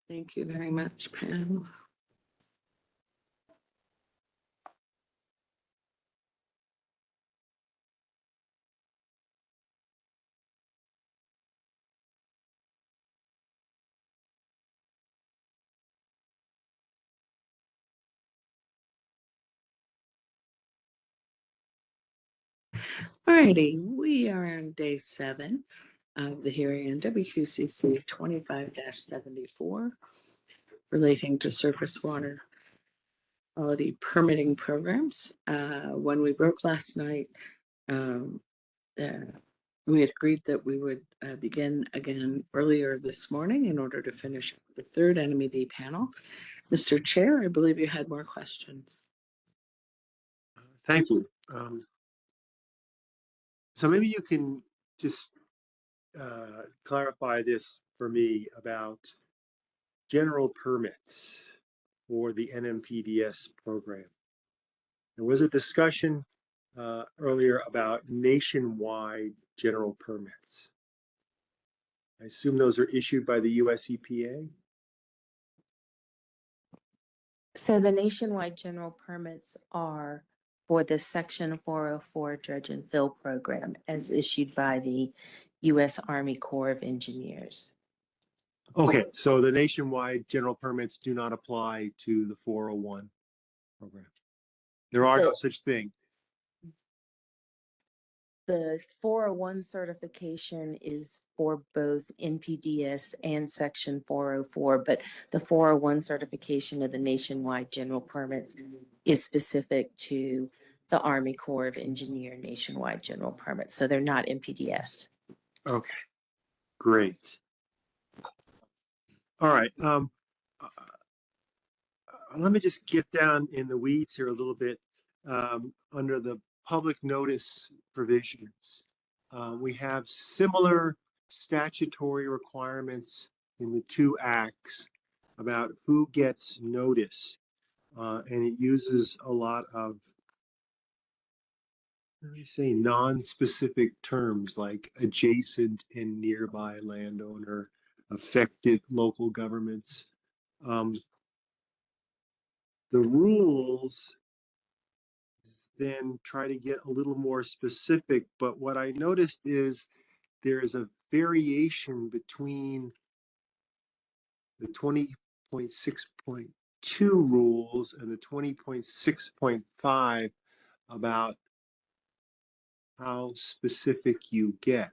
Thank you very much, Pam. Alrighty, we are on day 7 of the hearing in WQCC 25-74 relating to surface water quality permitting programs. When we broke last night, um, we had agreed that we would begin again earlier this morning in order to finish the third NMAC panel. Mr. Chair, I believe you had more questions. Thank you. So maybe you can just clarify this for me about general permits for the NMPDS program. There was a discussion earlier about nationwide general permits. I assume those are issued by the US EPA? So the nationwide general permits are for the Section 404 Dredge and Fill program as issued by the U.S. Army Corps of Engineers. Okay, so the nationwide general permits do not apply to the 401 program. There are no such thing. The 401 certification is for both NPDS and Section 404, but the 401 certification of the nationwide general permits is specific to the Army Corps of Engineer nationwide general permits. So they're not NPDS. Okay, great. All right. Let me just get down in the weeds here a little bit. Under the public notice provisions, we have similar statutory requirements in the two acts about who gets notice, and it uses a lot of, let me say, non-specific terms like adjacent and nearby landowner, affected local governments. The rules then try to get a little more specific, but what I noticed is there is a variation between the 20.6.2 rules and the 20.6.5 about how specific you get.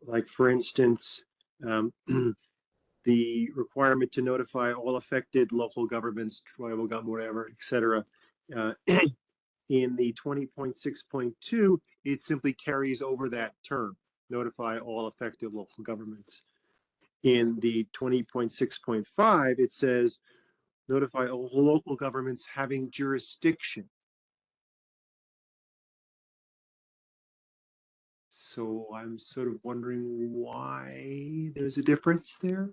Like for instance, the requirement to notify all affected local governments, tribal government, whatever, etc. In the 20.6.2, it simply carries over that term, notify all affected local governments. In the 20.6.5, it says notify all local governments having jurisdiction. So I'm sort of wondering why there's a difference there.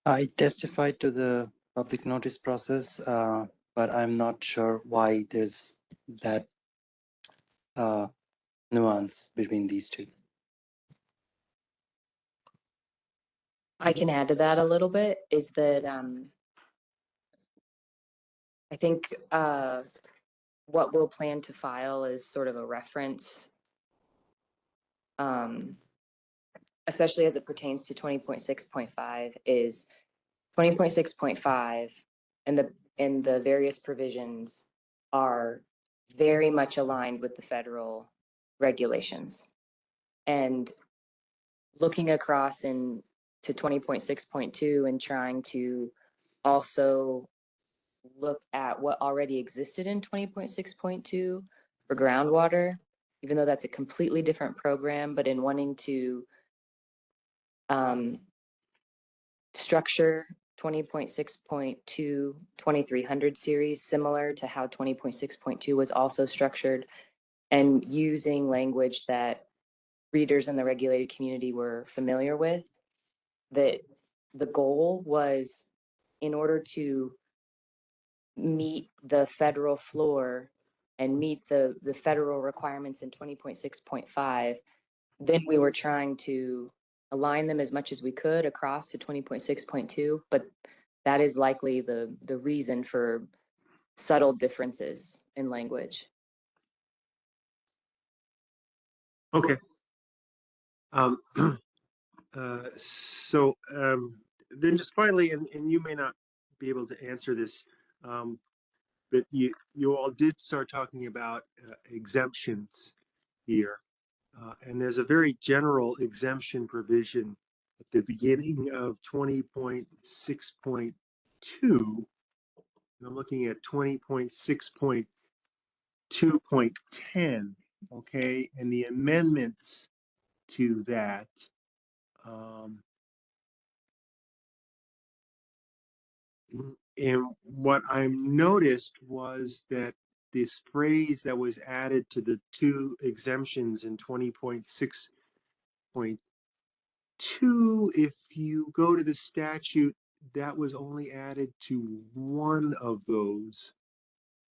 I testified to the public notice process, but I'm not sure why there's that nuance between these two. I can add to that a little bit, is that I think what we'll plan to file is sort of a reference, especially as it pertains to 20.6.5, is 20.6.5 and the various provisions are very much aligned with the federal regulations. And looking across into 20.6.2 and trying to also look at what already existed in 20.6.2 for groundwater, even though that's a completely different program, but in wanting to structure 20.6.2 2300 series similar to how 20.6.2 was also structured, and using language that readers in the regulated community were familiar with, that the goal was, in order to meet the federal floor and meet the federal requirements in 20.6.5, then we were trying to align them as much as we could across to 20.6.2, but that is likely the reason for subtle differences in language. Okay. Then just finally, and you may not be able to answer this, but you all did start talking about exemptions here. And there's a very general exemption provision at the beginning of 20.6.2. I'm looking at 20.6.2.10, okay? And the amendments to that. And what I noticed was that this phrase that was added to the two exemptions in 20.6.2, if you go to the statute, that was only added to one of those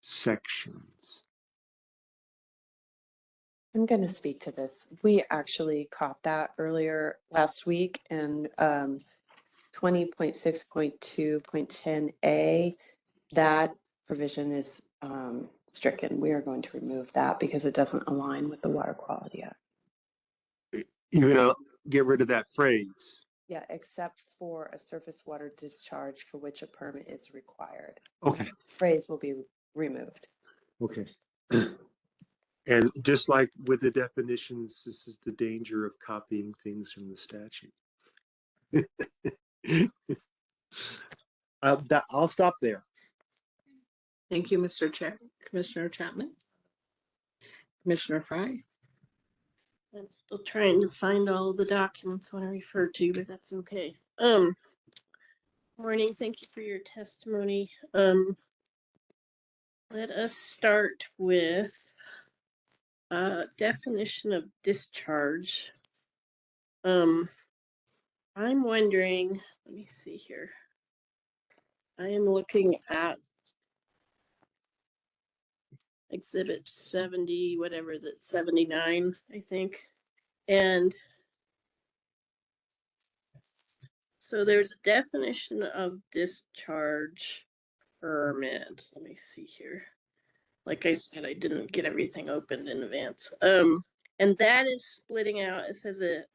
sections. I'm going to speak to this. We actually caught that earlier last week in 20.6.2.10A. That provision is stricken. We are going to remove that because it doesn't align with the Water Quality Act. You're gonna get rid of that phrase. Yeah, except for a surface water discharge for which a permit is required. Okay. That phrase will be removed. Okay. And just like with the definitions, this is the danger of copying things from the statute. I'll stop there. Thank you, Mr. Chair. Commissioner Chapman? Commissioner Fry? I'm still trying to find all the documents I want to refer to, but that's okay. Morning, thank you for your testimony. Let us start with definition of discharge. I'm wondering, let me see here. I am looking at exhibit 70, whatever is it, 79, I think. And so there's a definition of discharge permit. Let me see here. Like I said, I didn't get everything opened in advance. And that is splitting out. It says it,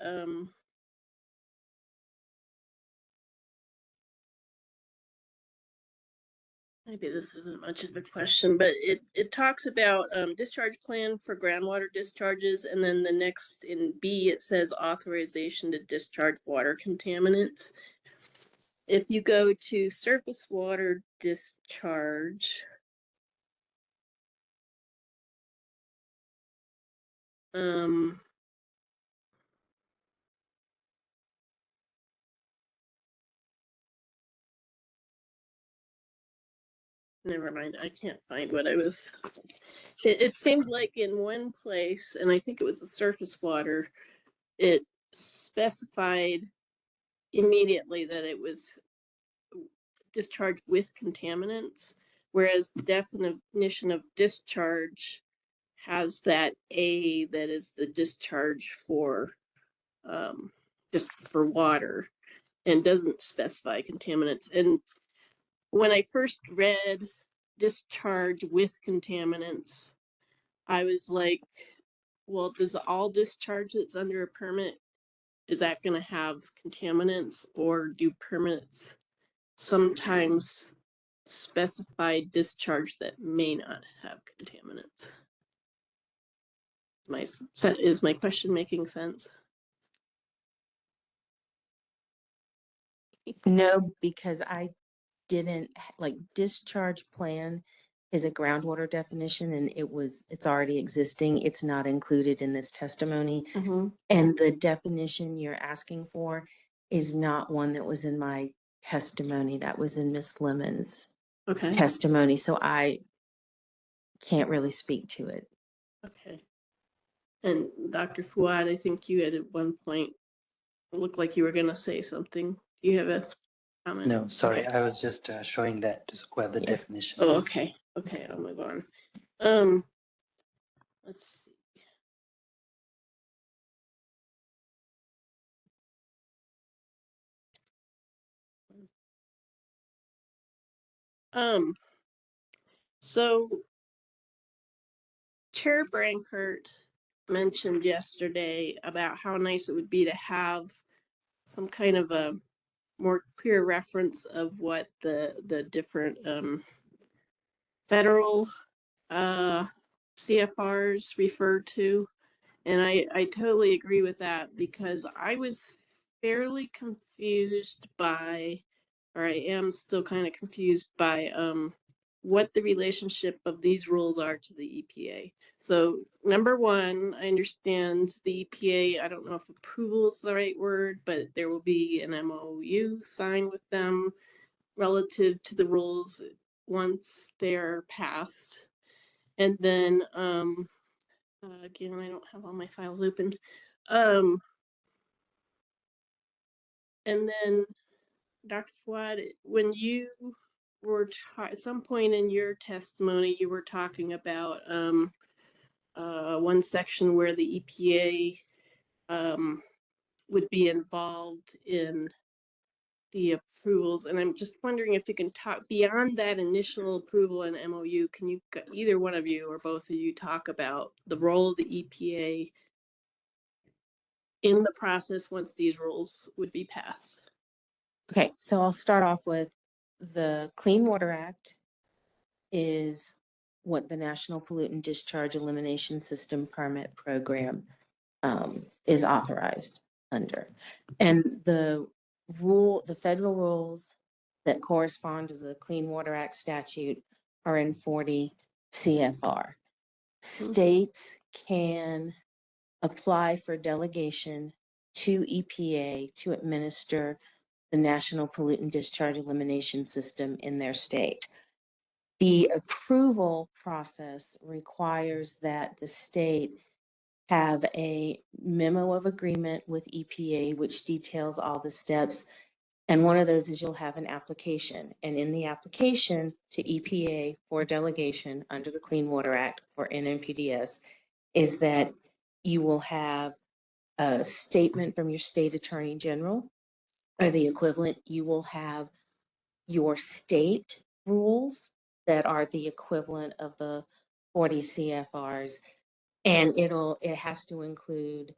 maybe this isn't much of a question, but it talks about discharge plan for groundwater discharges, and then the next in B it says authorization to discharge water contaminants. If you go to surface water discharge, never mind, I can't find what I was. It seemed like in one place, and I think it was the surface water, it specified immediately that it was discharged with contaminants, whereas the definition of discharge has that A that is the discharge for just for water and doesn't specify contaminants. And when I first read discharge with contaminants, I was like, well, does all discharge that's under a permit, is that going to have contaminants, or do permits sometimes specify discharge that may not have contaminants? Is my question making sense? No, because I didn't like discharge plan is a groundwater definition and it's already existing. It's not included in this testimony. Mm-hmm. And the definition you're asking for is not one that was in my testimony. That was in Miss Lemon's Okay. testimony. So I can't really speak to it. Okay. And Dr. Fuad, I think you had at one point looked like you were going to say something. Do you have a comment? No, sorry, Okay. I was just showing that to what the Yeah. definition Oh, is. okay. Okay, I'll move on. Let's see. So Chair Brankert mentioned yesterday about how nice it would be to have some kind of a more clear reference of what the different federal CFRs refer to. And I totally agree with that because I was fairly confused by, or I am still kind of confused by what the relationship of these rules are to the EPA. So number one, I understand the EPA, I don't know if approval is the right word, but there will be an MOU signed with them relative to the rules once they're passed. And then again, I don't have all my files opened. Um, and then Dr. Fawad, when you were at some point in your testimony, you were talking about one section where the EPA would be involved in the approvals, and I'm just wondering if you can talk beyond that initial approval and MOU. Can you, either one of you or both of you, talk about the role of the EPA in the process once these rules would be passed? Okay, so I'll start off with the Clean Water Act is what the National Pollutant Discharge Elimination System Permit Program is authorized under. And the federal rules that correspond to the Clean Water Act statute are in 40 CFR. States can apply for delegation to EPA to administer the National Pollutant Discharge Elimination System in their state. The approval process requires that the state have a memo of agreement with EPA, which details all the steps. And one of those is you'll have an application. And in the application to EPA for delegation under the Clean Water Act or NMPDS is that you will have a statement from your state attorney general or the equivalent. You will have your state rules that are the equivalent of the 40 CFRs. And it has to include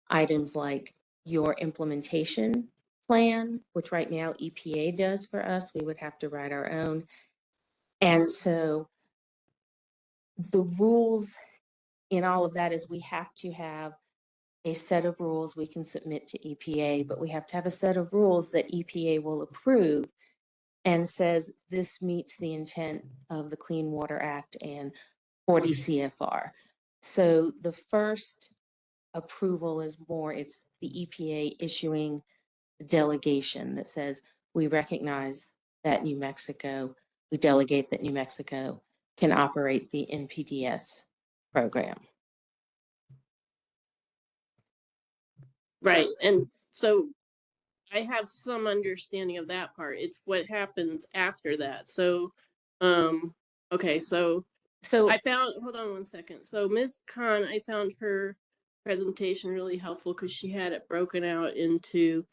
items like your implementation plan, which right now EPA does for us. We would have to write our own. And so the rules in all of that is we have to have a set of rules we can submit to EPA, but we have to have a set of rules that EPA will approve and says this meets the intent of the Clean Water Act and 40 CFR. So the first approval is more, it's the EPA issuing the delegation that says we recognize that New Mexico, we delegate that New Mexico can operate the NPDS program. Right. And so I have some understanding of that part. It's what happens after that. So, okay, so I found, hold on one second. So Ms. Khan, I found her presentation really helpful because she had it broken out into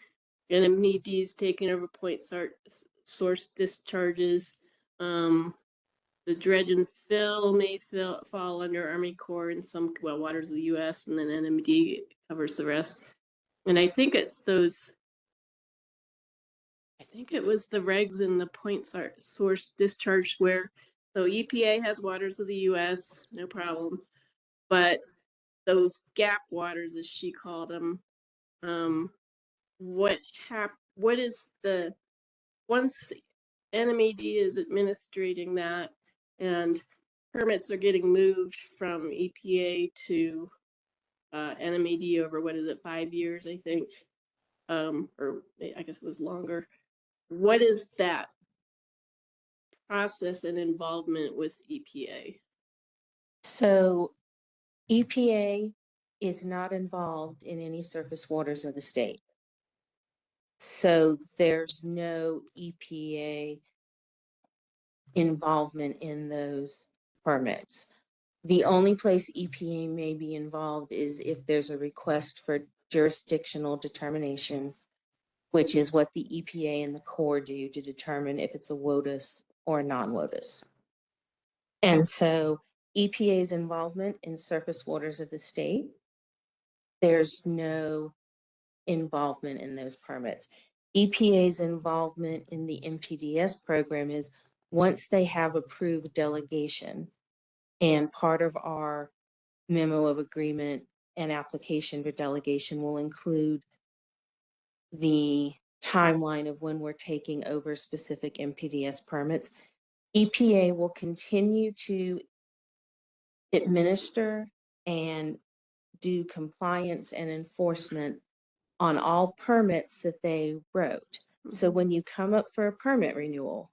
NMDs taking over point source discharges. The dredge and fill may fall under Army Corps in some waters of the U.S. and then NMD covers the rest. And I think it's those. I think it was the regs in the point source discharge where, so EPA has waters of the U.S. no problem, but those gap waters, as she called them, what is the, once NMAD is administrating that and permits are getting moved from EPA to NMAD over, what is it, 5 years, I think, or I guess it was longer. What is that process and involvement with EPA? So EPA is not involved in any surface waters of the state. So there's no EPA involvement in those permits. The only place EPA may be involved is if there's a request for jurisdictional determination, which is what the EPA and the Corps do to determine if it's a WOTUS or a non-WOTUS. And so EPA's involvement in surface waters of the state, there's no involvement in those permits. EPA's involvement in the MPDS program is once they have approved delegation, and part of our memo of agreement and application for delegation will include the timeline of when we're taking over specific MPDS permits. EPA will continue to administer and do compliance and enforcement on all permits that they wrote. So when you come up for a permit renewal,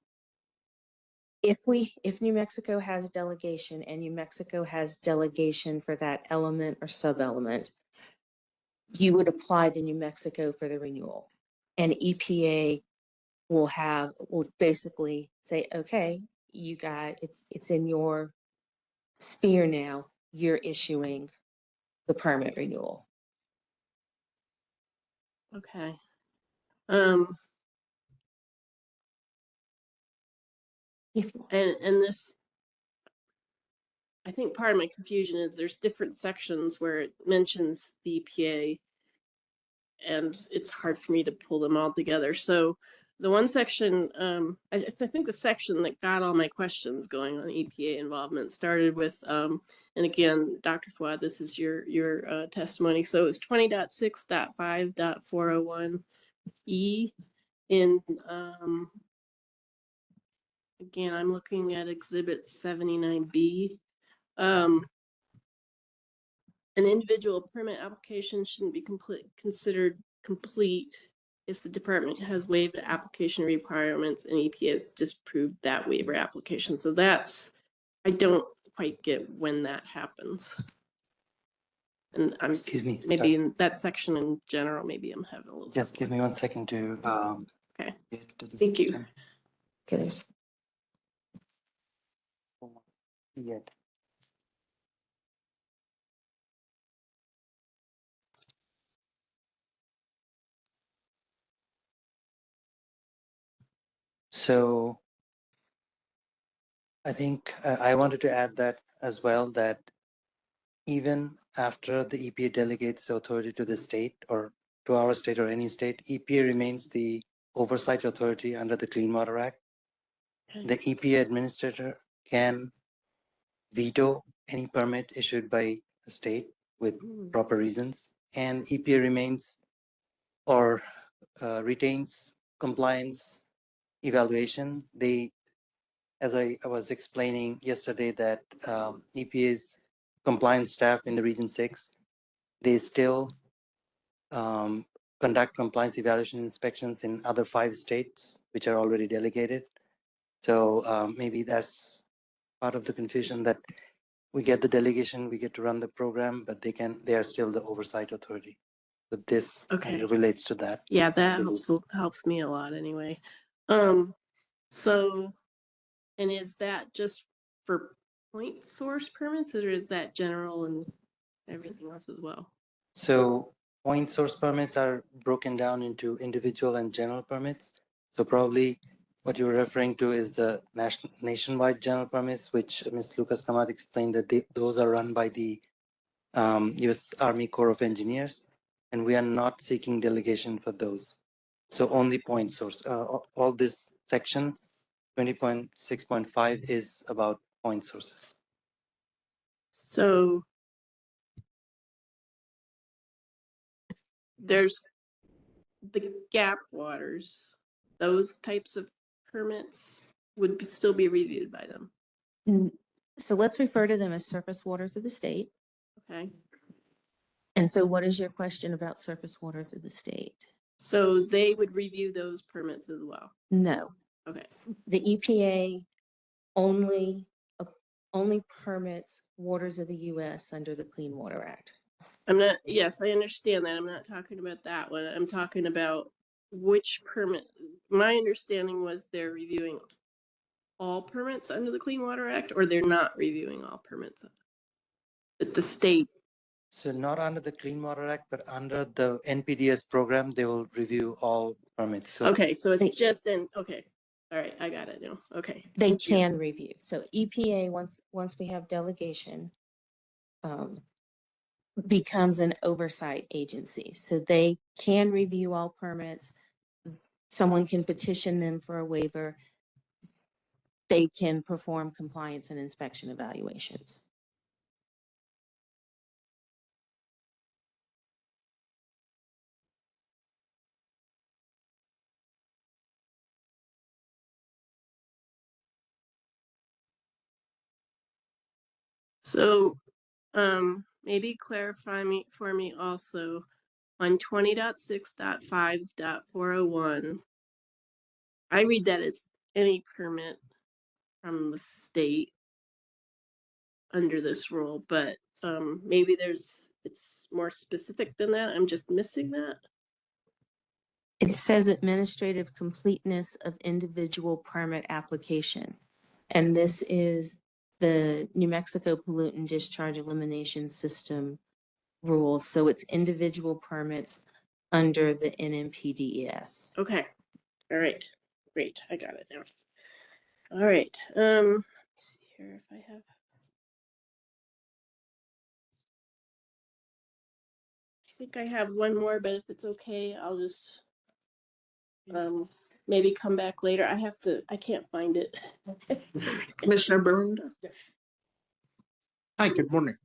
if New Mexico has delegation and New Mexico has delegation for that element or sub-element, you would apply to New Mexico for the renewal. And EPA will basically say, okay, you got it's in your sphere now, you're issuing the permit renewal. Okay. And this, I think part of my confusion is there's different sections where it mentions the EPA, and it's hard for me to pull them all together. So the one section, I think the section that got all my questions going on EPA involvement started with, and again, Dr. Fawad, this is your testimony. So it's 20.6.5.401E in, again, I'm looking at Exhibit 79B. An individual permit application shouldn't be considered complete if the department has waived application requirements and EPA has disproved that waiver application. So that's, I don't quite get when that happens. And I'm Excuse me. maybe in that section in general, maybe I'm having a little. Just give me 1 second to Okay. get to this Thank you. section. Okay, there's Yet. So I think I wanted to add that as well, that even after the EPA delegates the authority to the state or to our state or any state, EPA remains the oversight authority under the Clean Water Act. The EPA administrator can veto any permit issued by the state with proper reasons, and EPA remains or retains compliance evaluation. As I was explaining yesterday, that EPA's compliance staff in the Region 6, they still conduct compliance evaluation inspections in other 5 states, which are already delegated. So maybe that's part of the confusion, that we get the delegation, we get to run the program, but they are still the oversight authority. But this kind of relates to that. Yeah, that helps me a lot anyway. So, and is that just for point source permits, or is that general and everything else as well? So point source permits are broken down into individual and general permits. So probably what you're referring to is the nationwide general permits, which Ms. Lucas Kamat explained that those are run by the U.S. Army Corps of Engineers, and we are not seeking delegation for those. So only point source. All this section 20.6.5 is about point sources. So there's the gap waters, those types of permits would still be reviewed by them. so let's refer to them as surface waters of the state. Okay. And so what is your question about surface waters of the state? So they would review those permits as well. No. Okay. The EPA only permits waters of the U.S. under the Clean Water Act. Yes, I understand that. I'm not talking about that one. I'm talking about which permit? My understanding was they're reviewing all permits under the Clean Water Act, or they're not reviewing all permits at the state. So not under the Clean Water Act, but under the NPDES program, they will review all permits. So Okay, so it's They- just okay. All right, I got it now. Okay. They thank you. can review. So EPA, once we have delegation, becomes an oversight agency. So they can review all permits. Someone can petition them for a waiver. They can perform compliance and inspection evaluations. So, maybe clarify for me also on 20.6.5.401. I read that as any permit from the state under this rule, but maybe it's more specific than that. I'm just missing that. It says administrative completeness of individual permit application. And this is the New Mexico Pollutant Discharge Elimination System rules. So it's individual permits under the NMPDES. Okay. All right. Great. I got it now. All right. Let me see here if I have. I think I have one more, but if it's okay, I'll just maybe come back later. I can't find it. Commissioner Barunda? Hi, good morning.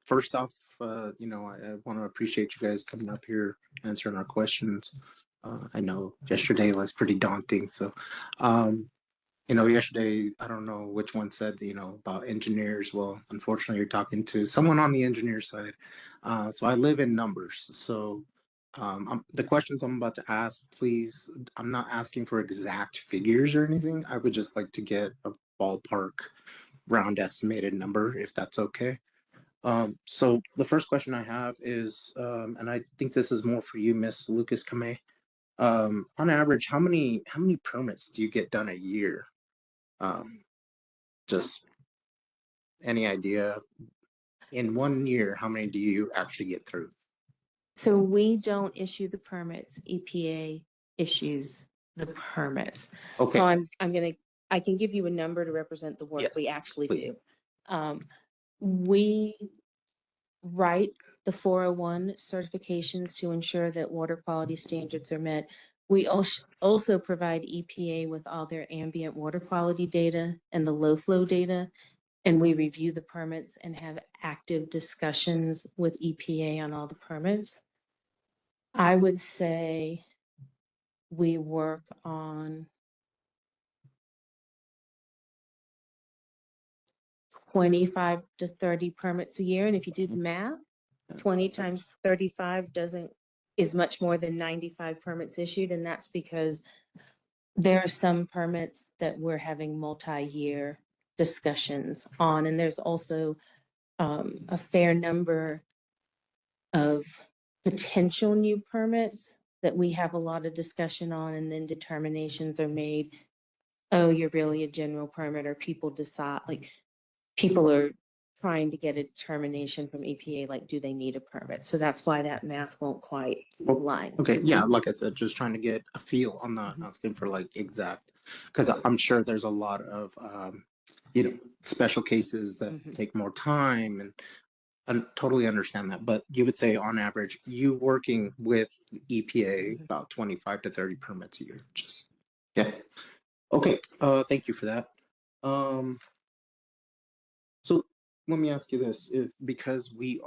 First off, I want to appreciate you guys coming up here, answering our questions. I know yesterday was pretty daunting. So, yesterday, I don't know which one said, about engineers. Well, unfortunately, you're talking to someone on the engineer side. So I live in numbers. So the questions I'm about to ask, please, I'm not asking for exact figures or anything. I would just like to get a ballpark round estimated number, if that's okay. So the first question I have is, and I think this is more for you, Miss Lucas Kamei. On average, how many permits do you get done a year? Just any idea? In 1 year, how many do you actually get through? So we don't issue the permits. EPA issues the permits. Okay. So I can give you a number to represent the work Yes, we actually please. do. We write the 401 certifications to ensure that water quality standards are met. We also provide EPA with all their ambient water quality data and the low flow data. And we review the permits and have active discussions with EPA on all the permits. I would say we work on 25 to 30 permits a year. And if you do the math, 20 times 35 is much more than 95 permits issued. And that's because there are some permits that we're having multi-year discussions on. And there's also a fair number of potential new permits that we have a lot of discussion on, and then determinations are made. Oh, you're really a general permit, or people decide, like, people are trying to get a determination from EPA, like, do they need a permit? So that's why that math won't quite line. Okay, yeah, like I said, just trying to get a feel. I'm not asking for like exact, because I'm sure there's a lot of special cases that take more time, and I totally understand that. But you would say on average, you working with EPA about 25 to 30 permits a year. Just yeah. Okay. Thank you for that. So let me ask you this: because we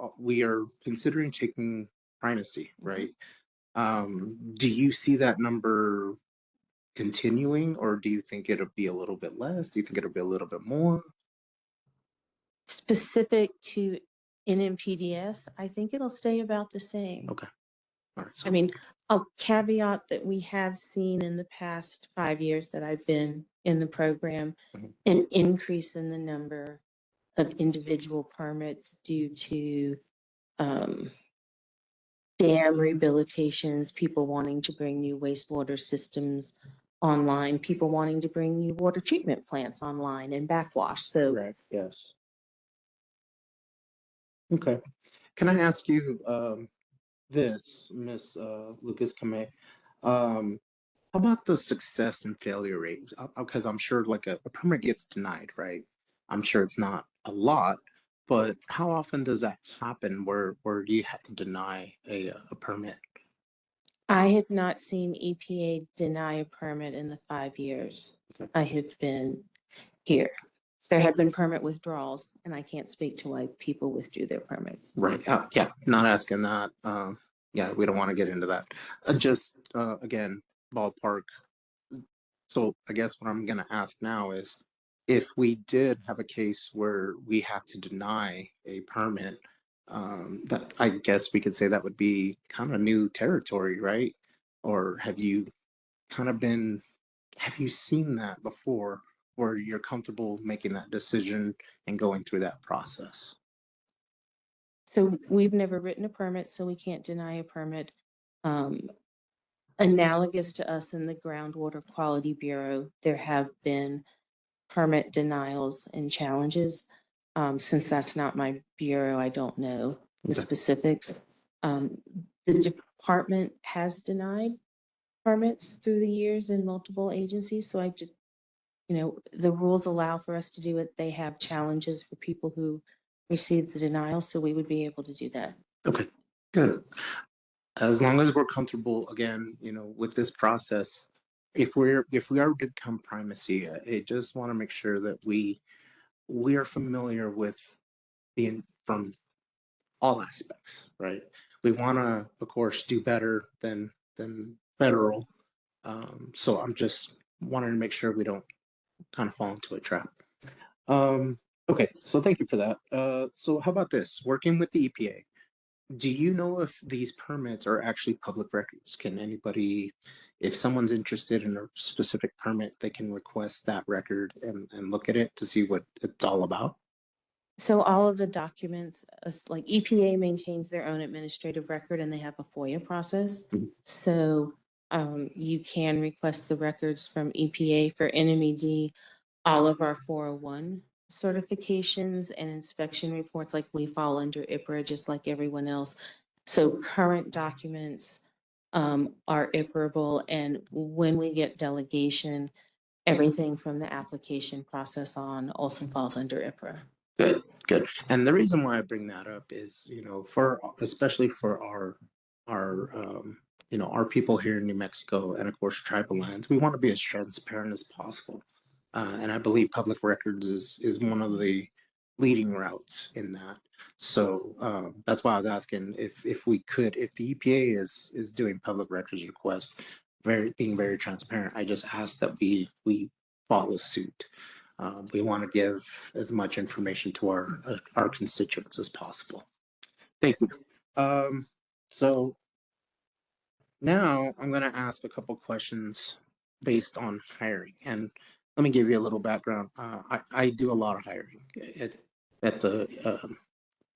are considering taking primacy, right? Do you see that number continuing, or do you think it'll be a little bit less? Do you think it'll be a little bit more? Specific to NMPDS, I think it'll stay about the same. Okay. All right. So, I mean, I'll caveat that we have seen in the past 5 years that I've been in the program, an increase in the number of individual permits due to dam rehabilitations, people wanting to bring new wastewater systems online, people wanting to bring new water treatment plants online and backwash. So Correct, yes. Okay. Can I ask you this, Miss Lucas Kamei? How about the success and failure rate? Because I'm sure like a permit gets denied, right? I'm sure it's not a lot, but how often does that happen where you have to deny a permit? I have not seen EPA deny a permit in the 5 years Okay. I have been here. There have been permit withdrawals, and I can't speak to why people withdrew their permits. Right. Yeah. Not asking that. Yeah, we don't want to get into that. Just again, ballpark. So I guess what I'm going to ask now is, if we did have a case where we have to deny a permit, that I guess we could say that would be kind of new territory, right? Or have you seen that before, where you're comfortable making that decision and going through that process? So we've never written a permit, so we can't deny a permit. Analogous to us in the Groundwater Quality Bureau, there have been permit denials and challenges. Since that's not my bureau, I don't know the Okay. specifics. The department has denied permits through the years in multiple agencies, so the rules allow for us to do it. They have challenges for people who receive the denial, so we would be able to do that. Okay, good. As long as we're comfortable, again, with this process, if we are to become primacy, I just want to make sure that we are familiar with from all aspects, right? We want to, of course, do better than federal. So I'm just wanting to make sure we don't kind of fall into a trap. Okay, so thank you for that. So how about this? Working with the EPA, do you know if these permits are actually public records? Can anybody, if someone's interested in a specific permit, they can request that record and look at it to see what it's all about? So all of the documents, like EPA maintains their own administrative record and they have a FOIA process. Mhm. So you can request the records from EPA for NMED, all of our 401 certifications and inspection reports, like we fall under IPRA just like everyone else. So current documents are IPRAble, and when we get delegation, everything from the application process on also falls under IPRA. Good, good. And the reason why I bring that up is, especially for our people here in New Mexico and of course tribal lands, we want to be as transparent as possible. And I believe public records is one of the leading routes in that. So that's why I was asking if we could, if the EPA is doing public records requests, being very transparent. I just ask that we follow suit. We want to give as much information to our constituents as possible. Thank you. So now I'm going to ask a couple questions based on hiring, and let me give you a little background. I do a lot of hiring at the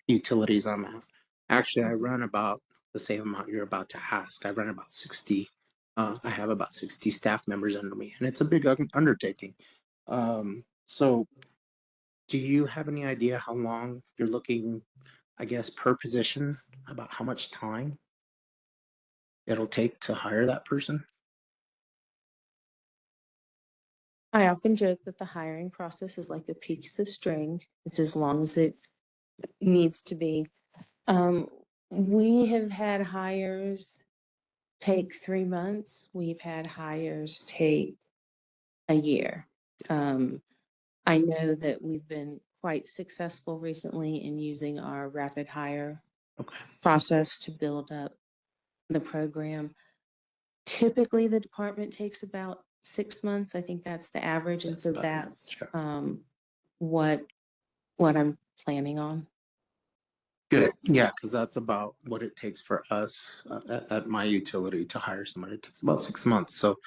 utilities I'm at. Actually, I run about the same amount you're about to ask. I run about 60. I have about 60 staff members under me, and it's a big undertaking. So do you have any idea how long you're looking, I guess, per position, about how much time it'll take to hire that person? I often joke that the hiring process is like a piece of string. It's as long as it needs to be. We have had hires take 3 months. We've had hires take a year. I know that we've been quite successful recently in using our rapid hire Okay. process to build up the program. Typically, the department takes about 6 months. I think that's the average, and so that's what I'm planning on. Good. Yeah, because that's about what it takes for us at my utility to hire somebody. It takes about 6 months. So,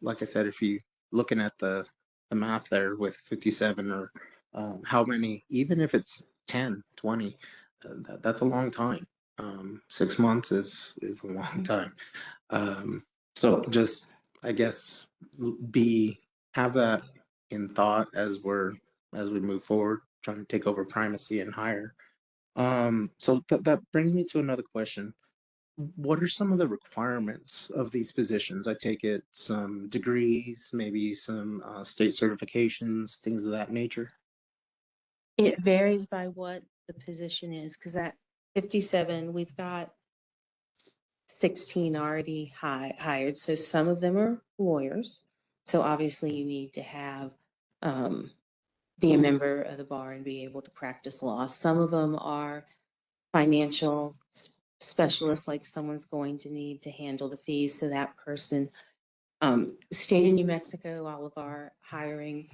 like I said, if you looking at the math there with 57 or how many, even if it's 10, 20, that's a long time. 6 months is a long time. So just, I guess, have that in thought as we move forward, trying to take over primacy and hire. So that brings me to another question. What are some of the requirements of these positions? I take it some degrees, maybe some state certifications, things of that nature. It varies by what the position is, because at 57, we've got 16 already hired. So some of them are lawyers. So obviously you need to have, be a member of the bar and be able to practice law. Some of them are financial specialists, like someone's going to need to handle the fees. So that person, state of New Mexico, all of our hiring,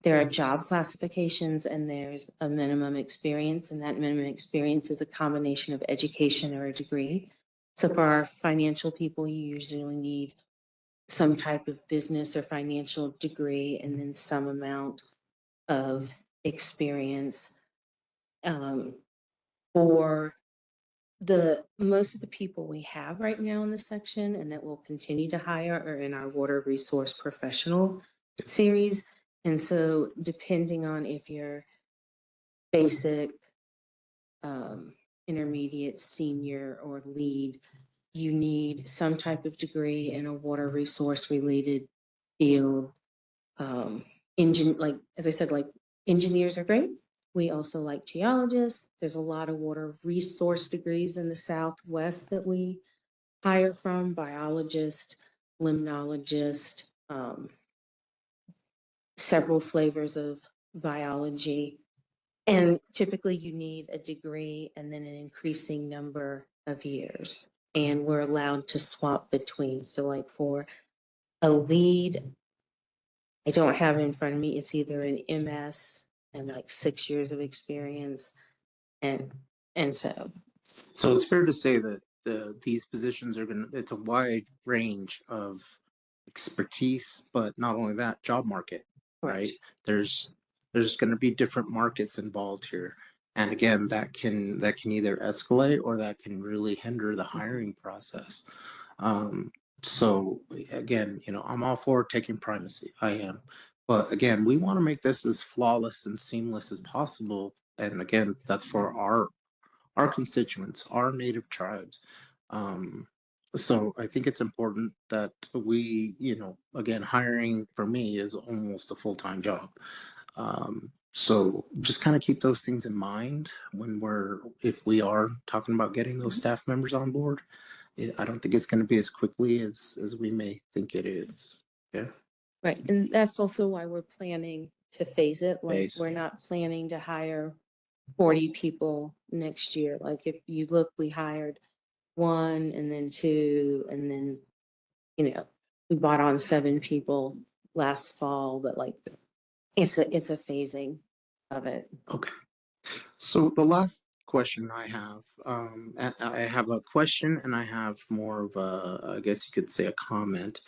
there are job classifications and there's a minimum experience, and that minimum experience is a combination of education or a degree. So for our financial people, you usually need some type of business or financial degree and then some amount of experience. For most of the people we have right now in the section and that we'll continue to hire are in our water resource professional series. And so depending on if you're basic, intermediate, senior, or lead, you need some type of degree in a water resource related field. Like, as I said, like engineers are great. We also like geologists. There's a lot of water resource degrees in the Southwest that we hire from: biologist, limnologist, several flavors of biology. And typically you need a degree and then an increasing number of years. And we're allowed to swap between. So like for a lead, I don't have it in front of me, it's either an MS and like 6 years of experience. And so. So it's fair to say that these positions it's a wide range of expertise, but not only that, job market, right? There's going to be different markets involved here. And again, that can either escalate or that can really hinder the hiring process. So again, I'm all for taking primacy. I am. But again, we want to make this as flawless and seamless as possible. And again, that's for our constituents, our native tribes. So I think it's important that we, again, hiring for me is almost a full-time job. So just kind of keep those things in mind if we are talking about getting those staff members on board. I don't think it's going to be as quickly as we may think it is. Yeah. Right. And that's also why we're planning to phase it. Like we're not planning to hire 40 people next year. Like if you look, we hired 1 and then 2, and then, we brought on 7 people last fall, but like it's a phasing of it. Okay. So the last question I have, I have a question and I have more of I guess you could say a comment.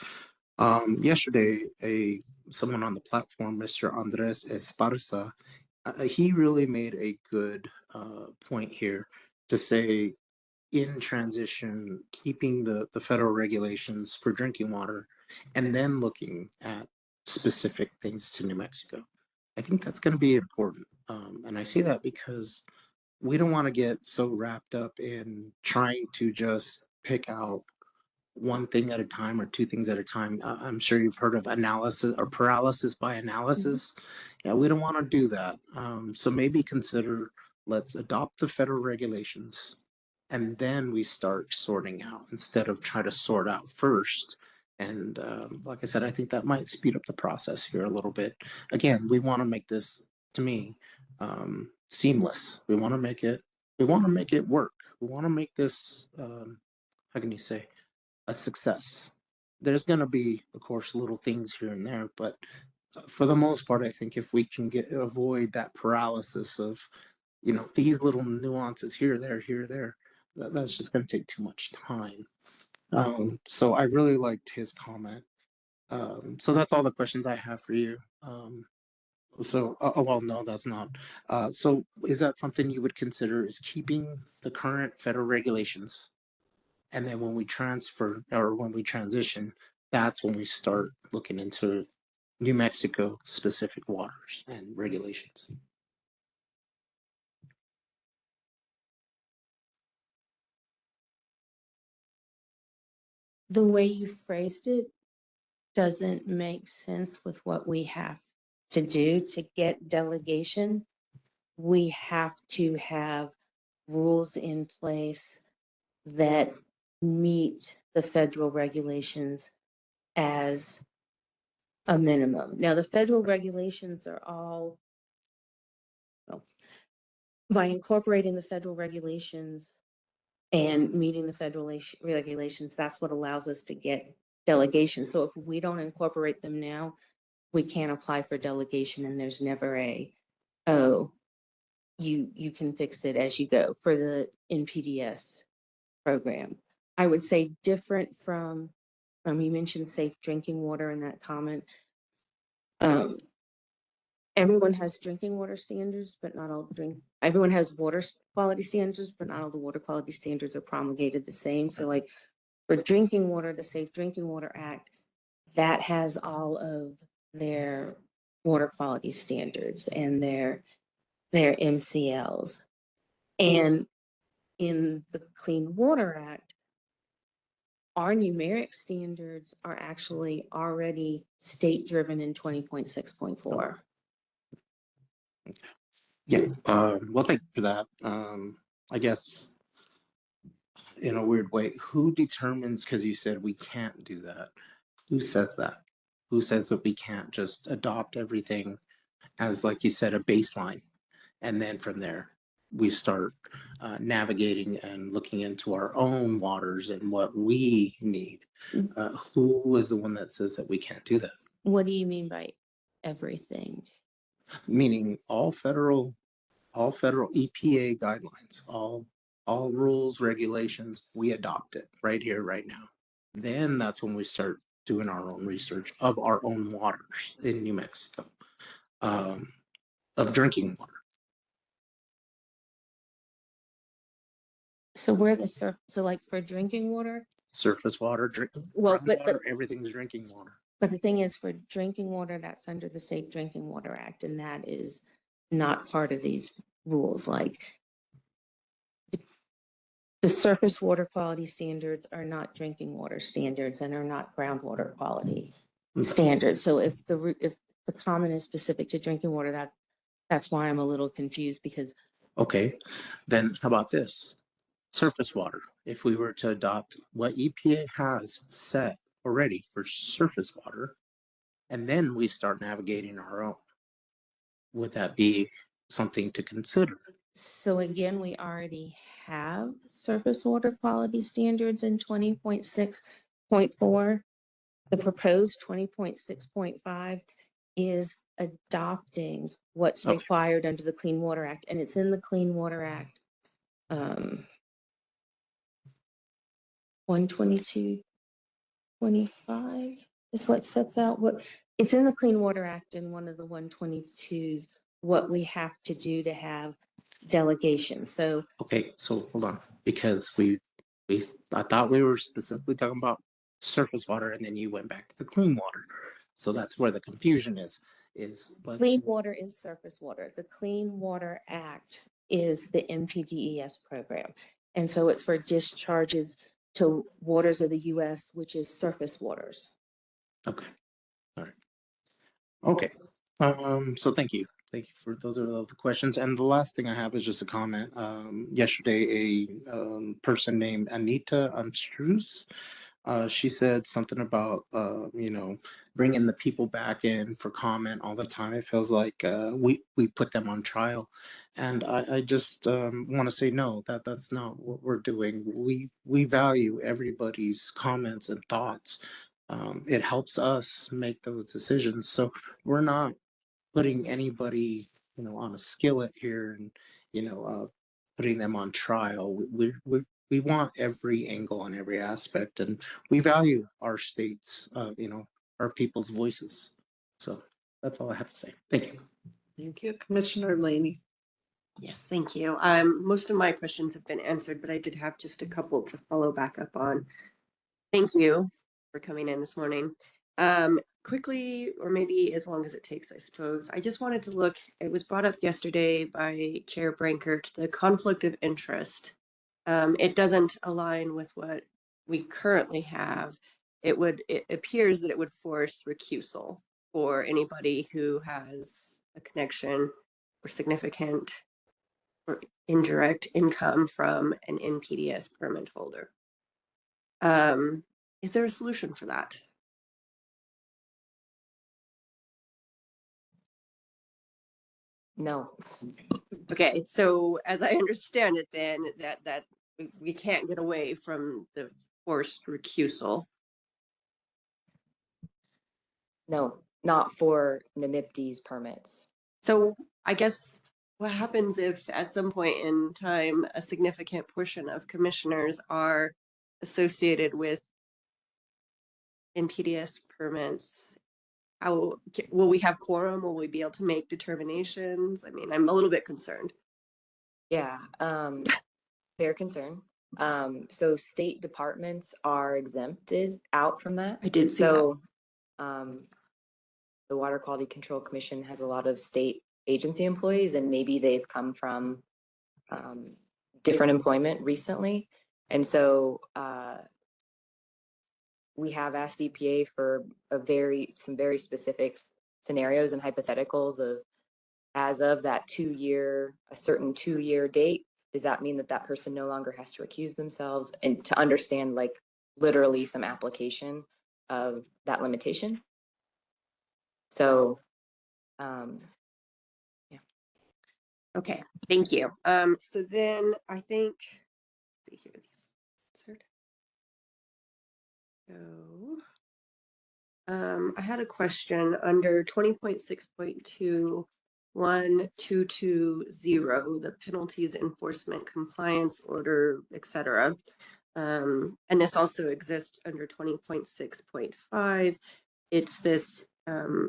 Yesterday, someone on the platform, Mr. Andres Esparza, he really made a good point here to say, in transition, keeping the federal regulations for drinking water and then looking at specific things to New Mexico. I think that's going to be important. And I say that because we don't want to get so wrapped up in trying to just pick out one thing at a time or 2 things at a time. I'm sure you've heard of analysis or paralysis by analysis. Yeah, we don't want to do that. So maybe consider, let's adopt the federal regulations and then we start sorting out instead of try to sort out first. And like I said, I think that might speed up the process here a little bit. Again, we want to make this, to me, seamless. We want to make it work. We want to make this, how can you say, a success. There's going to be, of course, little things here and there, but for the most part, I think if we can avoid that paralysis of, these little nuances here, there, that's just going to take too much time. So I really liked his comment. So that's all the questions I have for you. So, well, no, that's not. So is that something you would consider is keeping the current federal regulations? And then when we transfer or when we transition, that's when we start looking into New Mexico specific waters and regulations. The way you phrased it doesn't make sense with what we have to do to get delegation. We have to have rules in place that meet the federal regulations as a minimum. Now, the federal regulations are all, well, by incorporating the federal regulations and meeting the federal regulations, that's what allows us to get delegation. So if we don't incorporate them now, we can't apply for delegation, and there's never oh, you can fix it as you go for the NPDS program. I would say different from, you mentioned safe drinking water in that comment. Everyone has drinking water standards, but not all everyone has water quality standards, but not all the water quality standards are promulgated the same. So like for drinking water, the Safe Drinking Water Act, that has all of their water quality standards and their MCLs. And in the Clean Water Act, our numeric standards are actually already state driven in 20.6.4. Yeah. Well, thank you for that. I guess in a weird way, who determines, because you said we can't do that. Who says that? Who says that we can't just adopt everything as, like you said, a baseline? And then from there, we start navigating and looking into our own waters and what we need. Who was the one that says that we can't do that? What do you mean by everything? Meaning all federal EPA guidelines, all rules, regulations, we adopt it right here, right now. Then that's when we start doing our own research of our own waters in New Mexico, of drinking water. So where the so like for drinking water, Surface water, well, water, everything's drinking water. But the thing is, for drinking water, that's under the Safe Drinking Water Act, and that is not part of these rules. Like the surface water quality standards are not drinking water standards and are not groundwater quality standards. So if the comment is specific to drinking water, that's why I'm a little confused, because Okay, then how about this? Surface water. If we were to adopt what EPA has set already for surface water, and then we start navigating our own, would that be something to consider? so again, we already have surface water quality standards in 20.6.4. The proposed 20.6.5 is adopting what's required under the Clean Water Act, and it's in the Clean Water Act 122.25 is what sets out what it's in the Clean Water Act, in one of the 122s, what we have to do to have delegation. So okay, so hold on, because I thought we were specifically talking about surface water, and then you went back to the clean water. So that's where the confusion is. Clean water is surface water. The Clean Water Act is the NPDES program. And so it's for discharges to waters of the US, which is surface waters. Okay. All right. Okay. So thank you. Thank you for those are all the questions. And the last thing I have is just a comment. Yesterday, a person named Anita Amstruz, she said something about, bringing the people back in for comment all the time. It feels like we put them on trial. And I just want to say, no, that's not what we're doing. We value everybody's comments and thoughts. It helps us make those decisions. So we're not putting anybody, on a skillet here and, putting them on trial. We want every angle on every aspect, and we value our states, our people's voices. So that's all I have to say. Thank you. Thank you, Commissioner Laney. Yes, thank you. Most of my questions have been answered, but I did have just a couple to follow back up on. Thank you for coming in this morning. Quickly, or maybe as long as it takes, I suppose. I just wanted to look, it was brought up yesterday by Chair Brankert, the conflict of interest. It doesn't align with what we currently have. It appears that it would force recusal for anybody who has a connection or significant or indirect income from an NPDS permit holder. Is there a solution for that? No, Okay, so as I understand it, then that we can't get away from the forced recusal. no, not for NMIPD's permits. So I guess what happens if at some point in time a significant portion of commissioners are associated with NPDS permits? How will we have quorum? Will we be able to make determinations? I mean, I'm a little bit concerned. Yeah, fair concern. So state departments are exempted out from that. I did see So, the Water Quality Control Commission has a lot of state agency employees, and maybe they've come from different employment recently. And so we have asked EPA for some very specific scenarios and hypotheticals of, as of that a certain 2-year date, does that mean that that person no longer has to recuse themselves, and to understand like literally some application of that limitation? So, yeah. Okay, thank you. So then I think, let's see here, these answered. So, I had a question under 20.6.2.1220, the penalties enforcement compliance order, etc. And this also exists under 20.6.5. It's this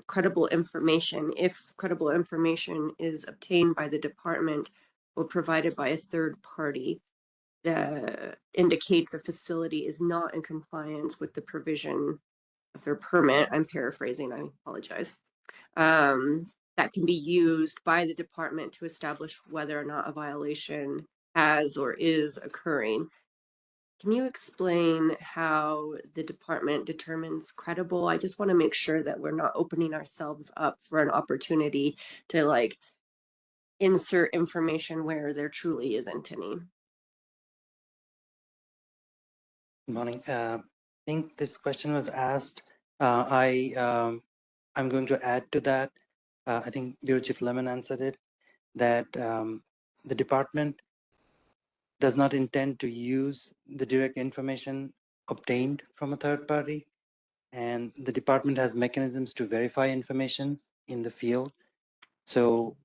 credible information. If credible information is obtained by the department or provided by a third party that indicates a facility is not in compliance with the provision of their permit, I'm paraphrasing, I apologize, that can be used by the department to establish whether or not a violation has or is occurring. Can you explain how the department determines credible? I just want to make sure that we're not opening ourselves up for an opportunity to like insert information where there truly isn't any. Good morning. I think this question was asked. I'm going to add to that. I think Bureau Chief Lemon answered it, that the department does not intend to use the direct information obtained from a third party, and the department has mechanisms to verify information in the field. So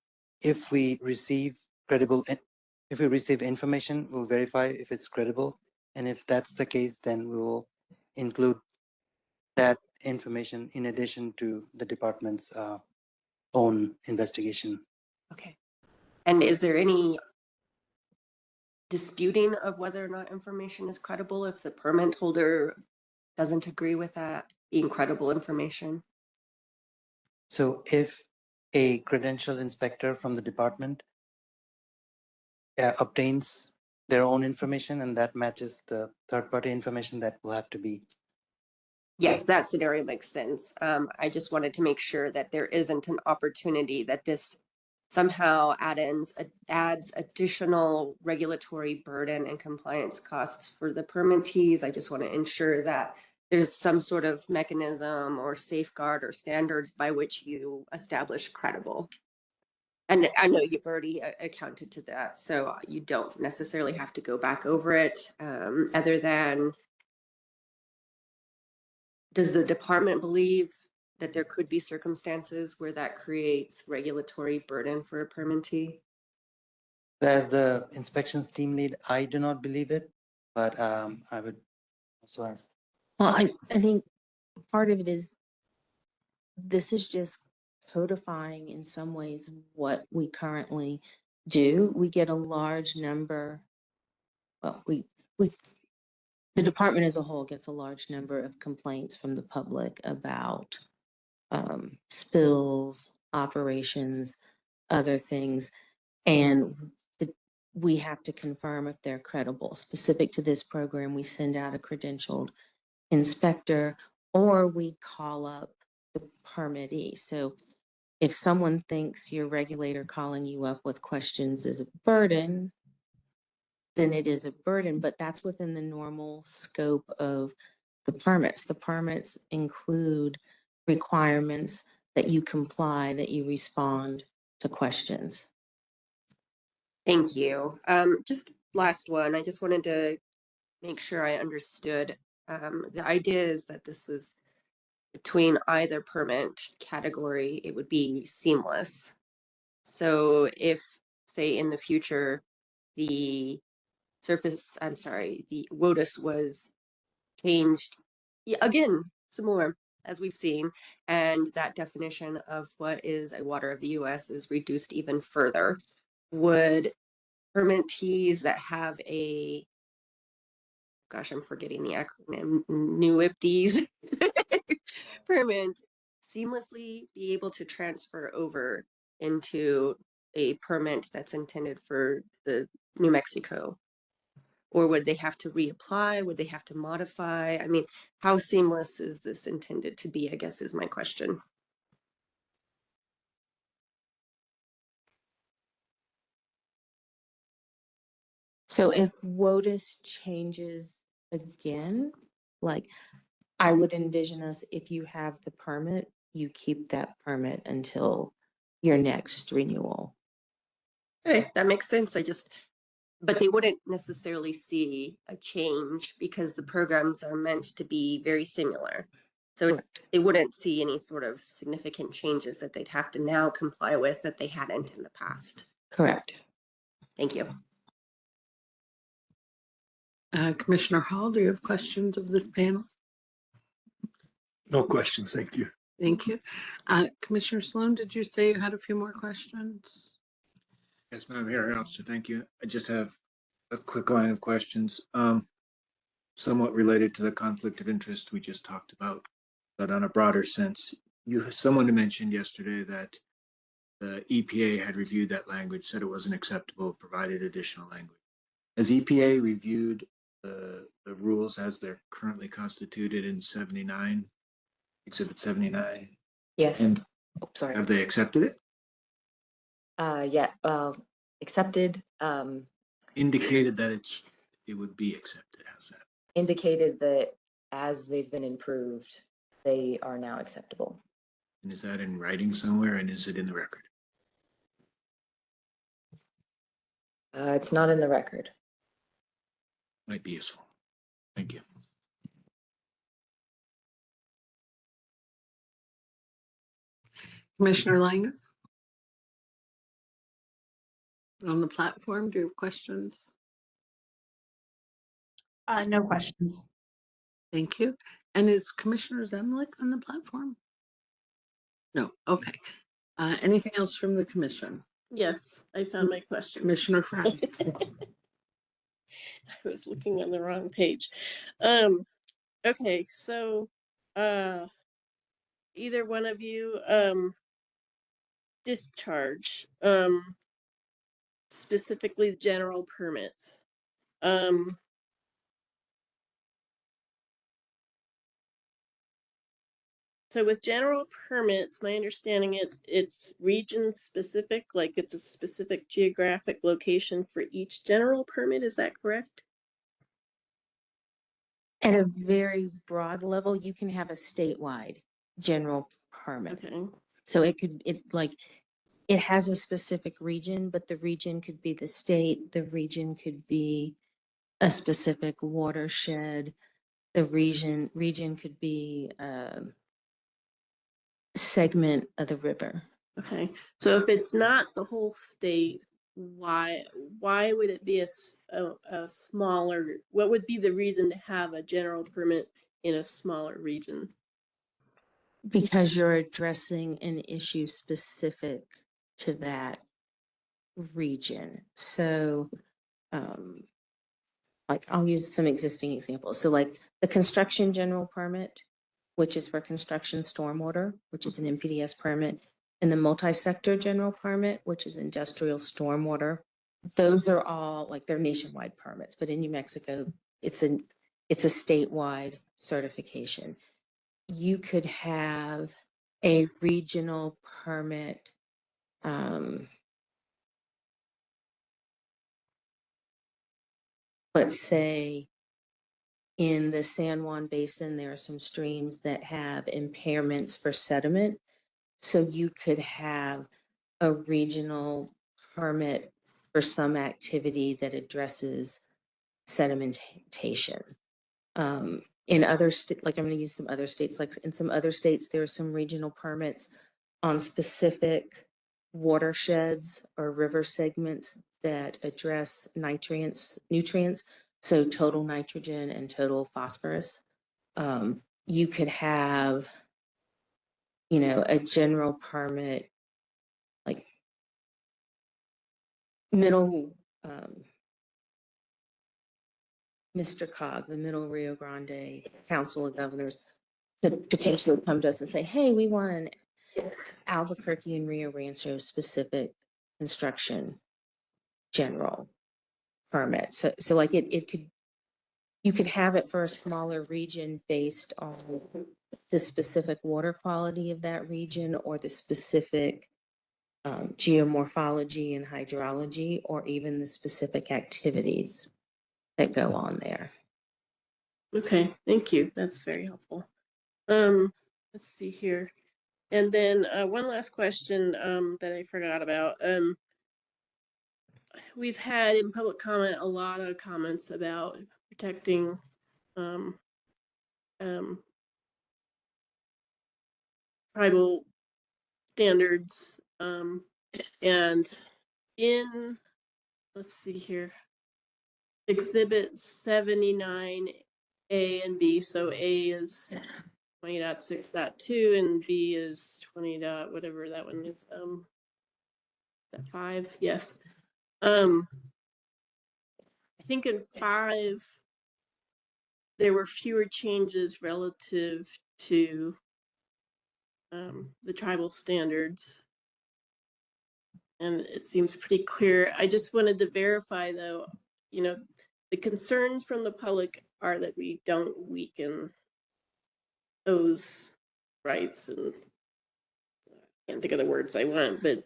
if we receive information, we'll verify if it's credible. And if that's the case, then we will include that information in addition to the department's own investigation. Okay. And is there any disputing of whether or not information is credible if the permit holder doesn't agree with that being credible information? So if a credential inspector from the department obtains their own information and that matches the third-party information, that will have to be. Yes, that scenario makes sense. I just wanted to make sure that there isn't an opportunity that this somehow adds additional regulatory burden and compliance costs for the permittees. I just want to ensure that there's some sort of mechanism or safeguard or standards by which you establish credible. And I know you've already accounted to that, so you don't necessarily have to go back over it, other than, does the department believe that there could be circumstances where that creates regulatory burden for a permittee? As the inspections team lead, I do not believe it, but I would also ask. Well, I think part of it is, this is just codifying in some ways what we currently do. We get a large number, well, the department as a whole gets a large number of complaints from the public about spills, operations, other things. And we have to confirm if they're credible. Specific to this program, we send out a credentialed inspector or we call up the permittee. So if someone thinks your regulator calling you up with questions is a burden, then it is a burden, but that's within the normal scope of the permits. The permits include requirements that you comply, that you respond to questions. Thank you. Just last one. I just wanted to make sure I understood. The idea is that this was between either permit category, it would be seamless. So if, say, in the future, the the WOTUS was changed, again, some more, as we've seen, and that definition of what is a water of the US is reduced even further, would permittees that have a, gosh, I'm forgetting the acronym, NUIPDs permit seamlessly be able to transfer over into a permit that's intended for the New Mexico? Or would they have to reapply? Would they have to modify? I mean, how seamless is this intended to be, I guess, is my question. So if WOTUS changes again, like I would envision us, if you have the permit, you keep that permit until your next renewal. Okay, that makes sense. But they wouldn't necessarily see a change because the programs are meant to be very similar. So they wouldn't see any sort of significant changes that they'd have to now comply with that they hadn't in the past. Correct. Thank you. Commissioner Hall, do you have questions of this panel? No questions, thank you. Thank you. Commissioner Sloan, did you say you had a few more questions? Yes, Madam Hearing Officer, thank you. I just have a quick line of questions, somewhat related to the conflict of interest we just talked about, but on a broader sense. Someone mentioned yesterday that the EPA had reviewed that language, said it wasn't acceptable, provided additional language. Has EPA reviewed the rules as they're currently constituted in 79, Exhibit 79? Yes. And Sorry. have they accepted it? Yeah, accepted, Indicated that it would be accepted. How's that? indicated that as they've been improved, they are now acceptable. And is that in writing somewhere, and is it in the record? It's not in the record. Might be useful. Thank you. Commissioner Langer? On the platform, do you have questions? No questions. Thank you. And is Commissioner Zemlich on the platform? No, okay. Anything else from the commission? Yes, I found my question. Commissioner Fry. I was looking on the wrong page. Okay, so either one of you discharge specifically general permits. So with general permits, my understanding is it's region specific, like it's a specific geographic location for each general permit. Is that correct? At a very broad level, you can have a statewide general permit. Okay. So it has a specific region, but the region could be the state, the region could be a specific watershed, the region could be a segment of the river. Okay. So if it's not the whole state, why would it be a smaller, what would be the reason to have a general permit in a smaller region? because you're addressing an issue specific to that region. So, like I'll use some existing examples. So like the construction general permit, which is for construction stormwater, which is an NPDES permit, and the multi-sector general permit, which is industrial stormwater. Those are all like they're nationwide permits, but in New Mexico, it's a statewide certification. You could have a regional permit. Let's say in the San Juan Basin, there are some streams that have impairments for sediment. So you could have a regional permit for some activity that addresses sedimentation. In other states, like I'm going to use some other states, like in some other states, there are some regional permits on specific watersheds or river segments that address nutrients. So total nitrogen and total phosphorus. You could have, a general permit, like middle, Mr. Cog, the Middle Rio Grande Council of Governors, could potentially come to us and say, hey, we want an Albuquerque and Rio Rancho specific construction general permit. So like you could have it for a smaller region based on the specific water quality of that region or the specific geomorphology and hydrology, or even the specific activities that go on there. Okay, thank you. That's very helpful. Let's see here. And then one last question that I forgot about. We've had in public comment a lot of comments about protecting tribal standards. And in, let's see here, Exhibit 79A and B. So A is 20.6.2 and B is 20. Whatever that one is. That 5. Yes. I think in 5 there were fewer changes relative to the tribal standards. And it seems pretty clear. I just wanted to verify though, the concerns from the public are that we don't weaken those rights, and I can't think of the words I want, but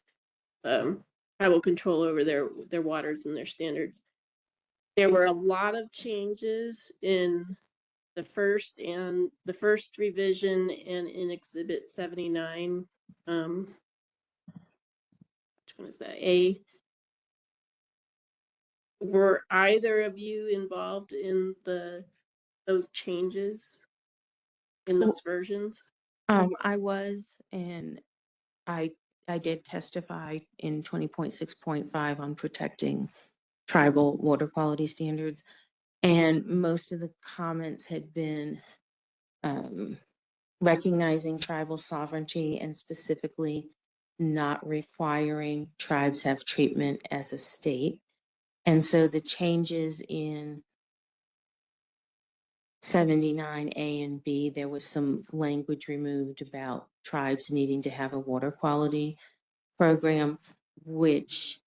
tribal control over their waters and their standards. There were a lot of changes in the first revision and in Exhibit 79. Which one is that? A. Were either of you involved in those changes in those versions? I was, and I did testify in 20.6.5 on protecting tribal water quality standards. And most of the comments had been recognizing tribal sovereignty and specifically not requiring tribes have treatment as a state. And so the changes in 79A and B, there was some language removed about tribes needing to have a water quality program, which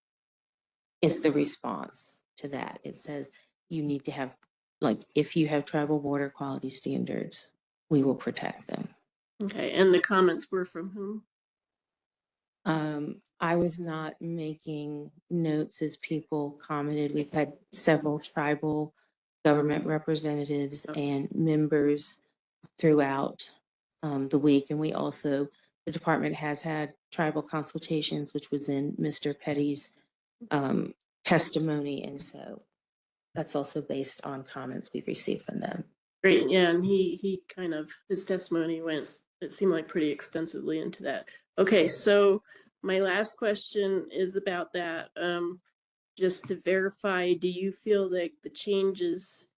is the response to that. It says you need to have, like, if you have tribal water quality standards, we will protect them. Okay, and the comments were from whom? I was not making notes as people commented. We've had several tribal government representatives and members throughout the week. And we also, the department has had tribal consultations, which was in Mr. Petty's testimony. And so that's also based on comments we've received from them. Great, yeah, and he kind of, his testimony went, it seemed like pretty extensively into that. Okay, so my last question is about that. Just to verify, do you feel like the changes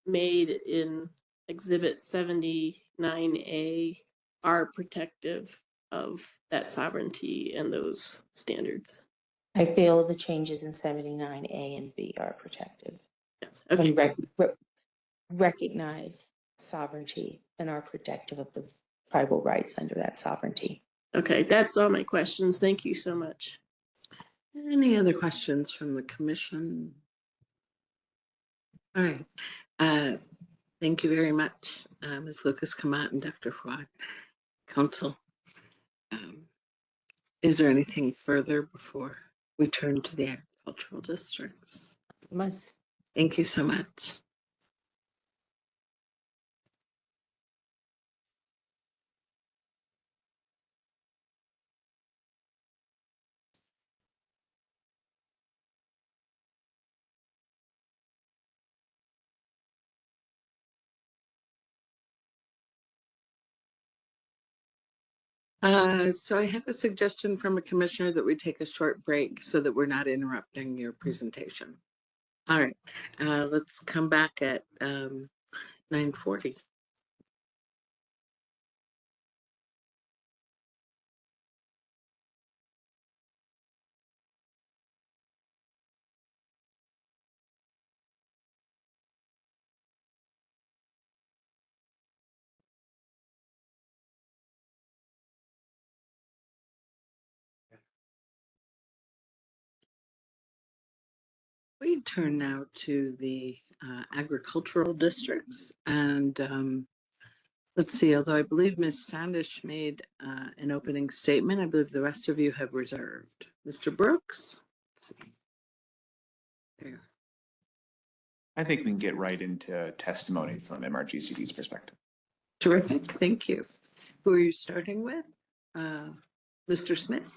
made in Exhibit 79A are protective of that sovereignty and those standards. I feel the changes in 79A and B are protective. Yes. Okay. And recognize sovereignty and are protective of the tribal rights under that sovereignty. Okay. That's all my questions. Thank you so much. Any other questions from the commission? All right. Thank you very much, Ms. Lucas Kamat and Dr. Fawad. Council, is there anything further before we turn to the agricultural districts? Must. Thank you so much. So I have a suggestion from a commissioner that we take a short break so that we're not interrupting your presentation. All right, let's come back at 9:40. We turn now to the agricultural districts, and let's see, although I believe Ms. Standish made an opening statement, I believe the rest of you have reserved. Mr. Brooks? Let's see. There. I think we can get right into testimony from MRGCD's perspective. Terrific, thank you. Who are you starting with? Mr. Smith?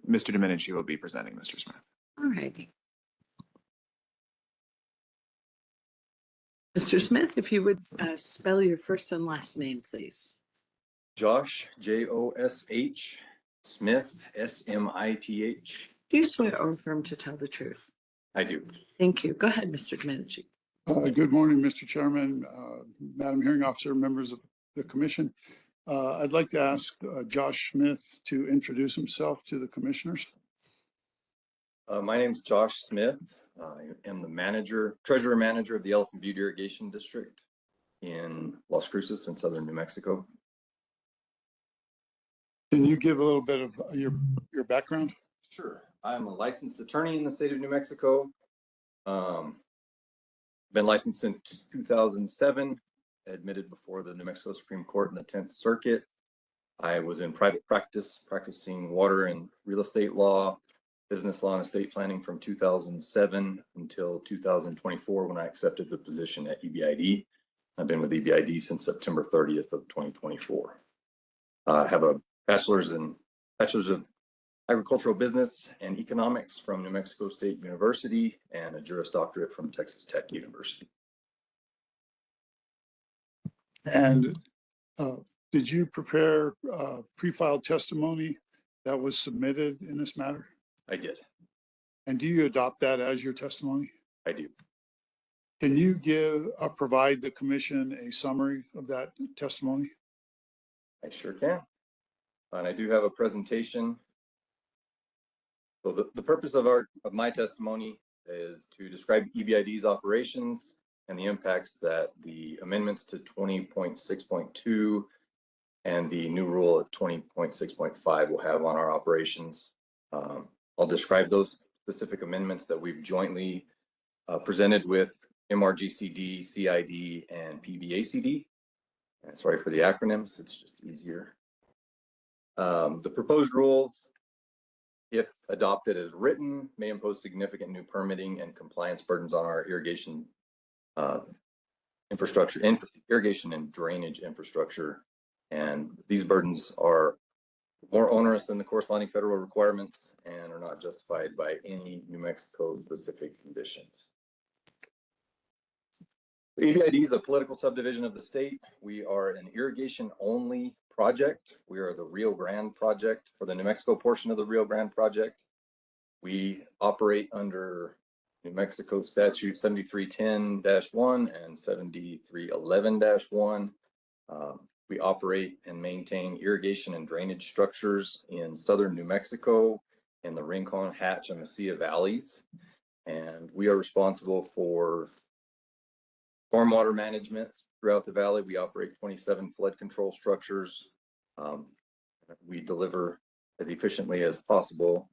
Mr. Domenici will be presenting, Mr. Smith. All righty. Mr. Smith, if you would spell your first and last name, please. Josh, Josh, Smith, Smith. Do you swear or affirm to tell the truth? I do. Thank you. Go ahead, Mr. Domenici. Good morning, Mr. Chairman, Madam Hearing Officer, members of the commission. I'd like to ask Josh Smith to introduce himself to the commissioners. My name's Josh Smith. I am the treasurer manager of the Elephant Butte Irrigation District in Las Cruces in southern New Mexico. Can you give a little bit of your background? Sure. I'm a licensed attorney in the state of New Mexico. Been licensed since 2007, admitted before the New Mexico Supreme Court in the 10th Circuit. I was in private practice, practicing water and real estate law, business law and estate planning from 2007 until 2024 when I accepted the position at EBID. I've been with EBID since September 30th of 2024. I have a bachelor's of agricultural business and economics from New Mexico State University and a Juris Doctorate from Texas Tech University. And did you prepare pre-filed testimony that was submitted in this matter? I did. And do you adopt that as your testimony? I do. Can you provide the commission a summary of that testimony? I sure can. And I do have a presentation. So the purpose of my testimony is to describe EBID's operations and the impacts that the amendments to 20.6.2 and the new rule at 20.6.5 will have on our operations. I'll describe those specific amendments that we've jointly presented with MRGCD, CID, and PBACD. And sorry for the acronyms, it's just easier. The proposed rules, if adopted as written, may impose significant new permitting and compliance burdens on our irrigation infrastructure, irrigation and drainage infrastructure. And these burdens are more onerous than the corresponding federal requirements and are not justified by any New Mexico specific conditions. EBID is a political subdivision of the state. We are an irrigation only project. We are the Rio Grande project for the New Mexico portion of the Rio Grande project. We operate under New Mexico statute 7310-1 and 7311-1. We operate and maintain irrigation and drainage structures in southern New Mexico, in the Rincon, Hatch, and Mesilla valleys. And we are responsible for stormwater management throughout the valley. We operate 27 flood control structures. We deliver as efficiently as possible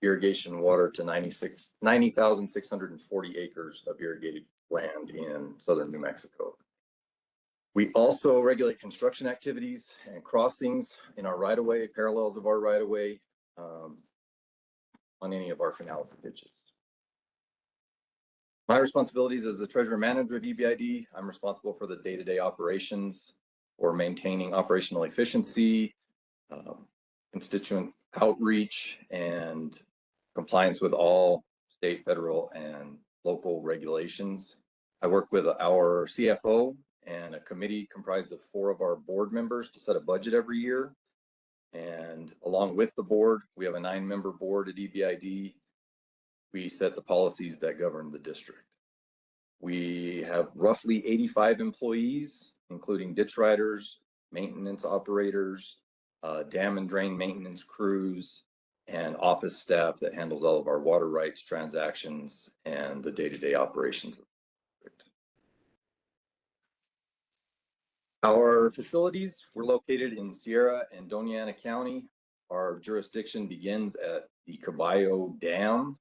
irrigation water to 90,640 acres of irrigated land in southern New Mexico. We also regulate construction activities and crossings in our right-of-way, parallels of our right-of-way, on any of our canal ditches. My responsibilities as the treasurer manager of EBID, I'm responsible for the day-to-day operations or maintaining operational efficiency, constituent outreach, and compliance with all state, federal, and local regulations. I work with our CFO and a committee comprised of 4 of our board members to set a budget every year. And along with the board, we have a 9-member board at EBID. We set the policies that govern the district. We have roughly 85 employees, including ditch riders, maintenance operators, dam and drain maintenance crews, and office staff that handles all of our water rights transactions and the day-to-day operations of the district. Our facilities were located in Sierra and Doña Ana County. Our jurisdiction begins at the Caballo Dam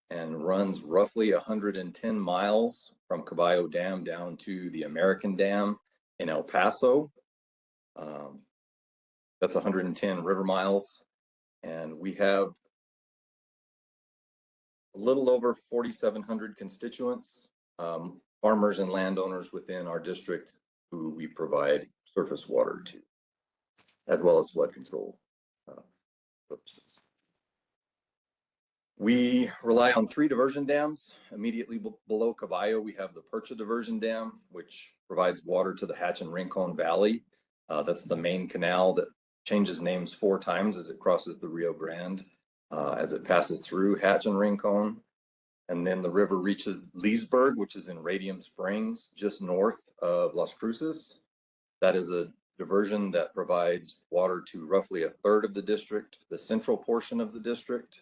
and runs roughly 110 miles from Caballo Dam down to the American Dam in El Paso. That's 110 river miles. And we have a little over 4,700 constituents, farmers and landowners within our district who we provide surface water to, as well as flood control purposes. We rely on 3 diversion dams. Immediately below Caballo, we have the Percha Diversion Dam, which provides water to the Hatch and Rincon Valley. That's the main canal that changes names 4 times as it crosses the Rio Grande, as it passes through Hatch and Rincon. And then the river reaches Leesburg, which is in Radium Springs, just north of Las Cruces. That is a diversion that provides water to roughly 1/3 of the district, the central portion of the district.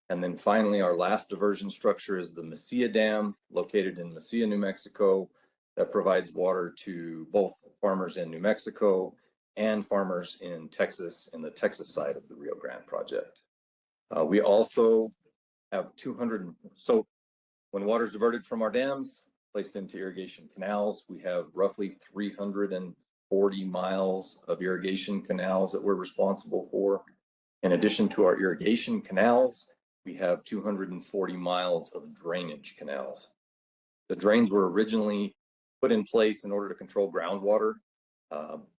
And then finally, our last diversion structure is the Mesilla Dam, located in Mesilla, New Mexico, that provides water to both farmers in New Mexico and farmers in Texas, in the Texas side of the Rio Grande project. We also have 200, so when water is diverted from our dams, placed into irrigation canals, we have roughly 340 miles of irrigation canals that we're responsible for. In addition to our irrigation canals, we have 240 miles of drainage canals. The drains were originally put in place in order to control groundwater.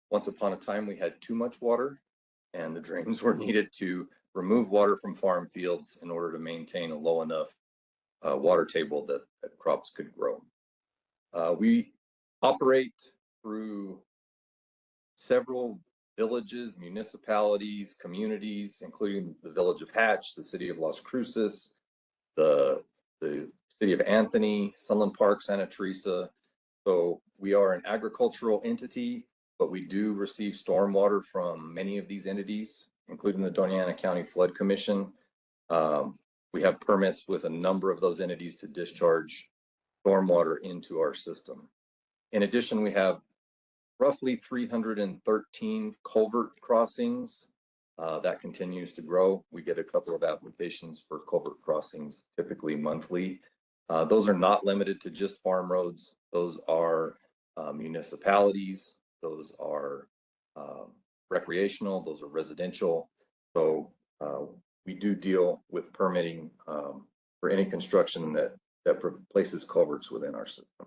Once upon a time, we had too much water, and the drains were needed to remove water from farm fields in order to maintain a low enough water table that crops could grow. We operate through several villages, municipalities, communities, including the village of Hatch, the city of Las Cruces, the city of Anthony, Sunland Park, Santa Teresa. So we are an agricultural entity, but we do receive stormwater from many of these entities, including the Doña Ana County Flood Commission. We have permits with a number of those entities to discharge stormwater into our system. In addition, we have roughly 313 culvert crossings. That continues to grow. We get a couple of applications for culvert crossings, typically monthly. Those are not limited to just farm roads. Those are municipalities. Those are recreational. Those are residential. So we do deal with permitting for any construction that places culverts within our system.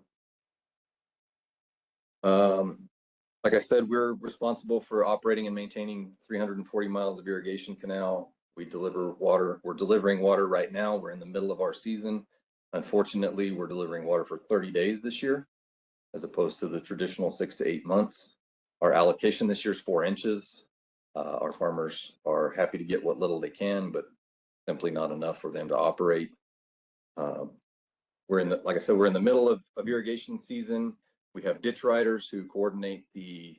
Like I said, we're responsible for operating and maintaining 340 miles of irrigation canal. We deliver water. We're delivering water right now. We're in the middle of our season. Unfortunately, we're delivering water for 30 days this year, as opposed to the traditional 6 to 8 months. Our allocation this year is 4 inches. Our farmers are happy to get what little they can, but simply not enough for them to operate. Like I said, we're in the middle of irrigation season. We have ditch riders who coordinate the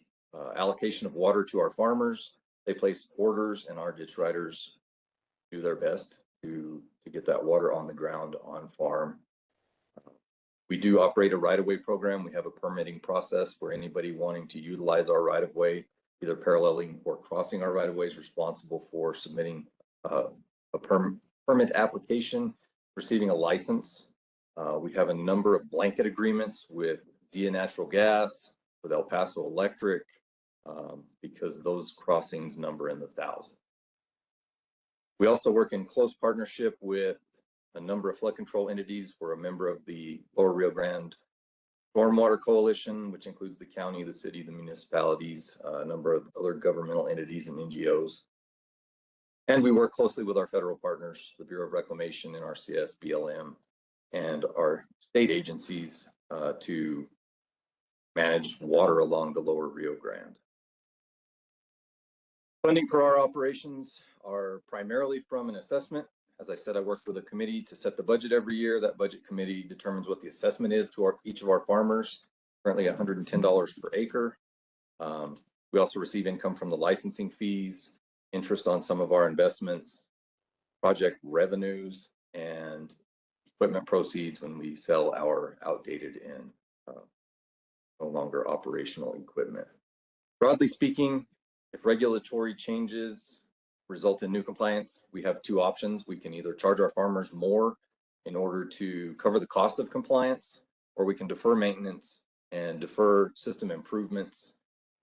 allocation of water to our farmers. They place orders, and our ditch riders do their best to get that water on the ground on farm. We do operate a right-of-way program. We have a permitting process where anybody wanting to utilize our right-of-way, either paralleling or crossing our right-of-way, is responsible for submitting a permit application, receiving a license. We have a number of blanket agreements with Dia Natural Gas, with El Paso Electric, because those crossings number in the thousands. We also work in close partnership with a number of flood control entities. We're a member of the Lower Rio Grande Stormwater Coalition, which includes the county, the city, the municipalities, a number of other governmental entities and NGOs. And we work closely with our federal partners, the Bureau of Reclamation, NRCS, BLM, and our state agencies to manage water along the Lower Rio Grande. Funding for our operations are primarily from an assessment. As I said, I work with a committee to set the budget every year. That budget committee determines what the assessment is to each of our farmers, currently $110 per acre. We also receive income from the licensing fees, interest on some of our investments, project revenues, and equipment proceeds when we sell our outdated and no longer operational equipment. Broadly speaking, if regulatory changes result in new compliance, we have two options. We can either charge our farmers more in order to cover the cost of compliance, or we can defer maintenance and defer system improvements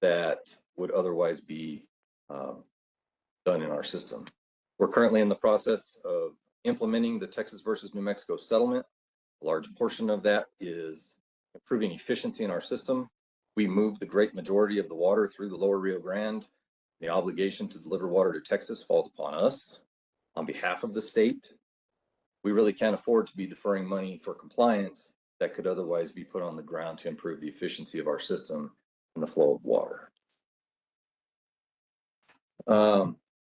that would otherwise be done in our system. We're currently in the process of implementing the Texas versus New Mexico settlement. A large portion of that is improving efficiency in our system. We move the great majority of the water through the Lower Rio Grande. The obligation to deliver water to Texas falls upon us on behalf of the state. We really can't afford to be deferring money for compliance that could otherwise be put on the ground to improve the efficiency of our system and the flow of water.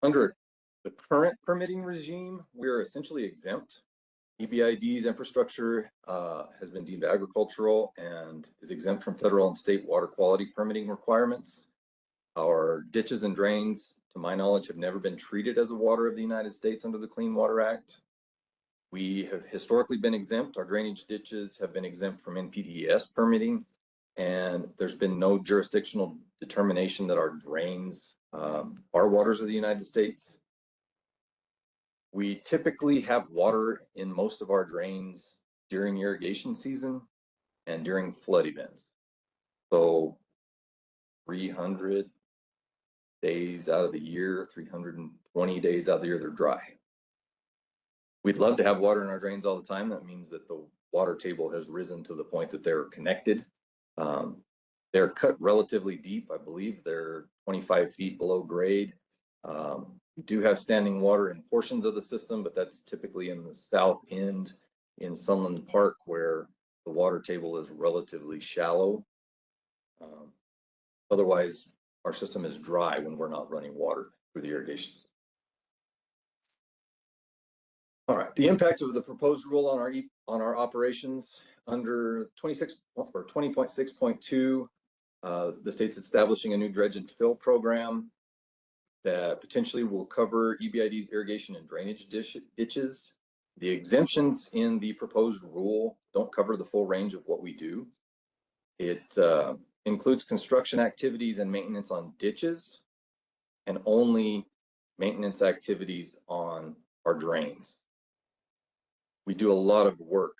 Under the current permitting regime, we are essentially exempt. EBID's infrastructure has been deemed agricultural and is exempt from federal and state water quality permitting requirements. Our ditches and drains, to my knowledge, have never been treated as a water of the United States under the Clean Water Act. We have historically been exempt. Our drainage ditches have been exempt from NPDES permitting, and there's been no jurisdictional determination that our drains are waters of the United States. We typically have water in most of our drains during irrigation season and during flood events. So 300 days out of the year, 320 days out of the year, they're dry. We'd love to have water in our drains all the time. That means that the water table has risen to the point that they're connected. They're cut relatively deep. I believe they're 25 feet below grade. We do have standing water in portions of the system, but that's typically in the south end in Sunland Park, where the water table is relatively shallow. Otherwise, our system is dry when we're not running water through the irrigation system. All right, the impact of the proposed rule on our operations under 20.6.2, the state's establishing a new dredge and fill program that potentially will cover EBID's irrigation and drainage ditches. The exemptions in the proposed rule don't cover the full range of what we do. It includes construction activities and maintenance on ditches, and only maintenance activities on our drains. We do a lot of work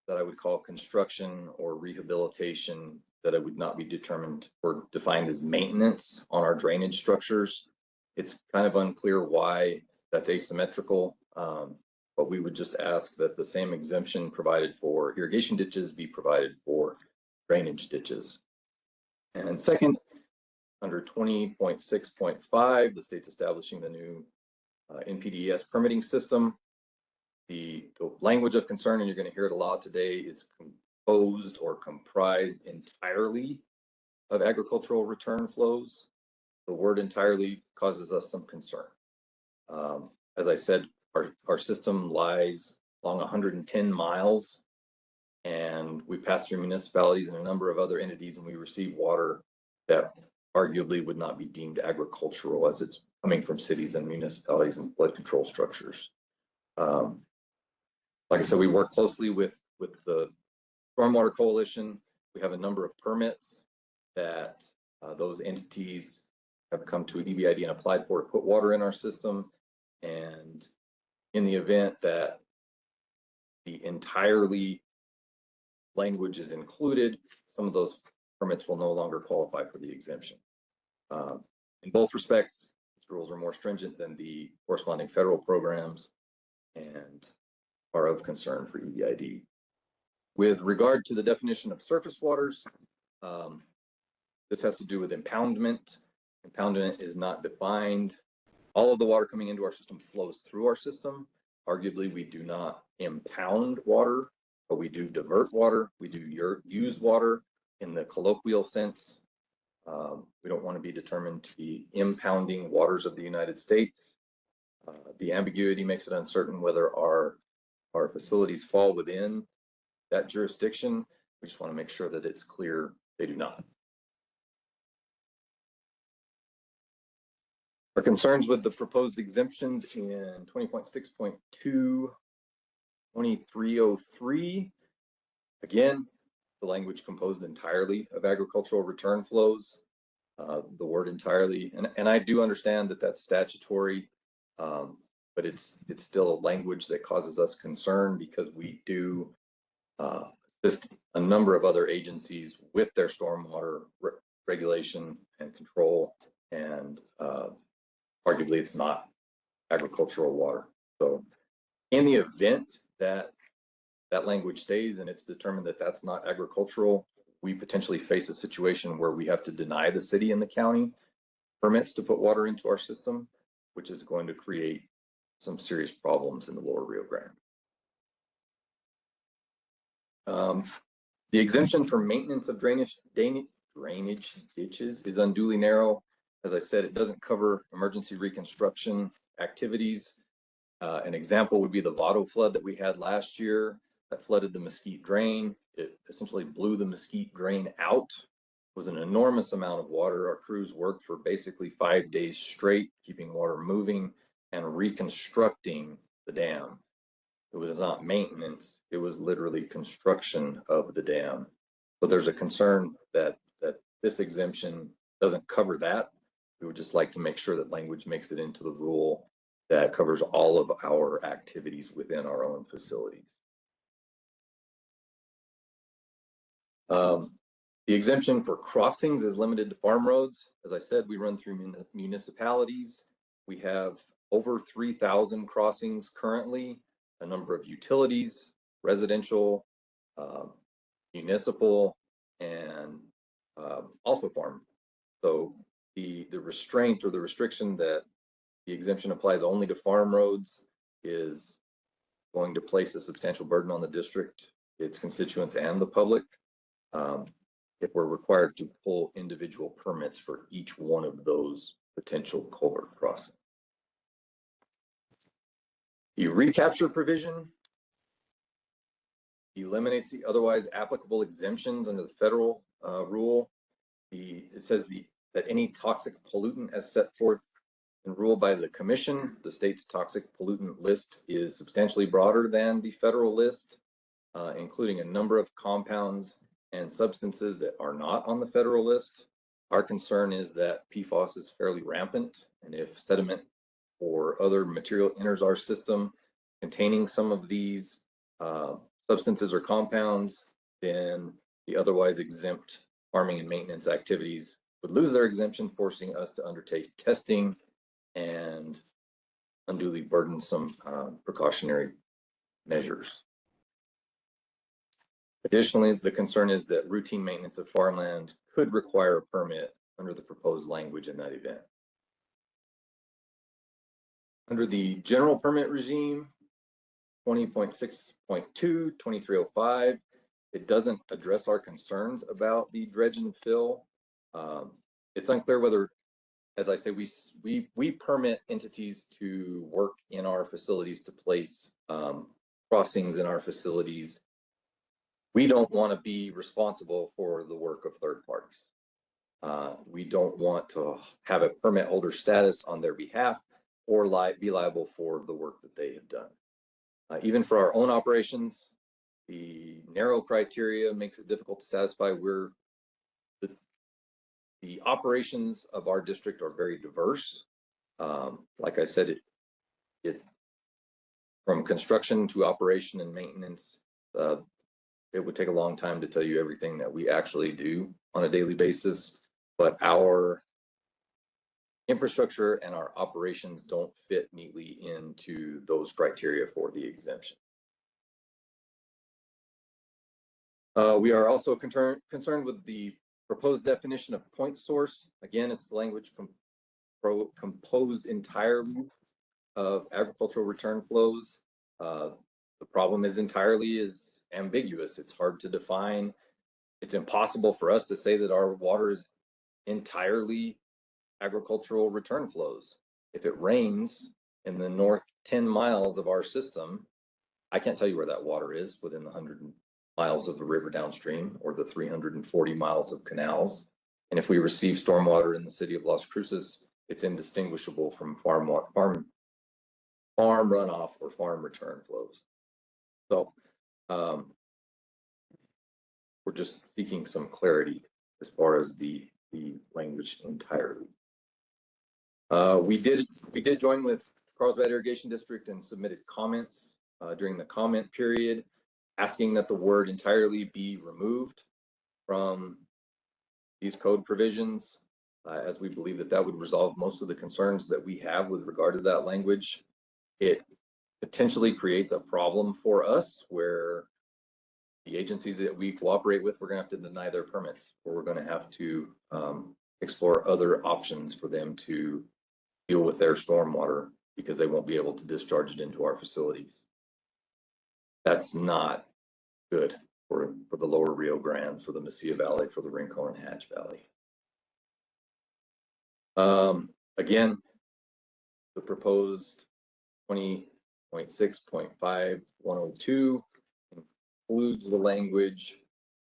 that I would call construction or rehabilitation that I would not be determined or defined as maintenance on our drainage structures. It's kind of unclear why that's asymmetrical, but we would just ask that the same exemption provided for irrigation ditches be provided for drainage ditches. And second, under 20.6.5, the state's establishing the new NPDES permitting system. The language of concern, and you're going to hear it a lot today, is composed or comprised entirely of agricultural return flows. The word entirely causes us some concern. As I said, our system lies along 110 miles and we pass through municipalities and a number of other entities, and we receive water that arguably would not be deemed agricultural as it's coming from cities and municipalities and flood control structures. Like I said, we work closely with the Stormwater Coalition. We have a number of permits that those entities have come to EBID and applied for to put water in our system. And in the event that the entirely language is included, some of those permits will no longer qualify for the exemption. In both respects, these rules are more stringent than the corresponding federal programs and are of concern for EBID. With regard to the definition of surface waters, this has to do with impoundment. Impoundment is not defined. All of the water coming into our system flows through our system. Arguably, we do not impound water, but we do divert water. We do use water in the colloquial sense. We don't want to be determined to be impounding waters of the United States. The ambiguity makes it uncertain whether our facilities fall within that jurisdiction. We just want to make sure that it's clear they do not. Our concerns with the proposed exemptions in 20.6.2, 2303. Again, the language composed entirely of agricultural return flows. The word entirely, and I do understand that that's statutory, but it's still a language that causes us concern because we do assist a number of other agencies with their stormwater regulation and control, and arguably it's not agricultural water. So in the event that that language stays and it's determined that that's not agricultural, we potentially face a situation where we have to deny the city and the county permits to put water into our system, which is going to create some serious problems in the lower Rio Grande. The exemption for maintenance of drainage ditches is unduly narrow. As I said, it doesn't cover emergency reconstruction activities. An example would be the Vado flood that we had last year that flooded the Mesquite Drain. It essentially blew the Mesquite Drain out. It was an enormous amount of water. Our crews worked for basically 5 days straight, keeping water moving and reconstructing the dam. It was not maintenance, it was literally construction of the dam. So there's a concern that this exemption doesn't cover that. We would just like to make sure that language makes it into the rule that covers all of our activities within our own facilities. The exemption for crossings is limited to farm roads. As I said, we run through municipalities. We have over 3,000 crossings currently, a number of utilities, residential, municipal, and also farm. So the restraint or the restriction that the exemption applies only to farm roads is going to place a substantial burden on the district, its constituents, and the public. If we're required to pull individual permits for each one of those potential culvert crossings. The recapture provision eliminates the otherwise applicable exemptions under the federal rule. It says that any toxic pollutant as set forth in rule by the commission, the state's toxic pollutant list is substantially broader than the federal list, including a number of compounds and substances that are not on the federal list. Our concern is that PFAS is fairly rampant, and if sediment or other material enters our system containing some of these substances or compounds, then the otherwise exempt farming and maintenance activities would lose their exemption, forcing us to undertake testing and unduly burdensome precautionary measures. Additionally, the concern is that routine maintenance of farmland could require a permit under the proposed language in that event. Under the general permit regime, 20.6.2, 2305, it doesn't address our concerns about the dredge and fill. It's unclear whether, as I say, we permit entities to work in our facilities to place crossings in our facilities we don't want to be responsible for the work of third parties. We don't want to have a permit holder status on their behalf or be liable for the work that they have done. Even for our own operations, the narrow criteria makes it difficult to satisfy. The operations of our district are very diverse. Like I said, it from construction to operation and maintenance, it would take a long time to tell you everything that we actually do on a daily basis, but our infrastructure and our operations don't fit neatly into those criteria for the exemption. We are also concerned with the proposed definition of point source. Again, it's language composed entirely of agricultural return flows. The problem is entirely is ambiguous. It's hard to define. It's impossible for us to say that our water is entirely agricultural return flows. If it rains in the north 10 miles of our system, I can't tell you where that water is within the 100 miles of the river downstream or the 340 miles of canals. And if we receive stormwater in the city of Las Cruces, it's indistinguishable from farm runoff or farm return flows. So we're just seeking some clarity as far as the language entirely. We did join with Carlsbad Irrigation District and submitted comments during the comment period, asking that the word entirely be removed from these code provisions, as we believe that that would resolve most of the concerns that we have with regard to that language. It potentially creates a problem for us where the agencies that we cooperate with, we're going to have to deny their permits, or we're going to have to explore other options for them to deal with their stormwater because they won't be able to discharge it into our facilities. That's not good for the lower Rio Grande, for the Mesilla Valley, for the Rincon and Hatch Valley. Again, the proposed 20.6.5102 includes the language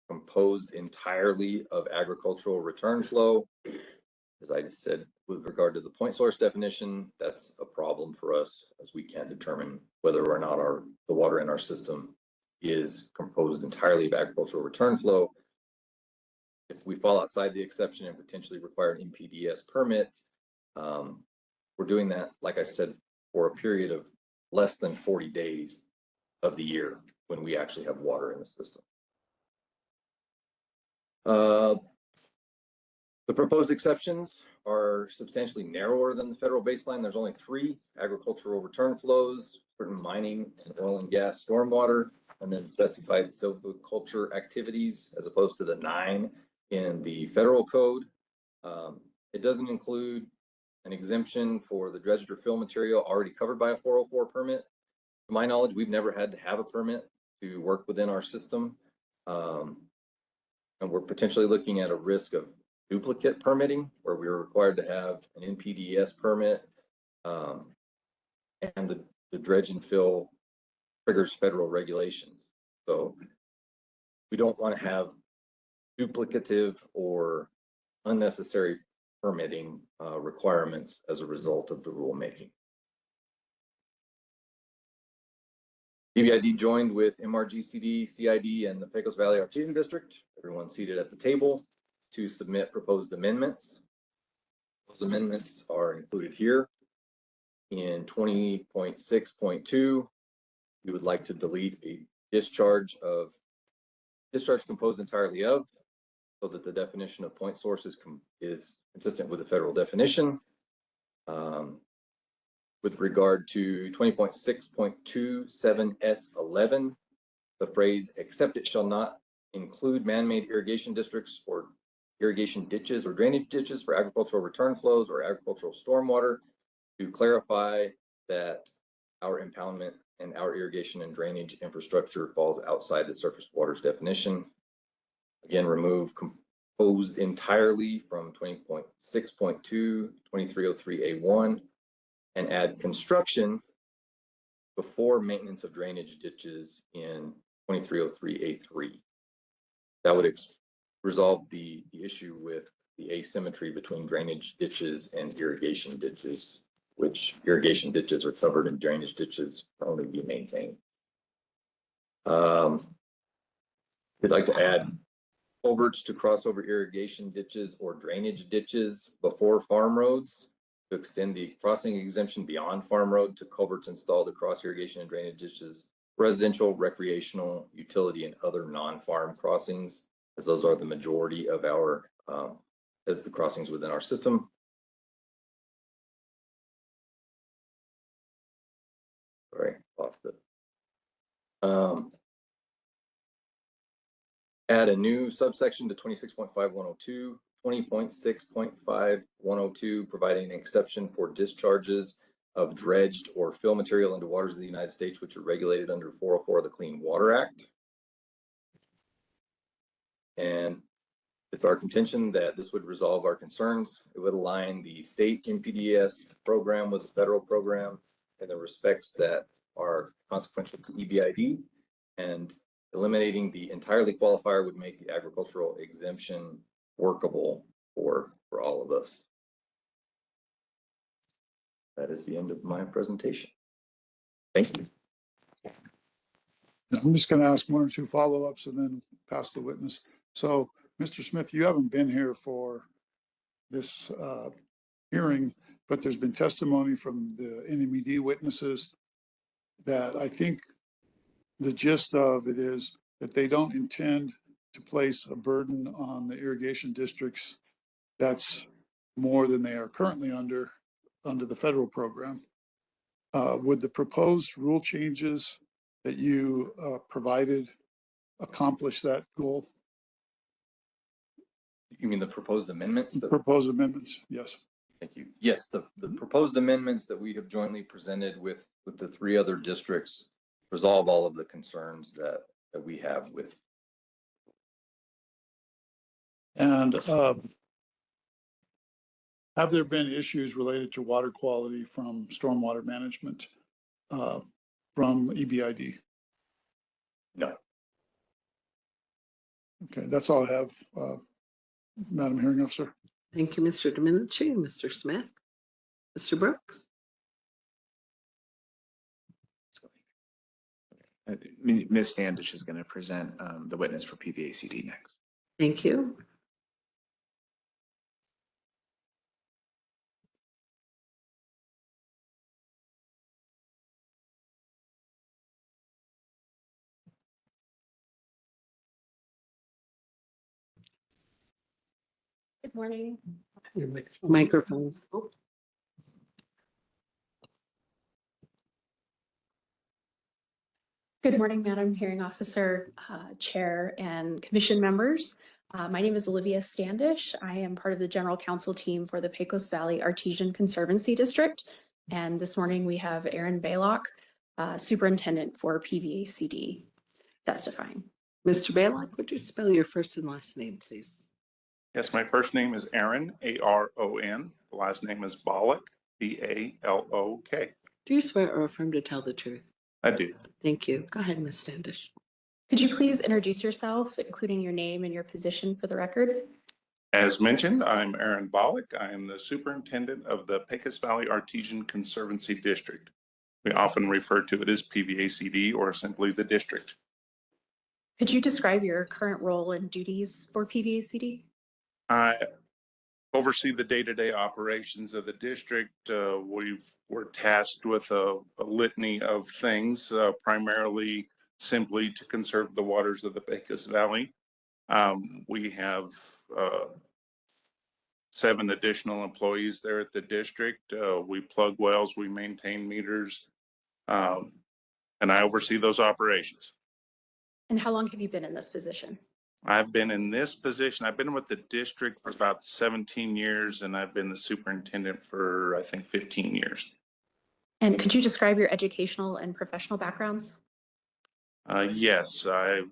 composed entirely of agricultural return flow. As I just said, with regard to the point source definition, that's a problem for us as we can't determine whether or not the water in our system is composed entirely of agricultural return flow. If we fall outside the exception and potentially require an NPDES permit, we're doing that, like I said, for a period of less than 40 days of the year when we actually have water in the system. The proposed exceptions are substantially narrower than the federal baseline. There's only 3: agricultural return flows, certain mining and oil and gas stormwater, and then specified silviculture activities, as opposed to the 9 in the federal code. It doesn't include an exemption for the dredged or fill material already covered by a 404 permit. To my knowledge, we've never had to have a permit to work within our system. And we're potentially looking at a risk of duplicate permitting, where we were required to have an NPDES permit, and the dredge and fill triggers federal regulations. So we don't want to have duplicative or unnecessary permitting requirements as a result of the rulemaking. EBID joined with MRGCD, CID, and the Pecos Valley Artesian District, everyone seated at the table, to submit proposed amendments. Those amendments are included here. In 20.6.2, we would like to delete a discharge composed entirely of, so that the definition of point source is consistent with the federal definition. With regard to 20.6.27S11, the phrase "except it shall not include man-made irrigation districts or irrigation ditches or drainage ditches for agricultural return flows or agricultural stormwater," to clarify that our impoundment and our irrigation and drainage infrastructure falls outside the surface waters definition. Again, remove composed entirely from 20.6.2, 2303A1, and add construction before maintenance of drainage ditches in 2303A3. That would resolve the issue with the asymmetry between drainage ditches and irrigation ditches, which irrigation ditches are covered and drainage ditches only be maintained. We'd like to add culverts to crossover irrigation ditches or drainage ditches before farm roads to extend the crossing exemption beyond farm road to culverts installed across irrigation and drainage ditches, residential, recreational, utility, and other non-farm crossings, as those are the majority of our the crossings within our system. Sorry, lost it. Add a new subsection to 26.5102, 20.6.5102, providing an exception for discharges of dredged or fill material into waters of the United States, which are regulated under 404 of the Clean Water Act. And it's our contention that this would resolve our concerns. It would align the state NPDES program with the federal program in the respects that are consequential to EBID, and eliminating the entirely qualifier would make the agricultural exemption workable for all of us. That is the end of my presentation. Thank you. I'm just going to ask one or two follow-ups and then pass the witness. So, Mr. Smith, you haven't been here for this hearing, but there's been testimony from the NMAC witnesses that I think the gist of it is that they don't intend to place a burden on the irrigation districts that's more than they are currently under the federal program. Would the proposed rule changes that you provided accomplish that goal? You mean the proposed amendments? Proposed amendments, yes. Thank you. Yes, the proposed amendments that we have jointly presented with the three other districts resolve all of the concerns that we have with. And have there been issues related to water quality from stormwater management from EBID? No. Okay, that's all I have, Madam Hearing Officer. Thank you, Mr. Domenici and Mr. Smith. Mr. Brooks? Ms. Standish is going to present the witness for PVACD next. Thank you. Good morning. Your microphone. Good morning, Madam Hearing Officer, Chair, and Commission members. My name is Olivia Standish. I am part of the General Counsel team for the Pecos Valley Artesian Conservancy District. And this morning we have Aaron Baylock, Superintendent for PVACD, testifying. Mr. Baylock, would you spell your first and last name, please? Yes, my first name is Aaron, A-R-O-N. The last name is Ballock, B-A-L-O-K. Do you swear or affirm to tell the truth? I do. Thank you. Go ahead, Ms. Standish. Could you please introduce yourself, including your name and your position for the record? As mentioned, I'm Aaron Ballock. I am the superintendent of the Pecos Valley Artesian Conservancy District. We often refer to it as PVACD or simply the district. Could you describe your current role and duties for PVACD? I oversee the day-to-day operations of the district. We're tasked with a litany of things, primarily simply to conserve the waters of the Pecos Valley. We have 7 additional employees there at the district. We plug wells, we maintain meters, and I oversee those operations. And how long have you been in this position? I've been in this position. I've been with the district for about 17 years, and I've been the superintendent for, I think, 15 years. And could you describe your educational and professional backgrounds? Yes, I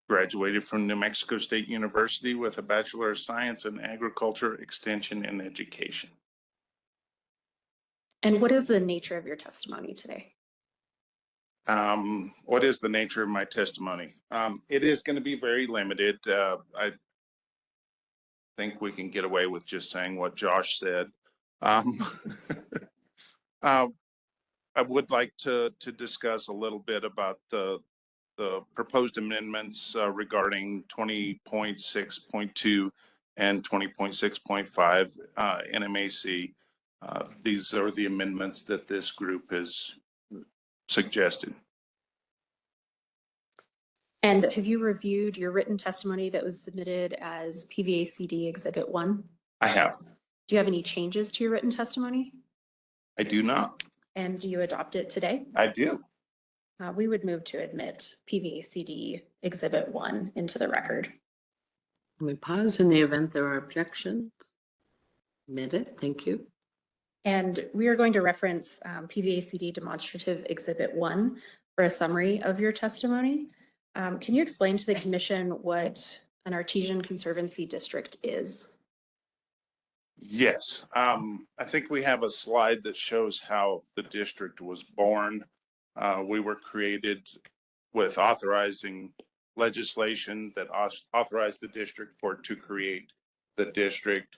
graduated from New Mexico State University with a Bachelor of Science in Agriculture, Extension, and Education. And what is the nature of your testimony today? What is the nature of my testimony? It is going to be very limited. I think we can get away with just saying what Josh said. Um, I would like to discuss a little bit about the proposed amendments regarding 20.6.2 and 20.6.5 NMAC. These are the amendments that this group has suggested. And have you reviewed your written testimony that was submitted as PVACD Exhibit 1? I have. Do you have any changes to your written testimony? I do not. And do you adopt it today? I do. We would move to admit PVACD Exhibit 1 into the record. Let me pause in the event there are objections. Admit it. Thank you. And we are going to reference PVACD Demonstrative Exhibit 1 for a summary of your testimony. Can you explain to the commission what an Artesian Conservancy District is? Yes. I think we have a slide that shows how the district was born. We were created with authorizing legislation that authorized the district court to create the district.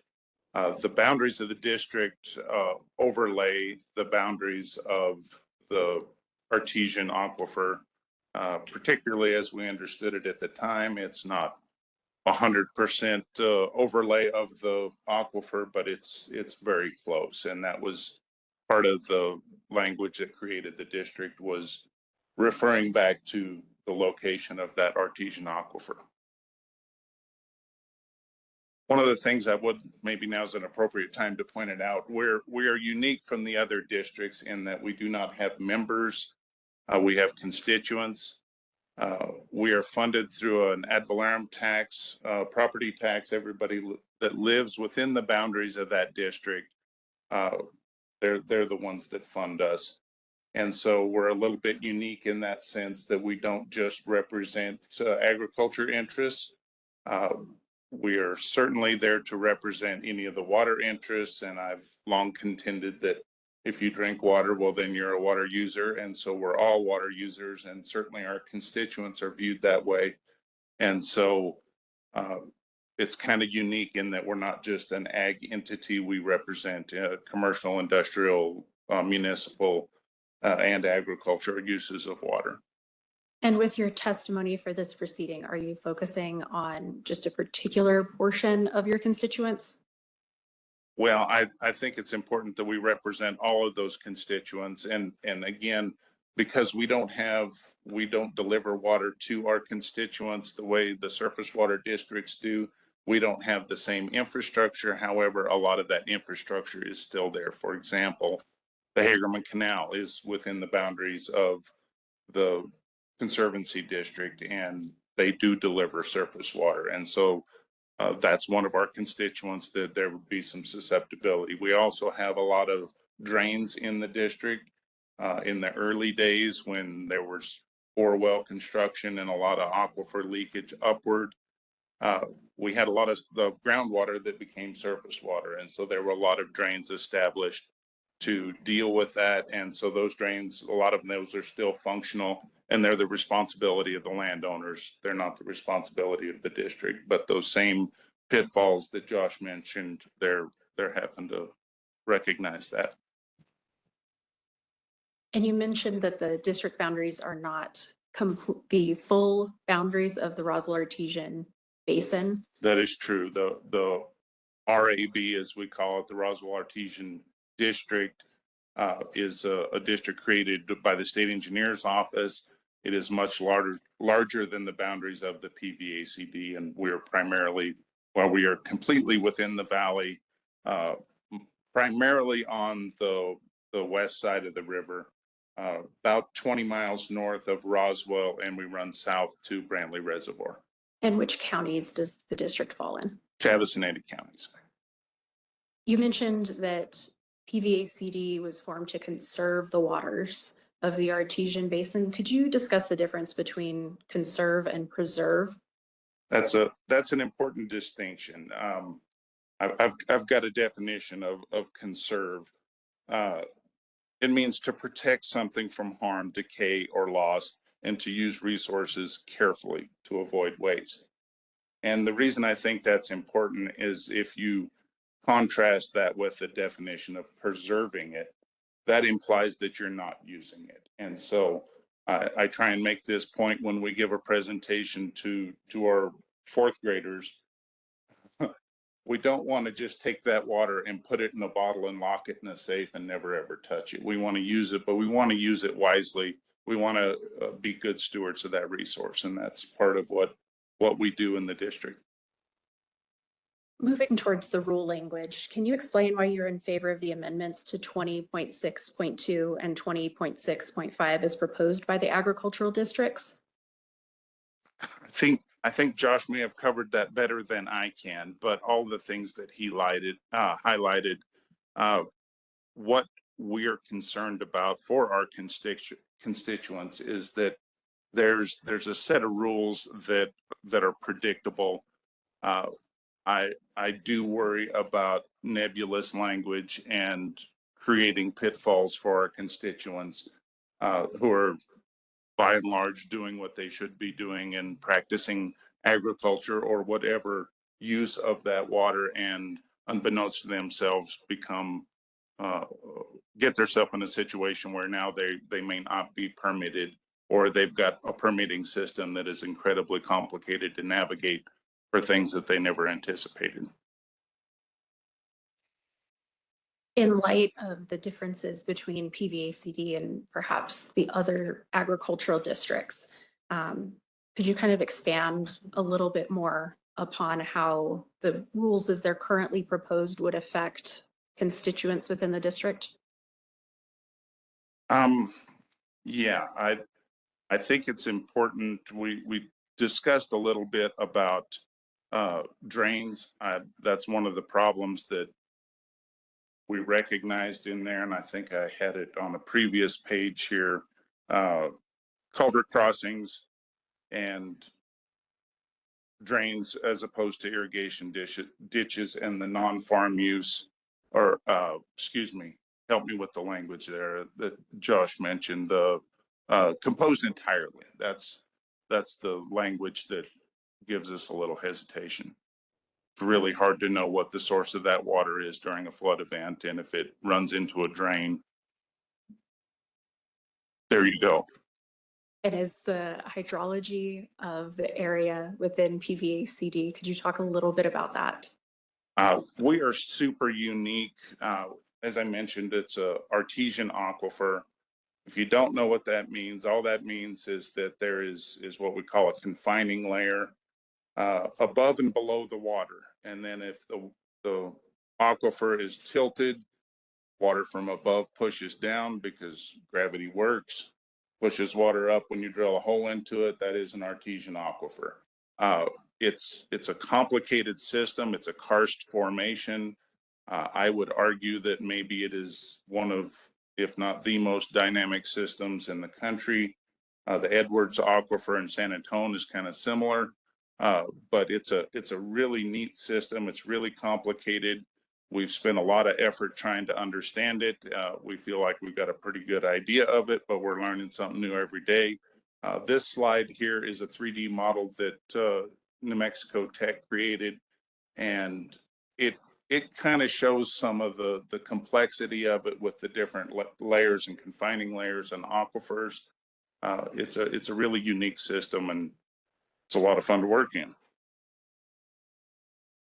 The boundaries of the district overlay the boundaries of the Artesian aquifer, particularly as we understood it at the time. It's not 100% overlay of the aquifer, but it's very close. And that was part of the language that created the district, was referring back to the location of that Artesian aquifer. One of the things I would, maybe now is an appropriate time to point it out, we are unique from the other districts in that we do not have members. We have constituents. We are funded through an ad valorem tax, property tax. Everybody that lives within the boundaries of that district, they're the ones that fund us. And so we're a little bit unique in that sense that we don't just represent agriculture interests. We are certainly there to represent any of the water interests. And I've long contended that if you drink water, well, then you're a water user. And so we're all water users, and certainly our constituents are viewed that way. And so it's kind of unique in that we're not just an ag entity. We represent commercial, industrial, municipal, and agricultural uses of water. And with your testimony for this proceeding, are you focusing on just a particular portion of your constituents? Well, I think it's important that we represent all of those constituents. And again, because we don't deliver water to our constituents the way the surface water districts do. We don't have the same infrastructure. However, a lot of that infrastructure is still there. For example, the Hagerman Canal is within the boundaries of the Conservancy District, and they do deliver surface water. And so that's one of our constituents that there would be some susceptibility. We also have a lot of drains in the district. In the early days when there was bore-well construction and a lot of aquifer leakage upward, we had a lot of groundwater that became surface water. And so there were a lot of drains established to deal with that. And so those drains, a lot of those are still functional, and they're the responsibility of the landowners. They're not the responsibility of the district. But those same pitfalls that Josh mentioned, they're having to recognize that. And you mentioned that the district boundaries are not the full boundaries of the Roswell Artesian Basin. That is true. The RAB, as we call it, the Roswell Artesian District, is a district created by the State Engineer's Office. It is much larger than the boundaries of the PVACD, and we're primarily, while we are completely within the valley, primarily on the west side of the river, about 20 miles north of Roswell, and we run south to Brantley Reservoir. And which counties does the district fall in? Chavis and Ada counties. You mentioned that PVACD was formed to conserve the waters of the Artesian Basin. Could you discuss the difference between conserve and preserve? That's an important distinction. I've got a definition of conserve. It means to protect something from harm, decay, or loss, and to use resources carefully to avoid waste. And the reason I think that's important is if you contrast that with the definition of preserving it, that implies that you're not using it. And so I try and make this point when we give a presentation to our fourth graders. We don't want to just take that water and put it in a bottle and lock it in a safe and never ever touch it. We want to use it, but we want to use it wisely. We want to be good stewards of that resource, and that's part of what we do in the district. Moving towards the rule language, can you explain why you're in favor of the amendments to 20.6.2 and 20.6.5 as proposed by the agricultural districts? I think Josh may have covered that better than I can, but all the things that he highlighted, what we're concerned about for our constituents is that there's a set of rules that are predictable. I do worry about nebulous language and creating pitfalls for our constituents who are by and large doing what they should be doing and practicing agriculture or whatever use of that water, and unbeknownst to themselves get themselves in a situation where now they may not be permitted, or they've got a permitting system that is incredibly complicated to navigate for things that they never anticipated. In light of the differences between PVACD and perhaps the other agricultural districts, could you kind of expand a little bit more upon how the rules as they're currently proposed would affect constituents within the district? Yeah, I think it's important. We discussed a little bit about drains. That's one of the problems that we recognized in there, and I think I had it on a previous page here. Culvert crossings and drains as opposed to irrigation ditches, and the non-farm use, or excuse me, help me with the language there that Josh mentioned, the composed entirely. That's the language that gives us a little hesitation. It's really hard to know what the source of that water is during a flood event, and if it runs into a drain, there you go. And is the hydrology of the area within PVACD, could you talk a little bit about that? We are super unique. As I mentioned, it's a artesian aquifer. If you don't know what that means, all that means is that there is what we call a confining layer above and below the water. And then if the aquifer is tilted, water from above pushes down because gravity works, pushes water up when you drill a hole into it. That is an artesian aquifer. It's a complicated system. It's a karst formation. I would argue that maybe it is one of, if not the most dynamic systems in the country. The Edwards Aquifer in San Antonio is kind of similar, but it's a really neat system. It's really complicated. We've spent a lot of effort trying to understand it. We feel like we've got a pretty good idea of it, but we're learning something new every day. This slide here is a 3D model that New Mexico Tech created, and it kind of shows some of the complexity of it with the different layers and confining layers and aquifers. It's a really unique system, and it's a lot of fun to work in.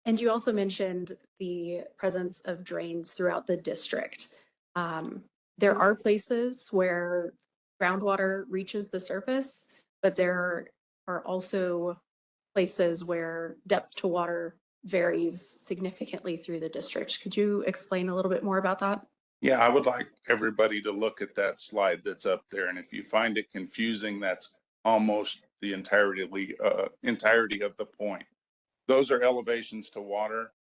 And you also mentioned the presence of drains throughout the district. There are places where groundwater reaches the surface, but there are also places where depth to water varies significantly through the district. Could you explain a little bit more about that? Yeah, I would like everybody to look at that slide that's up there. And if you find it confusing, that's almost the entirety of the point. Those are elevations to water.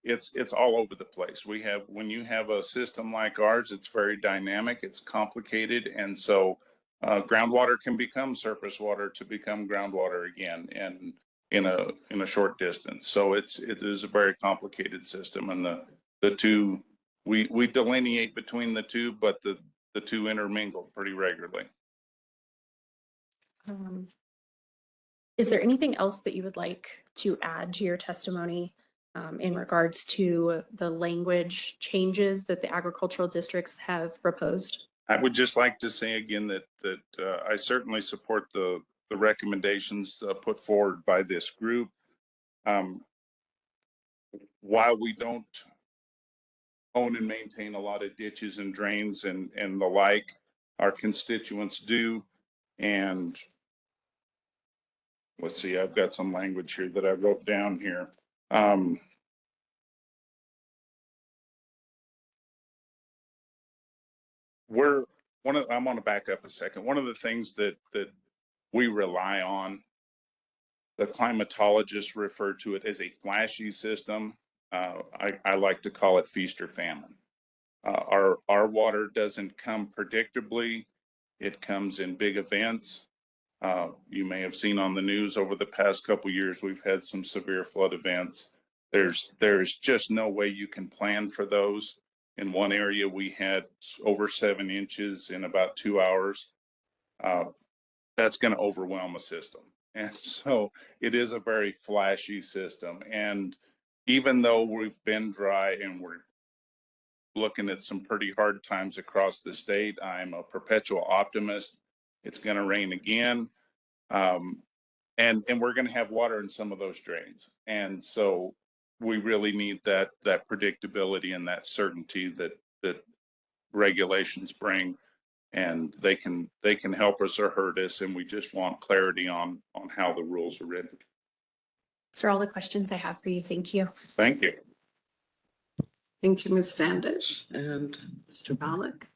It's all over the place. When you have a system like ours, it's very dynamic, it's complicated. And so groundwater can become surface water to become groundwater again, and in a short distance. So it is a very complicated system, and the two we delineate between the two, but the two intermingle pretty regularly. Is there anything else that you would like to add to your testimony in regards to the language changes that the agricultural districts have proposed? I would just like to say again that I certainly support the recommendations put forward by this group. While we don't own and maintain a lot of ditches and drains and the like, our constituents do. And let's see, I've got some language here that I wrote down here. I want to back up a second. One of the things that we rely on, the climatologists refer to it as a flashy system. I like to call it feast or famine. Our water doesn't come predictably. It comes in big events. You may have seen on the news over the past couple of years, we've had some severe flood events. There's just no way you can plan for those. In one area, we had over 7 inches in about 2 hours. That's going to overwhelm a system. And so it is a very flashy system. And even though we've been dry and we're looking at some pretty hard times across the state, I'm a perpetual optimist. It's going to rain again. And we're going to have water in some of those drains. And so we really need that predictability and that certainty that regulations bring. And they can help us or hurt us, and we just want clarity on how the rules are written. Those are all the questions I have for you. Thank you. Thank you. Thank you, Ms. Standish and Mr. Pollack.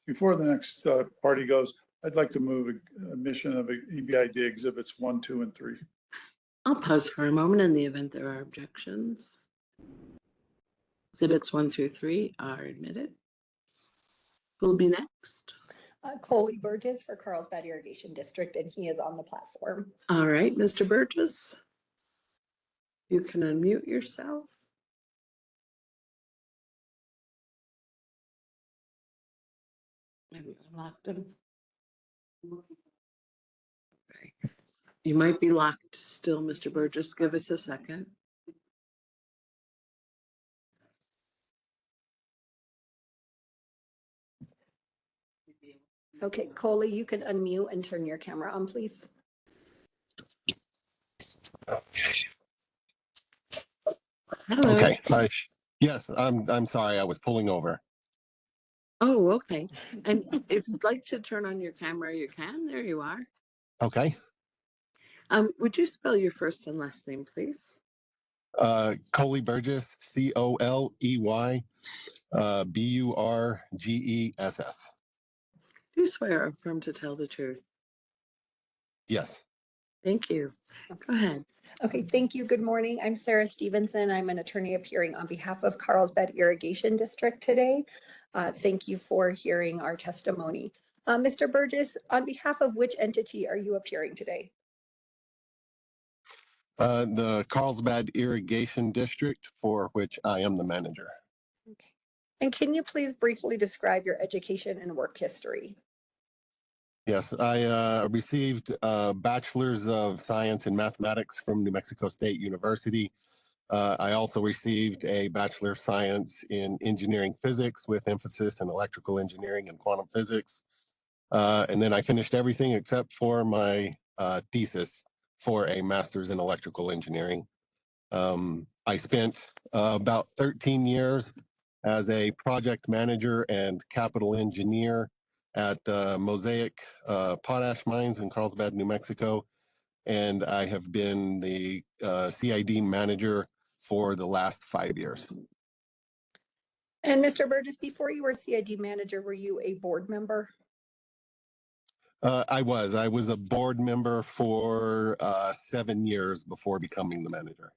Before the next party goes, I'd like to move admission of EBID exhibits 1, 2, and 3. I'll pause for a moment in the event there are objections. Exhibits 1 through 3 are admitted. Who will be next? Coley Burgess for Carlsbad Irrigation District, and he is on the platform. All right, Mr. Burgess. You can unmute yourself. Maybe I locked him. Okay. You might be locked still, Mr. Burgess. Give us a second. Okay, Coley, you can unmute and turn your camera on, please. Hello. Okay. Yes, I'm sorry. I was pulling over. Oh, okay. And if you'd like to turn on your camera, you can. There you are. Okay. Would you spell your first and last name, please? Coley Burgess, Coley Burgess. Do you swear or affirm to tell the truth? Yes. Thank you. Go ahead. Okay, thank you. Good morning. I'm Sarah Stevenson. I'm an attorney appearing on behalf of Carlsbad Irrigation District today. Thank you for hearing our testimony. Mr. Burgess, on behalf of which entity are you appearing today? The Carlsbad Irrigation District, for which I am the manager. Okay. And can you please briefly describe your education and work history? Yes, I received a Bachelor's of Science in Mathematics from New Mexico State University. I also received a Bachelor of Science in Engineering Physics with emphasis in electrical engineering and quantum physics. And then I finished everything except for my thesis for a Master's in Electrical Engineering. I spent about 13 years as a project manager and capital engineer at the Mosaic Potash Mines in Carlsbad, New Mexico. And I have been the CID manager for the last 5 years. And Mr. Burgess, before you were CID manager, were you a board member? I was a board member for 7 years before becoming the manager.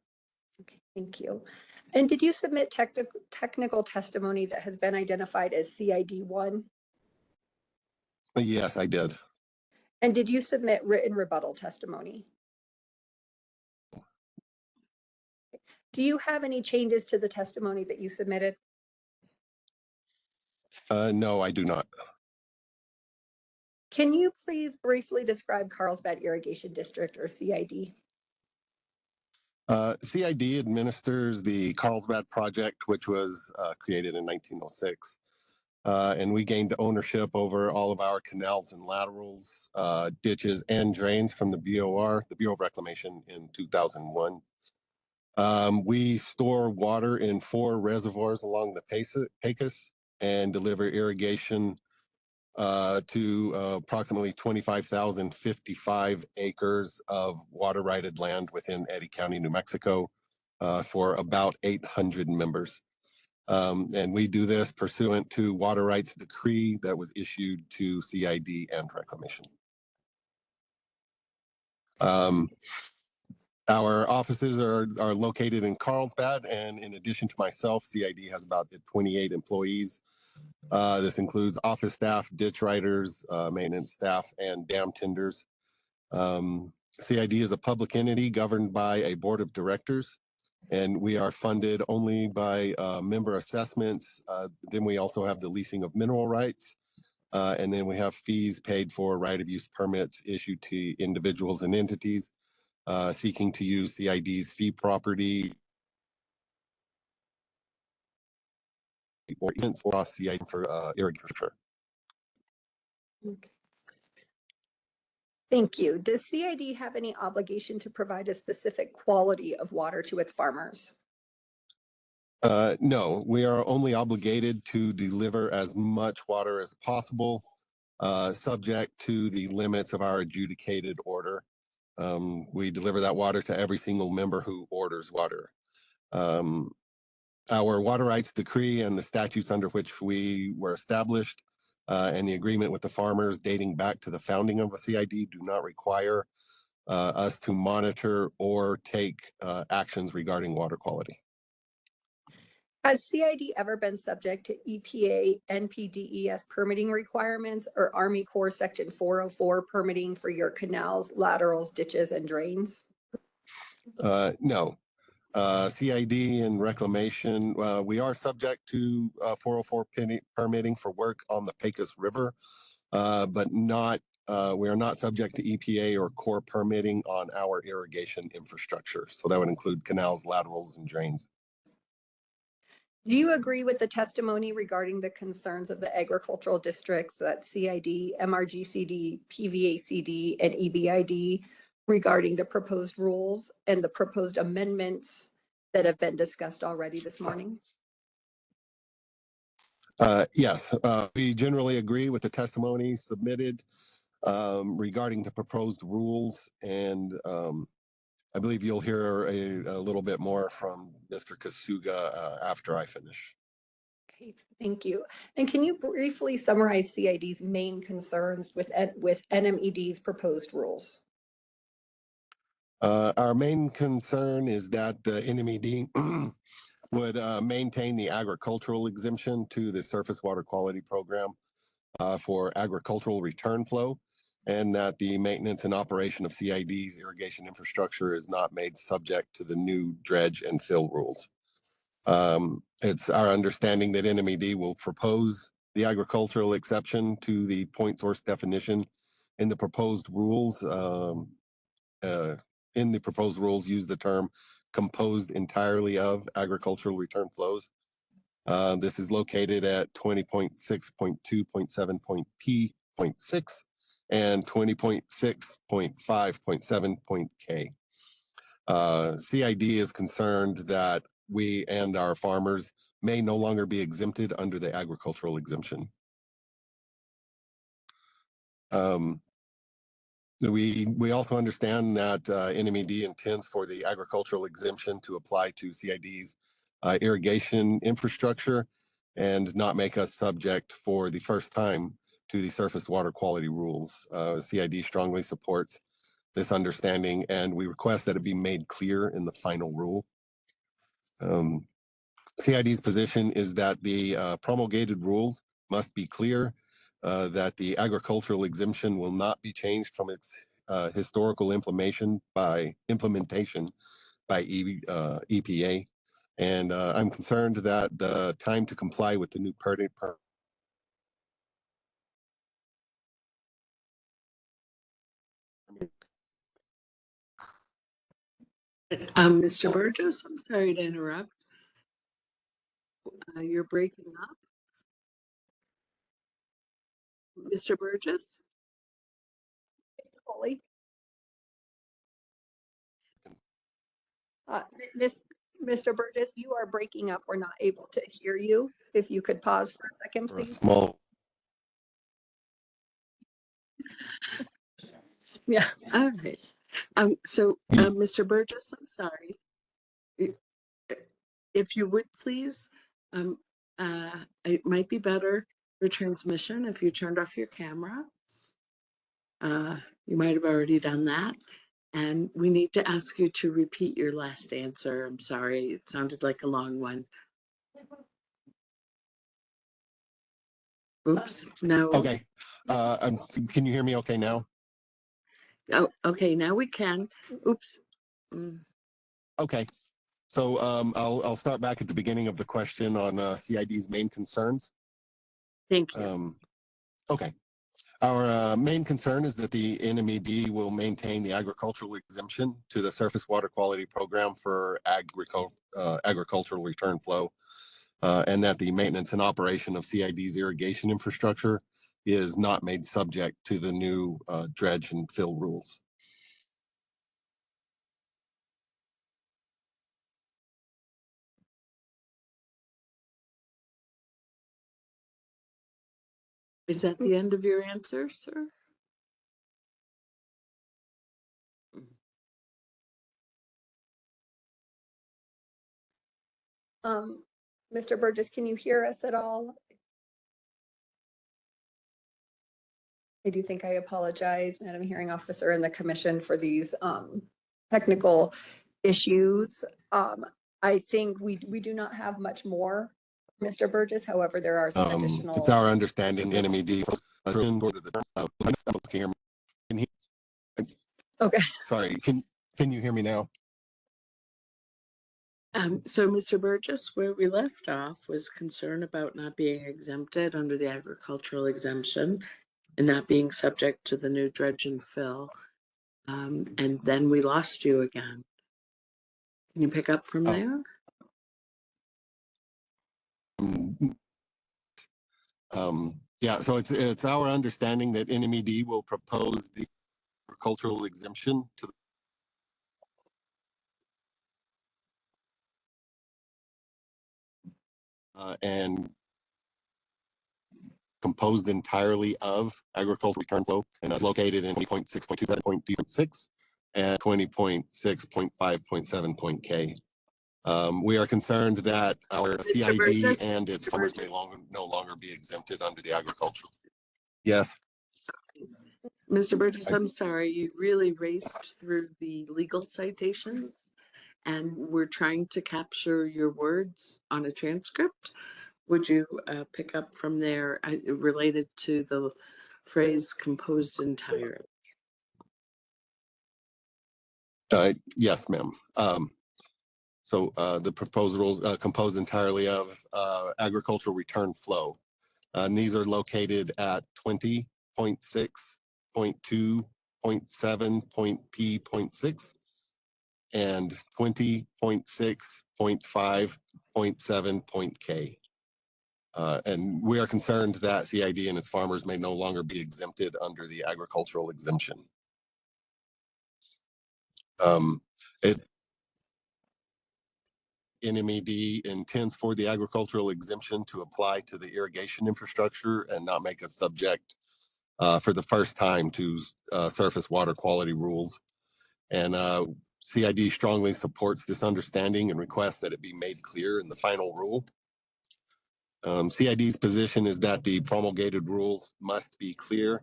Okay, thank you. And did you submit technical testimony that has been identified as CID1? Yes, I did. And did you submit written rebuttal testimony? Do you have any changes to the testimony that you submitted? No, I do not. Can you please briefly describe Carlsbad Irrigation District, or CID? CID administers the Carlsbad Project, which was created in 1906. And we gained ownership over all of our canals and laterals, ditches, and drains from the BOR, the Bureau of Reclamation, in 2001. We store water in 4 reservoirs along the Pecos and deliver irrigation to approximately 25,055 acres of water righted land within Eddy County, New Mexico, for about 800 members. And we do this pursuant to water rights decree that was issued to CID and Reclamation. Our offices are located in Carlsbad, and in addition to myself, CID has about 28 employees. This includes office staff, ditch riders, maintenance staff, and dam tenders. CID is a public entity governed by a board of directors, and we are funded only by member assessments. Then we also have the leasing of mineral rights, and then we have fees paid for right of use permits issued to individuals and entities seeking to use CID's fee property or cross CID for irrigation. Thank you. Does CID have any obligation to provide a specific quality of water to its farmers? No, we are only obligated to deliver as much water as possible, subject to the limits of our adjudicated order. We deliver that water to every single member who orders water. Our water rights decree and the statutes under which we were established and the agreement with the farmers dating back to the founding of a CID do not require us to monitor or take actions regarding water quality. Has CID ever been subject to EPA NPDES permitting requirements or Army Corps Section 404 permitting for your canals, laterals, ditches, and drains? No. CID and Reclamation, we are subject to 404 permitting for work on the Pecos River, but not we are not subject to EPA or Corps permitting on our irrigation infrastructure. So that would include canals, laterals, and drains. Do you agree with the testimony regarding the concerns of the agricultural districts that CID, MRGCD, PVACD, and EBID regarding the proposed rules and the proposed amendments that have been discussed already this morning? Yes, we generally agree with the testimony submitted regarding the proposed rules, and I believe you'll hear a little bit more from Mr. Kasuga after I finish. Okay, thank you. And can you briefly summarize CID's main concerns with NMED's proposed rules? Our main concern is that the NMED would maintain the agricultural exemption to the Surface Water Quality Program for agricultural return flow, and that the maintenance and operation of CID's irrigation infrastructure is not made subject to the new dredge and fill rules. It's our understanding that NMED will propose the agricultural exception to the point source definition in the proposed rules. In the proposed rules, use the term composed entirely of agricultural return flows. This is located at 20.6.2.7.p.6 and 20.6.5.7.k. CID is concerned that we and our farmers may no longer be exempted under the agricultural exemption. We also understand that NMED intends for the agricultural exemption to apply to CID's irrigation infrastructure and not make us subject for the first time to the surface water quality rules. CID strongly supports this understanding, and we request that it be made clear in the final rule. CID's position is that the promulgated rules must be clear, that the agricultural exemption will not be changed from its historical implementation by by EPA. And I'm concerned that the time to comply with the new permit Mr. Burgess, I'm sorry to interrupt. You're breaking up. Mr. Burgess? Foley. Mr. Burgess, you are breaking up. We're not able to hear you. If you could pause for a second, for a please. small. Yeah. All right. So, Mr. Burgess, I'm sorry. If you would please, it might be better for transmission if you turned off your camera. You might have already done that. And we need to ask you to repeat your last answer. I'm sorry, it sounded like a long one. Oops, no. Okay. Can you hear me okay now? Oh, okay, now we can. Oops. Okay. So I'll start back at the beginning of the question on CID's main concerns. Thank you. Okay. Our main concern is that the NMAD will maintain the agricultural exemption to the surface water quality program for agricultural return flow, and that the maintenance and operation of CID's irrigation infrastructure is not made subject to the new dredge and fill rules. Is that the end of your answer, sir? Mr. Burgess, can you hear us at all? I do think I apologize, Madam Hearing Officer and the Commission, for these technical issues. I think we do not have much more, Mr. Burgess. However, there are some additional. It's our understanding NMAD. Okay. Sorry, can you hear me now? So, Mr. Burgess, where we left off was concern about not being exempted under the agricultural exemption and not being subject to the new dredge and fill. And then we lost you again. Can you pick up from there? Yeah, so it's our understanding that NMED will propose the agricultural exemption to and composed entirely of agricultural return flow, and is located in 20.6.2.6 and 20.6.5.7.k. We are concerned that our CID Burgess, and its farmers may no longer be exempted under the agricultural. Yes. Mr. Burgess, I'm sorry, you really raced through the legal citations and we're trying to capture your words on a transcript. Would you pick up from there related to the phrase composed entirely? Yes, ma'am. So the proposed rules composed entirely of agricultural return flow. And these are located at 20.6.2.7.p.6 and 20.6.5.7.k. And we are concerned that CID and its farmers may no longer be exempted under the agricultural exemption. NMED intends for the agricultural exemption to apply to the irrigation infrastructure and not make us subject for the first time to surface water quality rules. And CID strongly supports this understanding and requests that it be made clear in the final rule. CID's position is that the promulgated rules must be clear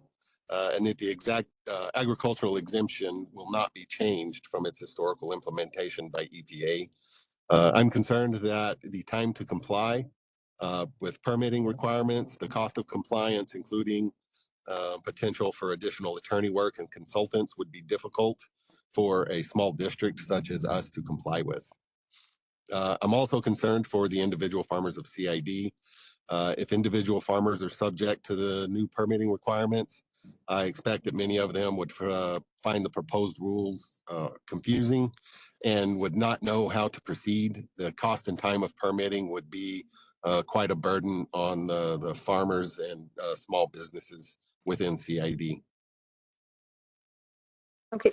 and that the exact agricultural exemption will not be changed from its historical implementation by EPA. I'm concerned that the time to comply with permitting requirements, the cost of compliance, including potential for additional attorney work and consultants, would be difficult for a small district such as us to comply with. I'm also concerned for the individual farmers of CID. If individual farmers are subject to the new permitting requirements, I expect that many of them would find the proposed rules confusing and would not know how to proceed. The cost and time of permitting would be quite a burden on the farmers and small businesses within CID. Okay,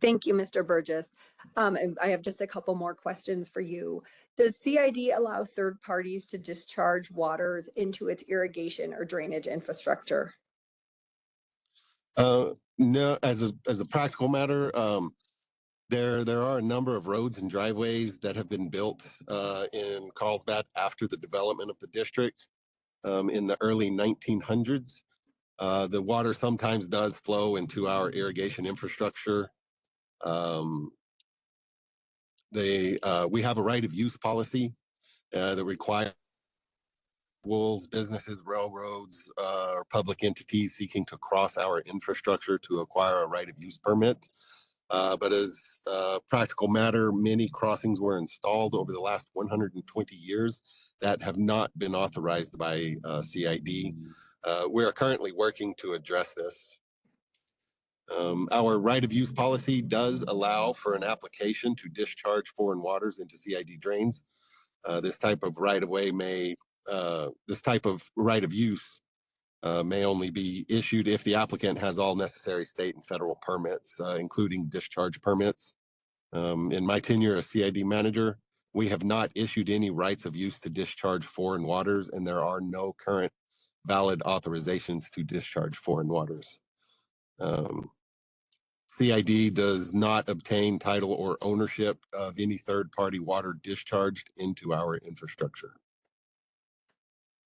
thank you, Mr. Burgess. And I have just a couple more questions for you. Does CID allow third parties to discharge waters into its irrigation or drainage infrastructure? No, as a practical matter, there are a number of roads and driveways that have been built in Carlsbad after the development of the district in the early 1900s. The water sometimes does flow into our irrigation infrastructure. We have a right of use policy that requires businesses, railroads, or public entities seeking to cross our infrastructure to acquire a right of use permit. But as a practical matter, many crossings were installed over the last 120 years that have not been authorized by CID. We are currently working to address this. Our right of use policy does allow for an application to discharge foreign waters into CID drains. This type of right of use may only be issued if the applicant has all necessary state and federal permits, including discharge permits. In my tenure as CID manager, we have not issued any rights of use to discharge foreign waters, and there are no current valid authorizations to discharge foreign waters. CID does not obtain title or ownership of any third-party water discharged into our infrastructure.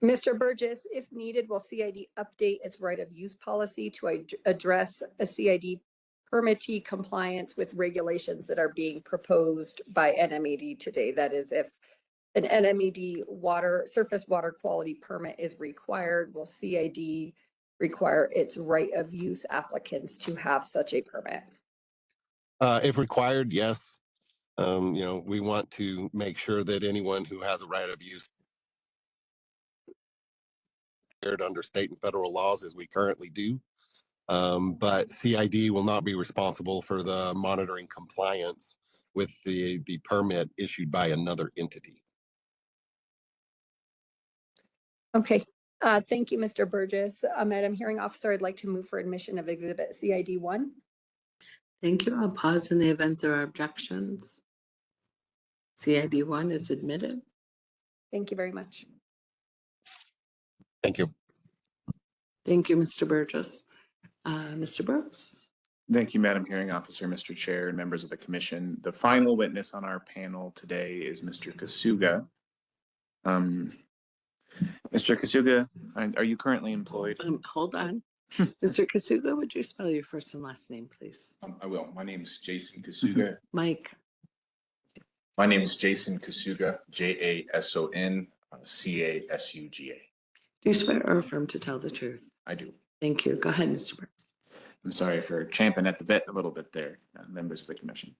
Mr. Burgess, if needed, will CID update its right of use policy to address a CID permittee compliance with regulations that are being proposed by NMAD today? That is, if an NMAD surface water quality permit is required, will CID require its right of use applicants to have such a permit? If required, yes. We want to make sure that anyone who has a right of use under state and federal laws, as we currently do. But CID will not be responsible for the monitoring compliance with the permit issued by another entity. Okay, thank you, Mr. Burgess. Madam Hearing Officer, I'd like to move for admission of Exhibit CID 1. Thank you. I'll pause in the event there are objections. CID 1 is admitted. Thank you very much. Thank you. Thank you, Mr. Burgess. Mr. Brooks. Thank you, Madam Hearing Officer, Mr. Chair, and members of the Commission. The final witness on our panel today is Mr. Kasuga. Mr. Kasuga, are you currently employed? Hold on. Mr. Kasuga, would you spell your first and last name, please? I will. My name is Jason Kasuga. Mike. My name is Jason Kasuga, JASON CASUGA. Do you swear or affirm to tell the truth? I do. Thank you. Go ahead, Mr. Brooks. I'm sorry for champing at the bit a little bit there, members of the Commission.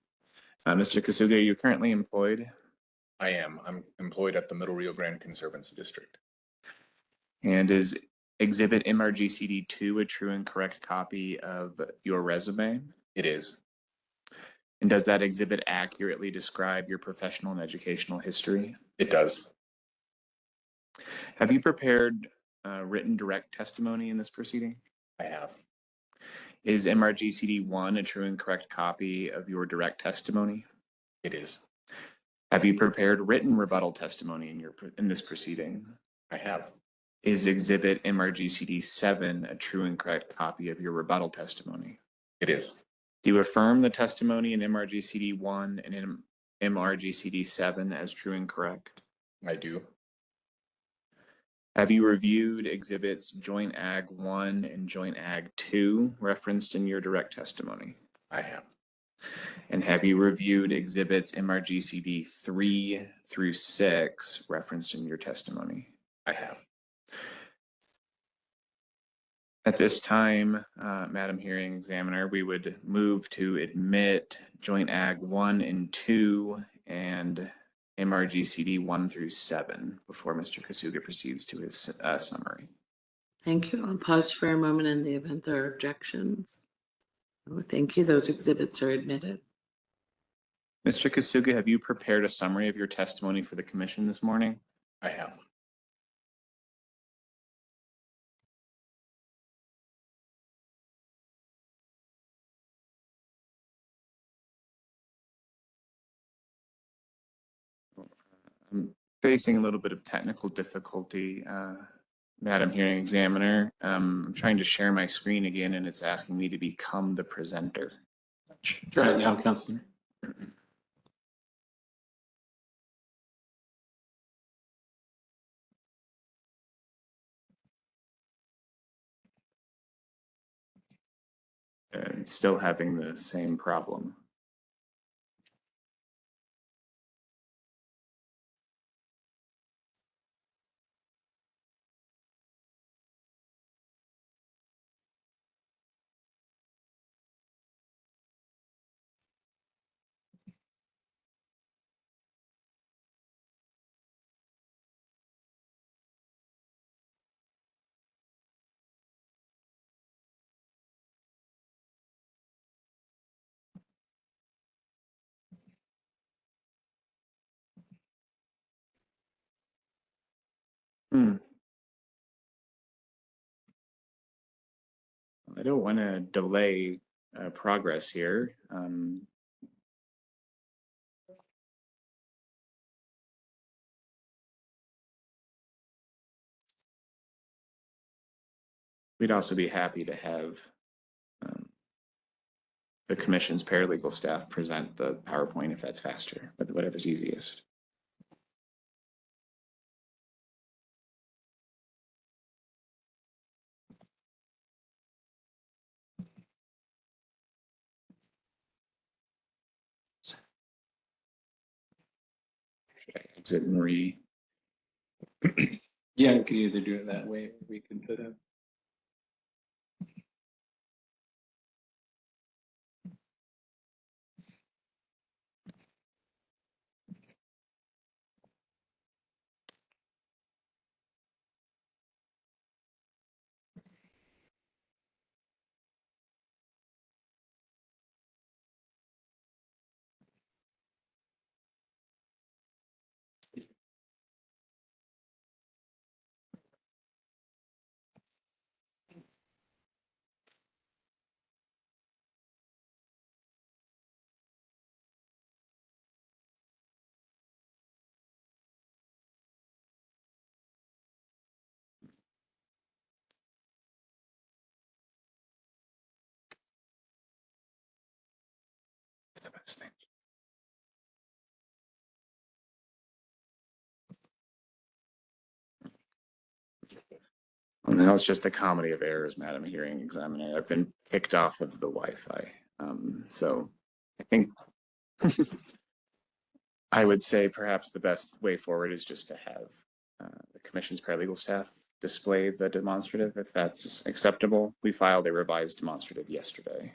Mr. Kasuga, are you currently employed? I am. I'm employed at the Middle Rio Grande Conservancy District. And is Exhibit MRGCD 2 a true and correct copy of your resume? It is. And does that exhibit accurately describe your professional and educational history? It does. Have you prepared written direct testimony in this proceeding? I have. Is MRGCD 1 a true and correct copy of your direct testimony? It is. Have you prepared written rebuttal testimony in this proceeding? I have. Is Exhibit MRGCD 7 a true and correct copy of your rebuttal testimony? It is. Do you affirm the testimony in MRGCD 1 and in MRGCD 7 as true and correct? I do. Have you reviewed Exhibits Joint Ag 1 and Joint Ag 2 referenced in your direct testimony? I have. And have you reviewed Exhibits MRGCD 3 through 6 referenced in your testimony? I have. At this time, Madam Hearing Examiner, we would move to admit Joint Ag 1 and 2 and MRGCD 1 through 7 before Mr. Kasuga proceeds to his summary. Thank you. I'll pause for a moment in the event there are objections. Oh, thank you. Those exhibits are admitted. Mr. Kasuga, have you prepared a summary of your testimony for the commission this morning? I have. I'm facing a little bit of technical difficulty, Madam Hearing Examiner. I'm trying to share my screen again, and it's asking me to become the presenter. Try it now, Counselor. I'm still having the same problem. I don't want to delay progress here. We'd also be happy to have the commission's paralegal staff present the PowerPoint if that's faster, but whatever's easiest. Should I exit and re? Yeah, we could either do it that way, or we could put up. It's the best thing. Well, now it's just a comedy of errors, Madam Hearing Examiner. I've been kicked off of the Wi-Fi. So I think I would say perhaps the best way forward is just to have the commission's paralegal staff display the demonstrative, if that's acceptable. We filed a revised demonstrative yesterday.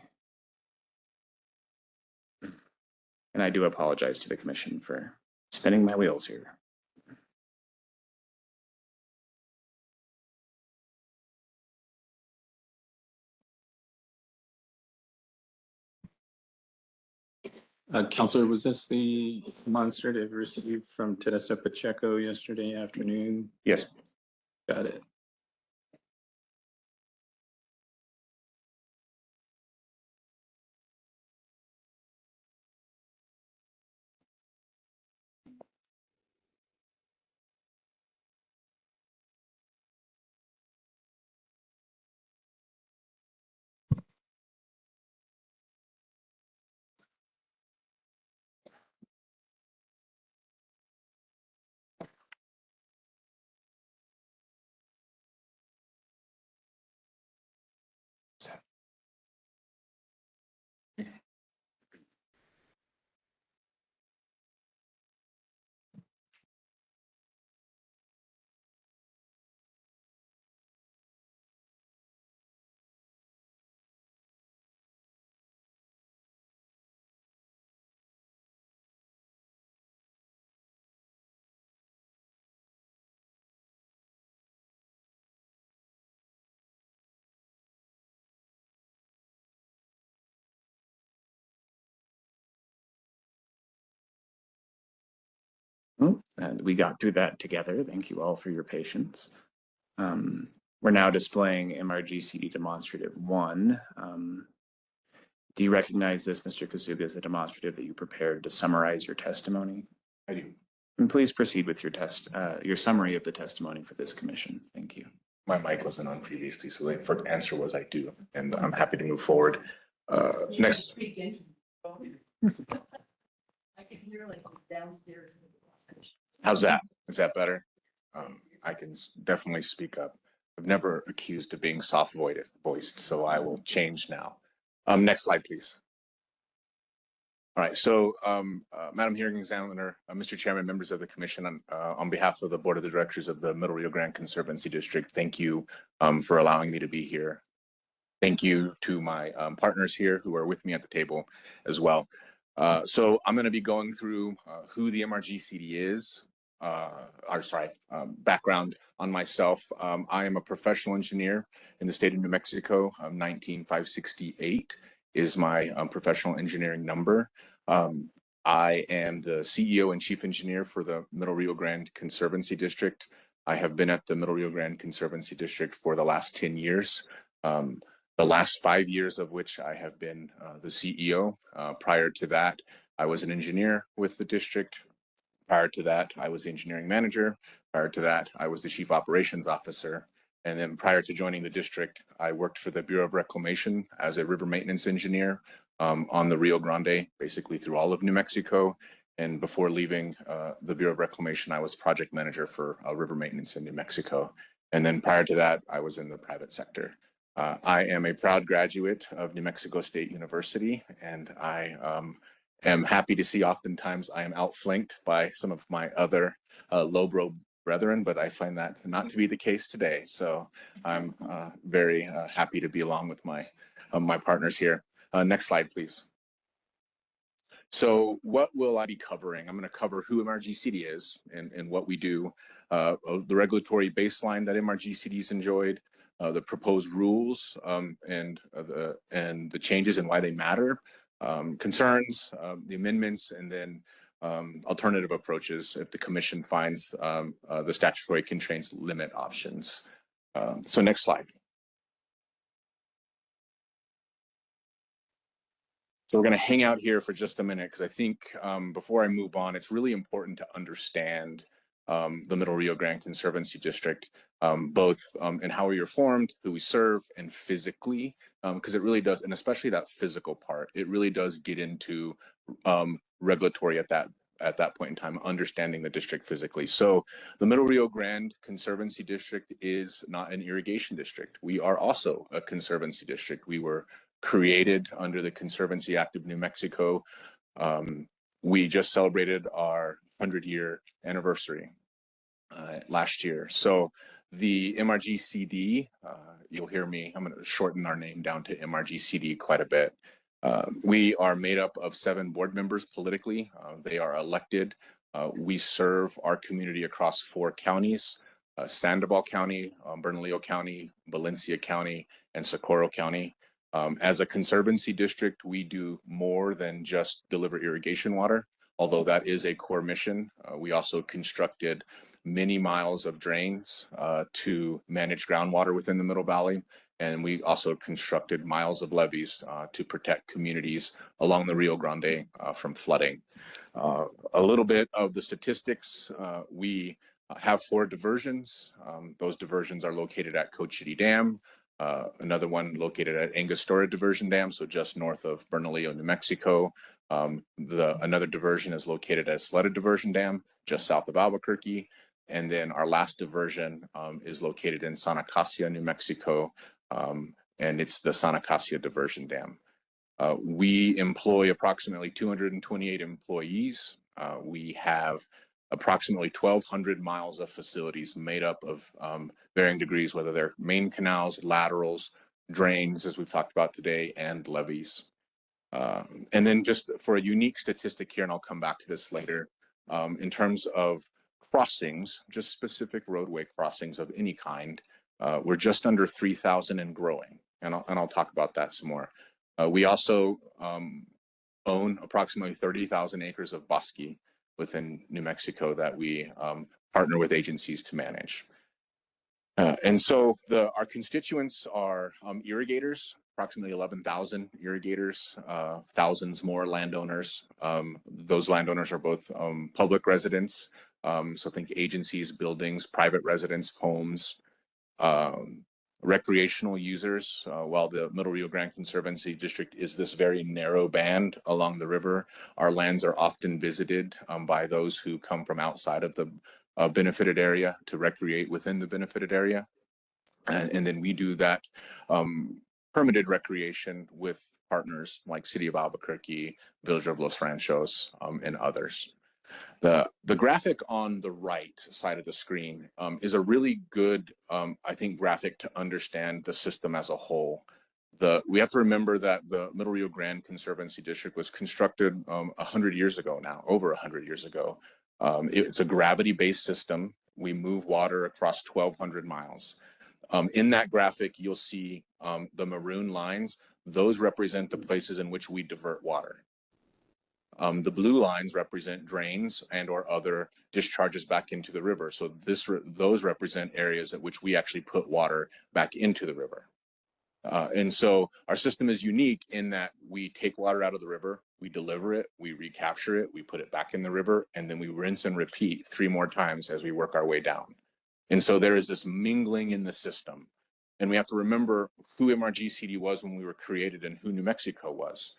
And I do apologize to the commission for spinning my wheels here. Counselor, was this the demonstrative received from Teresa Pacheco yesterday afternoon? Yes. Got it. And we got through that together. Thank you all for your patience. We're now displaying MRGCD demonstrative 1. Do you recognize this, Mr. Kasuga, as a demonstrative that you prepared to summarize your testimony? I do. And please proceed with your summary of the testimony for this commission. Thank you. My mic wasn't on previously, so the first answer was I do, and I'm happy to move forward. Next. I can hear like downstairs. How's that? Is that better? I can definitely speak up. I've never accused of being soft voiced, so I will change now. Next slide, please. All right, so Madam Hearing Examiner, Mr. Chairman, members of the commission, on behalf of the Board of Directors of the Middle Rio Grande Conservancy District, thank you for allowing me to be here. Thank you to my partners here who are with me at the table as well. So I'm going to be going through who the MRGCD is, background on myself. I am a professional engineer in the state of New Mexico. 19568 is my professional engineering number. I am the CEO and chief engineer for the Middle Rio Grande Conservancy District. I have been at the Middle Rio Grande Conservancy District for the last 10 years. The last 5 years of which I have been the CEO. Prior to that, I was an engineer with the district. Prior to that, I was the engineering manager. Prior to that, I was the chief operations officer. And then prior to joining the district, I worked for the Bureau of Reclamation as a river maintenance engineer on the Rio Grande, basically through all of New Mexico. And before leaving the Bureau of Reclamation, I was project manager for river maintenance in New Mexico. And then prior to that, I was in the private sector. I am a proud graduate of New Mexico State University, and I am happy to see oftentimes I am outflanked by some of my other Lobro brethren, but I find that not to be the case today. So I'm very happy to be along with my partners here. Next slide, please. So what will I be covering? I'm going to cover who MRGCD is and what we do, the regulatory baseline that MRGCD's enjoyed, the proposed rules and the changes and why they matter, concerns, the amendments, and then alternative approaches if the commission finds the statutory constraints limit options. So next slide. So we're going to hang out here for just a minute because I think before I move on, it's really important to understand the Middle Rio Grande Conservancy District, both in how we are formed, who we serve, and physically, because it really does, and especially that physical part, it really does get into regulatory at that point in time, understanding the district physically. So the Middle Rio Grande Conservancy District is not an irrigation district. We are also a conservancy district. We were created under the Conservancy Act of New Mexico. We just celebrated our 100-year anniversary last year. So the MRGCD, you'll hear me, I'm going to shorten our name down to MRGCD quite a bit. We are made up of 7 board members politically. They are elected. We serve our community across 4 counties, Sandoval County, Bernalillo County, Valencia County, and Socorro County. As a conservancy district, we do more than just deliver irrigation water, although that is a core mission. We also constructed many miles of drains to manage groundwater within the Middle Valley. And we also constructed miles of levees to protect communities along the Rio Grande from flooding. A little bit of the statistics, we have 4 diversions. Those diversions are located at Cochiti Dam, another one located at Angostura Diversion Dam, so just north of Bernalillo, New Mexico. Another diversion is located at Sleta Diversion Dam, just south of Albuquerque. And then our last diversion is located in San Acacia, New Mexico, and it's the San Acacia Diversion Dam. We employ approximately 228 employees. We have approximately 1,200 miles of facilities made up of varying degrees, whether they're main canals, laterals, drains, as we've talked about today, and levees. And then just for a unique statistic here, and I'll come back to this later, in terms of crossings, just specific roadway crossings of any kind, we're just under 3,000 and growing, and I'll talk about that some more. We also own approximately 30,000 acres of bosque, within New Mexico that we partner with agencies to manage. And so our constituents are irrigators, approximately 11,000 irrigators, thousands more landowners. Those landowners are both public residents, so think agencies, buildings, private residents, homes, recreational users. While the Middle Rio Grande Conservancy District is this very narrow band along the river, our lands are often visited by those who come from outside of the benefited area to recreate within the benefited area. And then we do that permitted recreation with partners like City of Albuquerque, Village of Los Ranchos, and others. The graphic on the right side of the screen is a really good, I think, graphic to understand the system as a whole. We have to remember that the Middle Rio Grande Conservancy District was constructed 100 years ago now, over 100 years ago. It's a gravity-based system. We move water across 1,200 miles. In that graphic, you'll see the maroon lines. Those represent the places in which we divert water. The blue lines represent drains and or other discharges back into the river. So those represent areas at which we actually put water back into the river. And so our system is unique in that we take water out of the river, we deliver it, we recapture it, we put it back in the river, and then we rinse and repeat 3 more times as we work our way down. And so there is this mingling in the system. And we have to remember who MRGCD was when we were created and who New Mexico was.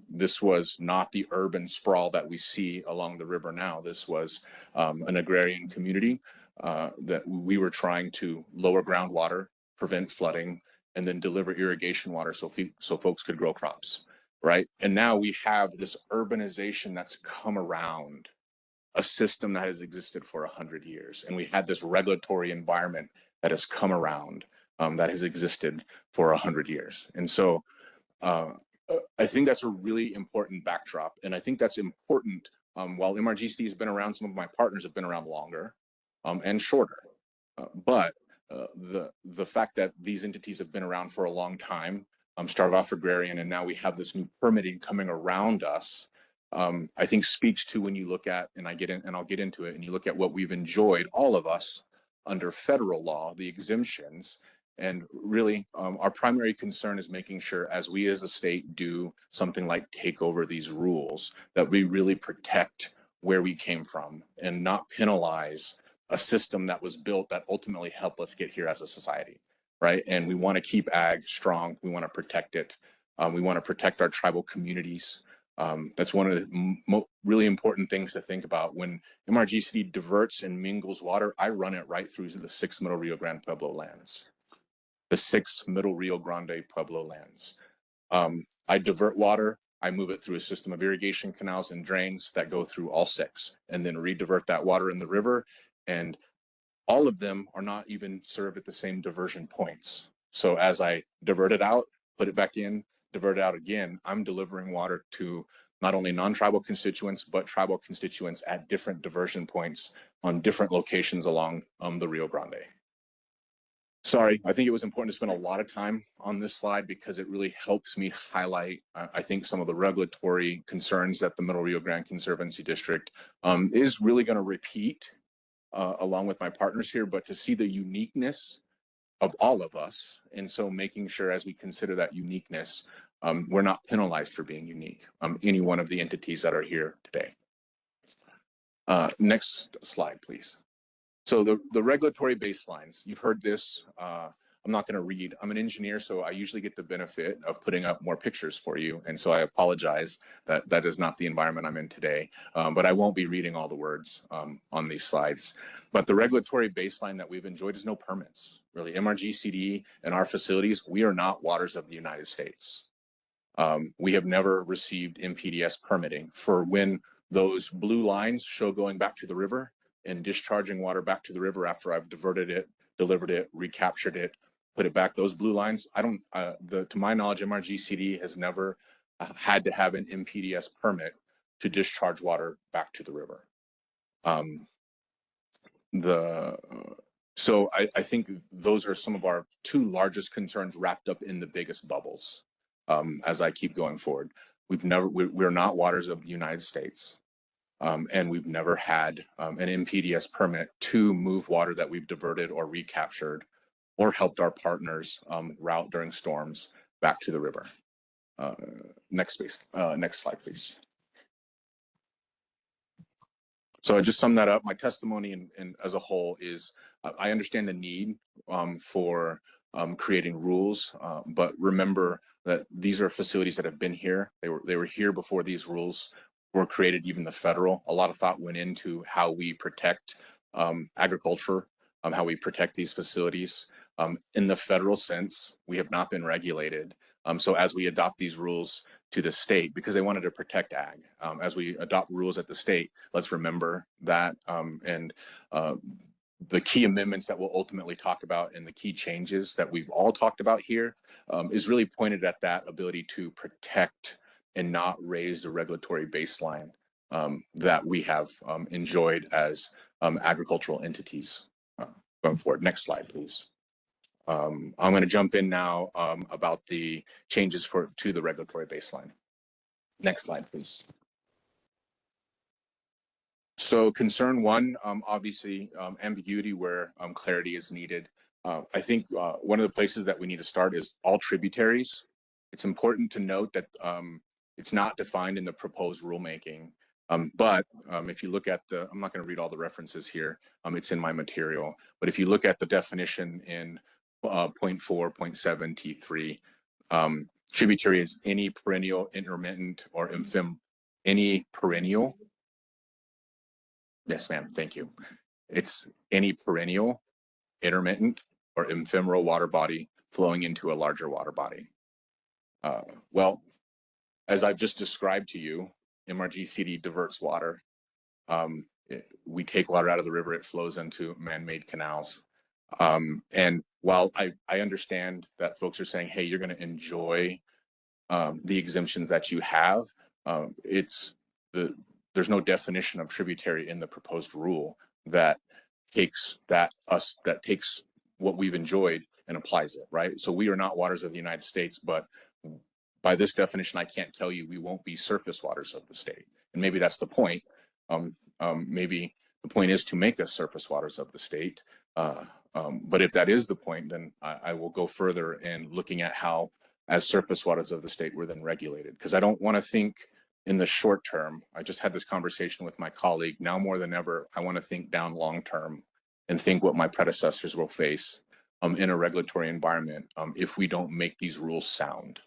This was not the urban sprawl that we see along the river now. This was an agrarian community that we were trying to lower groundwater, prevent flooding, and then deliver irrigation water so folks could grow crops, right? And now we have this urbanization that's come around a system that has existed for 100 years. And we had this regulatory environment that has come around that has existed for 100 years. And so I think that's a really important backdrop. And I think that's important while MRGCD has been around, some of my partners have been around longer and shorter. But the fact that these entities have been around for a long time, started off agrarian, and now we have this new permitting coming around us, I think speaks to when you look at, and I'll get into it, and you look at what we've enjoyed, all of us, under federal law, the exemptions. And really, our primary concern is making sure, as we as a state do something like take over these rules, that we really protect where we came from and not penalize a system that was built that ultimately helped us get here as a society, right? And we want to keep ag strong. We want to protect it. We want to protect our tribal communities. That's one of the really important things to think about. When MRGCD diverts and mingles water, I run it right through the 6 Middle Rio Grande Pueblo lands. The 6 Middle Rio Grande Pueblo lands. I divert water, I move it through a system of irrigation canals and drains that go through all 6, and then redivert that water in the river. And all of them are not even served at the same diversion points. So as I divert it out, put it back in, divert it out again, I'm delivering water to not only non-tribal constituents, but tribal constituents at different diversion points on different locations along the Rio Grande. Sorry, I think it was important to spend a lot of time on this slide because it really helps me highlight, I think, some of the regulatory concerns that the Middle Rio Grande Conservancy District is really going to repeat along with my partners here, but to see the uniqueness of all of us. And so making sure as we consider that uniqueness, we're not penalized for being unique, any one of the entities that are here today. Next slide, please. So the regulatory baselines, you've heard this, I'm not going to read. I'm an engineer, so I usually get the benefit of putting up more pictures for you. And so I apologize that that is not the environment I'm in today, but I won't be reading all the words on these slides. But the regulatory baseline that we've enjoyed is no permits. Really, MRGCD and our facilities, we are not waters of the United States. We have never received MPDS permitting for when those blue lines show going back to the river and discharging water back to the river after I've diverted it, delivered it, recaptured it, put it back. Those blue lines, to my knowledge, MRGCD has never had to have an MPDS permit to discharge water back to the river. So I think those are some of our 2 largest concerns wrapped up in the biggest bubbles. As I keep going forward, we're not waters of the United States. And we've never had an NPDES permit to move water that we've diverted or recaptured or helped our partners route during storms back to the river. Next slide, please. So I just sum that up. My testimony and as a whole is I understand the need for creating rules, but remember that these are facilities that have been here. They were here before these rules were created, even the federal. A lot of thought went into how we protect agriculture, how we protect these facilities. In the federal sense, we have not been regulated. So as we adopt these rules to the state, because they wanted to protect ag, as we adopt rules at the state, let's remember that. The key amendments that we'll ultimately talk about and the key changes that we've all talked about here is really pointed at that ability to protect and not raise the regulatory baseline that we have enjoyed as agricultural entities going forward. Next slide, please. I'm going to jump in now about the changes to the regulatory baseline. Next slide, please. So concern one, obviously ambiguity where clarity is needed. I think one of the places that we need to start is all tributaries. It's important to note that it's not defined in the proposed rulemaking. But if you look at I'm not going to read all the references here. It's in my material. But if you look at the definition in 0.4, 0.7 T3, tributary is any perennial, intermittent, or any perennial. Yes, ma'am. Thank you. It's any perennial, intermittent, or ephemeral water body flowing into a larger water body. Well, as I've just described to you, MRGCD diverts water. We take water out of the river, it flows into man-made canals. And while I understand that folks are saying, hey, you're going to enjoy the exemptions that you have, there's no definition of tributary in the proposed rule that takes what we've enjoyed and applies it, right? So we are not waters of the United States, but by this definition, I can't tell you we won't be surface waters of the state. And maybe that's the point. Maybe the point is to make us surface waters of the state. But if that is the point, then I will go further in looking at how, as surface waters of the state, we're then regulated. Because I don't want to think in the short term. I just had this conversation with my colleague. Now more than ever, I want to think down long term and think what my predecessors will face in a regulatory environment if we don't make these rules sound.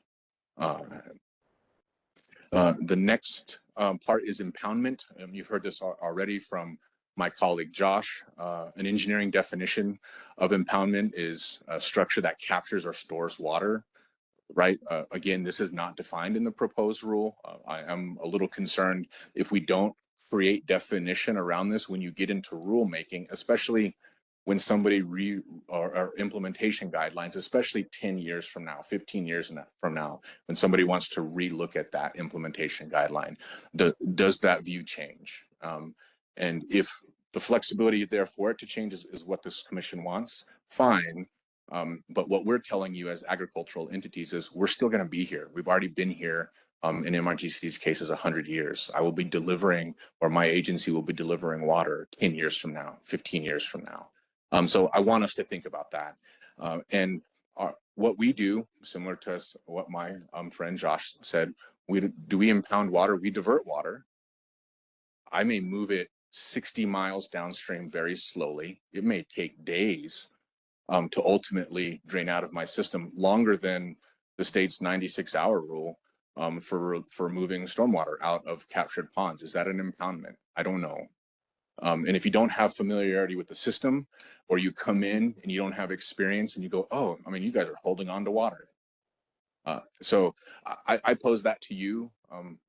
The next part is impoundment. You've heard this already from my colleague Josh. An engineering definition of impoundment is a structure that captures or stores water. Right. Again, this is not defined in the proposed rule. I am a little concerned if we don't create definition around this when you get into rulemaking, especially when somebody or implementation guidelines, especially 10 years from now, 15 years from now, when somebody wants to relook at that implementation guideline, does that view change? And if the flexibility there for it to change is what this commission wants, fine. But what we're telling you as agricultural entities is we're still going to be here. We've already been here in MRGC's cases 100 years. I will be delivering, or my agency will be delivering water 10 years from now, 15 years from now. So I want us to think about that. And what we do, similar to what my friend Josh said, do we impound water? We divert water. I may move it 60 miles downstream very slowly. It may take days to ultimately drain out of my system, longer than the state's 96-hour rule for moving stormwater out of captured ponds. Is that an impoundment? I don't know. And if you don't have familiarity with the system, or you come in and you don't have experience and you go, oh, I mean, you guys are holding on to water. So I pose that to you.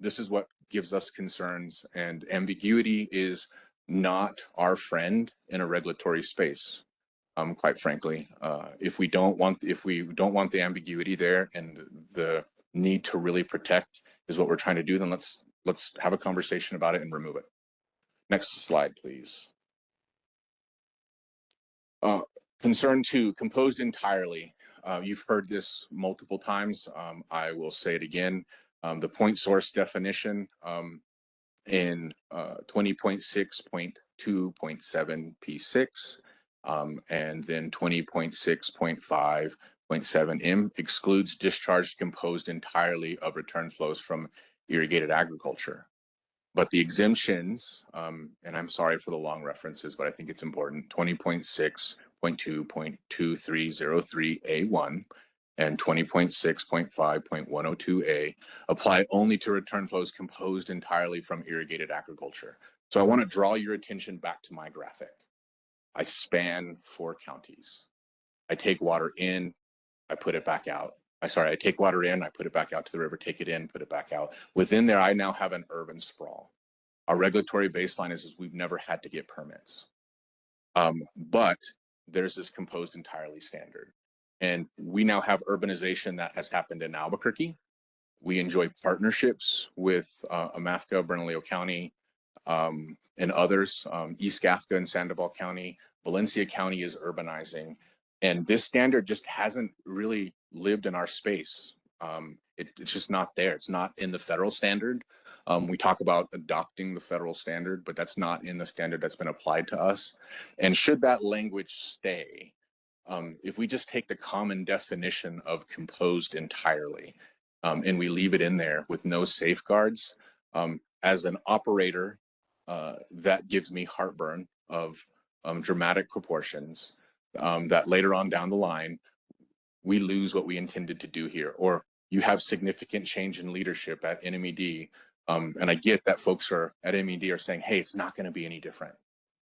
This is what gives us concerns, and ambiguity is not our friend in a regulatory space. Quite frankly, if we don't want the ambiguity there and the need to really protect is what we're trying to do, then let's have a conversation about it and remove it. Next slide, please. Concern 2, composed entirely. You've heard this multiple times. I will say it again. The point source definition in 20.6.2.7 P6, and then 20.6.5.7 M excludes discharge composed entirely of return flows from irrigated agriculture. But the exemptions, and I'm sorry for the long references, but I think it's important, 20.6.2.2303A1 and 20.6.5.102A apply only to return flows composed entirely from irrigated agriculture. So I want to draw your attention back to my graphic. I span 4 counties. I take water in, I put it back out. I take water in, I put it back out to the river, take it in, put it back out. Within there, I now have an urban sprawl. Our regulatory baseline is we've never had to get permits. But there's this composed entirely standard. And we now have urbanization that has happened in Albuquerque. We enjoy partnerships with Amafca, Bernalillo County, and others, East Gafca and Sandoval County. Valencia County is urbanizing. And this standard just hasn't really lived in our space. It's just not there. It's not in the federal standard. We talk about adopting the federal standard, but that's not in the standard that's been applied to us. And should that language stay, if we just take the common definition of composed entirely, and we leave it in there with no safeguards, as an operator, that gives me heartburn of dramatic proportions, that later on down the line, we lose what we intended to do here, or you have significant change in leadership at NMED. And I get that folks are at NMED are saying, hey, it's not going to be any different.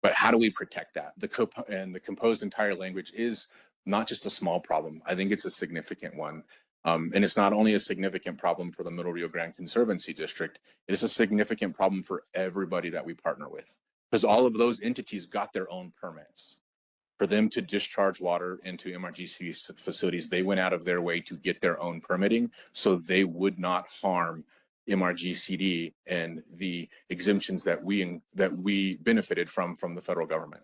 But how do we protect that? The composed entire language is not just a small problem. I think it's a significant one. And it's not only a significant problem for the Middle Rio Grande Conservancy District, it is a significant problem for everybody that we partner with, because all of those entities got their own permits. For them to discharge water into MRGC facilities, they went out of their way to get their own permitting so they would not harm MRGCD and the exemptions that we benefited from the federal government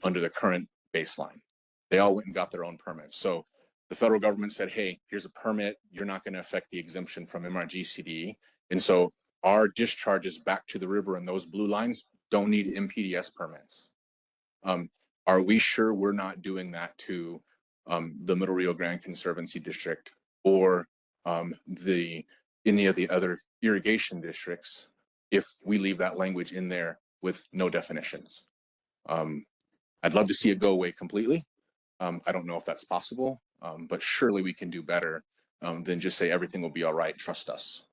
under the current baseline. They all went and got their own permits. So the federal government said, hey, here's a permit. You're not going to affect the exemption from MRGCD. And so our discharges back to the river and those blue lines don't need MPDS permits. Are we sure we're not doing that to the Middle Rio Grande Conservancy District or any of the other irrigation districts if we leave that language in there with no definitions? I'd love to see it go away completely. I don't know if that's possible, but surely we can do better than just say everything will be all right, trust us.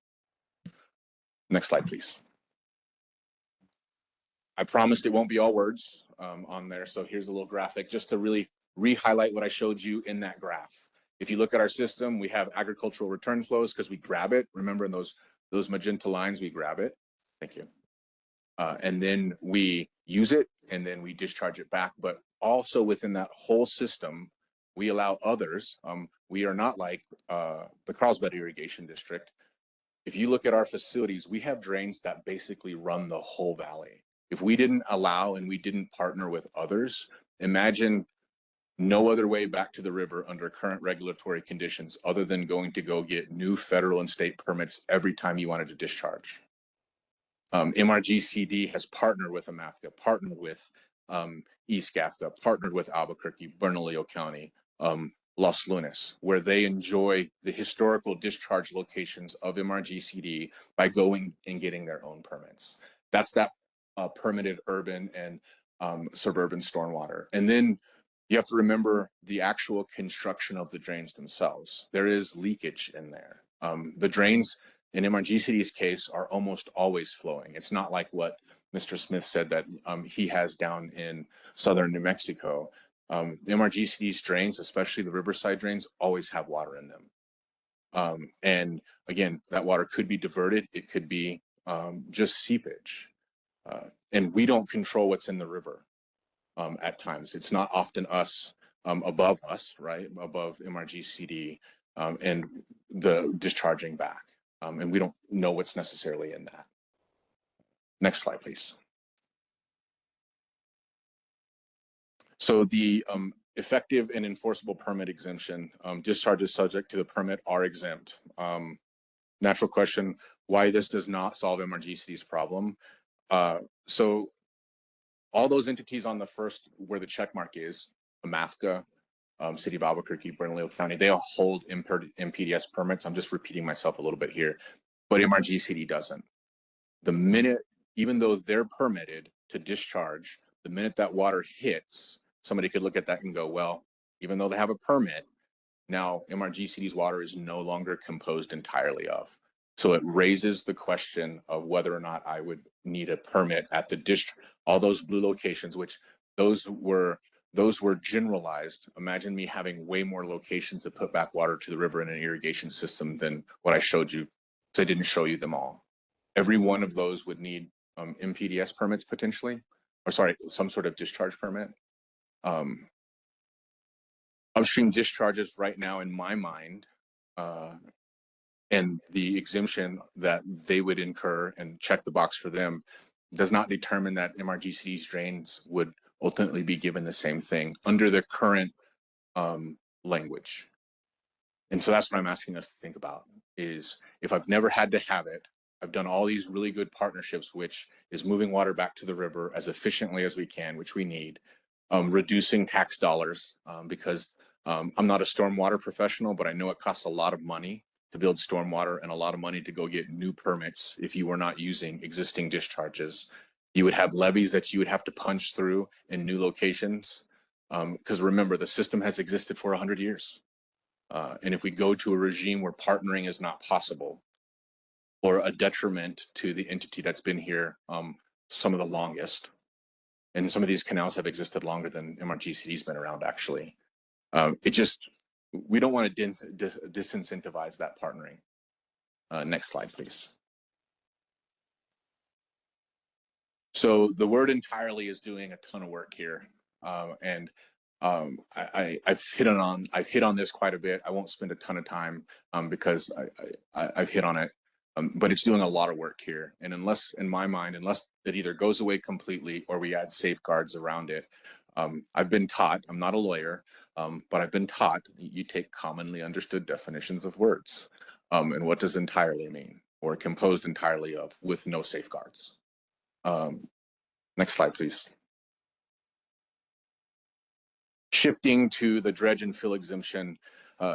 Next slide, please. I promised it won't be all words on there. So here's a little graphic just to really re-highlight what I showed you in that graph. If you look at our system, we have agricultural return flows because we grab it. Remember in those magenta lines, we grab it. Thank you. And then we use it and then we discharge it back. But also within that whole system, we allow others. We are not like the Carlsbad Irrigation District. If you look at our facilities, we have drains that basically run the whole valley. If we didn't allow and we didn't partner with others, imagine no other way back to the river under current regulatory conditions other than going to go get new federal and state permits every time you wanted to discharge. MRGCD has partnered with Amafca, partnered with East Gafca, partnered with Albuquerque, Bernalillo County, Los Lunas, where they enjoy the historical discharge locations of MRGCD by going and getting their own permits. That's that permitted urban and suburban stormwater. And then you have to remember the actual construction of the drains themselves. There is leakage in there. The drains in MRGCD's case are almost always flowing. It's not like what Mr. Smith said that he has down in southern New Mexico. MRGCD's drains, especially the riverside drains, always have water in them. And again, that water could be diverted. It could be just seepage. And we don't control what's in the river at times. It's not often us above us, right? Above MRGCD and the discharging back. And we don't know what's necessarily in that. Next slide, please. So the effective and enforceable permit exemption, discharges subject to the permit are exempt. natural question, why this does not solve MRGCD's problem. So all those entities on the first, where the check mark is, Amathka, City of Albuquerque, Bernalillo County, they all hold MPDS permits. I'm just repeating myself a little bit here, but MRGCD doesn't. The minute, even though they're permitted to discharge, the minute that water hits, somebody could look at that and go, well, even though they have a permit, now MRGCD's water is no longer composed entirely of. So it raises the question of whether or not I would need a permit at the district, all those blue locations, which those were generalized. Imagine me having way more locations to put back water to the river in an irrigation system than what I showed you, because I didn't show you them all. Every one of those would need MPDS permits potentially, or sorry, some sort of discharge permit. Upstream discharges right now, in my mind, and the exemption that they would incur and check the box for them does not determine that MRGCD's drains would ultimately be given the same thing under the current language. And so that's what I'm asking us to think about, is if I've never had to have it, I've done all these really good partnerships, which is moving water back to the river as efficiently as we can, which we need, reducing tax dollars, because I'm not a stormwater professional, but I know it costs a lot of money to build stormwater and a lot of money to go get new permits if you were not using existing discharges. You would have levees that you would have to punch through in new locations, because remember, the system has existed for 100 years. And if we go to a regime where partnering is not possible, or a detriment to the entity that's been here some of the longest, and some of these canals have existed longer than MRGCD's been around, actually. We don't want to disincentivize that partnering. Next slide, please. So the word entirely is doing a ton of work here. And I've hit on this quite a bit. I won't spend a ton of time because I've hit on it, but it's doing a lot of work here. And unless, in my mind, unless it either goes away completely or we add safeguards around it, I've been taught, I'm not a lawyer, but I've been taught you take commonly understood definitions of words. And what does entirely mean, or composed entirely of, with no safeguards? Next slide, please. Shifting to the dredge and fill exemption,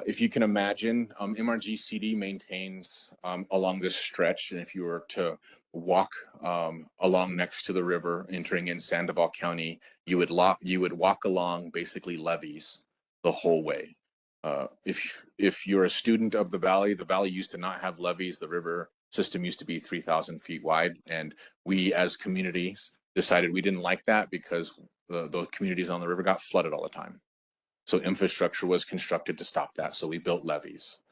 if you can imagine, MRGCD maintains along this stretch, and if you were to walk along next to the river entering in Sandoval County, you would walk along basically levees the whole way. If you're a student of the valley used to not have levees. The river system used to be 3,000 feet wide, and we as communities decided we didn't like that because the communities on the river got flooded all the time. So infrastructure was constructed to stop that. So we built levees.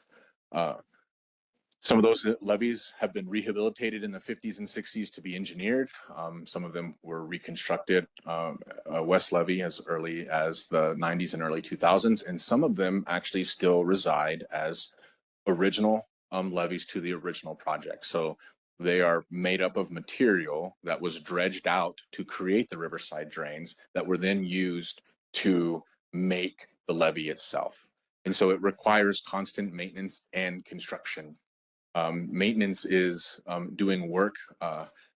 Some of those levees have been rehabilitated in the 50s and 60s to be engineered. Some of them were reconstructed, West Levee, as early as the 90s and early 2000s. And some of them actually still reside as original levees to the original project. So they are made up of material that was dredged out to create the riverside drains that were then used to make the levee itself. And so it requires constant maintenance and construction. Maintenance is doing work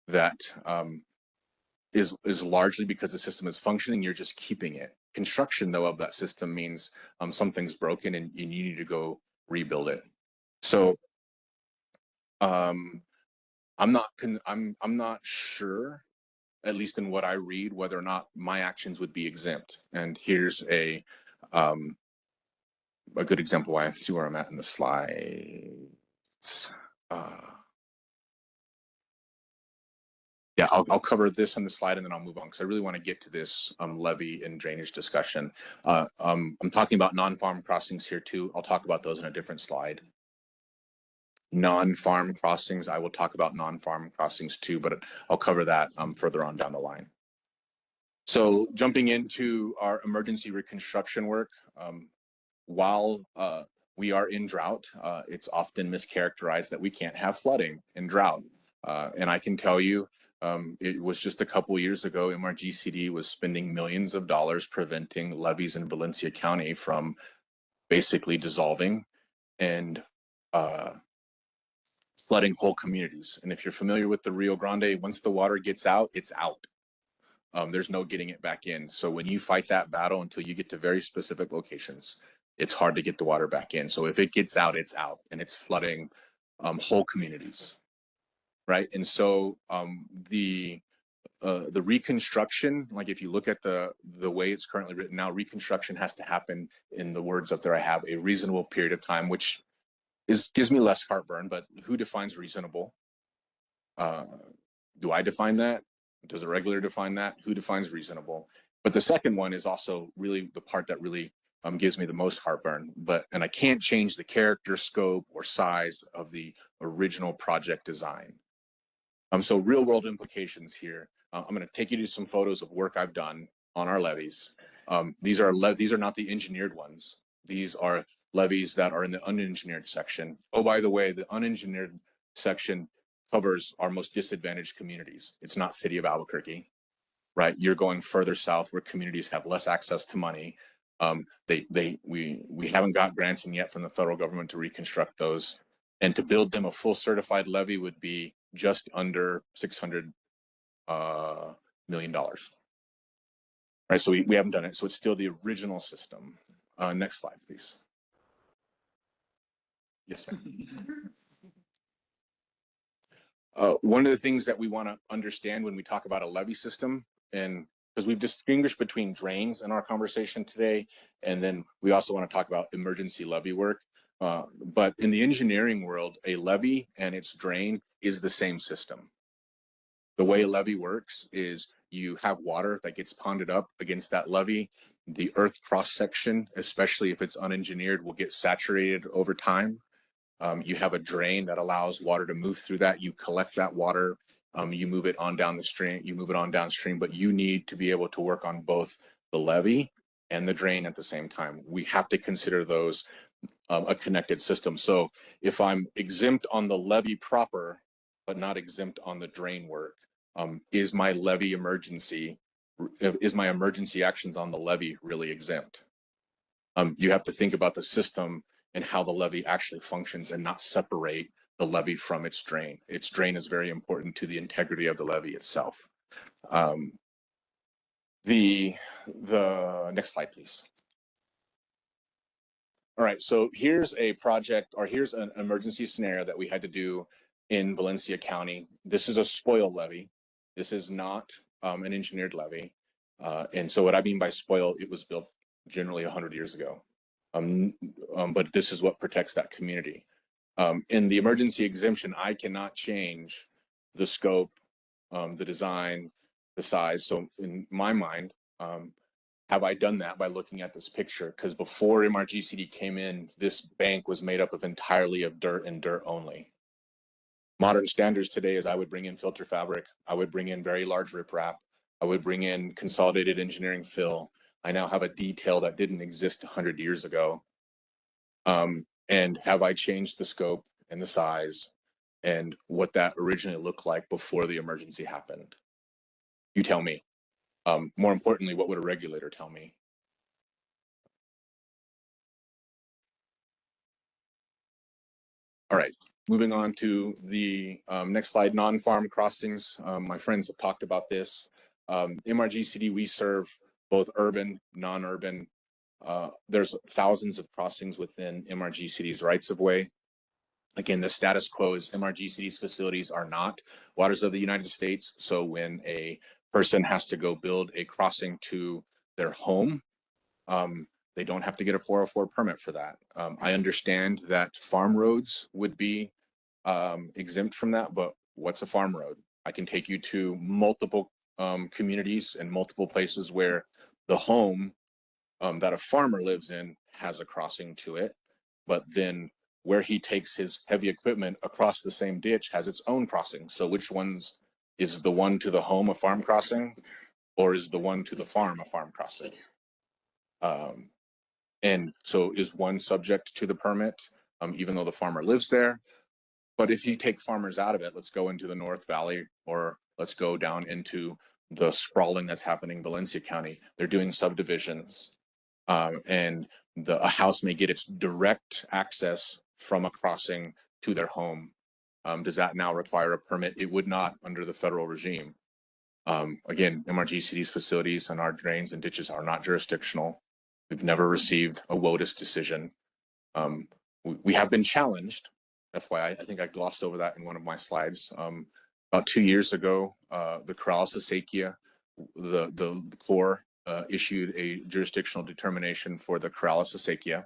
that is largely because the system is functioning, you're just keeping it. Construction, though, of that system means something's broken and you need to go rebuild it. So I'm not sure, at least in what I read, whether or not my actions would be exempt. And here's a good example why I see where I'm at in the slides. Yeah, I'll cover this on the slide and then I'll move on because I really want to get to this levee and drainage discussion. I'm talking about non-farm crossings here too. I'll talk about those in a different slide. Non-farm crossings, I will talk about non-farm crossings too, but I'll cover that further on down the line. So jumping into our emergency reconstruction work, while we are in drought, it's often mischaracterized that we can't have flooding in drought. And I can tell you, it was just a couple years ago, MRGCD was spending millions of dollars preventing levees in Valencia County from basically dissolving and flooding whole communities. And if you're familiar with the Rio Grande, once the water gets out, it's out. There's no getting it back in. So when you fight that battle until you get to very specific locations, it's hard to get the water back in. So if it gets out, it's out, and it's flooding whole communities, right? And so the reconstruction, like if you look at the way it's currently written now, reconstruction has to happen, in the words up there I have, a reasonable period of time, which gives me less heartburn. But who defines reasonable? Do I define that? Does a regulator define that? Who defines reasonable? But the second one is also really the part that really gives me the most heartburn. And I can't change the character, scope, or size of the original project design. So real world implications here. I'm going to take you to some photos of work I've done on our levees. These are not the engineered ones. These are levees that are in the unengineered section. Oh, by the way, the unengineered section covers our most disadvantaged communities. It's not city of Albuquerque, right? You're going further south where communities have less access to money. We haven't got grants in yet from the federal government to reconstruct those, and to build them a full certified levee would be just under $600 million. Right, so we haven't done it. So it's still the original system. Next slide, please. Yes, ma'am. One of the things that we want to understand when we talk about a levee system, and because we've distinguished between drains in our conversation today, and then we also want to talk about emergency levee work. But in the engineering world, a levee and its drain is the same system. The way a levee works is you have water that gets ponded up against that levee. The earth cross section, especially if it's unengineered, will get saturated over time. You have a drain that allows water to move through that. You collect that water, you move it on down the stream, you move it on downstream, but you need to be able to work on both the levee and the drain at the same time. We have to consider those a connected system. So if I'm exempt on the levee proper, but not exempt on the drain work, is my emergency actions on the levee really exempt? You have to think about the system and how the levee actually functions, and not separate the levee from its drain. Its drain is very important to the integrity of the levee itself. The next slide, please. All right, so here's a project, or here's an emergency scenario that we had to do in Valencia County. This is a spoil levee. This is not an engineered levee. And so what I mean by spoil, it was built generally 100 years ago. But this is what protects that community. In the emergency exemption, I cannot change the scope, the design, the size. So in my mind, have I done that by looking at this picture? Because before MRGCD came in, this bank was made up of entirely of dirt and dirt only. Modern standards today is I would bring in filter fabric, I would bring in very large riprap, I would bring in consolidated engineering fill. I now have a detail that didn't exist 100 years ago. And have I changed the scope and the size and what that originally looked like before the emergency happened? You tell me. More importantly, what would a regulator tell me? All right, moving on to the next slide, non-farm crossings. My friends have talked about this. MRGCD, we serve both urban, non-urban. There's thousands of crossings within MRGCD's rights of way. Again, the status quo is MRGCD's facilities are not waters of the United States. So when a person has to go build a crossing to their home, they don't have to get a 404 permit for that. I understand that farm roads would be exempt from that, but what's a farm road? I can take you to multiple communities and multiple places where the home that a farmer lives in has a crossing to it, but then where he takes his heavy equipment across the same ditch has its own crossing. So which one's is the one to the home a farm crossing, or is the one to the farm a farm crossing? And so is one subject to the permit, even though the farmer lives there? But if you take farmers out of it, let's go into the North Valley, or let's go down into the sprawling that's happening in Valencia County. They're doing subdivisions, and a house may get its direct access from a crossing to their home. Does that now require a permit? It would not under the federal regime. Again, MRGCD's facilities and our drains and ditches are not jurisdictional. We've never received a WOTUS decision. We have been challenged. FYI, I think I glossed over that in one of my slides. About 2 years ago, the Corrales Acequia, the Corps issued a jurisdictional determination for the Corrales Acequia.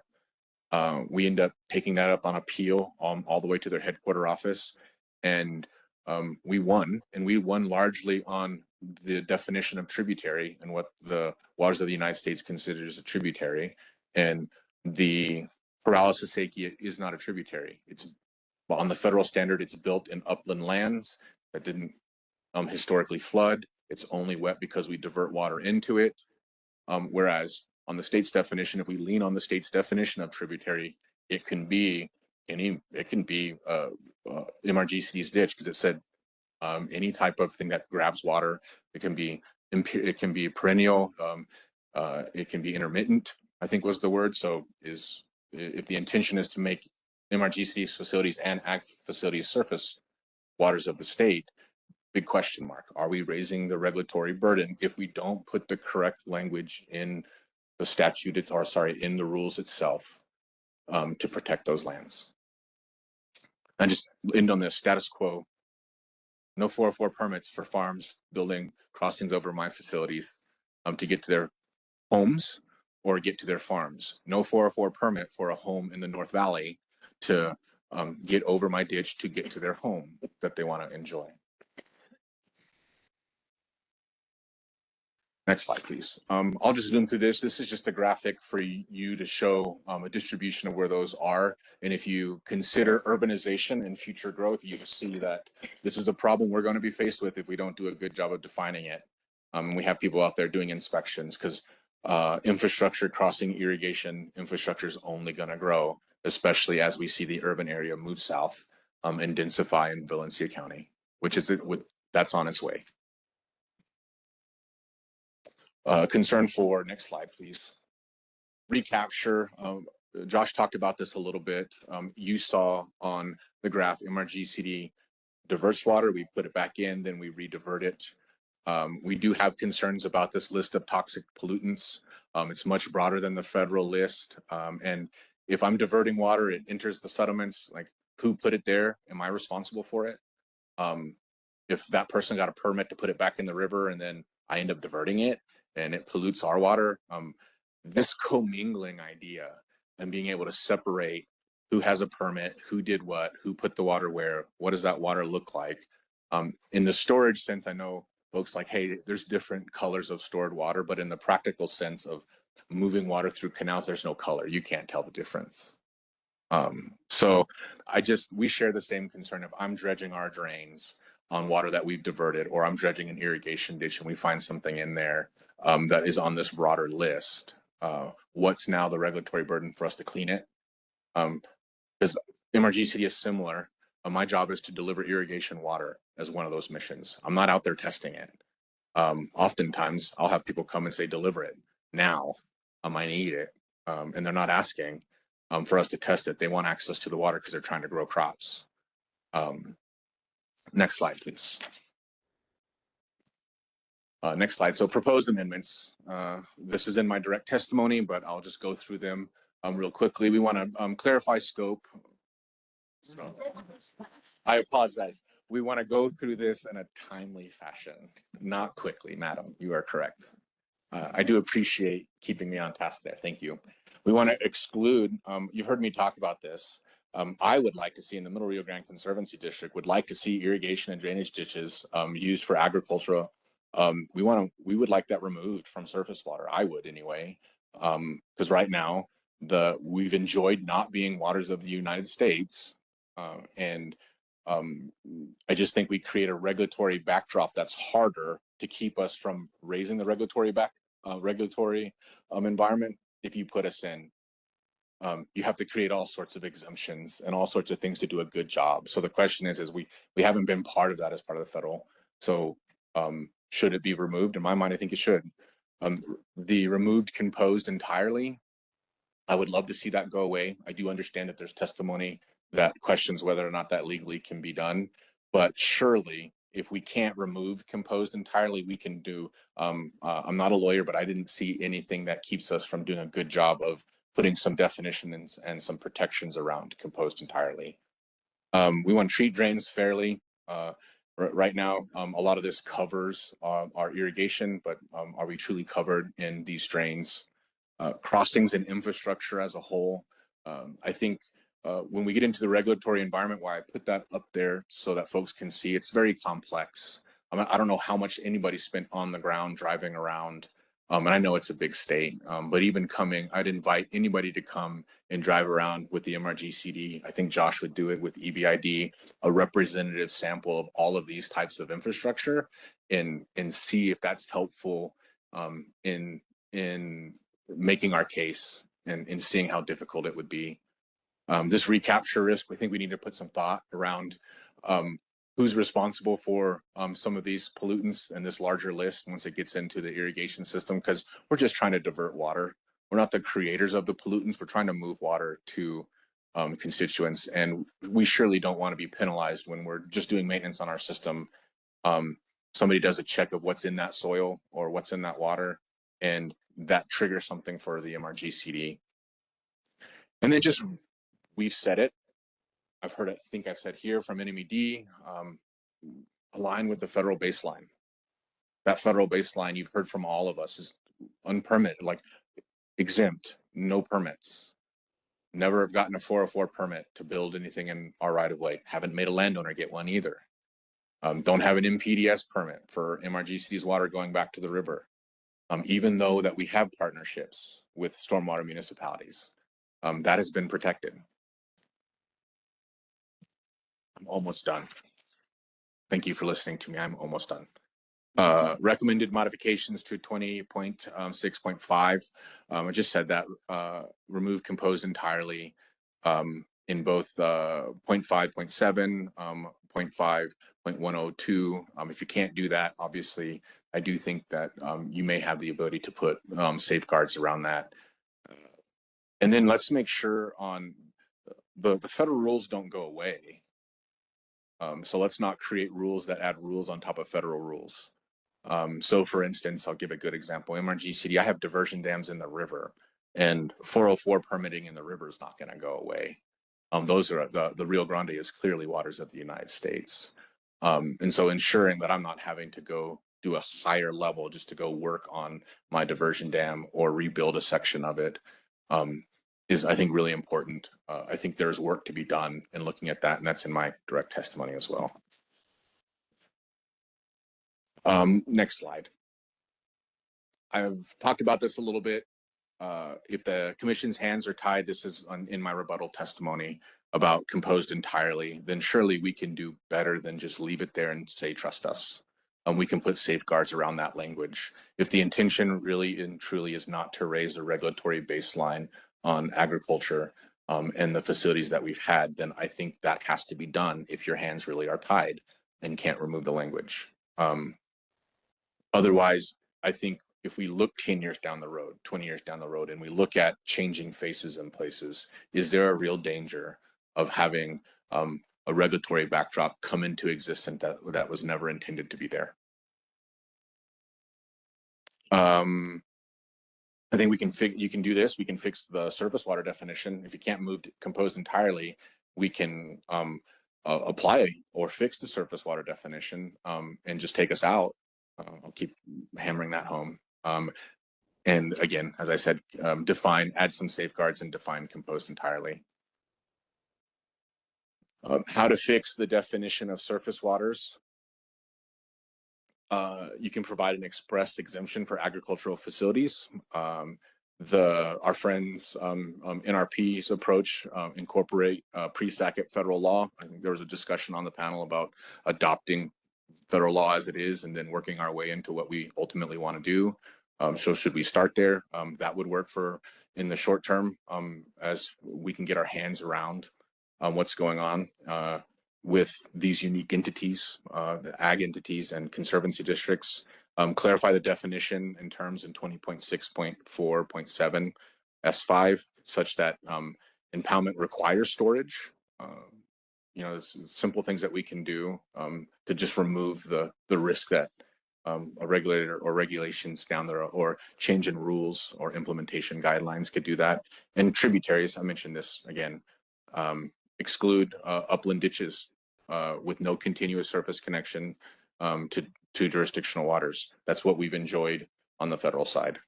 We end up taking that up on appeal all the way to their headquarter office, and we won largely on the definition of tributary and what the waters of the United States considers a tributary. And the Corrales Acequia is not a tributary. It's on the federal standard. It's built in upland lands that didn't historically flood. It's only wet because we divert water into it. Whereas on the state's definition, if we lean on the state's definition of tributary, it can be MRGCD's ditch, because it said any type of thing that grabs water. It can be perennial. It can be intermittent, I think was the word. So if the intention is to make MRGCD facilities and ag facilities surface waters of the state, big question mark. Are we raising the regulatory burden if we don't put the correct language in the statute, in the rules itself, to protect those lands? And just end on this status quo. No 404 permits for farms building crossings over my facilities to get to their homes or get to their farms. No 404 permit for a home in the North Valley to get over my ditch to get to their home that they want to enjoy. Next slide, please. I'll just zoom through this. This is just a graphic for you to show a distribution of where those are. And if you consider urbanization and future growth, you see that this is a problem we're going to be faced with if we don't do a good job of defining it. We have people out there doing inspections because infrastructure, crossing irrigation infrastructure is only going to grow, especially as we see the urban area move south and densify in Valencia County, that's on its way. Concern for, next slide, please. Recapture. Josh talked about this a little bit. You saw on the graph MRGCD diverts water, we put it back in, then we re-divert it. We do have concerns about this list of toxic pollutants. It's much broader than the federal list. And if I'm diverting water, it enters the sediments, like who put it there? Am I responsible for it? If that person got a permit to put it back in the river and then I end up diverting it and it pollutes our water, this commingling idea and being able to separate who has a permit, who did what, who put the water where, what does that water look like? In the storage sense, I know folks like, hey, there's different colors of stored water, but in the practical sense of moving water through canals, there's no color. You can't tell the difference. So we share the same concern. If I'm dredging our drains on water that we've diverted, or I'm dredging an irrigation ditch and we find something in there that is on this broader list, what's now the regulatory burden for us to clean it? Because MRGCD is similar. My job is to deliver irrigation water as one of those missions. I'm not out there testing it. Oftentimes I'll have people come and say, deliver it now. I need it. And they're not asking for us to test it. They want access to the water because they're trying to grow crops. Next slide, please. Next slide. So proposed amendments. This is in my direct testimony, but I'll just go through them real quickly. We want to clarify scope. So, I apologize. We want to go through this in a timely fashion, not quickly, madam. You are correct. I do appreciate keeping me on task there. Thank you. We want to exclude, you've heard me talk about this. I would like to see in the Middle Rio Grande Conservancy District, would like to see irrigation and drainage ditches used for agricultural. We would like that removed from surface water. I would anyway, because right now we've enjoyed not being waters of the United States, and I just think we create a regulatory backdrop that's harder to keep us from raising the regulatory environment. If you put us in, you have to create all sorts of exemptions and all sorts of things to do a good job. So the question is we haven't been part of that as part of the federal. So should it be removed? In my mind, I think it should. The removed composed entirely, I would love to see that go away. I do understand that there's testimony that questions whether or not that legally can be done. But surely, if we can't remove composed entirely, we can do. I'm not a lawyer, but I didn't see anything that keeps us from doing a good job of putting some definitions and some protections around composed entirely. We want to treat drains fairly. Right now, a lot of this covers our irrigation, but are we truly covered in these drains? Crossings and infrastructure as a whole. I think when we get into the regulatory environment, why I put that up there so that folks can see, it's very complex. I don't know how much anybody spent on the ground driving around. And I know it's a big state, but even coming, I'd invite anybody to come and drive around with the MRGCD. I think Josh would do it with EBID, a representative sample of all of these types of infrastructure, and see if that's helpful in making our case and in seeing how difficult it would be. This recapture risk, I think we need to put some thought around who's responsible for some of these pollutants and this larger list once it gets into the irrigation system, because we're just trying to divert water. We're not the creators of the pollutants. We're trying to move water to constituents, and we surely don't want to be penalized when we're just doing maintenance on our system. Somebody does a check of what's in that soil or what's in that water, and that triggers something for the MRGCD. And then just, we've said it, I've heard it, I think I've said here from NMED, align with the federal baseline. That federal baseline, you've heard from all of us, is unpermitted, like exempt, no permits. Never have gotten a 404 permit to build anything in our right of way. Haven't made a landowner get one either. Don't have an MPDS permit for MRGCD's water going back to the river. Even though that we have partnerships with stormwater municipalities, that has been protected. I'm almost done. Thank you for listening to me. I'm almost done. Recommended modifications to 20.6.5. I just said that, remove composed entirely in both 0.5, 0.7, 0.5, 0.102. If you can't do that, obviously, I do think that you may have the ability to put safeguards around that. And then let's make sure on the federal rules don't go away. So let's not create rules that add rules on top of federal rules. So for instance, I'll give a good example. MRGCD, I have diversion dams in the river, and 404 permitting in the river is not going to go away. Those are the Rio Grande is clearly waters of the United States. And so ensuring that I'm not having to go do a higher level just to go work on my diversion dam or rebuild a section of it is, I think, really important. I think there's work to be done in looking at that, and that's in my direct testimony as well. Next slide. I've talked about this a little bit. If the commission's hands are tied, this is in my rebuttal testimony about composed entirely, then surely we can do better than just leave it there and say, trust us. We can put safeguards around that language. If the intention really and truly is not to raise a regulatory baseline on agriculture and the facilities that we've had, then I think that has to be done if your hands really are tied and can't remove the language. Otherwise, I think if we look 10 years down the road, 20 years down the road, and we look at changing faces and places, is there a real danger of having a regulatory backdrop come into existence that was never intended to be there? I think we can you can do this. We can fix the surface water definition. If you can't move composed entirely, we can apply or fix the surface water definition and just take us out. I'll keep hammering that home. And again, as I said, add some safeguards and define composed entirely. How to fix the definition of surface waters. You can provide an express exemption for agricultural facilities. Our friends NRP's approach incorporate pre-SACIT federal law. I think there was a discussion on the panel about adopting federal law as it is and then working our way into what we ultimately want to do. So should we start there? That would work for in the short term as we can get our hands around what's going on with these unique entities, the ag entities and conservancy districts. Clarify the definition in terms in 20.6.4.7 S5 such that impoundment requires storage you know, simple things that we can do to just remove the risk that a regulator or regulations down there or change in rules or implementation guidelines could do that. And tributaries, I mentioned this again, exclude upland ditches with no continuous surface connection to jurisdictional waters. That's what we've enjoyed on the federal side.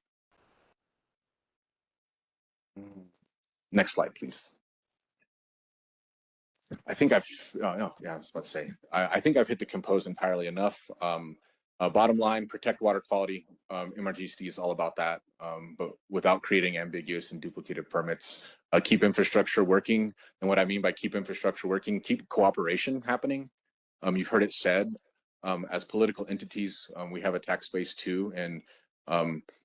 Next slide, please. I think I've, no, yeah, I was about to say, I think I've hit the compose entirely enough. Bottom line, protect water quality. MRGCD is all about that, but without creating ambiguous and duplicated permits. Keep infrastructure working. And what I mean by keep infrastructure working, keep cooperation happening. You've heard it said, as political entities, we have a tax base too. And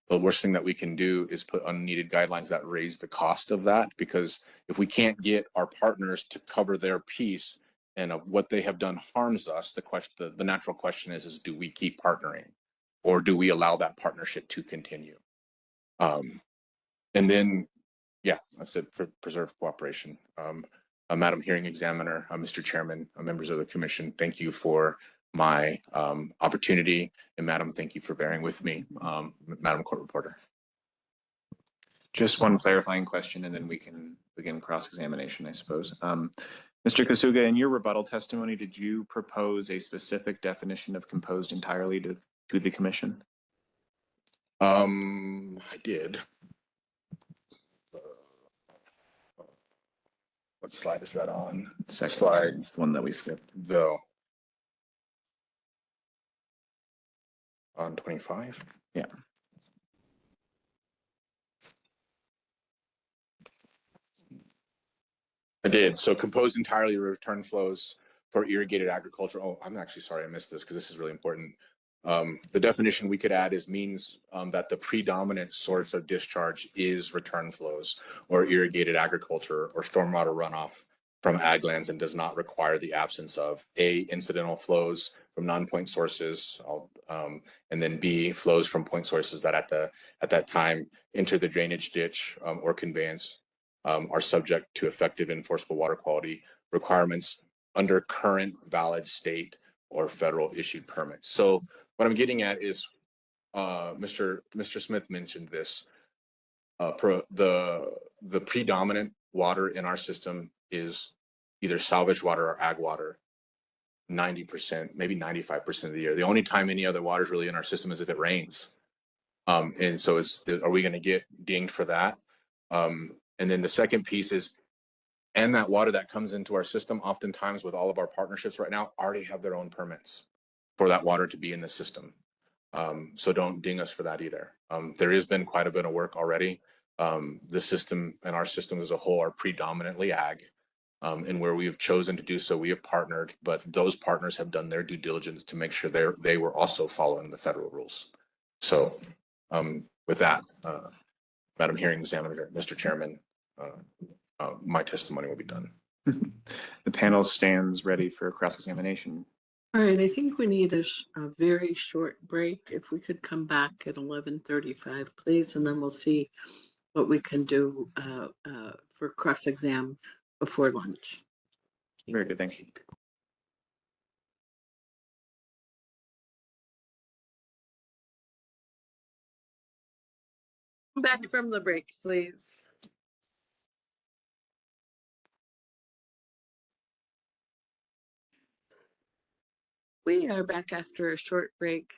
the worst thing that we can do is put unneeded guidelines that raise the cost of that, because if we can't get our partners to cover their piece and what they have done harms us, the natural question is do we keep partnering, or do we allow that partnership to continue? And then, yeah, I've said preserve cooperation. Madam Hearing Examiner, Mr. Chairman, members of the Commission, thank you for my opportunity, and Madam, thank you for bearing with me, Madam Court Reporter. Just one clarifying question, and then we can begin cross-examination, I suppose. Mr. Kasuga, in your rebuttal testimony, did you propose a specific definition of composed entirely to the Commission? I did. What slide is that on? Second slide. It's the one that we skipped. Though. On 25? Yeah. I did. So composed entirely return flows for irrigated agriculture. Oh, I'm actually sorry I missed this because this is really important. The definition we could add is means that the predominant source of discharge is return flows or irrigated agriculture or stormwater runoff from ag lands and does not require the absence of A, incidental flows from non-point sources, and then B, flows from point sources that at that time enter the drainage ditch or conveyance are subject to effective enforceable water quality requirements under current valid state or federal issued permits. So what I'm getting at is, Mr. Smith mentioned this, the predominant water in our system is either salvage water or ag water 90%, maybe 95% of the year. The only time any other water is really in our system is if it rains. And so are we going to get dinged for that? And then the second piece is, and that water that comes into our system, oftentimes with all of our partnerships right now, already have their own permits for that water to be in the system. So don't ding us for that either. There has been quite a bit of work already. The system and our system as a whole are predominantly ag. And where we have chosen to do so, we have partnered, but those partners have done their due diligence to make sure they were also following the federal rules. So with that, Madam Hearing Examiner, Mr. Chairman, my testimony will be done. The panel stands ready for cross-examination. All right, I think we need a very short break. If we could come back at 11:35, please, and then we'll see what we can do for cross-exam before lunch. Very good, thank you. Back from the break, please. We are back after a short break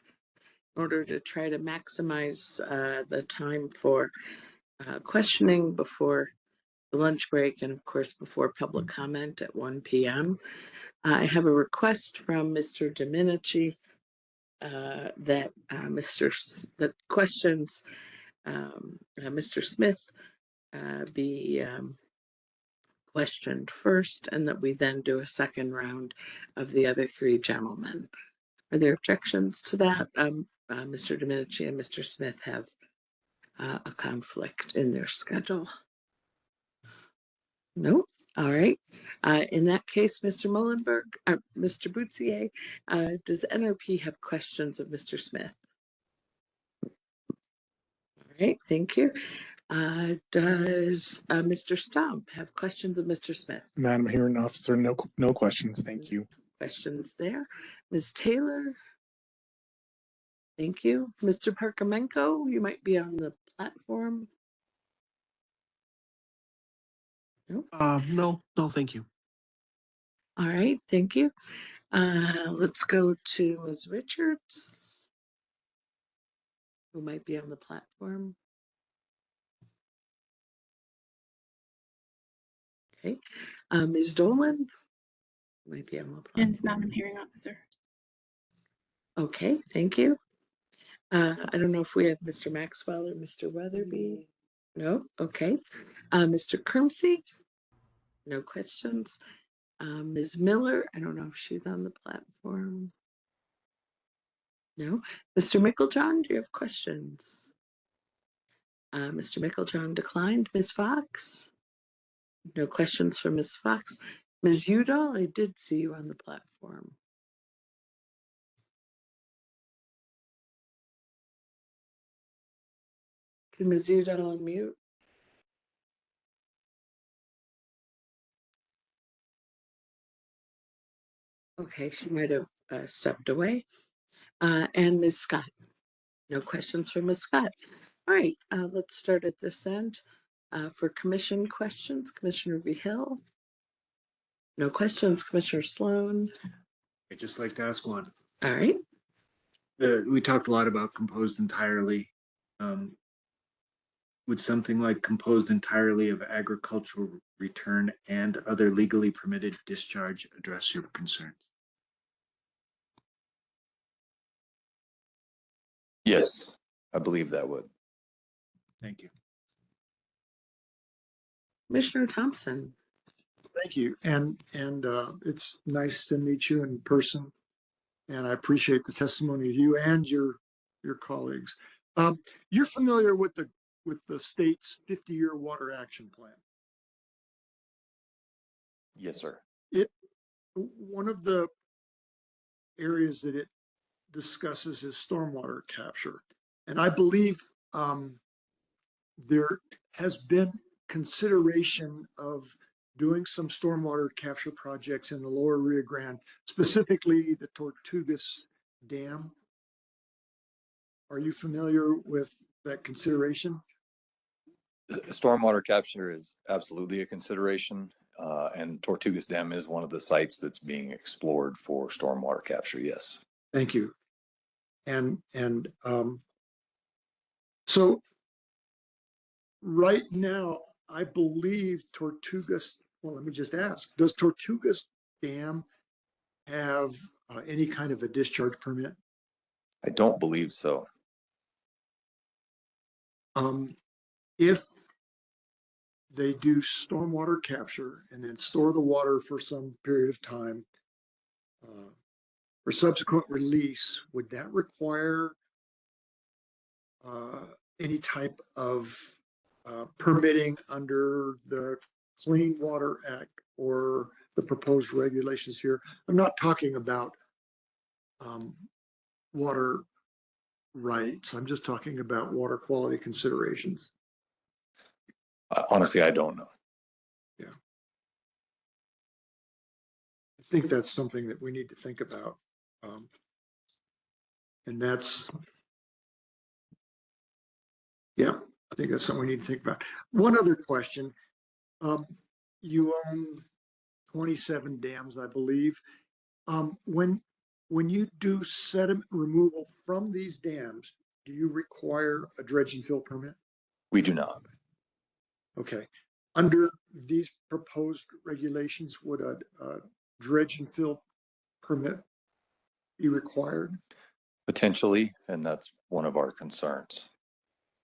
in order to try to maximize the time for questioning before the lunch break and, of course, before public comment at 1 p.m. I have a request from Mr. Domenici that questions Mr. Smith be questioned first, and that we then do a second round of the other three gentlemen. Are there objections to that? Mr. Domenici and Mr. Smith have a conflict in their schedule. No? All right. In that case, Mr. Mullenberg, Mr. Boutsier, does NRP have questions of Mr. Smith? All right, thank you. Does Mr. Stump have questions of Mr. Smith? Madam Hearing Officer, no questions. Thank you. Questions there. Ms. Taylor? Thank you. Mr. Perkamenko, you might be on the platform. No? No, thank you. All right, thank you. Let's go to Ms. Richards, who might be on the platform. Okay. Ms. Dolan, who might be on the platform. Yes, Madam Hearing Officer. Okay, thank you. I don't know if we have Mr. Maxwell or Mr. Weatherby. No, okay. Mr. Crimsey, no questions. Ms. Miller, I don't know if she's on the platform. No. Mr. Micklejohn, do you have questions? Mr. Micklejohn declined. Ms. Fox? No questions for Ms. Fox. Ms. Udall, I did see you on the platform. Can Ms. Udall unmute? Okay, she might have stepped away. And Ms. Scott? No questions for Ms. Scott. All right, let's start at this end. For commission questions, Commissioner Vihil? No questions, Commissioner Sloan? I'd just like to ask one. All right. We talked a lot about composed entirely. Would something like composed entirely of agricultural return and other legally permitted discharge address your concerns? Yes, I believe that would. Thank you. Commissioner Thompson? Thank you. And it's nice to meet you in person. And I appreciate the testimony of you and your colleagues. You're familiar with the state's 50-year water action plan. Yes, sir. One of the areas that it discusses is stormwater capture. And I believe there has been consideration of doing some stormwater capture projects in the lower Rio Grande, specifically the Tortugas Dam. Are you familiar with that consideration? Stormwater capture is absolutely a consideration, and Tortugas Dam is one of the sites that's being explored for stormwater capture. Yes. Thank you. So right now, I believe Tortugas. Well, let me just ask: does Tortugas Dam have any kind of a discharge permit? I don't believe so. If they do stormwater capture and then store the water for some period of time for subsequent release, would that require any type of permitting under the Clean Water Act or the proposed regulations here? I'm not talking about water rights. I'm just talking about water quality considerations. Honestly, I don't know. Yeah. I think that's something that we need to think about. And that's, yeah, I think that's something we need to think about. One other question. You own 27 dams, I believe. When you do sediment removal from these dams, do you require a dredge and fill permit? We do not. Okay. Under these proposed regulations, would a dredge and fill permit be required? Potentially, and that's one of our concerns.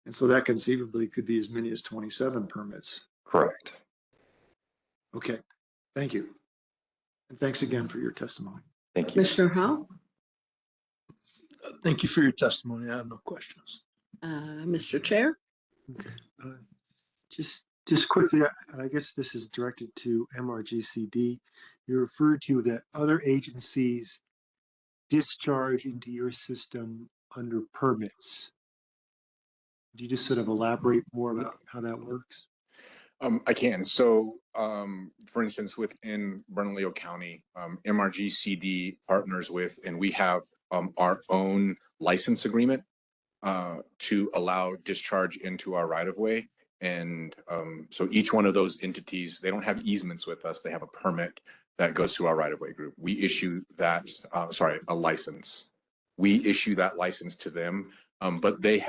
And so that conceivably could be as many as 27 permits. Correct. Okay. Thank you. And thanks again for your testimony. Thank you. Commissioner Howell? Thank you for your testimony. I have no questions. Mr. Chair? Okay. Just quickly, and I guess this is directed to MRGCD. You referred to that other agencies discharge into your system under permits. Could you just sort of elaborate more about how that works? I can. So, for instance, within Bernalillo County, MRGCD partners with, and we have our own license agreement to allow discharge into our right of way. And so each one of those entities, they don't have easements with us. They have a permit that goes to our right of way group. We issue that, a license. We issue that license to them, but they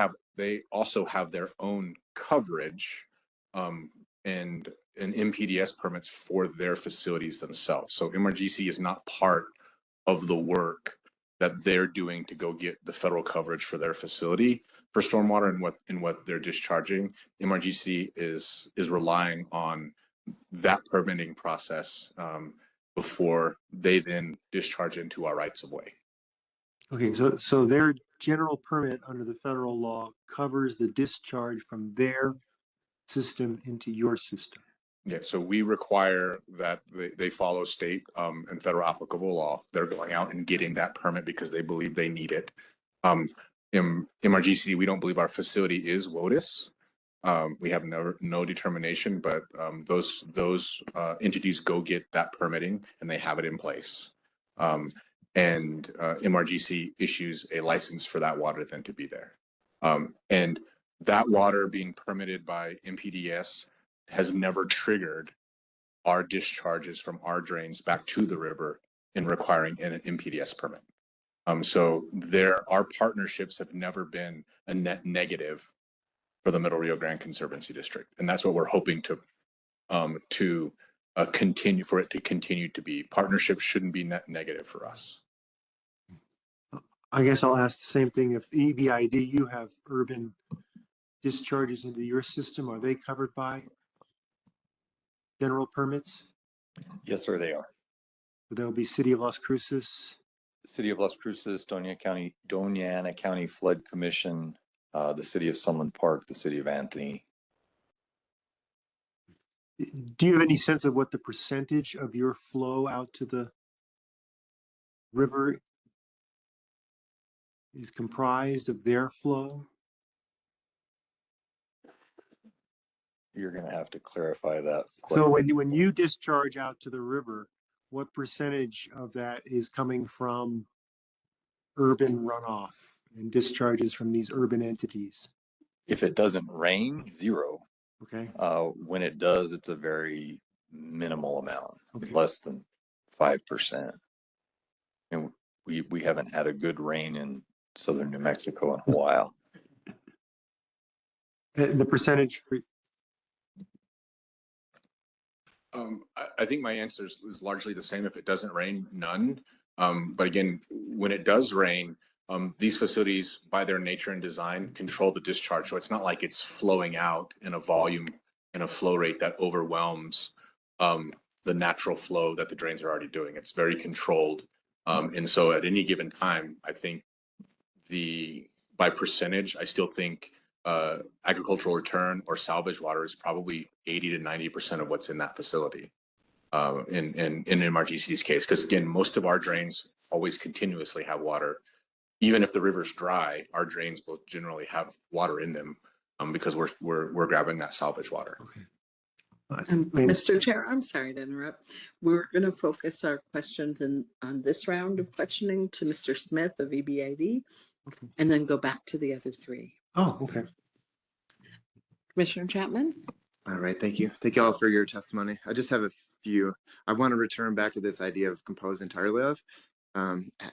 also have their own coverage and MPDS permits for their facilities themselves. So MRGC is not part of the work that they're doing to go get the federal coverage for their facility for stormwater and what they're discharging. MRGC is relying on that permitting process before they then discharge into our rights of way. Okay, so their general permit under the federal law covers the discharge from their system into your system. Yeah, so we require that they follow state and federal applicable law. They're going out and getting that permit because they believe they need it. In MRGC, we don't believe our facility is WOTUS. We have no determination, but those entities go get that permitting and they have it in place. And MRGC issues a license for that water then to be there. And that water being permitted by MPDS has never triggered our discharges from our drains back to the river in requiring an MPDS permit. So our partnerships have never been a net negative for the Middle Rio Grande Conservancy District. And that's what we're hoping to continue for it to continue to be. Partnerships shouldn't be net negative for us. I guess I'll ask the same thing. If EBID, you have urban discharges into your system, are they covered by general permits? Yes, sir, they are. There'll be City of Las Cruces. City of Las Cruces, Doña Ana County Flood Commission, the City of Sunland Park, the City of Anthony. Do you have any sense of what the percentage of your flow out to the river is comprised of their flow? You're going to have to clarify that. So when you discharge out to the river, what percentage of that is coming from urban runoff and discharges from these urban entities? If it doesn't rain, 0. Okay. When it does, it's a very minimal amount, okay. Less than 5%. And we haven't had a good rain in southern New Mexico in a while. The percentage for I think my answer is largely the same. If it doesn't rain, none. But again, when it does rain, these facilities, by their nature and design, control the discharge. So it's not like it's flowing out in a volume and a flow rate that overwhelms the natural flow that the drains are already doing. It's very controlled. And so at any given time, I think by percentage, I still think agricultural return or salvage water is probably 80 to 90% of what's in that facility in MRGC's case. Because again, most of our drains always continuously have water. Even if the river's dry, our drains will generally have water in them because we're grabbing that salvage water. Okay. Mr. Chair, I'm sorry to interrupt. We're going to focus our questions on this round of questioning to Mr. Smith of EBID, okay. And then go back to the other 3. Oh, okay. Commissioner Chapman? All right, thank you. Thank you all for your testimony. I just have a few. I want to return back to this idea of compose entirely of.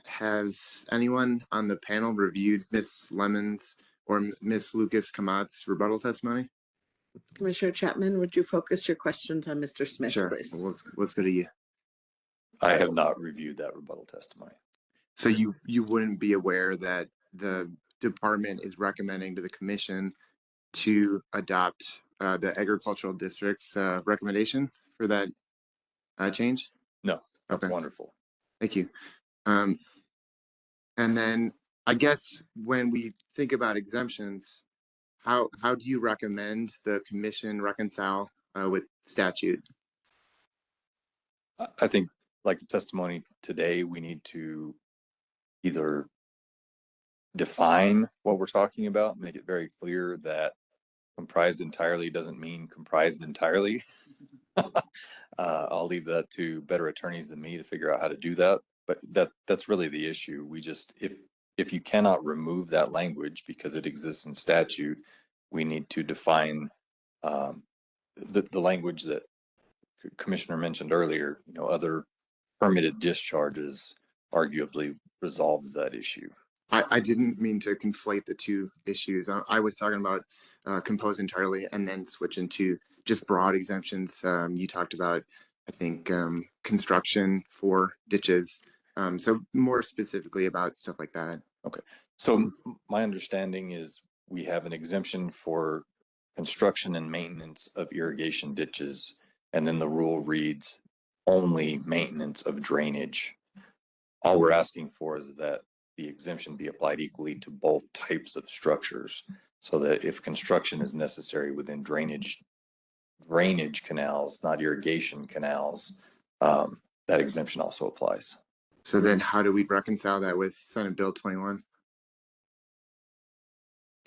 Has anyone on the panel reviewed Ms. Lemon's or Ms. Lucas Kamat's rebuttal testimony? Commissioner Chapman, would you focus your questions on Mr. Smith, Sure. please? Well, let's go to you. I have not reviewed that rebuttal testimony. So you wouldn't be aware that the department is recommending to the commission to adopt the agricultural district's recommendation for that change? No, that's okay. Wonderful. Thank you. And then I guess when we think about exemptions, how do you recommend the commission reconcile with statute? I think, like the testimony today, we need to either define what we're talking about, make it very clear that comprised entirely doesn't mean comprised entirely. I'll leave that to better attorneys than me to figure out how to do that. But that's really the issue. We just, if you cannot remove that language because it exists in statute, we need to define the language that Commissioner mentioned earlier, you know, other permitted discharges arguably resolves that issue. I didn't mean to conflate the two issues. I was talking about compose entirely and then switch into just broad exemptions. You talked about, I think, construction for ditches. So more specifically about stuff like that. Okay. So my understanding is we have an exemption for construction and maintenance of irrigation ditches. And then the rule reads only maintenance of drainage. All we're asking for is that the exemption be applied equally to both types of structures, so that if construction is necessary within drainage canals, not irrigation canals, that exemption also applies. So then how do we reconcile that with Senate Bill 21?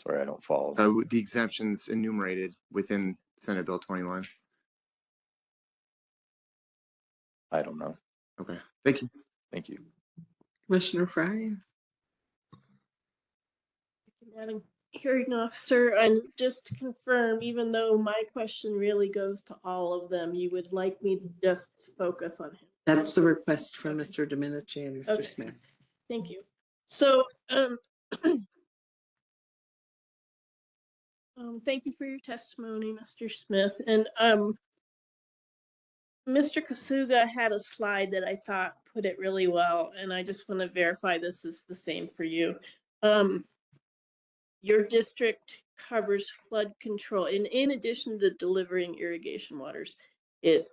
Sorry, I don't follow. The exemptions enumerated within Senate Bill 21. I don't know. Okay, thank you. Thank you. Commissioner Fry? Madam Hearing Officer, and just to confirm, even though my question really goes to all of them, you would like me to just focus on him? That's the request from Mr. Domenici and Mr. Okay. Smith. Thank you. So, thank you for your testimony, Mr. Smith. And Mr. Kasuga had a slide that I thought put it really well, and I just want to verify this is the same for you. Your district covers flood control. In addition to delivering irrigation waters, it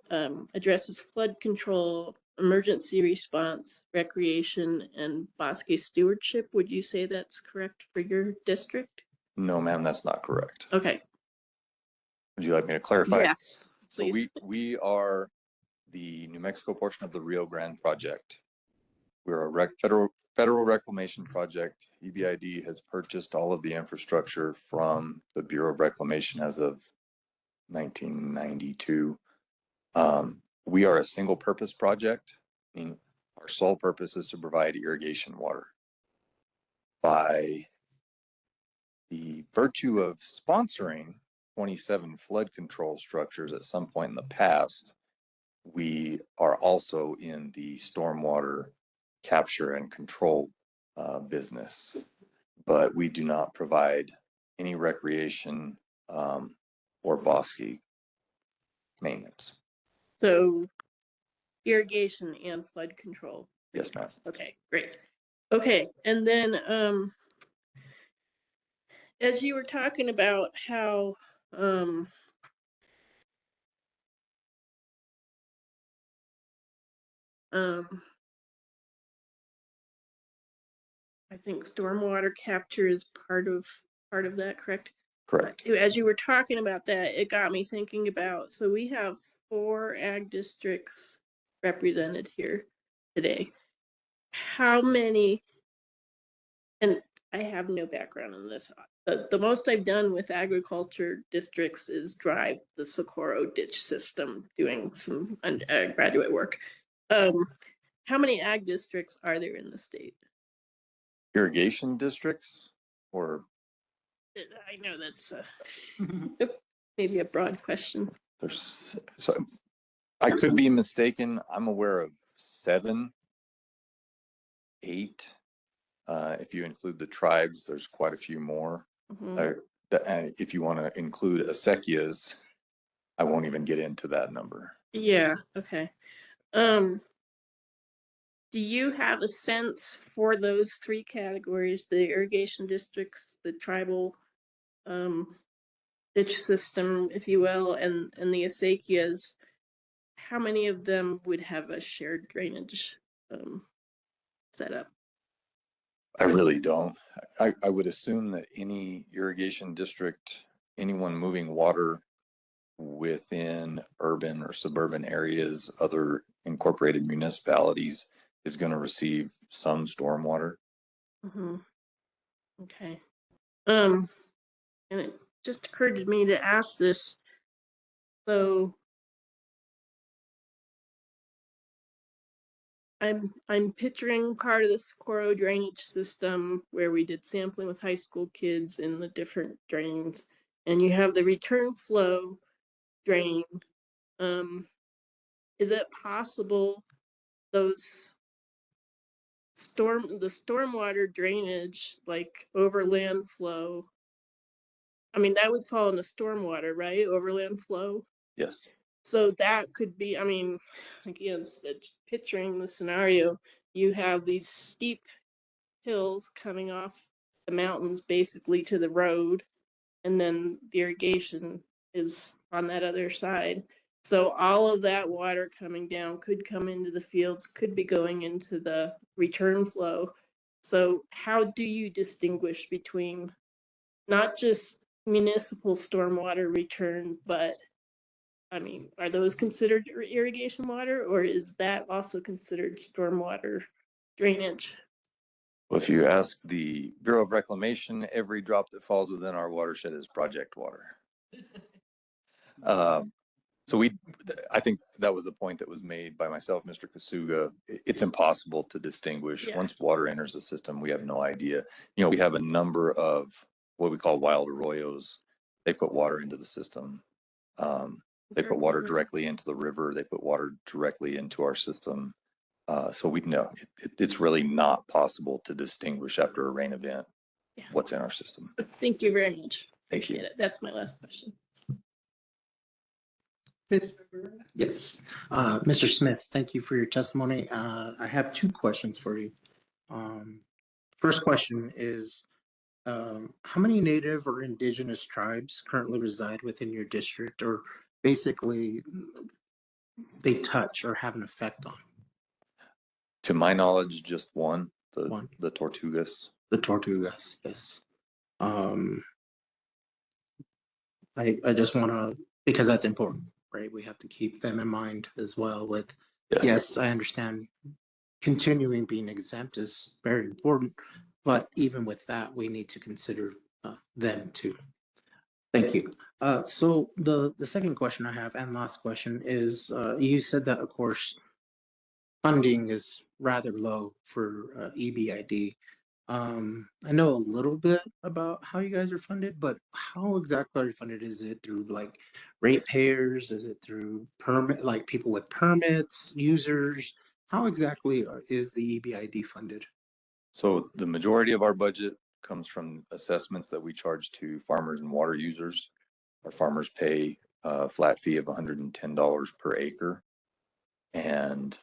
addresses flood control, emergency response, recreation, and bosque stewardship. Would you say that's correct for your district? No, ma'am, that's not correct. Okay. Would you like me to clarify? Yes, please. So we are the New Mexico portion of the Rio Grande project. We're a federal reclamation project. EBID has purchased all of the infrastructure from the Bureau of Reclamation as of 1992. We are a single purpose project, meaning our sole purpose is to provide irrigation water. By the virtue of sponsoring 27 flood control structures at some point in the past, we are also in the stormwater capture and control business, but we do not provide any recreation or bosque maintenance. So irrigation and flood control. Yes, ma'am. Okay, great. Okay, and then as you were talking about how I think stormwater capture is part of that, correct? Correct. As you were talking about that, it got me thinking about, so we have 4 ag districts represented here today. How many, and I have no background in this, the most I've done with agriculture districts is drive the Socorro ditch system, doing some graduate work. How many ag districts are there in the state? Irrigation districts, or? I know that's maybe a broad question. There's, so I could be mistaken. I'm aware of 7, 8. If you include the tribes, there's quite a few more. If you want to include acequias, I won't even get into that number. Yeah, okay. Do you have a sense for those 3 categories, the irrigation districts, the tribal ditch system, if you will, and the acequias, how many of them would have a shared drainage setup? I really don't. I would assume that any irrigation district, anyone moving water within urban or suburban areas, other incorporated municipalities, is going to receive some stormwater. Okay. And it just occurred to me to ask this. So I'm picturing part of the Socorro drainage system where we did sampling with high school kids in the different drains, and you have the return flow drain. Is it possible those the stormwater drainage, like overland flow, I mean, that would fall in the stormwater, right? Overland flow. Yes. So that could be, I mean, again, it's picturing the scenario, you have these steep hills coming off the mountains basically to the road, and then the irrigation is on that other side. So all of that water coming down could come into the fields, could be going into the return flow. So how do you distinguish between not just municipal stormwater return, but I mean, are those considered irrigation water, or is that also considered stormwater drainage? Well, if you ask the Bureau of Reclamation, every drop that falls within our watershed is project water. So I think that was a point that was made by myself, Mr. Kasuga. It's impossible to distinguish. Yeah. Once water enters the system, we have no idea. You know, we have a number of what we call wild arroyos. They put water into the system. They put water directly into the river. They put water directly into our system. So we know it's really not possible to distinguish after a rain event what's in our system. Thank you very much. Thank you. That's my last question. Yes. Mr. Smith, thank you for your testimony. I have two questions for you. First question is, how many Native or Indigenous tribes currently reside within your district, or basically they touch or have an effect on? To my knowledge, just one, the Tortugas. The Tortugas, yes. I just want to, because that's important, right? We have to keep them in mind as well with, yes, I understand continuing being exempt is very important, but even with that, we need to consider them too. Thank you. So the second question I have and last question is, you said that, of course, funding is rather low for EBID. I know a little bit about how you guys are funded, but how exactly are you funded? Is it through like ratepayers? Is it through permit, like people with permits, users? How exactly is the EBID funded? So the majority of our budget comes from assessments that we charge to farmers and water users. Our farmers pay a flat fee of $110 per acre. And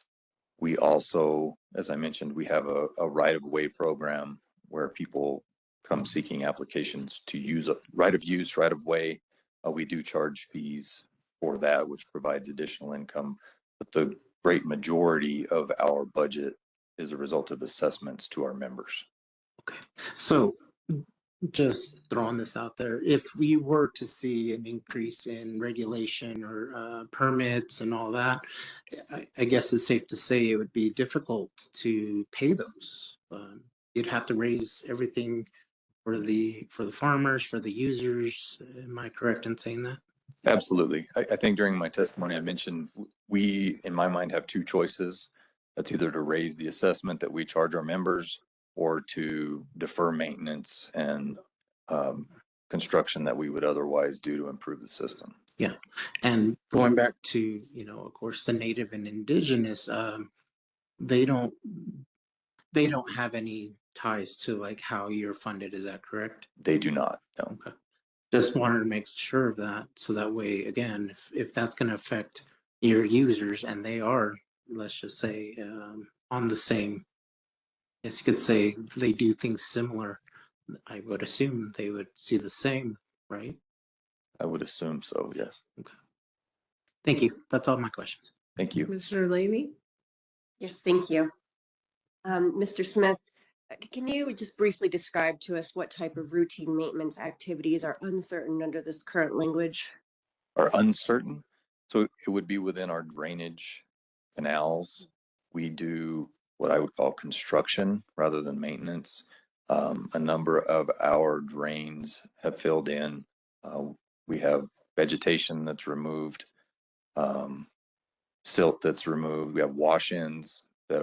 we also, as I mentioned, we have a right-of-way program where people come seeking applications to use a right of use, right of way. We do charge fees for that, which provides additional income. But the great majority of our budget is a result of assessments to our members. Okay, so just throwing this out there, if we were to see an increase in regulation or permits and all that, I guess it's safe to say it would be difficult to pay those. You'd have to raise everything for the farmers, for the users. Am I correct in saying that? Absolutely. I think during my testimony, I mentioned we, in my mind, have two choices. That's either to raise the assessment that we charge our members or to defer maintenance and construction that we would otherwise do to improve the system. Yeah. And going back to, you know, of course, the Native and Indigenous, they don't have any ties to like how you're funded. Is that correct? They do not. No. Okay. Just wanted to make sure of that. So that way, again, if that's going to affect your users and they are, let's just say, on the same, yes, you could say they do things similar. I would assume they would see the same, right? I would assume so, yes. Okay. Thank you. That's all my questions. Thank you. Commissioner Laney? Yes, thank you. Mr. Smith, can you just briefly describe to us what type of routine maintenance activities are uncertain under this current language? Are uncertain? So it would be within our drainage canals. We do what I would call construction rather than maintenance. A number of our drains have filled in. We have vegetation that's removed, silt that's removed. We have wash-ins that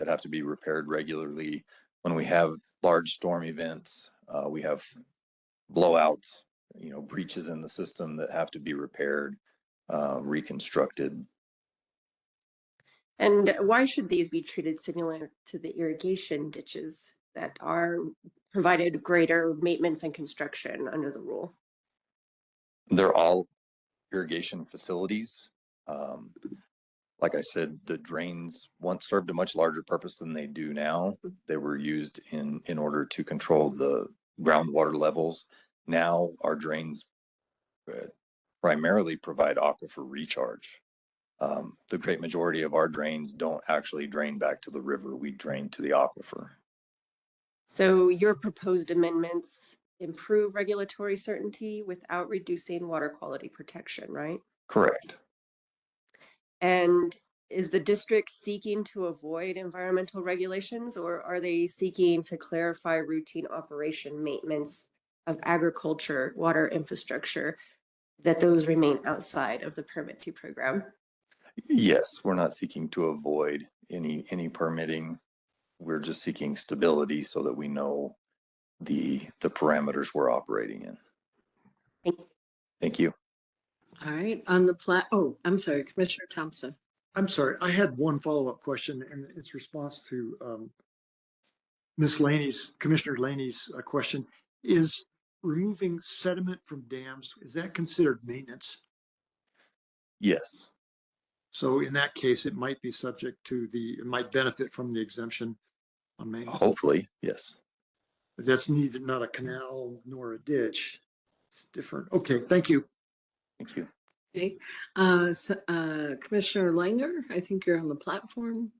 have to be repaired regularly. When we have large storm events, we have blowouts, breaches in the system that have to be repaired, reconstructed. And why should these be treated similar to the irrigation ditches that are provided greater maintenance and construction under the rule? They're all irrigation facilities. Like I said, the drains once served a much larger purpose than they do now. They were used in order to control the groundwater levels. Now our drains primarily provide aquifer recharge. The great majority of our drains don't actually drain back to the river. We drain to the aquifer. So your proposed amendments improve regulatory certainty without reducing water quality protection, right? Correct. And is the district seeking to avoid environmental regulations, or are they seeking to clarify routine operation maintenance of agriculture, water infrastructure, that those remain outside of the permit to program? Yes, we're not seeking to avoid any permitting. We're just seeking stability so that we know the parameters we're operating in. Thank you. All right, I'm sorry, Commissioner Thompson. I'm sorry, I had one follow-up question, and it's response to Commissioner Laney's question. Is removing sediment from dams, is that considered maintenance? Yes. So in that case, it might be subject to it might benefit from the exemption on maintenance? Hopefully, yes. But that's neither not a canal nor a ditch. It's different. Okay, thank you. Thank you. Okay, Commissioner Langer, I think you're on the platform.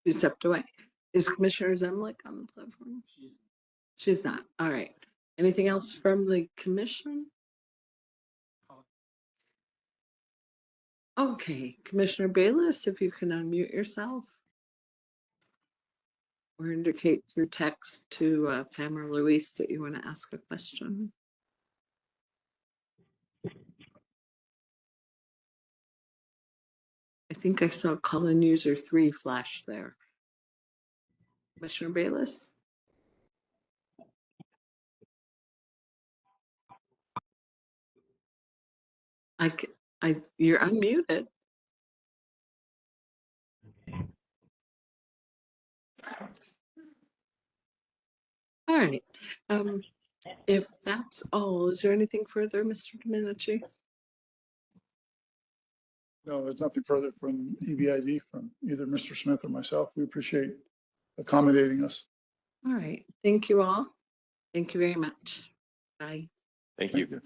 You stepped away. Is Commissioner Zemlik on the platform? She's not. All right. Anything else from the commission? Okay, Commissioner Bayless, if you can unmute yourself. Or indicate through text to Pamela Luis that you want to ask a question. I think I saw call-in user 3 flash there. Commissioner Bayless? You're unmuted. All right. If that's all, is there anything further, Mr. Domenici? No, there's nothing further from EBID, from either Mr. Smith or myself. We appreciate accommodating us. All right. Thank you all. Thank you very much. Bye. Thank you.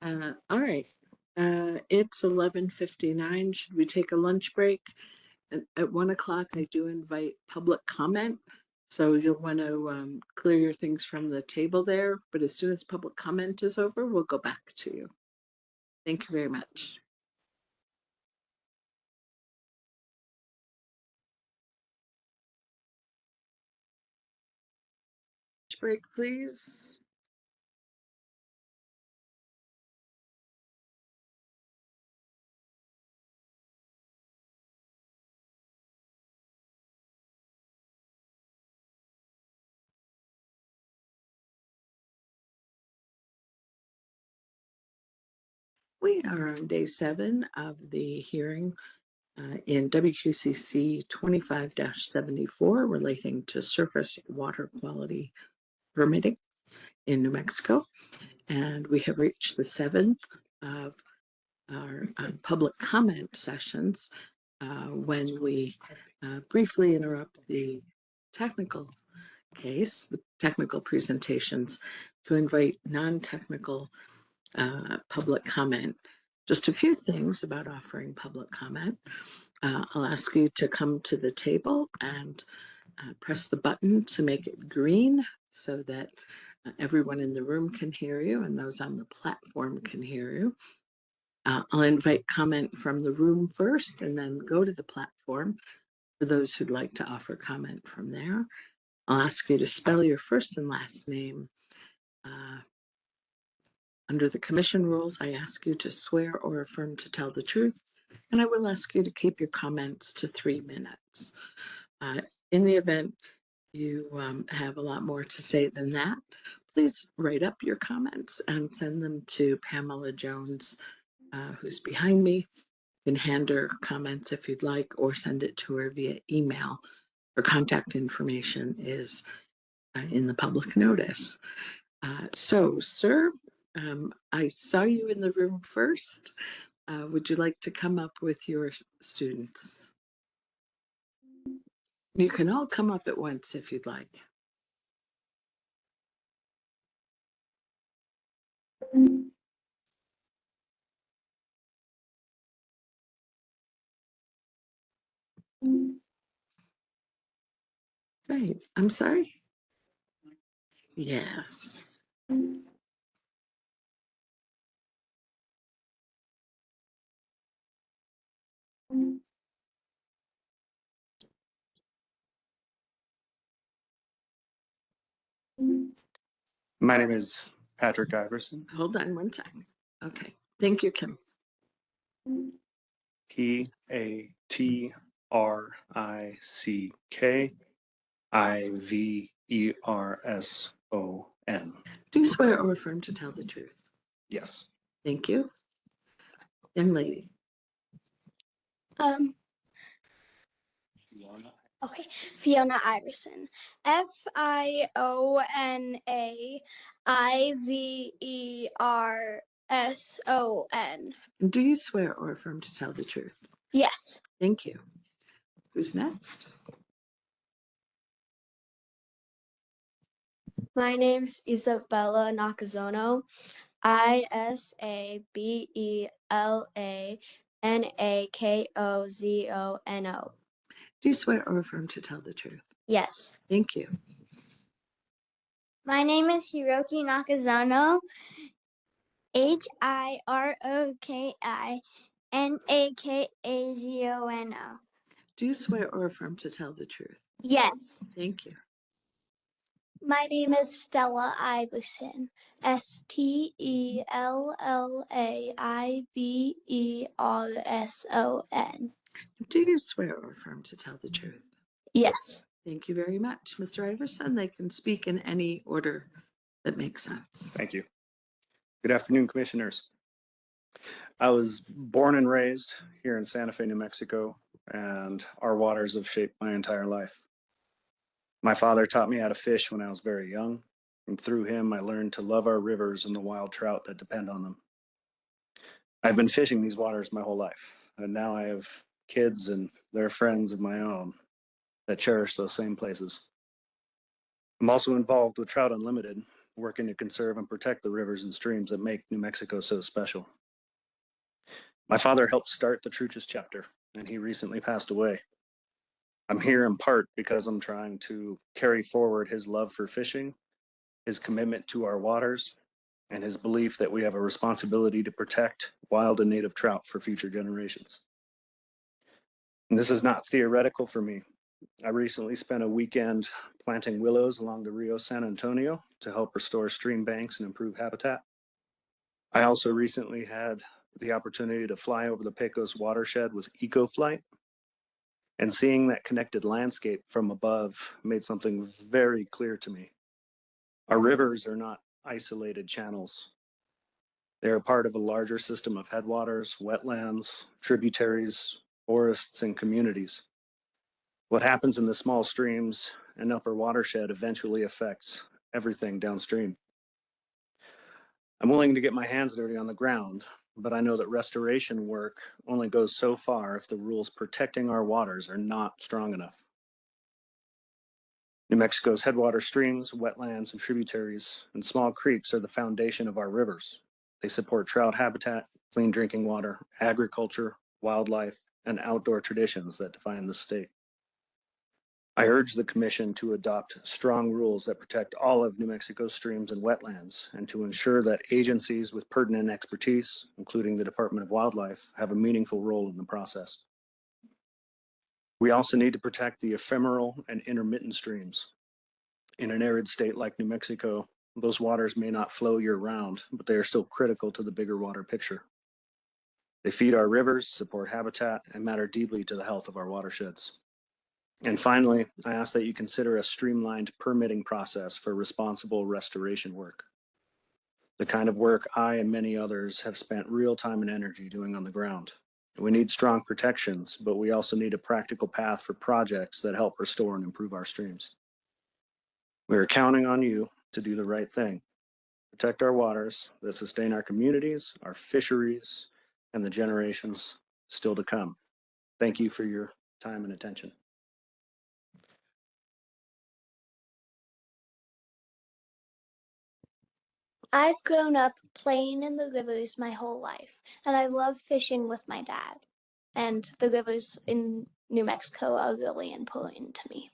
All right. It's 11:59. Should we take a lunch break? At 1 o'clock, I do invite public comment. So you'll want to clear your things from the table there. But as soon as public comment is over, we'll go back to you. Thank you very much. Break, please. We are on day 7 of the hearing in WQCC 25-74 relating to surface water quality permitting in New Mexico. And we have reached the 7th of our public comment sessions when we briefly interrupt the technical case, the technical presentations, to invite non-technical public comment. Just a few things about offering public comment. I'll ask you to come to the table and press the button to make it green so that everyone in the room can hear you and those on the platform can hear you. I'll invite comment from the room first and then go to the platform. For those who'd like to offer comment from there, I'll ask you to spell your first and last name. Under the commission rules, I ask you to swear or affirm to tell the truth, and I will ask you to keep your comments to 3 minutes. In the event you have a lot more to say than that, please write up your comments and send them to Pamela Jones, who's behind me. You can hand her comments if you'd like, or send it to her via email. Her contact information is in the public notice. So, sir, I saw you in the room first. Would you like to come up with your students? You can all come up at once if you'd like. Right. I'm sorry. Yes. My name is Patrick Iverson. Hold on one second. Okay. Thank you, Kim. PatrickIverson. Do you swear or affirm to tell the truth? Yes. Thank you. Young lady. Okay, Fiona Iverson. FIONAIVERSON. Do you swear or affirm to tell the truth? Yes. Thank you. Who's next? My name's Isabella Nakazono. ISABELANAKOZONO. Do you swear or affirm to tell the truth? Yes. Thank you. My name is Hiroki Nakazono. HIROKINAKAZONO. Do you swear or affirm to tell the truth? Yes. Thank you. My name is Stella Iverson. STELLAIVERSON. Do you swear or affirm to tell the truth? Yes. Thank you very much. Mr. Iverson, they can speak in any order that makes sense. Thank you. Good afternoon, commissioners. I was born and raised here in Santa Fe, New Mexico, and our waters have shaped my entire life. My father taught me how to fish when I was very young, and through him, I learned to love our rivers and the wild trout that depend on them. I've been fishing these waters my whole life, and now I have kids and their friends of my own that cherish those same places. I'm also involved with Trout Unlimited, working to conserve and protect the rivers and streams that make New Mexico so special. My father helped start the Truchas chapter, and he recently passed away. I'm here in part because I'm trying to carry forward his love for fishing, his commitment to our waters, and his belief that we have a responsibility to protect wild and native trout for future generations. And this is not theoretical for me. I recently spent a weekend planting willows along the Rio San Antonio to help restore stream banks and improve habitat. I also recently had the opportunity to fly over the Pecos watershed with EcoFlight, and seeing that connected landscape from above made something very clear to me. Our rivers are not isolated channels. They are part of a larger system of headwaters, wetlands, tributaries, forests, and communities. What happens in the small streams and upper watershed eventually affects everything downstream. I'm willing to get my hands dirty on the ground, but I know that restoration work only goes so far if the rules protecting our waters are not strong enough. New Mexico's headwater streams, wetlands, and tributaries and small creeks are the foundation of our rivers. They support trout habitat, clean drinking water, agriculture, wildlife, and outdoor traditions that define the state. I urge the Commission to adopt strong rules that protect all of New Mexico's streams and wetlands, and to ensure that agencies with pertinent expertise, including the Department of Wildlife, have a meaningful role in the process. We also need to protect the ephemeral and intermittent streams. In an arid state like New Mexico, those waters may not flow year-round, but they are still critical to the bigger water picture. They feed our rivers, support habitat, and matter deeply to the health of our watersheds. And finally, I ask that you consider a streamlined permitting process for responsible restoration work. The kind of work I and many others have spent real time and energy doing on the ground. We need strong protections, but we also need a practical path for projects that help restore and improve our streams. We are counting on you to do the right thing, protect our waters that sustain our communities, our fisheries, and the generations still to come. Thank you for your time and attention. I've grown up playing in the rivers my whole life, and I love fishing with my dad. And the rivers in New Mexico are really important to me.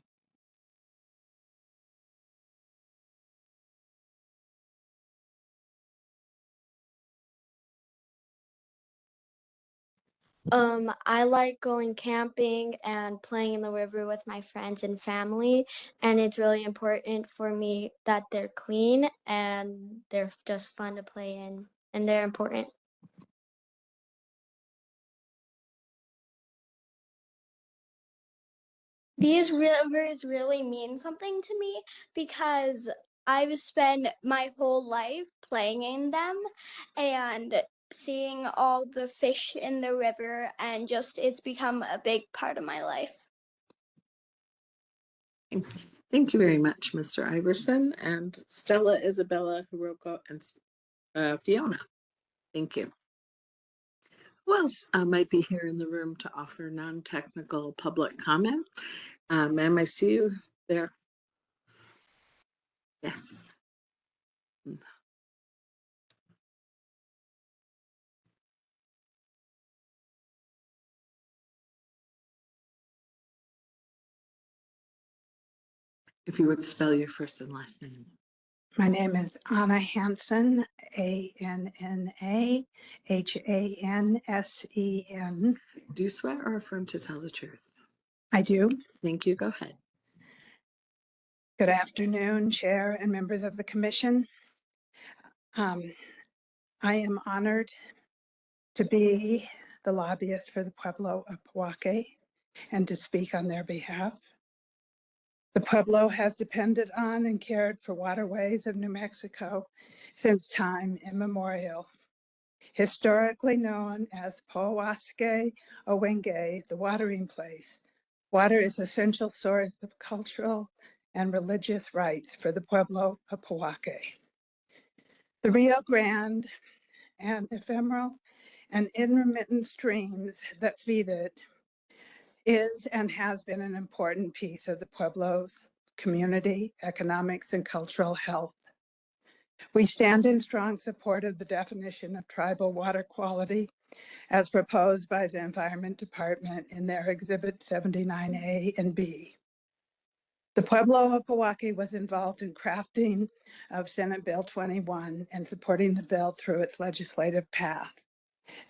I like going camping and playing in the river with my friends and family, and it's really important for me that they're clean and they're just fun to play in, and they're important. These rivers really mean something to me because I've spent my whole life playing in them and seeing all the fish in the river, and just it's become a big part of my life. Thank you very much, Mr. Iverson and Stella, Isabella, Hiroko, and Fiona. Thank you. Who else might be here in the room to offer non-technical public comment? Ma'am, I see you there. Yes. If you would spell your first and last name. My name is Anna Hansen, ANNAHANSEN. Do you swear or affirm to tell the truth? I do. Thank you. Go ahead. Good afternoon, Chair and members of the Commission. I am honored to be the lobbyist for the Pueblo of Pojoaque and to speak on their behalf. The Pueblo has depended on and cared for waterways of New Mexico since time immemorial. Historically known as Powasque Owenge, the watering place, water is an essential source of cultural and religious rites for the Pueblo of Pojoaque. The Rio Grande and ephemeral and intermittent streams that feed it is and has been an important piece of the Pueblo's community, economics, and cultural health. We stand in strong support of the definition of tribal water quality as proposed by the Environment Department in their Exhibit 79A and B. The Pueblo of Pojoaque was involved in crafting of Senate Bill 21 and supporting the bill through its legislative path.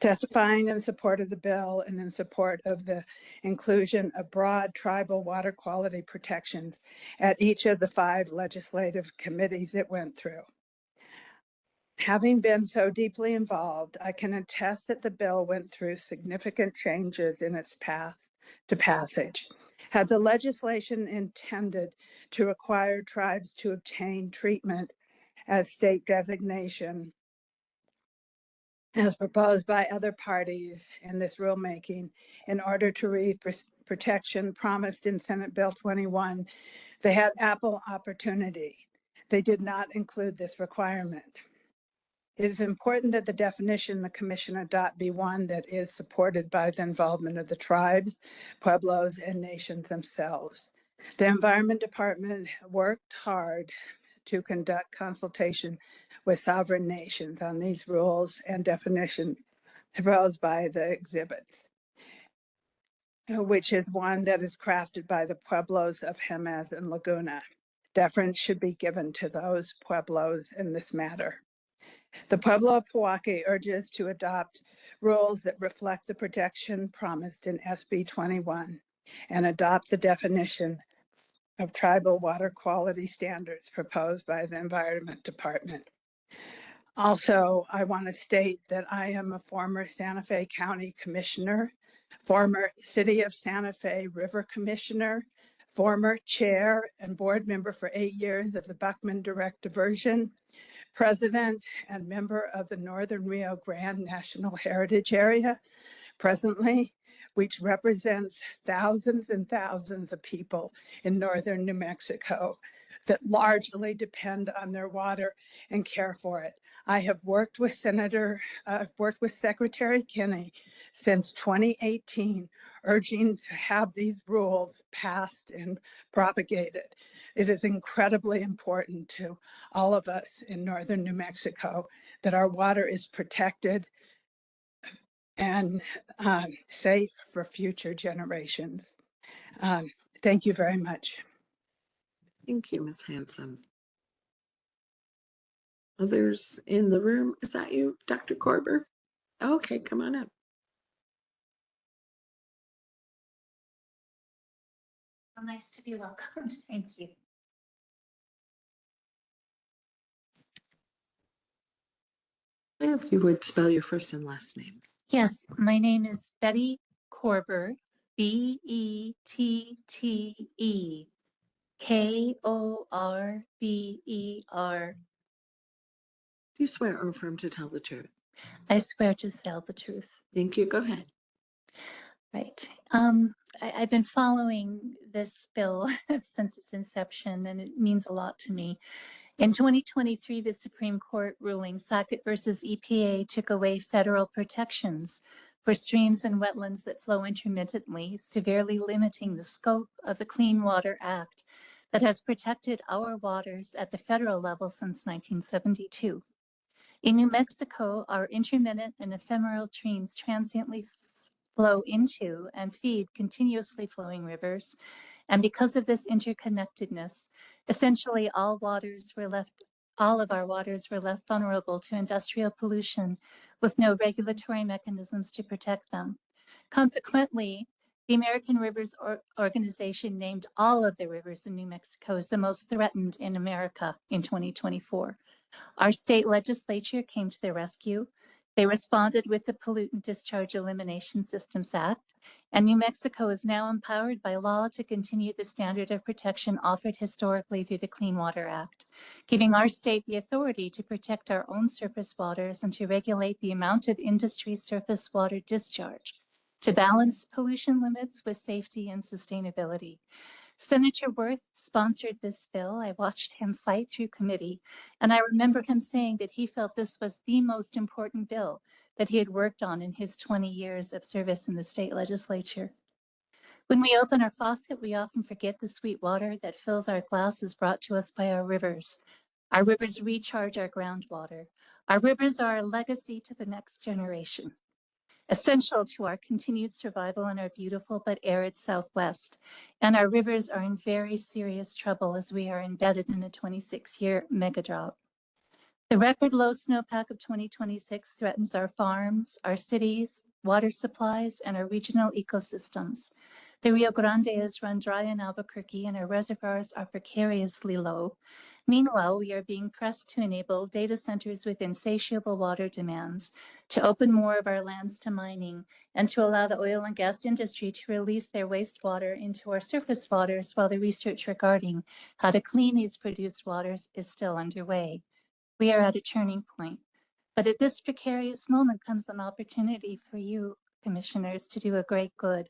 Testifying in support of the bill and in support of the inclusion of broad tribal water quality protections at each of the 5 legislative committees it went through. Having been so deeply involved, I can attest that the bill went through significant changes in its path to passage. Had the legislation intended to require tribes to obtain treatment as state designation, as proposed by other parties in this rulemaking, in order to reach protection promised in Senate Bill 21, they had ample opportunity. They did not include this requirement. It is important that the definition the Commission adopt be one that is supported by the involvement of the tribes, pueblos, and nations themselves. The Environment Department worked hard to conduct consultation with sovereign nations on these rules and definitions proposed by the exhibits, which is one that is crafted by the pueblos of Jemez and Laguna. Deference should be given to those pueblos in this matter. The Pueblo of Pojoaque urges to adopt rules that reflect the protection promised in SB 21. and adopt the definition of tribal water quality standards proposed by the Environment Department. Also, I want to state that I am a former Santa Fe County Commissioner, former City of Santa Fe River Commissioner, former chair and board member for 8 years of the Buckman Direct Diversion, president and member of the Northern Rio Grande National Heritage Area, presently, which represents thousands and thousands of people in northern New Mexico that largely depend on their water and care for it. I have worked with Secretary Kinney since 2018, urging to have these rules passed and propagated. It is incredibly important to all of us in northern New Mexico that our water is protected and safe for future generations. Thank you very much. Thank you, Ms. Hanson. Others in the room? Is that you, Dr. Korber? Okay, come on up. Well, nice to be welcomed. Thank you. If you would spell your first and last name. Yes, my name is Betty Korber, Bettee, Korber. Do you swear or affirm to tell the truth? I swear to tell the truth. Thank you. Go ahead. Right. I've been following this bill since its inception, and it means a lot to me. In 2023, the Supreme Court ruling Sackett versus EPA took away federal protections for streams and wetlands that flow intermittently, severely limiting the scope of the Clean Water Act that has protected our waters at the federal level since 1972. In New Mexico, our intermittent and ephemeral streams transiently flow into and feed continuously flowing rivers. And because of this interconnectedness, essentially all of our waters were left vulnerable to industrial pollution with no regulatory mechanisms to protect them. Consequently, the American Rivers Organization named all of the rivers in New Mexico as the most threatened in America in 2024. Our state legislature came to the rescue. They responded with the Pollutant Discharge Elimination Systems Act, and New Mexico is now empowered by law to continue the standard of protection offered historically through the Clean Water Act, giving our state the authority to protect our own surface waters and to regulate the amount of industry surface water discharge, to balance pollution limits with safety and sustainability. Senator Worth sponsored this bill. I watched him fight through committee, and I remember him saying that he felt this was the most important bill that he had worked on in his 20 years of service in the state legislature. When we open our faucet, we often forget the sweet water that fills our glasses brought to us by our rivers. Our rivers recharge our groundwater. Our rivers are a legacy to the next generation, essential to our continued survival in our beautiful but arid Southwest. And our rivers are in very serious trouble as we are embedded in a 26-year megadrought. The record low snowpack of 2026 threatens our farms, our cities, water supplies, and our regional ecosystems. The Rio Grande is run dry in Albuquerque and our reservoirs are precariously low. Meanwhile, we are being pressed to enable data centers with insatiable water demands, to open more of our lands to mining, and to allow the oil and gas industry to release their wastewater into our surface waters while the research regarding how to clean these produced waters is still underway. We are at a turning point. But at this precarious moment comes an opportunity for you, commissioners, to do a great good.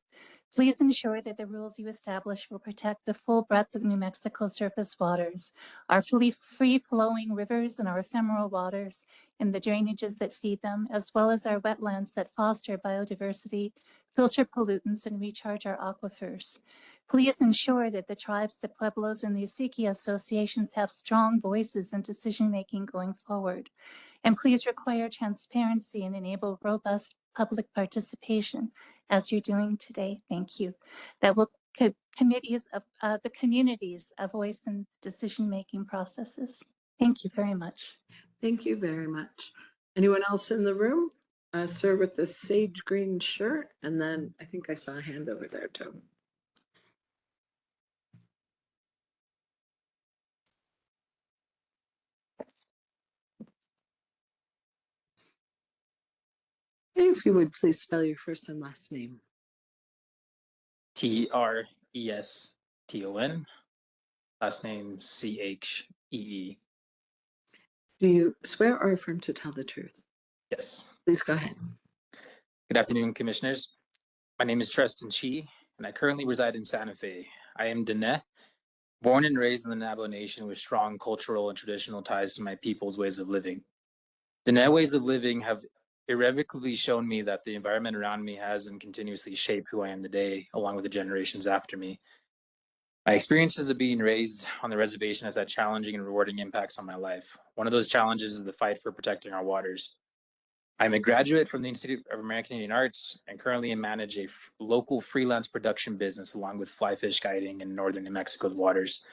Please ensure that the rules you establish will protect the full breadth of New Mexico's surface waters, our free-flowing rivers and our ephemeral waters and the drainages that feed them, as well as our wetlands that foster biodiversity, filter pollutants, and recharge our aquifers. Please ensure that the tribes, the pueblos, and the Isiqui associations have strong voices in decision-making going forward. And please require transparency and enable robust public participation as you're doing today. Thank you. That will give the communities a voice in decision-making processes. Thank you very much. Thank you very much. Anyone else in the room? Sir with the sage green shirt, and then I think I saw a hand over there too. If you would please spell your first and last name. Treston. Last name Chee. Do you swear or affirm to tell the truth? Yes. Please go ahead. Good afternoon, commissioners. My name is Treston Chee, and I currently reside in Santa Fe. I am Dene, born and raised in the Navajo Nation with strong cultural and traditional ties to my people's ways of living. Dene ways of living have irrevocably shown me that the environment around me has and continuously shaped who I am today, along with the generations after me. My experiences of being raised on the reservation has had challenging and rewarding impacts on my life. One of those challenges is the fight for protecting our waters. I'm a graduate from the Institute of American Indian Arts and currently manage a local freelance production business along with fly fish guiding in northern New Mexico's waters.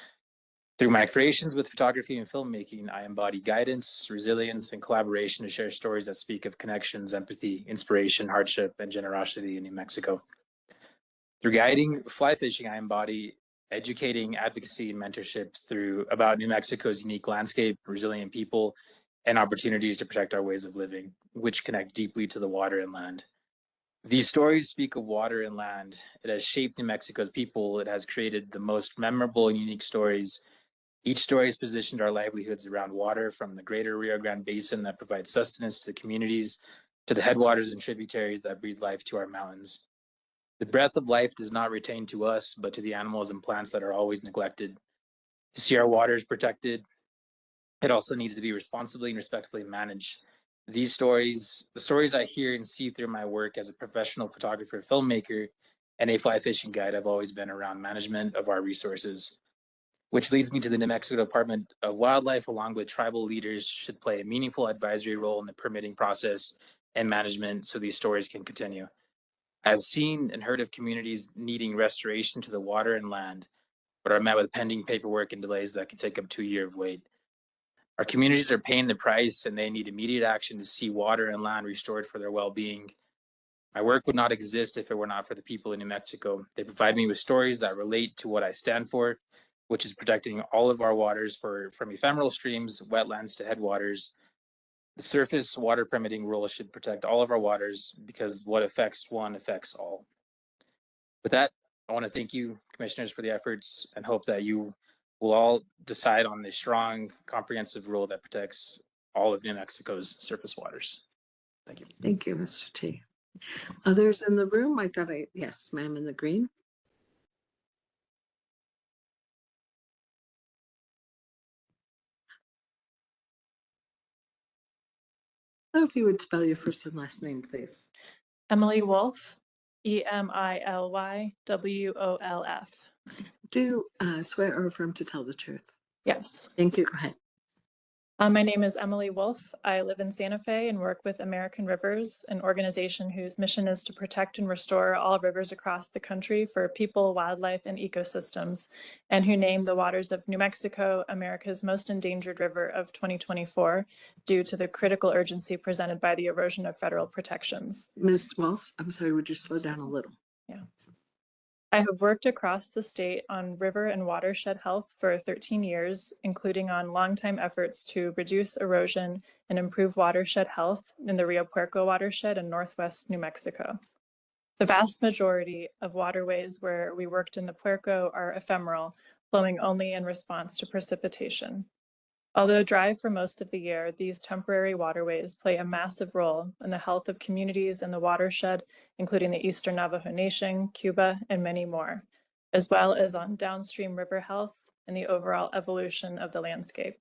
Through my creations with photography and filmmaking, I embody guidance, resilience, and collaboration to share stories that speak of connections, empathy, inspiration, hardship, and generosity in New Mexico. Through guiding fly fishing, I embody educating, advocacy, and mentorship about New Mexico's unique landscape, resilient people, and opportunities to protect our ways of living, which connect deeply to the water and land. These stories speak of water and land. It has shaped New Mexico's people. It has created the most memorable and unique stories. Each story has positioned our livelihoods around water, from the greater Rio Grande Basin that provides sustenance to the communities, to the headwaters and tributaries that breathe life to our mountains. The breath of life does not retain to us, but to the animals and plants that are always neglected. To see our waters protected, it also needs to be responsibly and respectfully managed. The stories I hear and see through my work as a professional photographer, filmmaker, and a fly fishing guide have always been around management of our resources, which leads me to the New Mexico Department of Wildlife, along with tribal leaders, should play a meaningful advisory role in the permitting process and management so these stories can continue. I've seen and heard of communities needing restoration to the water and land, but are met with pending paperwork and delays that can take up to a year of wait. Our communities are paying the price and they need immediate action to see water and land restored for their well-being. My work would not exist if it were not for the people in New Mexico. They provide me with stories that relate to what I stand for, which is protecting all of our waters from ephemeral streams, wetlands to headwaters. The surface water permitting rule should protect all of our waters because what affects one affects all. With that, I want to thank you, commissioners, for the efforts and hope that you will all decide on a strong, comprehensive rule that protects all of New Mexico's surface waters. Thank you. Thank you, Mr. T. Others in the room? Yes, ma'am in the green. So if you would spell your first and last name, please. Emily Wolf, EMILYWOLF. Do swear or affirm to tell the truth? Yes. Thank you. Go ahead. My name is Emily Wolf. I live in Santa Fe and work with American Rivers, an organization whose mission is to protect and restore all rivers across the country for people, wildlife, and ecosystems, and who named the waters of New Mexico America's most endangered river of 2024 due to the critical urgency presented by the erosion of federal protections. Ms. Wells, I'm sorry, would you slow down a little? Yeah. I have worked across the state on river and watershed health for 13 years, including on longtime efforts to reduce erosion and improve watershed health in the Rio Puerco watershed in northwest New Mexico. The vast majority of waterways where we worked in the Puerco are ephemeral, flowing only in response to precipitation. Although dry for most of the year, these temporary waterways play a massive role in the health of communities in the watershed, including the Eastern Navajo Nation, Cuba, and many more, as well as on downstream river health and the overall evolution of the landscape.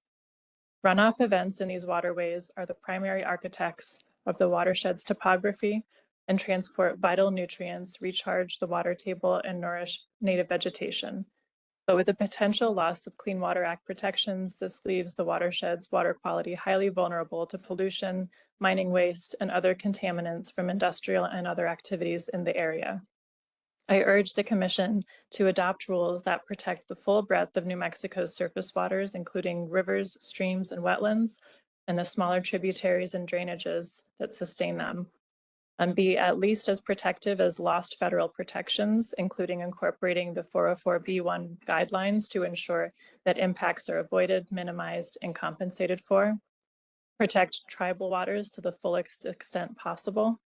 Runoff events in these waterways are the primary architects of the watershed's topography and transport vital nutrients, recharge the water table, and nourish native vegetation. But with the potential loss of Clean Water Act protections, this leaves the watershed's water quality highly vulnerable to pollution, mining waste, and other contaminants from industrial and other activities in the area. I urge the Commission to adopt rules that protect the full breadth of New Mexico's surface waters, including rivers, streams, and wetlands, and the smaller tributaries and drainages that sustain them, and be at least as protective as lost federal protections, including incorporating the 404(b)(1) guidelines to ensure that impacts are avoided, minimized, and compensated for, protect tribal waters to the fullest extent possible,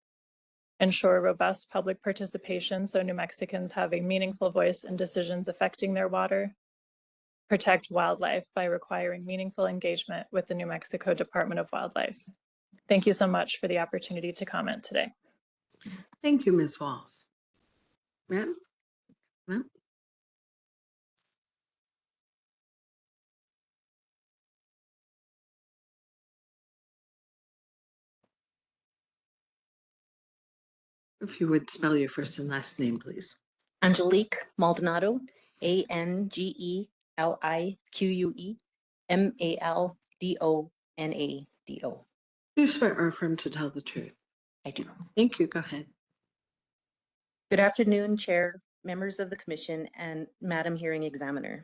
ensure robust public participation so New Mexicans have a meaningful voice in decisions affecting their water, protect wildlife by requiring meaningful engagement with the New Mexico Department of Wildlife. Thank you so much for the opportunity to comment today. Thank you, Ms. Walls. Ma'am? Ma'am? If you would spell your first and last name, please. Angelique Maldonado, ANGELIQUE MALDONADO. Do you swear or affirm to tell the truth? I do. Thank you. Go ahead. Good afternoon, Chair, members of the Commission, and Madam Hearing Examiner.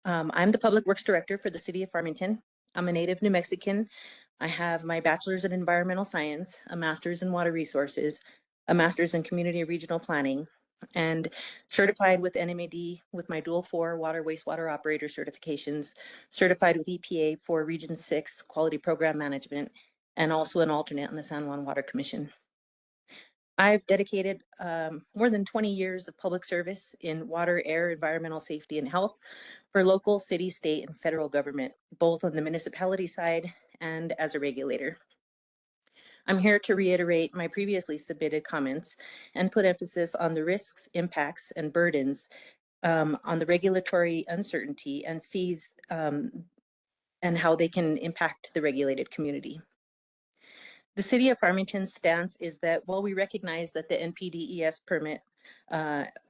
I'm the Public Works Director for the City of Farmington. I'm a native New Mexican. I have my bachelor's in environmental science, a master's in water resources, a master's in community regional planning, and certified with NMAD with my dual 4 water wastewater operator certifications, certified with EPA for Region 6 quality program management, and also an alternate on the San Juan Water Commission. I've dedicated more than 20 years of public service in water, air, environmental safety, and health for local, city, state, and federal government, both on the municipality side and as a regulator. I'm here to reiterate my previously submitted comments and put emphasis on the risks, impacts, and burdens on the regulatory uncertainty and fees and how they can impact the regulated community. The City of Farmington's stance is that while we recognize that the NPDES permit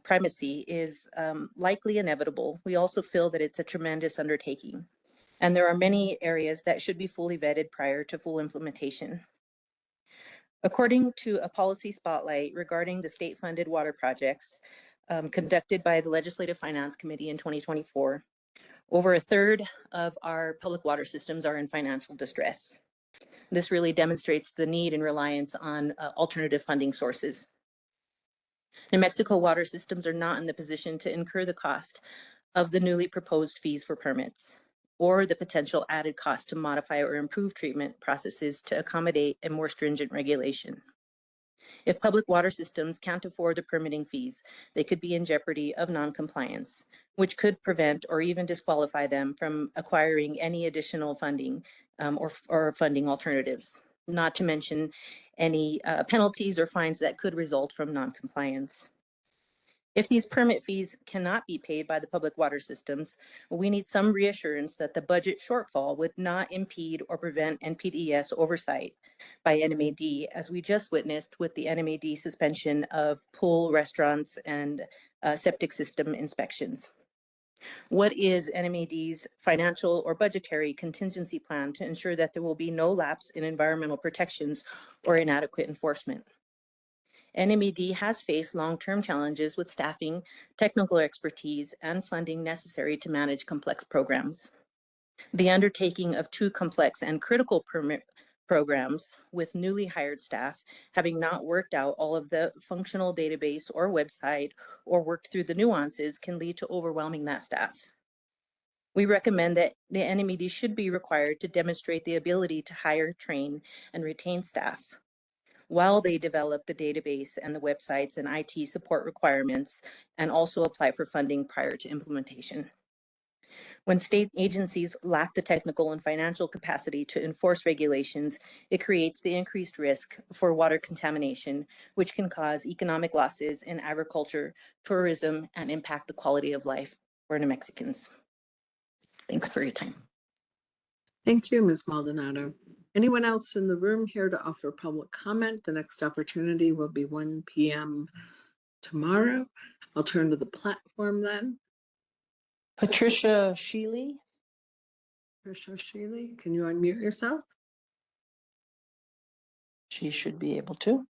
primacy is likely inevitable, we also feel that it's a tremendous undertaking. And there are many areas that should be fully vetted prior to full implementation. According to a policy spotlight regarding the state-funded water projects conducted by the Legislative Finance Committee in 2024, over a third of our public water systems are in financial distress. This really demonstrates the need and reliance on alternative funding sources. New Mexico water systems are not in the position to incur the cost of the newly proposed fees for permits or the potential added cost to modify or improve treatment processes to accommodate a more stringent regulation. If public water systems can't afford the permitting fees, they could be in jeopardy of non-compliance, which could prevent or even disqualify them from acquiring any additional funding or funding alternatives, not to mention any penalties or fines that could result from non-compliance. If these permit fees cannot be paid by the public water systems, we need some reassurance that the budget shortfall would not impede or prevent NPDES oversight by NMAD, as we just witnessed with the NMAD suspension of pool, restaurants, and septic system inspections. What is NMAD's financial or budgetary contingency plan to ensure that there will be no lapse in environmental protections or inadequate enforcement? NMAD has faced long-term challenges with staffing, technical expertise, and funding necessary to manage complex programs. The undertaking of 2 complex and critical permit programs with newly hired staff, having not worked out all of the functional database or website or worked through the nuances, can lead to overwhelming that staff. We recommend that the NMAD should be required to demonstrate the ability to hire, train, and retain staff while they develop the database and the websites and IT support requirements, and also apply for funding prior to implementation. When state agencies lack the technical and financial capacity to enforce regulations, it creates the increased risk for water contamination, which can cause economic losses in agriculture, tourism, and impact the quality of life for New Mexicans. Thanks for your time. Thank you, Ms. Maldonado. Anyone else in the room here to offer public comment? The next opportunity will be 1 p.m. tomorrow. I'll turn to the platform then. Patricia Sheely. Patricia Sheely, can you unmute yourself? She should be able to.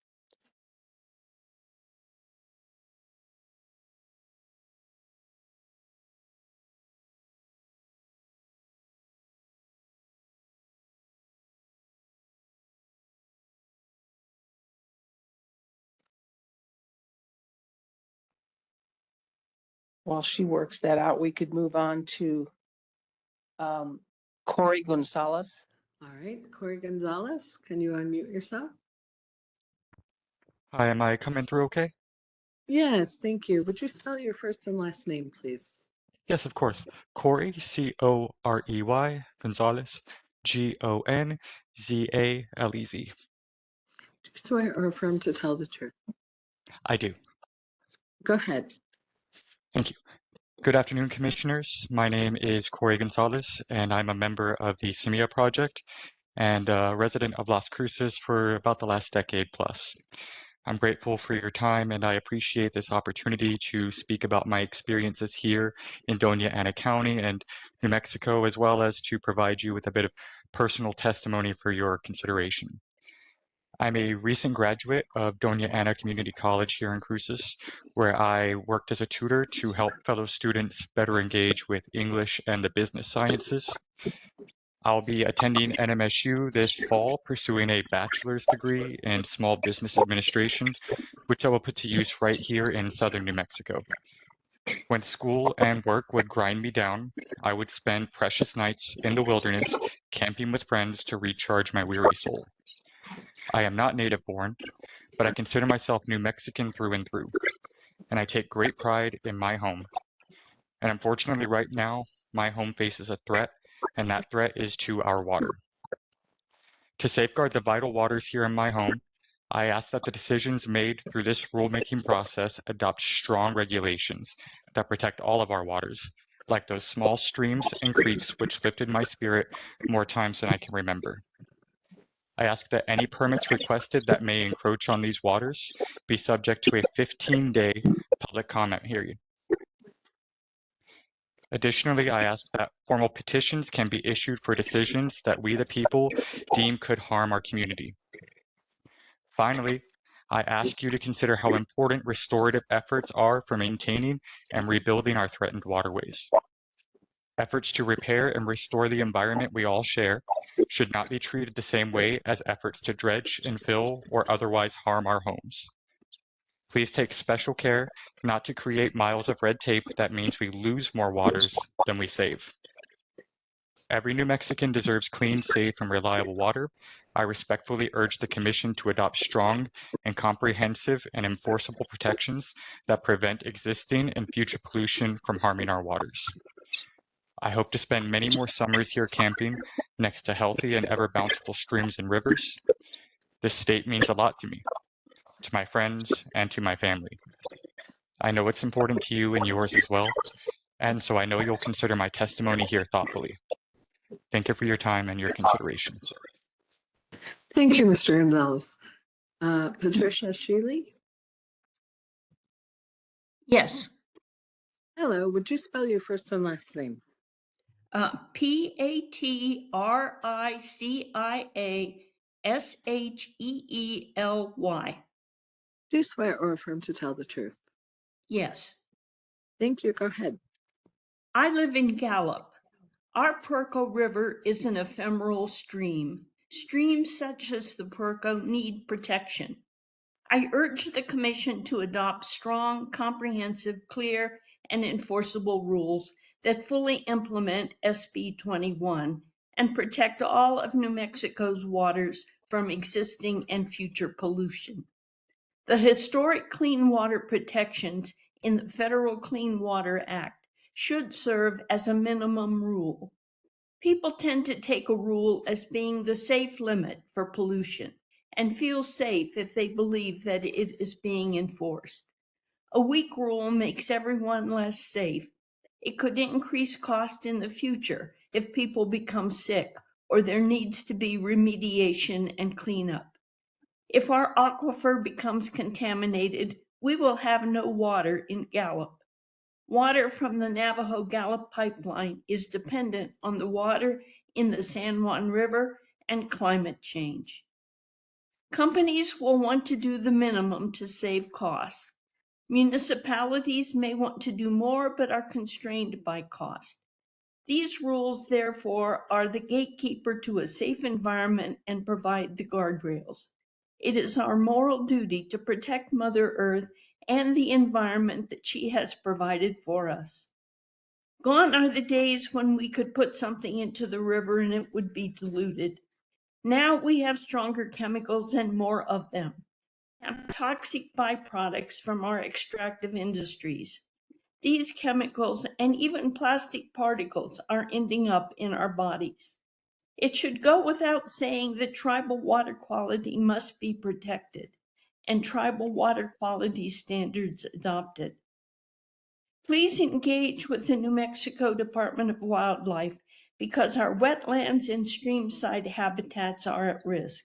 While she works that out, we could move on to Corey Gonzalez. All right, Corey Gonzalez, can you unmute yourself? Hi, am I coming through okay? Yes, thank you. Would you spell your first and last name, please? Yes, of course. Corey, Corey, Gonzalez, Gonzalez. Do you swear or affirm to tell the truth? I do. Go ahead. Thank you. Good afternoon, Commissioners. My name is Corey Gonzalez, and I'm a member of the SEMIA project and a resident of Las Cruces for about the last decade plus. I'm grateful for your time, and I appreciate this opportunity to speak about my experiences here in Doña Ana County and New Mexico, as well as to provide you with a bit of personal testimony for your consideration. I'm a recent graduate of Doña Ana Community College here in Cruces, where I worked as a tutor to help fellow students better engage with English and the business sciences. I'll be attending NMSU this fall, pursuing a bachelor's degree in small business administration, which I will put to use right here in southern New Mexico. When school and work would grind me down, I would spend precious nights in the wilderness camping with friends to recharge my weary soul. I am not native born, but I consider myself New Mexican through and through, and I take great pride in my home. And unfortunately, right now, my home faces a threat, and that threat is to our water. To safeguard the vital waters here in my home, I ask that the decisions made through this rulemaking process adopt strong regulations that protect all of our waters, like those small streams and creeks which lifted my spirit more times than I can remember. I ask that any permits requested that may encroach on these waters be subject to a 15-day public comment period. Additionally, I ask that formal petitions can be issued for decisions that we the people deem could harm our community. Finally, I ask you to consider how important restorative efforts are for maintaining and rebuilding our threatened waterways. Efforts to repair and restore the environment we all share should not be treated the same way as efforts to dredge and fill or otherwise harm our homes. Please take special care not to create miles of red tape that means we lose more waters than we save. Every New Mexican deserves clean, safe, and reliable water. I respectfully urge the Commission to adopt strong and comprehensive and enforceable protections that prevent existing and future pollution from harming our waters. I hope to spend many more summers here camping next to healthy and ever bountiful streams and rivers. This state means a lot to me, to my friends, and to my family. I know it's important to you and yours as well, and so I know you'll consider my testimony here thoughtfully. Thank you for your time and your consideration. Thank you, Mr. Gonzalez. Patricia Shealy? Yes. Hello, would you spell your first and last name? Patricia Do you swear or affirm to tell the truth? Yes. Thank you. Go ahead. I live in Gallup. Our Puerco River is an ephemeral stream. Streams such as the Puerco need protection. I urge the Commission to adopt strong, comprehensive, clear, and enforceable rules that fully implement SB 21 and protect all of New Mexico's waters from existing and future pollution. The historic clean water protections in the Federal Clean Water Act should serve as a minimum rule. People tend to take a rule as being the safe limit for pollution and feel safe if they believe that it is being enforced. A weak rule makes everyone less safe. It could increase cost in the future if people become sick or there needs to be remediation and cleanup. If our aquifer becomes contaminated, we will have no water in Gallup. Water from the Navajo Gallup pipeline is dependent on the water in the San Juan River and climate change. Companies will want to do the minimum to save costs. Municipalities may want to do more but are constrained by cost. These rules, therefore, are the gatekeeper to a safe environment and provide the guardrails. It is our moral duty to protect Mother Earth and the environment that she has provided for us. Gone are the days when we could put something into the river and it would be diluted. Now we have stronger chemicals and more of them. have toxic byproducts from our extractive industries. These chemicals and even plastic particles are ending up in our bodies. It should go without saying that tribal water quality must be protected and tribal water quality standards adopted. Please engage with the New Mexico Department of Wildlife because our wetlands and streamside habitats are at risk.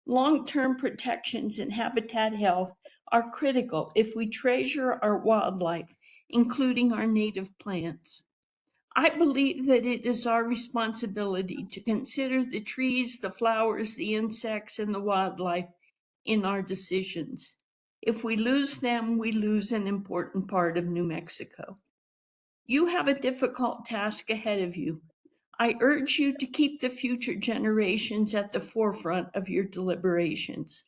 Long-term protections and habitat health are critical if we treasure our wildlife, including our native plants. I believe that it is our responsibility to consider the trees, the flowers, the insects, and the wildlife in our decisions. If we lose them, we lose an important part of New Mexico. You have a difficult task ahead of you. I urge you to keep the future generations at the forefront of your deliberations.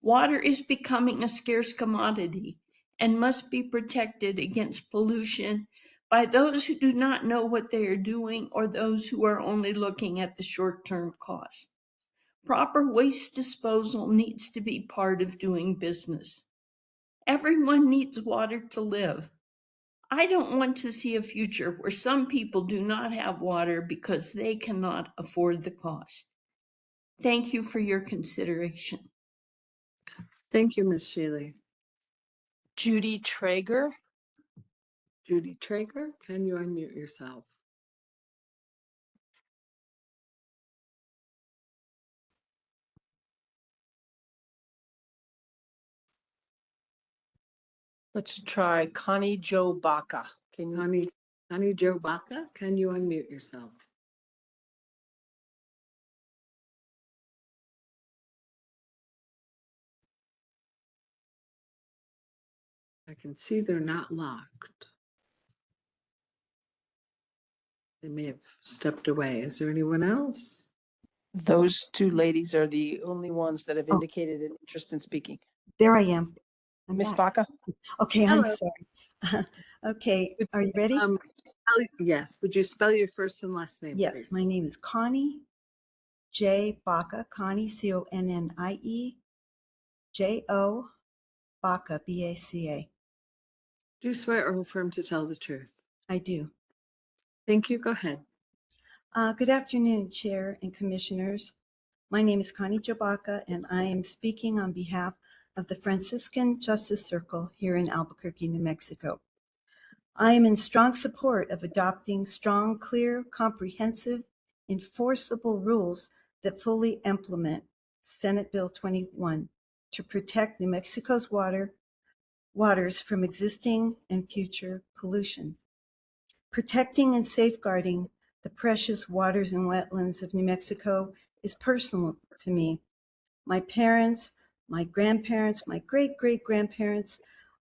Water is becoming a scarce commodity and must be protected against pollution by those who do not know what they are doing or those who are only looking at the short-term cost. Proper waste disposal needs to be part of doing business. Everyone needs water to live. I don't want to see a future where some people do not have water because they cannot afford the cost. Thank you for your consideration. Thank you, Ms. Shealy. Judy Traeger. Judy Traeger, can you unmute yourself? Let's try Connie Jo Baca. Can you? Connie Jo Baca, can you unmute yourself? I can see they're not locked. They may have stepped away. Is there anyone else? Those two ladies are the only ones that have indicated an interest in speaking. There I am. I'm Miss back. Baca? Okay, Hello. I'm sorry. Okay, are you ready? Yes. Would you spell your first and last name, Yes, please? my name is Connie J. Baca, Connie, Connie, J-O, Baca, B-A-C-A. Do you swear or affirm to tell the truth? I do. Thank you. Go ahead. Good afternoon, Chair and Commissioners. My name is Connie Jo Baca, and I am speaking on behalf of the Franciscan Justice Circle here in Albuquerque, New Mexico. I am in strong support of adopting strong, clear, comprehensive, enforceable rules that fully implement Senate Bill 21 to protect New Mexico's waters from existing and future pollution. Protecting and safeguarding the precious waters and wetlands of New Mexico is personal to me. My parents, my grandparents, my great-great-grandparents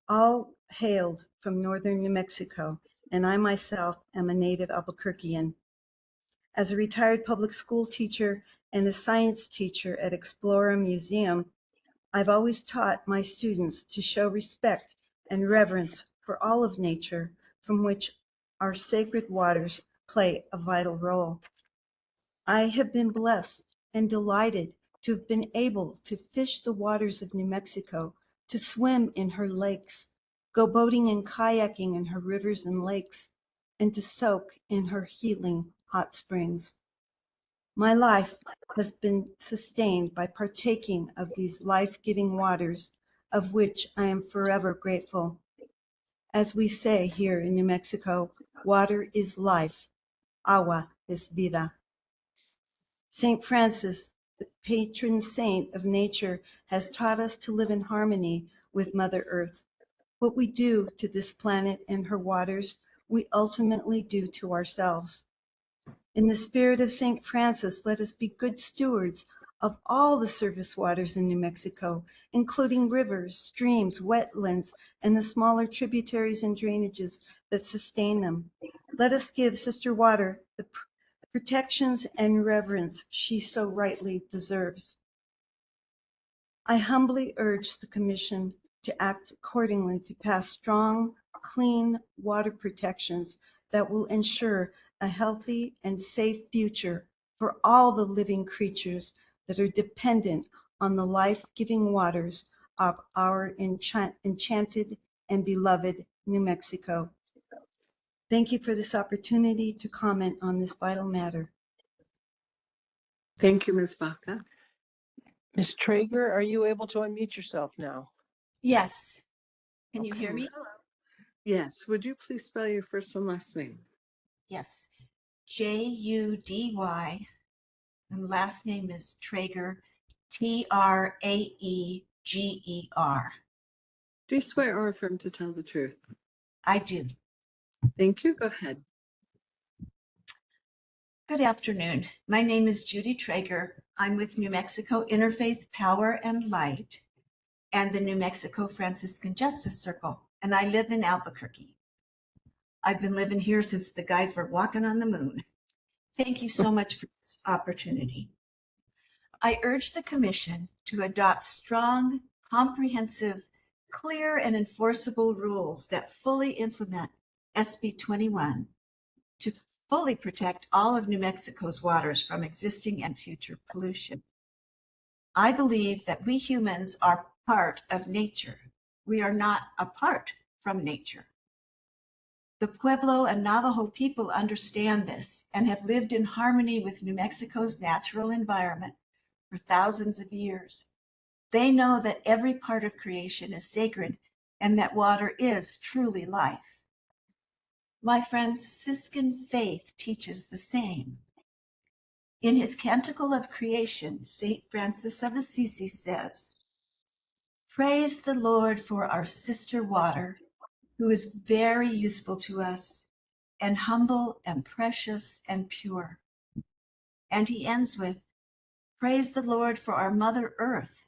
all hailed from northern New Mexico, and I myself am a native Albuquerquean. As a retired public school teacher and a science teacher at Explorer Museum, I've always taught my students to show respect and reverence for all of nature, from which our sacred waters play a vital role. I have been blessed and delighted to have been able to fish the waters of New Mexico, to swim in her lakes, go boating and kayaking in her rivers and lakes, and to soak in her healing hot springs. My life has been sustained by partaking of these life-giving waters, of which I am forever grateful. As we say here in New Mexico, water is life. Agua es vida. St. Francis, the patron saint of nature, has taught us to live in harmony with Mother Earth. What we do to this planet and her waters, we ultimately do to ourselves. In the spirit of St. Francis, let us be good stewards of all the surface waters in New Mexico, including rivers, streams, wetlands, and the smaller tributaries and drainages that sustain them. Let us give Sister Water the protections and reverence she so rightly deserves. I humbly urge the Commission to act accordingly to pass strong, clean water protections that will ensure a healthy and safe future for all the living creatures that are dependent on the life-giving waters of our enchanted and beloved New Mexico. Thank you for this opportunity to comment on this vital matter. Thank you, Ms. Baca. Ms. Traeger, are you able to unmute yourself now? Yes. Can you Okay. hear me? Yes, would you please spell your first and last name? Yes. Judy, and last name is Traeger, Traeger. Do you swear or affirm to tell the truth? I do. Thank you. Go ahead. Good afternoon. My name is Judy Traeger. I'm with New Mexico Interfaith Power and Light and the New Mexico Franciscan Justice Circle, and I live in Albuquerque. I've been living here since the guys were walking on the moon. Thank you so much for this opportunity. I urge the Commission to adopt strong, comprehensive, clear, and enforceable rules that fully implement SB 21 to fully protect all of New Mexico's waters from existing and future pollution. I believe that we humans are part of nature. We are not apart from nature. The Pueblo and Navajo people understand this and have lived in harmony with New Mexico's natural environment for thousands of years. They know that every part of creation is sacred and that water is truly life. My Franciscan faith teaches the same. In his Canticle of Creation, St. Francis of Assisi says, "Praise the Lord for our sister water, who is very useful to us and humble and precious and pure." And he ends with, "Praise the Lord for our Mother Earth,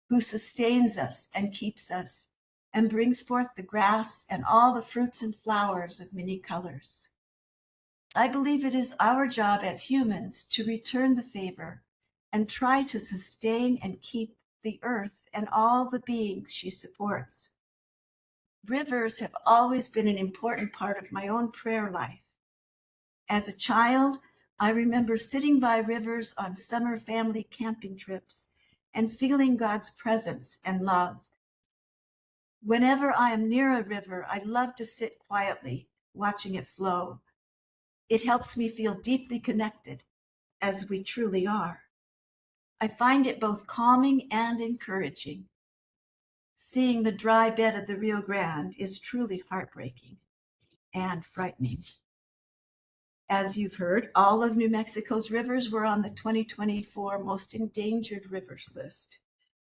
who sustains us and keeps us and brings forth the grass and all the fruits and flowers of many colors." I believe it is our job as humans to return the favor and try to sustain and keep the earth and all the beings she supports. Rivers have always been an important part of my own prayer life. As a child, I remember sitting by rivers on summer family camping trips and feeling God's presence and love. Whenever I am near a river, I love to sit quietly, watching it flow. It helps me feel deeply connected, as we truly are. I find it both calming and encouraging. Seeing the dry bed of the Rio Grande is truly heartbreaking and frightening. As you've heard, all of New Mexico's rivers were on the 2024 most endangered rivers list.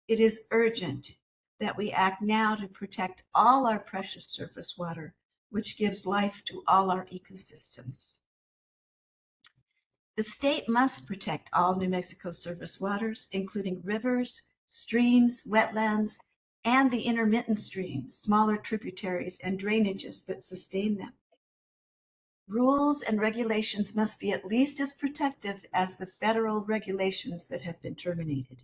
It is urgent that we act now to protect all our precious surface water, which gives life to all our ecosystems. The state must protect all New Mexico surface waters, including rivers, streams, wetlands, and the intermittent streams, smaller tributaries, and drainages that sustain them. Rules and regulations must be at least as protective as the federal regulations that have been terminated.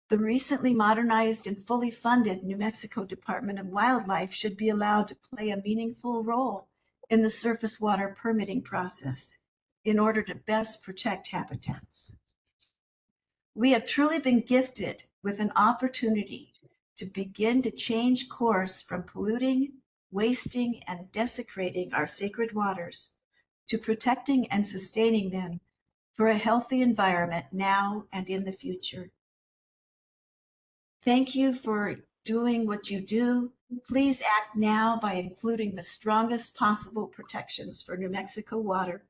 The recently modernized and fully funded New Mexico Department of Wildlife should be allowed to play a meaningful role in the surface water permitting process in order to best protect habitats. We have truly been gifted with an opportunity to begin to change course from polluting, wasting, and desecrating our sacred waters to protecting and sustaining them for a healthy environment now and in the future. Thank you for doing what you do. Please act now by including the strongest possible protections for New Mexico water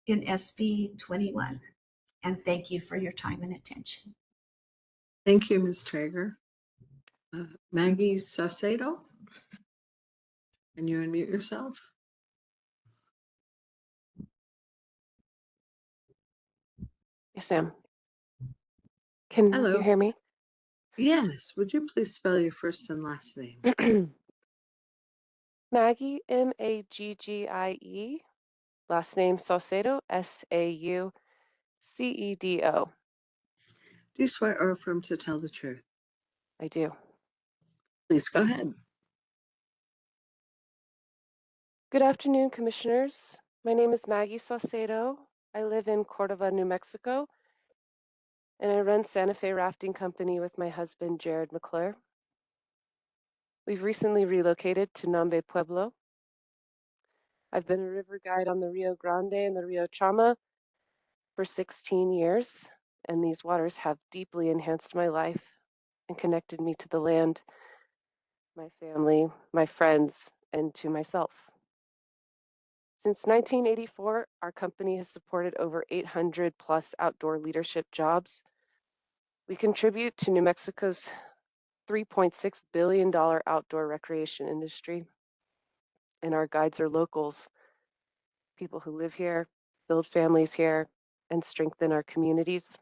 in SB 21. And thank you for your time and attention. Thank you, Ms. Traeger. Maggie Saucedo, can you unmute yourself? Yes, ma'am. Can Hello. you hear me? Yes, would you please spell your first and last name? Maggie, Maggie. Last name Saucedo, Saucedo. Do you swear or affirm to tell the truth? I do. Please go ahead. Good afternoon, Commissioners. My name is Maggie Saucedo. I live in Cordova, New Mexico. and I run Santa Fe Rafting Company with my husband, Jared McClure. We've recently relocated to Nambe Pueblo. I've been a river guide on the Rio Grande and the Rio Chama for 16 years, and these waters have deeply enhanced my life and connected me to the land, my family, my friends, and to myself. Since 1984, our company has supported over 800 plus outdoor leadership jobs. We contribute to New Mexico's $3.6 billion outdoor recreation industry, and our guides are locals, people who live here, build families here, and strengthen our communities.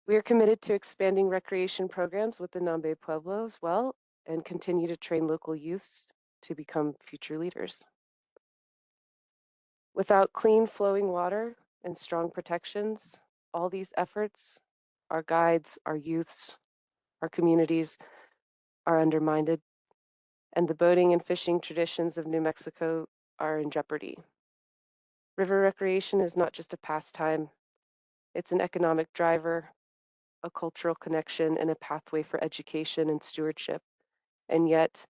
We are committed to expanding recreation programs with the Nambe Pueblo as well, and continue to train local youths to become future leaders. Without clean flowing water and strong protections, all these efforts, our guides, our youths, our communities are undermined, and the boating and fishing traditions of New Mexico are in jeopardy. River recreation is not just a pastime, it's an economic driver, a cultural connection, and a pathway for education and stewardship. And yet,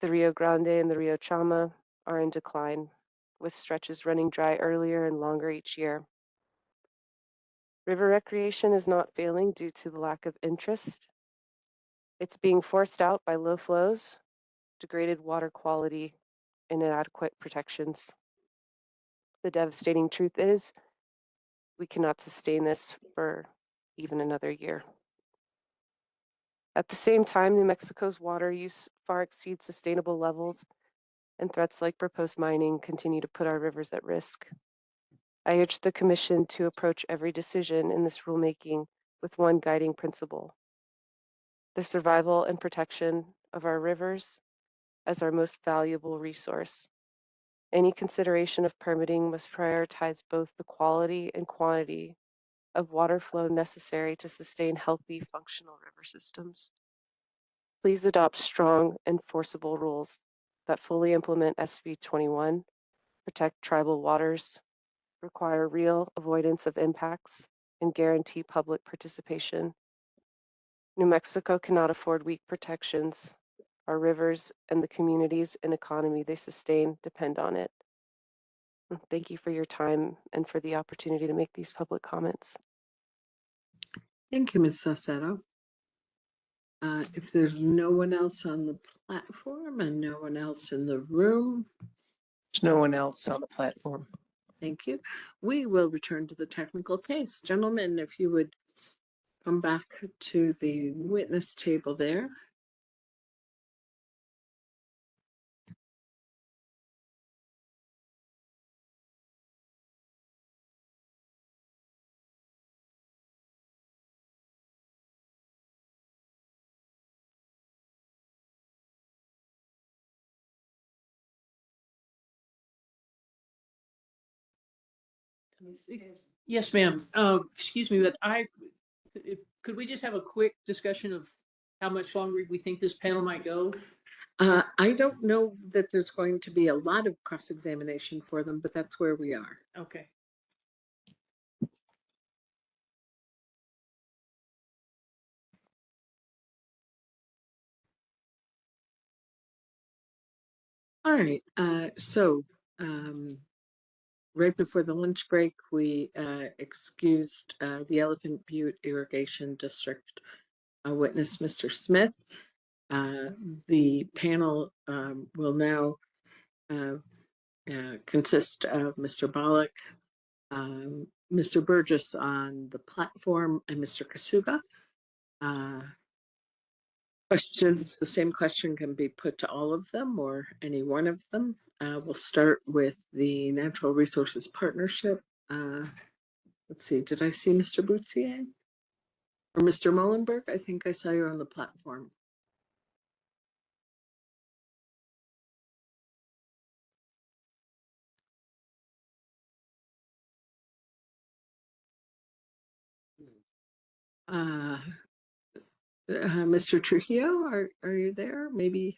the Rio Grande and the Rio Chama are in decline, with stretches running dry earlier and longer each year. River recreation is not failing due to the lack of interest. It's being forced out by low flows, degraded water quality, and inadequate protections. The devastating truth is, we cannot sustain this for even another year. At the same time, New Mexico's water use far exceeds sustainable levels, and threats like proposed mining continue to put our rivers at risk. I urge the Commission to approach every decision in this rulemaking with one guiding principle: the survival and protection of our rivers as our most valuable resource. Any consideration of permitting must prioritize both the quality and quantity of water flow necessary to sustain healthy, functional river systems. Please adopt strong, enforceable rules that fully implement SB 21, protect tribal waters, require real avoidance of impacts, and guarantee public participation. New Mexico cannot afford weak protections. Our rivers and the communities and economy they sustain depend on it. Thank you for your time and for the opportunity to make these public comments. Thank you, Ms. Saucedo. If there's no one else on the platform and no one else in the room, There's no one else on the platform. thank you. We will return to the technical case. Gentlemen, if you would come back to the witness table there. Yes, ma'am. Excuse me, but could we just have a quick discussion of how much longer we think this panel might go? I don't know that there's going to be a lot of cross-examination for them, but that's where we are. Okay. All right. Right before the lunch break, we excused the Elephant Butte Irrigation District witness, Mr. Smith. The panel will now consist of Mr. Bollock, Mr. Burgess on the platform, and Mr. Kasuga. Questions, the same question can be put to all of them or any one of them. We'll start with the Natural Resources Partnership. Let's see, did I see Mr. Boutier? Or Mr. Mullenberg? I think I saw you on the platform. Mr. Trujillo, are you there? Maybe.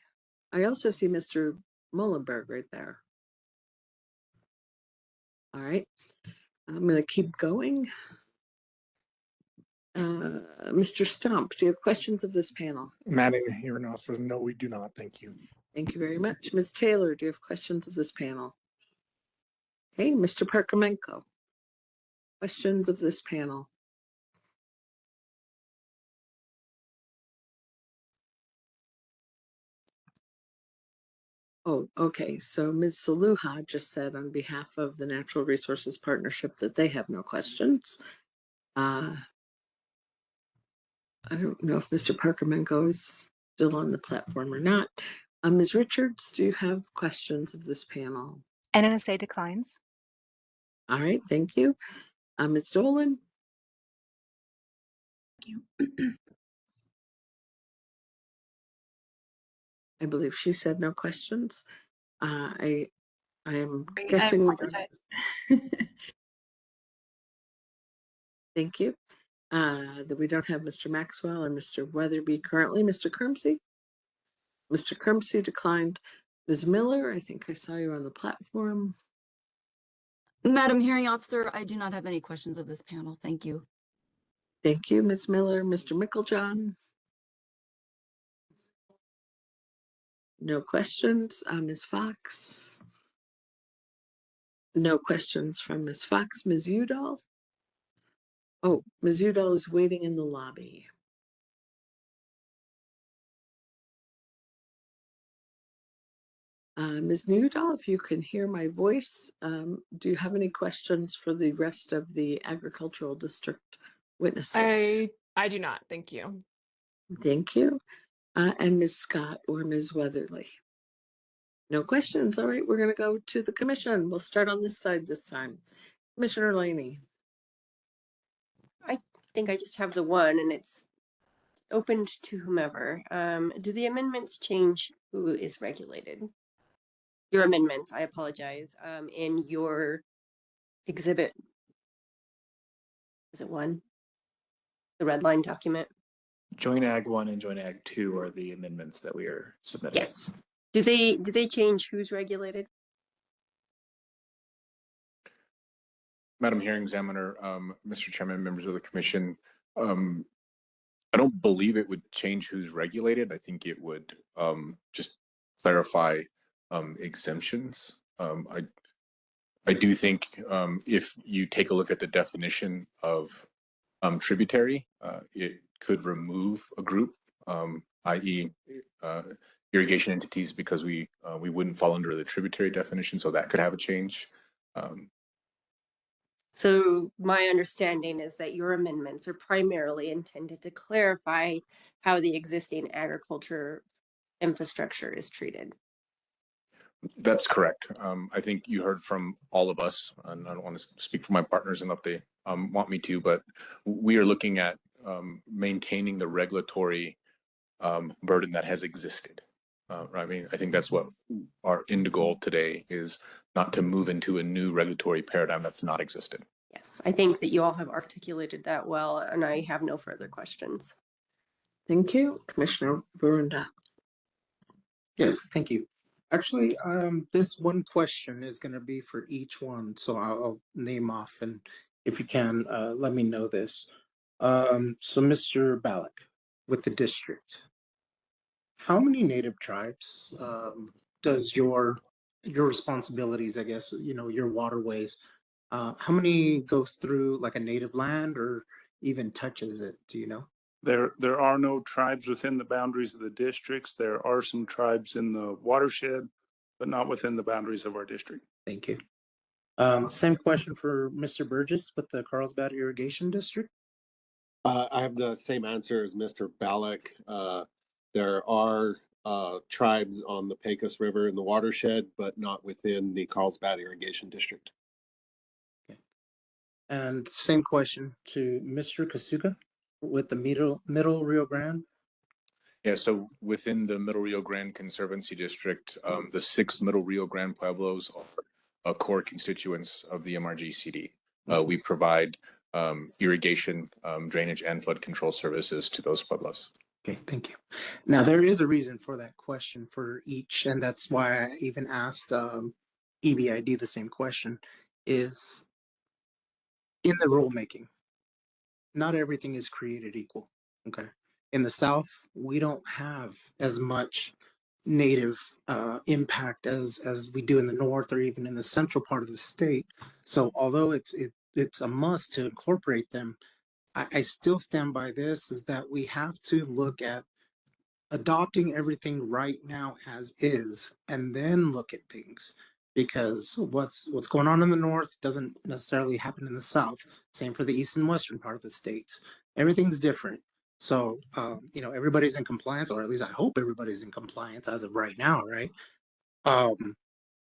I also see Mr. Mullenberg right there. All right, I'm going to keep going. Mr. Stump, do you have questions of this panel? Madam Hearing Officer, no, we do not. Thank you. Thank you very much. Ms. Taylor, do you have questions of this panel? Okay, Mr. Parkamenko, questions of this panel? Oh, okay. So Ms. Saluha just said on behalf of the Natural Resources Partnership that they have no questions. I don't know if Mr. Parkamenko is still on the platform or not. Ms. Richards, do you have questions of this panel? NNSA declines. All right, thank you. Ms. Dolan? Thank you. I believe she said no questions. I am I guessing we don't. apologize. Thank you. That we don't have Mr. Maxwell or Mr. Weatherby currently. Mr. Crumpsey? Mr. Crumpsey declined. Ms. Miller, I think I saw you on the platform. Madam Hearing Officer, I do not have any questions of this panel. Thank you. Thank you, Ms. Miller. Mr. Micklejohn? No questions. Ms. Fox? No questions from Ms. Fox. Ms. Udall? Oh, Ms. Udall is waiting in the lobby. Ms. Udall, if you can hear my voice, do you have any questions for the rest of the agricultural district witnesses? I do not. Thank you. Thank you. And Ms. Scott or Ms. Weatherly? No questions. All right, we're going to go to the commission. We'll start on this side this time. Commissioner Laney. I think I just have the one, and it's opened to whomever. Do the amendments change who is regulated? Your amendments, I apologize, in your exhibit. Is it one? The red line document? Joint Ag 1 and Joint Ag 2 are the amendments that we are submitting. Yes. Do they change who's regulated? Madam Hearing Examiner, Mr. Chairman, members of the commission, I don't believe it would change who's regulated. I think it would just clarify exemptions. I do think if you take a look at the definition of tributary, it could remove a group, i.e. irrigation entities, because we wouldn't fall under the tributary definition, so that could have a change. So my understanding is that your amendments are primarily intended to clarify how the existing agriculture infrastructure is treated. That's correct. I think you heard from all of us, and I don't want to speak for my partners enough they want me to, but we are looking at maintaining the regulatory burden that has existed. I mean, I think that's what our end goal today is, not to move into a new regulatory paradigm that's not existed. Yes, I think that you all have articulated that well, and I have no further questions. Thank you. Commissioner Burunda. Yes, thank you. Actually, this one question is going to be for each one, so I'll name off, and if you can, let me know this. So Mr. Ballack, with the district, how many native tribes does your responsibilities, I guess, you know, your waterways, how many goes through like a native land or even touches it? Do you know? There are no tribes within the boundaries of the districts. There are some tribes in the watershed, but not within the boundaries of our district. Thank you. Same question for Mr. Burgess with the Carlsbad Irrigation District. I have the same answer as Mr. Ballack. There are tribes on the Pecos River in the watershed, but not within the Carlsbad Irrigation District. Okay. And same question to Mr. Kasuga with the Middle Rio Grande. Yeah, so within the Middle Rio Grande Conservancy District, the 6 Middle Rio Grande Pueblos are core constituents of the MRGCD. We provide irrigation, drainage, and flood control services to those pueblos. Okay, thank you. Now, there is a reason for that question for each, and that's why I even asked EBID the same question, is in the rulemaking, not everything is created equal. Okay. In the South, we don't have as much native impact as we do in the North or even in the central part of the state. So although it's a must to incorporate them, I still stand by this is that we have to look at adopting everything right now as is and then look at things because what's going on in the north doesn't necessarily happen in the south. Same for the east and western part of the states. Everything's different. So everybody's in compliance, or at least I hope everybody's in compliance as of right now, right?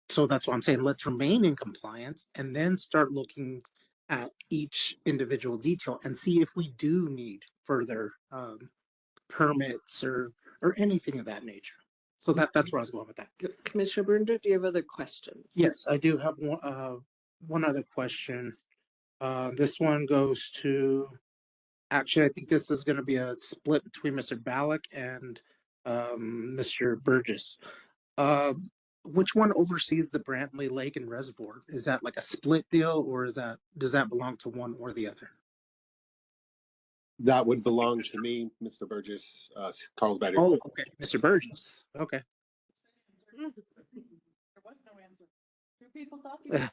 So that's why I'm saying let's remain in compliance and then start looking at each individual detail and see if we do need further permits or anything of that nature. So that's where I was going with that. Commissioner Burnder, do you have other questions? Yes, I do have one other question. This one goes to, actually, I think this is going to be a split between Mr. Ballack and Mr. Burgess. Which one oversees the Brantley Lake and Reservoir? Is that like a split deal, or does that belong to one or the other? That would belong to me, Mr. Burgess, Carlsbad. Oh, okay, Mr. Burgess. Okay. There was no answer. Two people talking.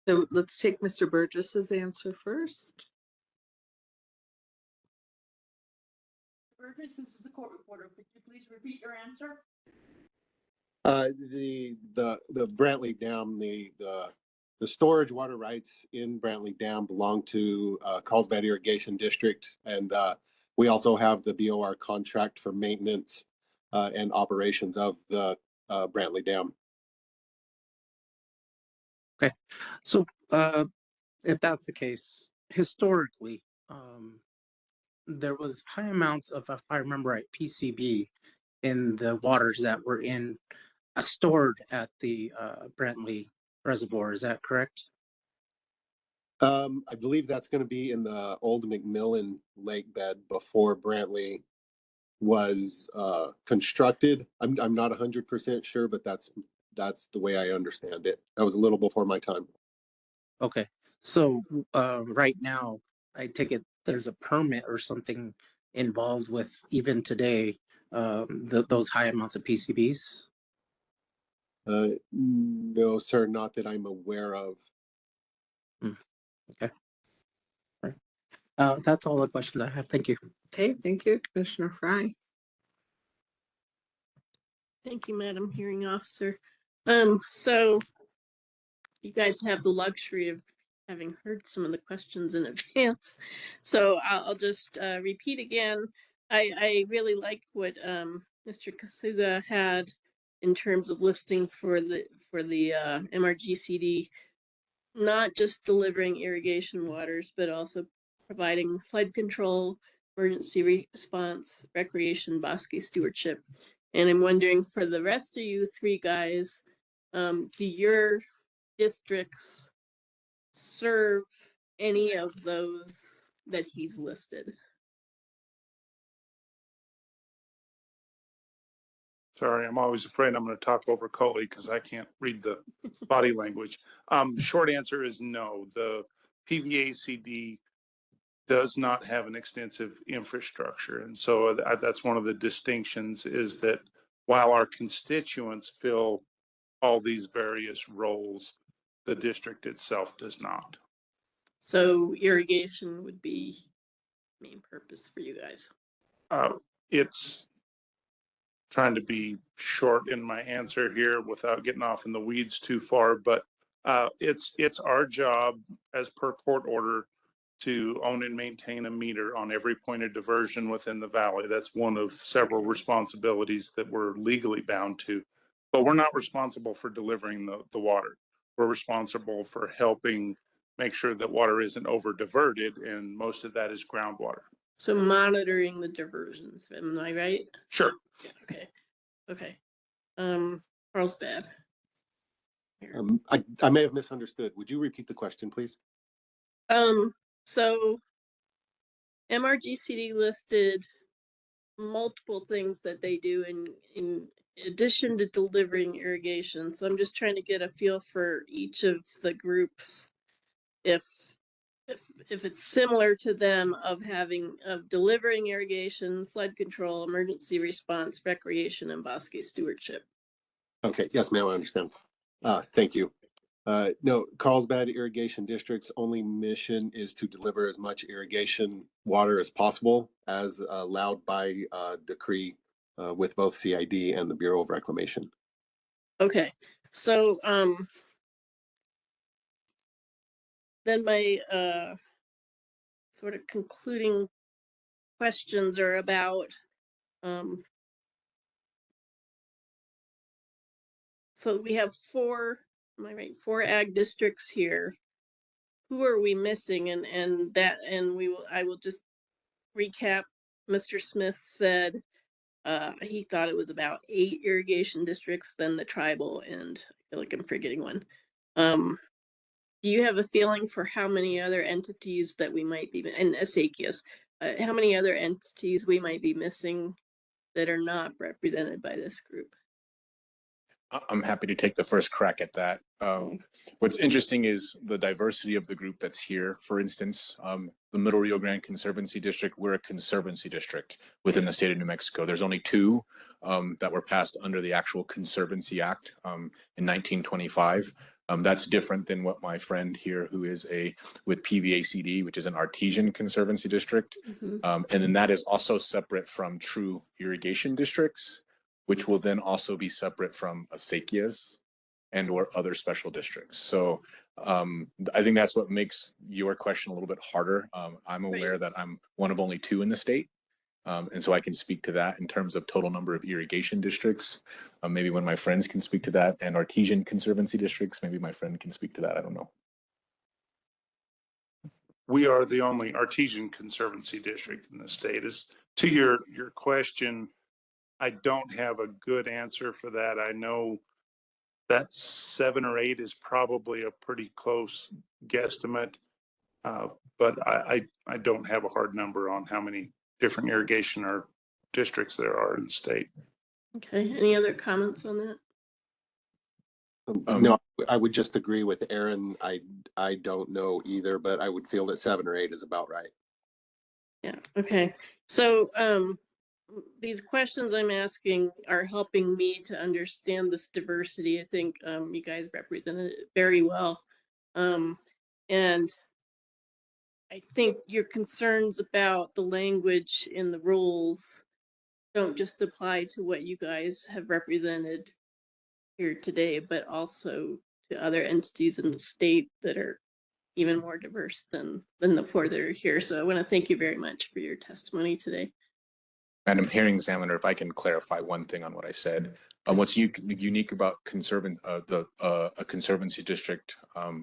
So let's take Mr. Burgess's answer first. Burgess, this is the court reporter. Could you please repeat your answer? The Brantley Dam, the storage water rights in Brantley Dam belong to Carlsbad Irrigation District, and we also have the BOR contract for maintenance and operations of the Brantley Dam. Okay, so if that's the case, historically, there was high amounts of, if I remember right, PCB in the waters that were stored at the Brantley Reservoir. Is that correct? I believe that's going to be in the old McMillan lake bed before Brantley was constructed. I'm not 100% sure, but that's the way I understand it. That was a little before my time. Okay, so right now, I take it there's a permit or something involved with even today those high amounts of PCBs. No, sir, not that I'm aware of. Okay. All right. That's all the questions I have. Thank you. Okay, thank you, Commissioner Fry. Thank you, Madam Hearing Officer. So you guys have the luxury of having heard some of the questions in advance. So I'll just repeat again. I really liked what Mr. Kasuga had in terms of listing for the MRGCD, not just delivering irrigation waters, but also providing flood control, emergency response, recreation, bosque stewardship. And I'm wondering for the rest of you three guys, do your districts serve any of those that he's listed? Sorry, I'm always afraid I'm going to talk over Coley because I can't read the body language. Short answer is no. The PVACD does not have an extensive infrastructure. And so that's one of the distinctions, is that while our constituents fill all these various roles, the district itself does not. So irrigation would be main purpose for you guys. It's trying to be short in my answer here without getting off in the weeds too far, but it's our job as per court order to own and maintain a meter on every point of diversion within the valley. That's one of several responsibilities that we're legally bound to, but we're not responsible for delivering the water. We're responsible for helping make sure that water isn't over diverted, and most of that is groundwater. So monitoring the diversions, am I right? Sure. Okay. Okay. Carlsbad. I may have misunderstood. Would you repeat the question, please? So MRGCD listed multiple things that they do in addition to delivering irrigation. So I'm just trying to get a feel for each of the groups. If if it's similar to them of delivering irrigation, flood control, emergency response, recreation, and bosque stewardship. Okay, yes, ma'am, I understand. Thank you. No, Carlsbad Irrigation District's only mission is to deliver as much irrigation water as possible as allowed by decree with both CID and the Bureau of Reclamation. Okay, so then my sort of concluding questions are about so we have four, am I right? 4 ag districts here. Who are we missing? I will just recap. Mr. Smith said he thought it was about 8 irrigation districts, then the tribal, and I feel like I'm forgetting one. Do you have a feeling for how many other entities that we might be, and Asakias, how many other entities we might be missing that are not represented by this group? I'm happy to take the first crack at that. What's interesting is the diversity of the group that's here. For instance, the Middle Rio Grande Conservancy District, we're a conservancy district within the state of New Mexico. There's only 2 that were passed under the actual Conservancy Act in 1925. That's different than what my friend here, who is with PVACD, which is an artesian conservancy district. And then that is also separate from true irrigation districts, which will then also be separate from acequias and or other special districts. So I think that's what makes your question a little bit harder. I'm aware that I'm one of only 2 in the state. And so I can speak to that in terms of total number of irrigation districts. Maybe when my friends can speak to that, and artesian conservancy districts, maybe my friend can speak to that. I don't know. We are the only artesian conservancy district in the state. As to your question, I don't have a good answer for that. I know that 7 or 8 is probably a pretty close guesstimate, but I don't have a hard number on how many different irrigation or districts there are in the state. Okay, any other comments on that? No, I would just agree with Aaron. I don't know either, but I would feel that 7 or 8 is about right. Yeah, okay. So these questions I'm asking are helping me to understand this diversity. I think you guys represented it very well. And I think your concerns about the language in the rules don't just apply to what you guys have represented here today, but also to other entities in the state that are even more diverse than the 4 that are here. So I want to thank you very much for your testimony today. Madam Hearing Examiner, if I can clarify one thing on what I said. What's unique about a conservancy district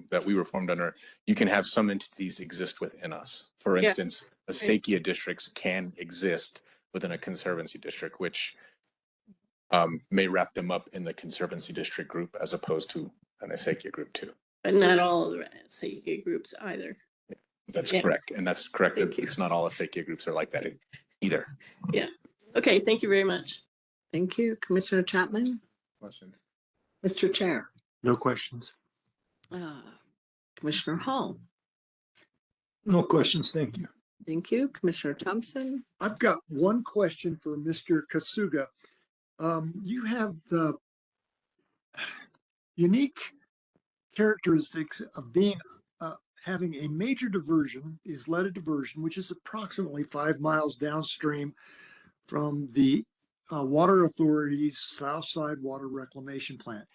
that we were formed under, you can have some entities exist within us. For instance, acequia districts can exist within a conservancy district, which may wrap them up in the conservancy district group as opposed to an acequia group too. But not all of the acequia groups either. That's correct. And that's correct. It's not all acequia groups are like that either. Yeah. Okay. Thank you very much. Thank you. Commissioner Chapman? Questions? Mr. Chair? No questions. Commissioner Hall? No questions, thank you. Thank you. Commissioner Thompson? I've got one question for Mr. Kasuga. You have the unique characteristics of being having a major diversion, the Isleta diversion, which is approximately 5 miles downstream from the Water Authority's Southside Water Reclamation Plant.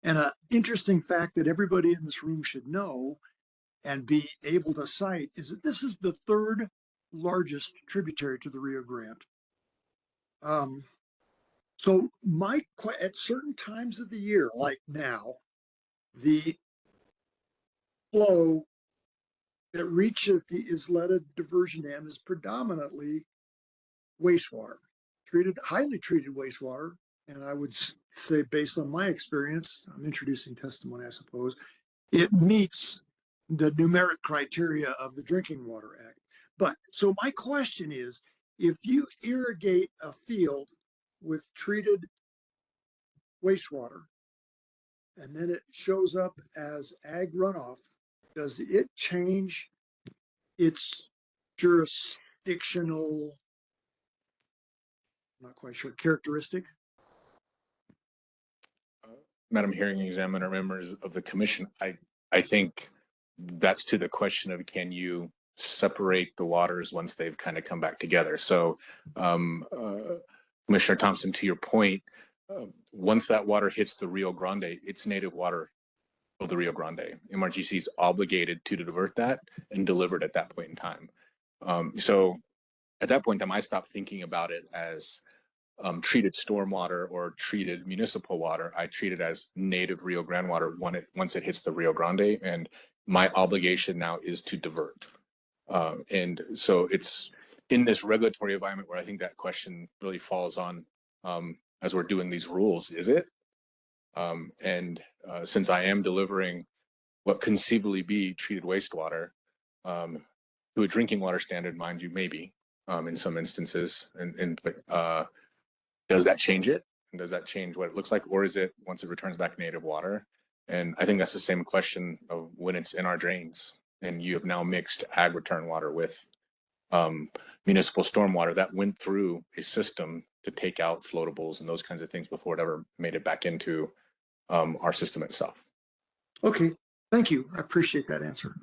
And an interesting fact that everybody in this room should know and be able to cite is that this is the 3rd largest tributary to the Rio Grande. So at certain times of the year, like now, the flow that reaches the Isleta diversion dam is predominantly wastewater, highly treated wastewater. And I would say, based on my experience, I'm introducing testimony, I suppose, it meets the numeric criteria of the Drinking Water Act. But so my question is, if you irrigate a field with treated wastewater, and then it shows up as ag runoff, does it change its jurisdictional, not quite sure, characteristic? Madam Hearing Examiner, members of the commission, I think that's to the question of, can you separate the waters once they've kind of come back together? So Commissioner Thompson, to your point, once that water hits the Rio Grande, it's native water of the Rio Grande. MRGC is obligated to divert that and deliver it at that point in time. So at that point in time, I stopped thinking about it as treated stormwater or treated municipal water. I treat it as native Rio Grande water once it hits the Rio Grande, and my obligation now is to divert. And so it's in this regulatory environment where I think that question really falls on, as we're doing these rules, is it? Since I am delivering what conceivably be treated wastewater to a drinking water standard, mind you, maybe in some instances, does that change it? And does that change what it looks like? Or is it, once it returns back native water? And I think that's the same question of when it's in our drains and you have now mixed ag return water with municipal stormwater that went through a system to take out floatables and those kinds of things before it ever made it back into our system itself. Okay, thank you. I appreciate that answer.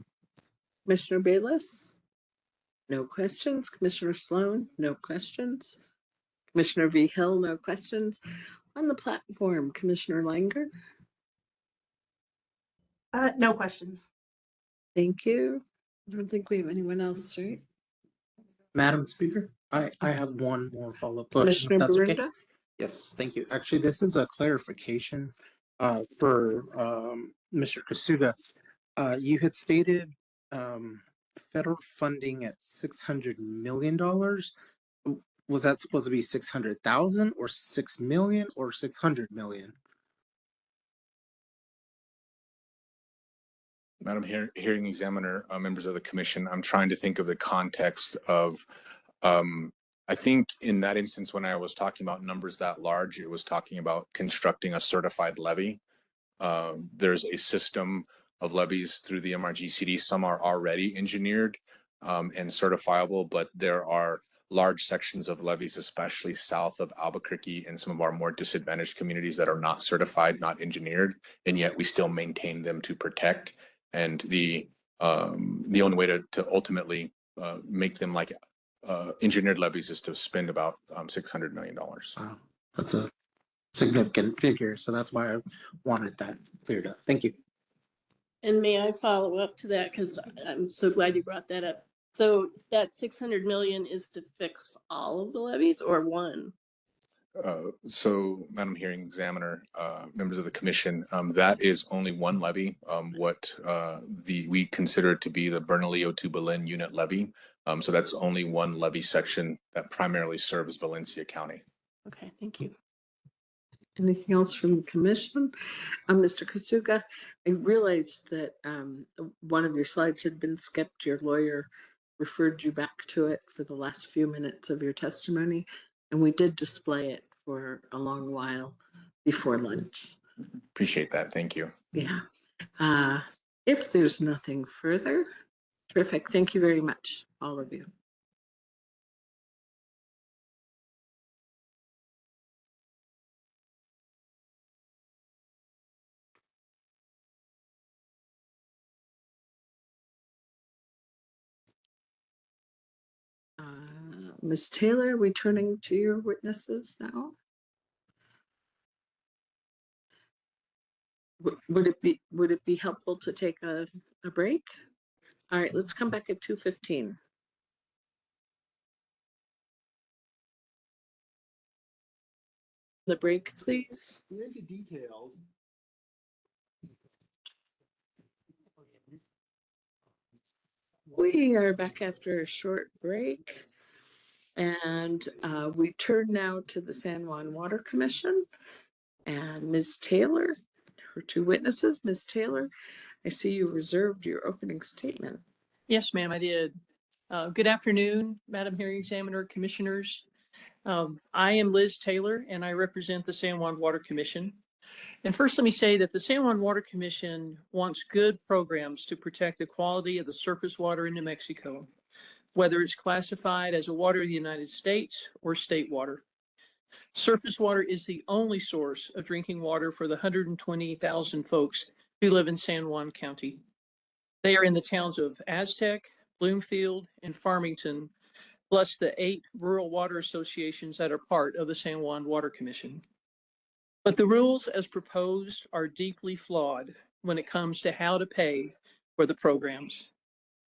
Commissioner Bayless? No questions. Commissioner Sloan? No questions. Commissioner V. Hill? No questions. On the platform, Commissioner Langer? No questions. Thank you. I don't think we have anyone else, right? Madam Speaker, I have one more follow-up question. Commissioner If that's okay. Barunda? Yes, thank you. Actually, this is a clarification for Mr. Kasuga. You had stated federal funding at $600 million. Was that supposed to be 600,000 or 6 million or 600 million? Madam Hearing Examiner, members of the commission, I'm trying to think of the context of, I think in that instance, when I was talking about numbers that large, it was talking about constructing a certified levy. There's a system of levies through the MRGCD. Some are already engineered and certifiable, but there are large sections of levees, especially south of Albuquerque and some of our more disadvantaged communities that are not certified, not engineered, and yet we still maintain them to protect. And the only way to ultimately make them like engineered levees is to spend about $600 million. Wow, that's a significant figure, so that's why I wanted that cleared up. Thank you. And may I follow up to that? Because I'm so glad you brought that up. So that 600 million is to fix all of the levies or one? So, Madam Hearing Examiner, members of the commission, that is only one levy. What we consider to be the Bernalillo to Belen unit levy. So that's only one levy section that primarily serves Valencia County. Okay, thank you. Anything else from the commission? Mr. Kasuga, I realized that one of your slides had been skipped. Your lawyer referred you back to it for the last few minutes of your testimony, and we did display it for a long while before lunch. Appreciate that. Thank you. Yeah. If there's nothing further, terrific. Thank you very much, all of you. Ms. Taylor, we turning to your witnesses now? Would it be helpful to take a break? All right, let's come back at 2:15. The break, please. Into details. We are back after a short break, and we turn now to the San Juan Water Commission and Ms. Taylor, her two witnesses. Ms. Taylor, I see you reserved your opening statement. Yes, ma'am, I did. Good afternoon, Madam Hearing Examiner, Commissioners. I am Liz Taylor, and I represent the San Juan Water Commission. And first, let me say that the San Juan Water Commission wants good programs to protect the quality of the surface water in New Mexico, whether it's classified as a water of the United States or state water. Surface water is the only source of drinking water for the 120,000 folks who live in San Juan County. They are in the towns of Aztec, Bloomfield, and Farmington, plus the 8 rural water associations that are part of the San Juan Water Commission. But the rules as proposed are deeply flawed when it comes to how to pay for the programs.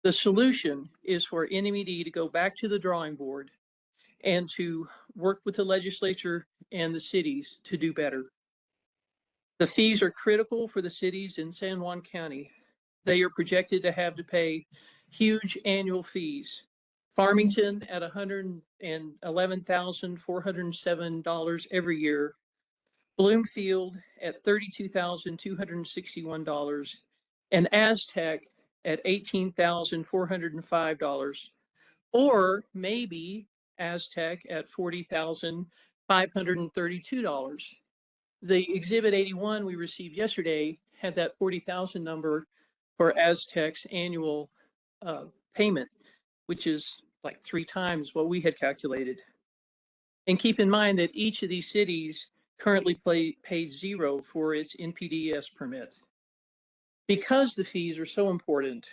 The solution is for NMED to go back to the drawing board and to work with the legislature and the cities to do better. The fees are critical for the cities in San Juan County. They are projected to have to pay huge annual fees. Farmington at $111,407 every year, Bloomfield at $32,261, and Aztec at $18,405, or maybe Aztec at $40,532. The Exhibit 81 we received yesterday had that 40,000 number for Aztec's annual payment, which is like 3 times what we had calculated. And keep in mind that each of these cities currently pays $0 for its NPDES permit. Because the fees are so important,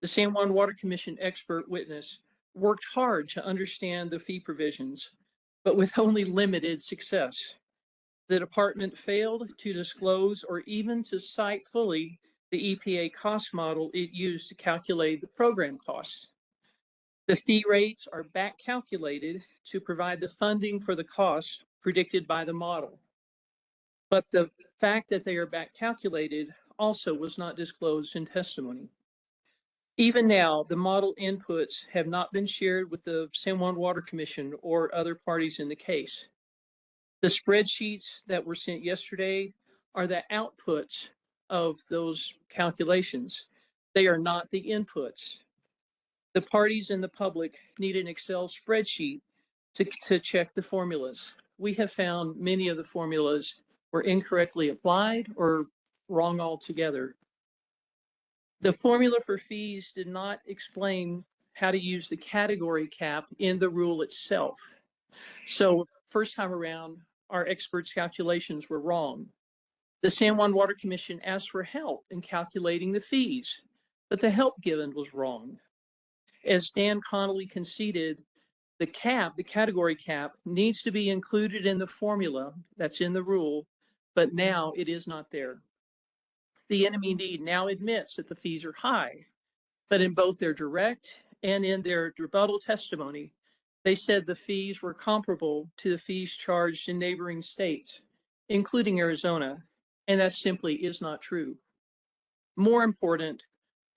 the San Juan Water Commission expert witness worked hard to understand the fee provisions, but with only limited success. The department failed to disclose or even to cite fully the EPA cost model it used to calculate the program costs. The fee rates are back calculated to provide the funding for the costs predicted by the model. But the fact that they are back calculated also was not disclosed in testimony. Even now, the model inputs have not been shared with the San Juan Water Commission or other parties in the case. The spreadsheets that were sent yesterday are the outputs of those calculations. They are not the inputs. The parties and the public need an Excel spreadsheet to check the formulas. We have found many of the formulas were incorrectly applied or wrong altogether. The formula for fees did not explain how to use the category cap in the rule itself. So first time around, our experts' calculations were wrong. The San Juan Water Commission asked for help in calculating the fees, but the help given was wrong. As Dan Connolly conceded, the category cap, needs to be included in the formula that's in the rule, but now it is not there. The NMED now admits that the fees are high, but in both their direct and in their rebuttal testimony, they said the fees were comparable to the fees charged in neighboring states, including Arizona, and that simply is not true. More important,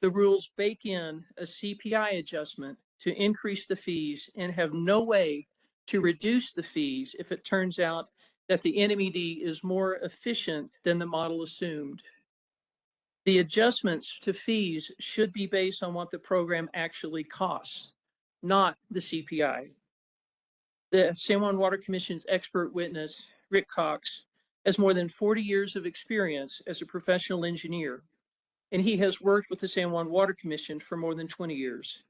the rules bake in a CPI adjustment to increase the fees and have no way to reduce the fees if it turns out that the NMED is more efficient than the model assumed. The adjustments to fees should be based on what the program actually costs, not the CPI. The San Juan Water Commission's expert witness, Rick Cox, has more than 40 years of experience as a professional engineer, and he has worked with the San Juan Water Commission for more than 20 years.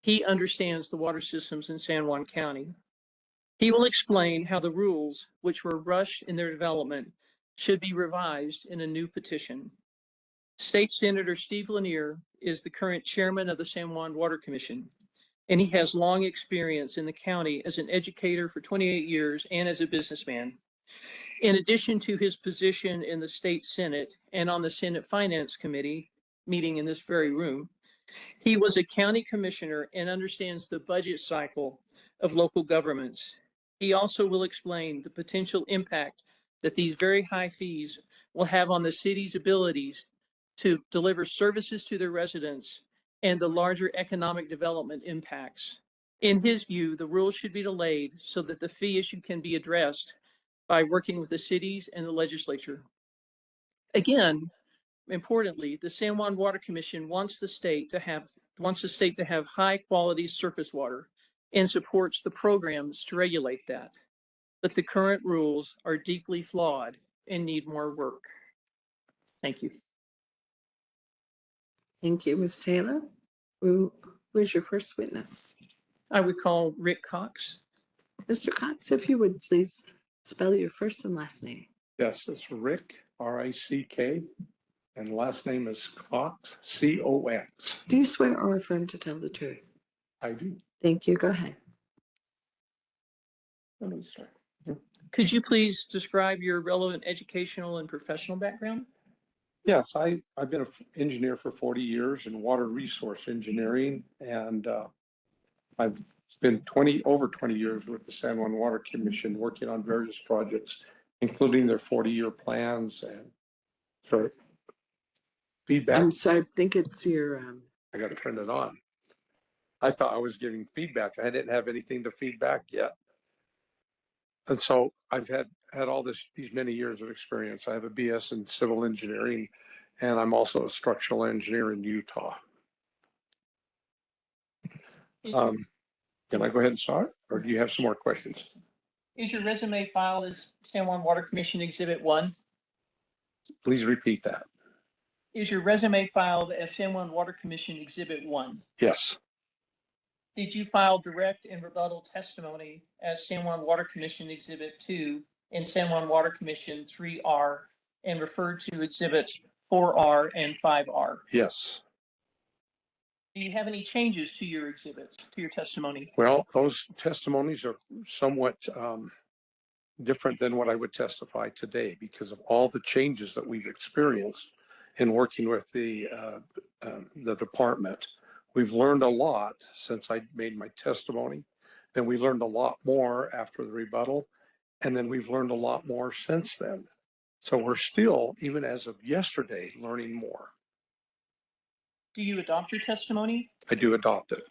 He understands the water systems in San Juan County. He will explain how the rules, which were rushed in their development, should be revised in a new petition. State Senator Steve Lanier is the current chairman of the San Juan Water Commission, and he has long experience in the county as an educator for 28 years and as a businessman. In addition to his position in the state Senate and on the Senate Finance Committee, meeting in this very room, he was a county commissioner and understands the budget cycle of local governments. He also will explain the potential impact that these very high fees will have on the city's abilities to deliver services to their residents and the larger economic development impacts. In his view, the rules should be delayed so that the fee issue can be addressed by working with the cities and the legislature. Again, importantly, the San Juan Water Commission wants the state to have high quality surface water and supports the programs to regulate that. But the current rules are deeply flawed and need more work. Thank you. Thank you, Ms. Taylor. Who is your first witness? I would call Rick Cox. Mr. Cox, if you would please spell your first and last name. Yes, it's Rick, R-I-C-K, and last name is Cox, C-O-X. Do you swear or affirm to tell the truth? I do. Thank you. Go ahead. Let me start. Could you please describe your relevant educational and professional background? Yes, I've been an engineer for 40 years in water resource engineering, and I've spent over 20 years with the San Juan Water Commission working on various projects, including their 40-year plans and feedback. I'm sorry, I think it's your. I got to turn it on. I thought I was giving feedback. I didn't have anything to feedback yet. And so I've had all these many years of experience. I have a BS in civil engineering, and I'm also a structural engineer in Utah. Can I go ahead and start, or do you have some more questions? Is your resume filed as San Juan Water Commission Exhibit 1? Please repeat that. Is your resume filed as San Juan Water Commission Exhibit 1? Yes. Did you file direct and rebuttal testimony as San Juan Water Commission Exhibit 2 in San Juan Water Commission 3R and referred to Exhibits 4R and 5R? Yes. Do you have any changes to your exhibits, to your testimony? Well, those testimonies are somewhat different than what I would testify today because of all the changes that we've experienced in working with the department. We've learned a lot since I made my testimony. Then we learned a lot more after the rebuttal. And then we've learned a lot more since then. So we're still, even as of yesterday, learning more. Do you adopt your testimony? I do adopt it.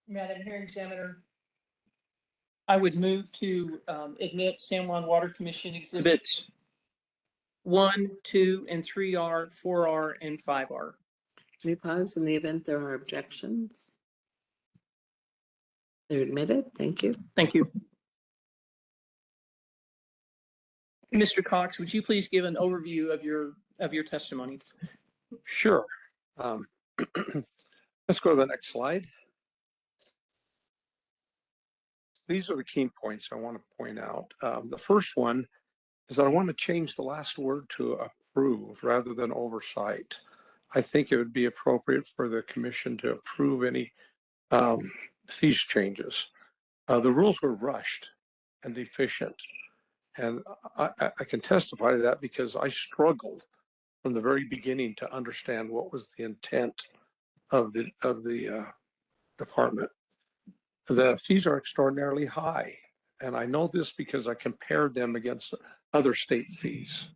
Madam Hearing Examiner, I would move to admit San Juan Water Commission Exhibits 1, 2, and 3R, 4R, and 5R. Can you pause in the event there are objections? They're admitted. Thank you. Thank you. Mr. Cox, would you please give an overview of your testimony? Sure. Let's go to the next slide. These are the key points I want to point out. The first one is that I want to change the last word to approve rather than oversight. I think it would be appropriate for the commission to approve any fees changes. The rules were rushed and deficient. And I can testify to that because I struggled from the very beginning to understand what was the intent of the department. The fees are extraordinarily high. And I know this because I compared them against other state fees.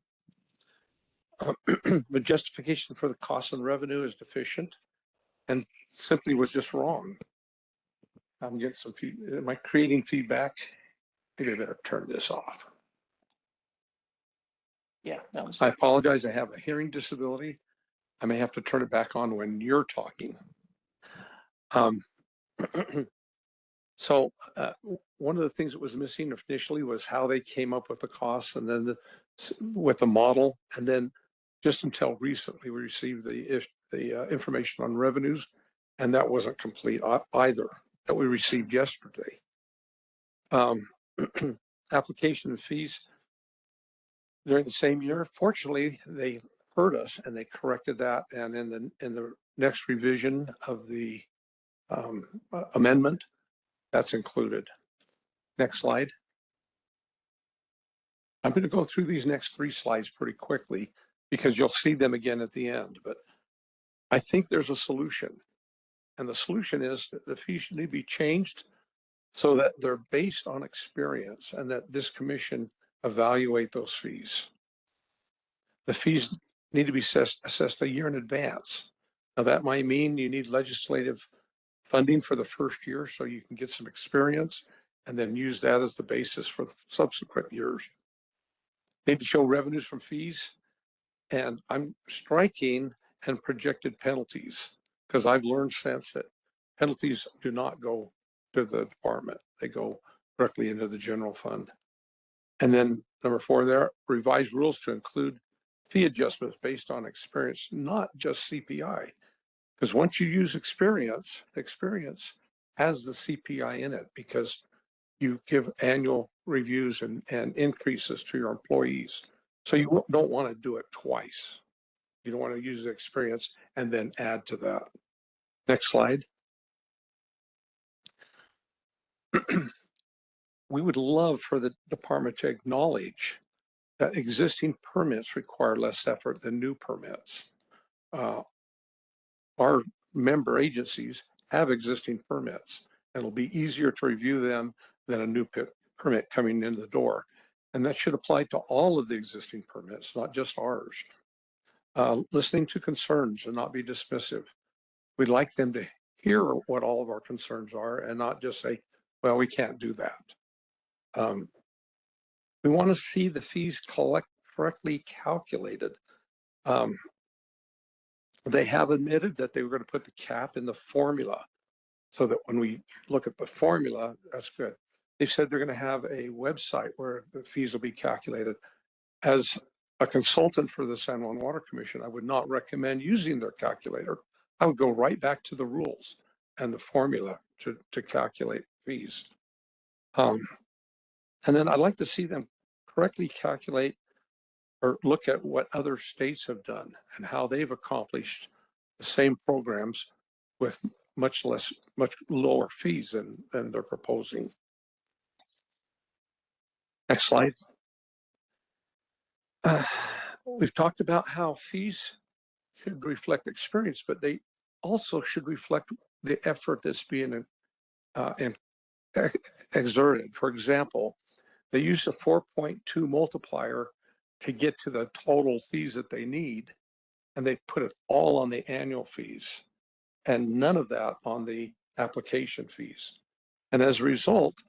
The justification for the cost and revenue is deficient and simply was just wrong. I'm getting some feedback. Am I creating feedback? Maybe I better turn this off. Yeah, that was. I apologize. I have a hearing disability. I may have to turn it back on when you're talking. So one of the things that was missing initially was how they came up with the costs and then with the model. And then just until recently, we received the information on revenues, and that wasn't complete either that we received yesterday. Application fees during the same year. Fortunately, they heard us and they corrected that. And in the next revision of the amendment, that's included. Next slide. I'm going to go through these next 3 slides pretty quickly because you'll see them again at the end. But I think there's a solution. And the solution is that the fees need to be changed so that they're based on experience and that this commission evaluate those fees. The fees need to be assessed a year in advance. Now that might mean you need legislative funding for the first year so you can get some experience and then use that as the basis for the subsequent years. Need to show revenues from fees, and I'm striking and projected penalties because I've learned since that penalties do not go to the department. They go directly into the general fund. And then Number 4 there, revised rules to include fee adjustments based on experience, not just CPI. Because once you use experience has the CPI in it because you give annual reviews and increases to your employees. So you don't want to do it twice. You don't want to use the experience and then add to that. Next slide. We would love for the department to acknowledge that existing permits require less effort than new permits. Our member agencies have existing permits, and it'll be easier to review them than a new permit coming in the door. And that should apply to all of the existing permits, not just ours. Listening to concerns and not be dismissive. We'd like them to hear what all of our concerns are and not just say, well, we can't do that. We want to see the fees correctly calculated. They have admitted that they were going to put the cap in the formula so that when we look at the formula, that's good. They said they're going to have a website where the fees will be calculated. As a consultant for the San Juan Water Commission, I would not recommend using their calculator. I would go right back to the rules and the formula to calculate fees. And then I'd like to see them correctly calculate or look at what other states have done and how they've accomplished the same programs with much lower fees than they're proposing. Next slide. We've talked about how fees should reflect experience, but they also should reflect the effort that's being exerted. For example, they use a 4.2 multiplier to get to the total fees that they need, and they put it all on the annual fees and none of that on the application fees. And as a result,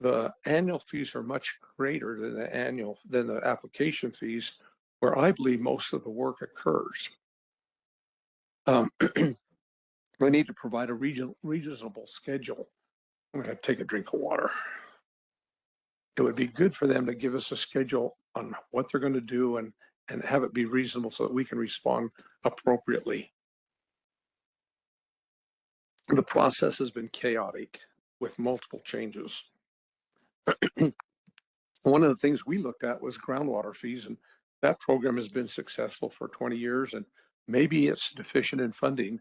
the annual fees are much greater than the application fees, where I believe most of the work occurs. We need to provide a reasonable schedule. I'm going to take a drink of water. It would be good for them to give us a schedule on what they're going to do and have it be reasonable so that we can respond appropriately. The process has been chaotic with multiple changes. One of the things we looked at was groundwater fees, and that program has been successful for 20 years, and maybe it's deficient in funding,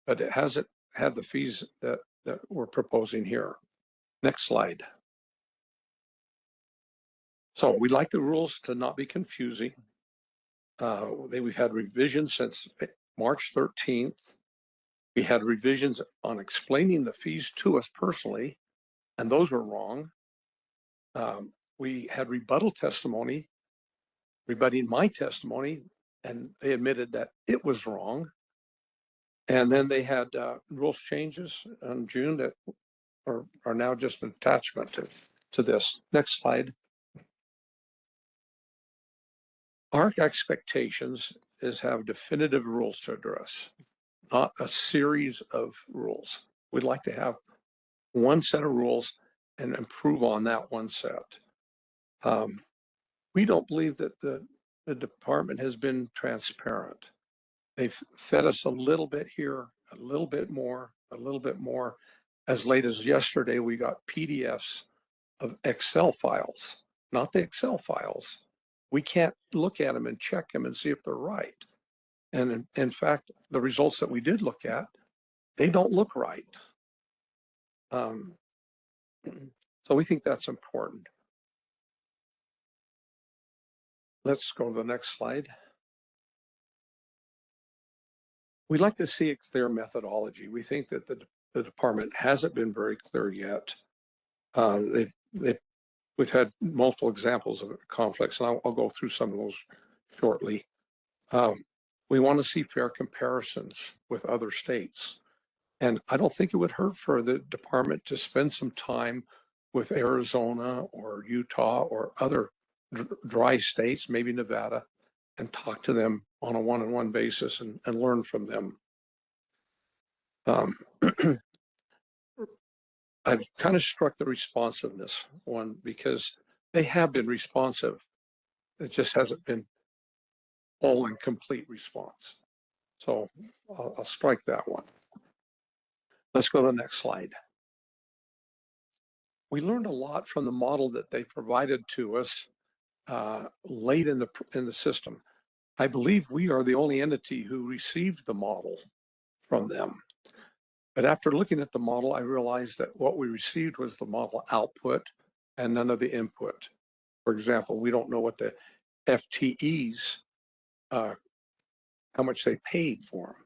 but it hasn't had the fees that we're proposing here. Next slide. So we'd like the rules to not be confusing. We've had revisions since March 13th. We had revisions on explaining the fees to us personally, and those were wrong. We had rebuttal testimony, rebutting my testimony, and they admitted that it was wrong. And then they had rules changes in June that are now just an attachment to this. Next slide. Our expectations is have definitive rules to address, not a series of rules. We'd like to have one set of rules and improve on that one set. We don't believe that the department has been transparent. They've fed us a little bit here, a little bit more, a little bit more. As late as yesterday, we got PDFs of Excel files, not the Excel files. We can't look at them and check them and see if they're right. And in fact, the results that we did look at, they don't look right. So we think that's important. Let's go to the next slide. We'd like to see a clear methodology. We think that the department hasn't been very clear yet. We've had multiple examples of conflicts, and I'll go through some of those shortly. We want to see fair comparisons with other states. And I don't think it would hurt for the department to spend some time with Arizona or Utah or other dry states, maybe Nevada, and talk to them on a one-on-one basis and learn from them. I've kind of struck the responsiveness one because They have been responsive. It just hasn't been all and complete response. So I'll strike that one. Let's go to the next slide. We learned a lot from the model that they provided to us late in the system. I believe we are the only entity who received the model from them. But after looking at the model, I realized that what we received was the model output and none of the input. For example, we don't know what the FTEs, how much they paid for them.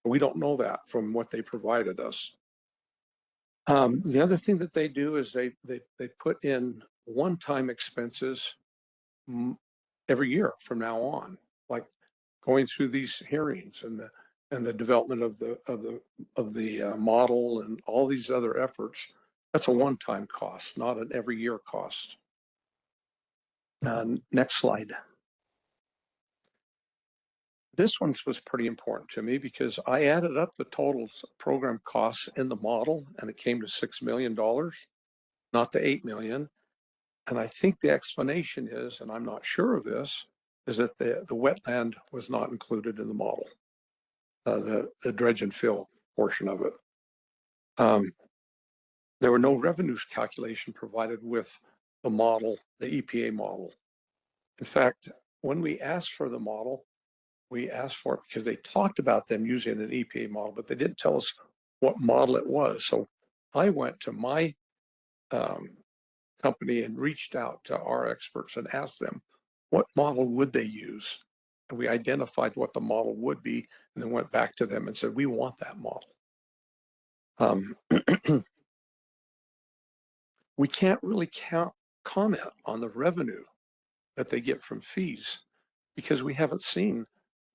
We don't know that from what they provided us. The other thing that they do is they put in one-time expenses every year from now on, like going through these hearings and the development of the model and all these other efforts. That's a one-time cost, not an every year cost. Next slide. This one was pretty important to me because I added up the total program costs in the model and it came to $6 million, not the $8 million. And I think the explanation is, and I'm not sure of this, is that the wetland was not included in the model, the dredge and fill portion of it. There were no revenues calculation provided with the model, the EPA model. In fact, when we asked for the model, we asked for it because they talked about them using an EPA model, but they didn't tell us what model it was. So I went to my company and reached out to our experts and asked them, what model would they use? And we identified what the model would be and then went back to them and said, we want that model. We can't really comment on the revenue that they get from fees because we haven't seen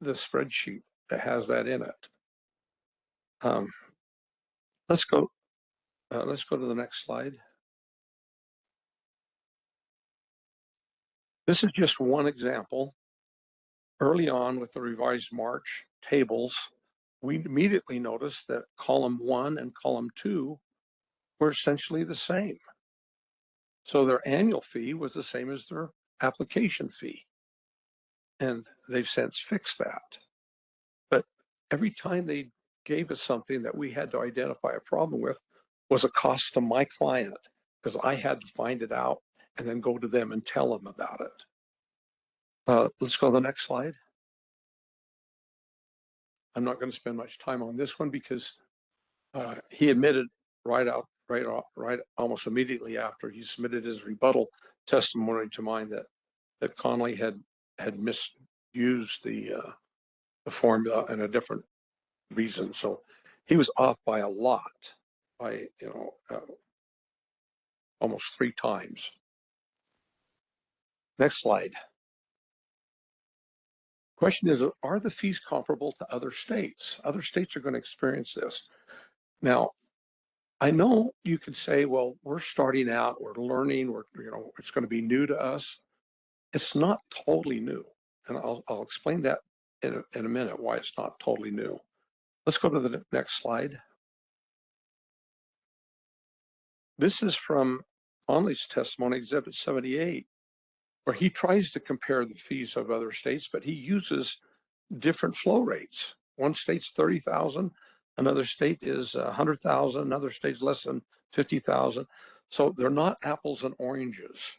the spreadsheet that has that in it. Let's go to the next slide. This is just one example. Early on with the revised March tables, we immediately noticed that column 1 and column 2 were essentially the same. So their annual fee was the same as their application fee. And they've since fixed that. But every time they gave us something that we had to identify a problem with was a cost to my client because I had to find it out and then go to them and tell them about it. Let's go to the next slide. I'm not going to spend much time on this one because he admitted right almost immediately after he submitted his rebuttal testimony to mine that Conley had misused the formula and a different reason. So he was off by a lot, by almost 3 times. Next slide. Question is, are the fees comparable to other states? Other states are going to experience this. Now, I know you could say, well, we're starting out, we're learning, it's going to be new to us. It's not totally new. And I'll explain that in a minute, why it's not totally new. Let's go to the next slide. This is from Conley's testimony, Exhibit 78, where he tries to compare the fees of other states, but he uses different flow rates. One state's 30,000, another state is 100,000, another state's less than 50,000. So they're not apples and oranges.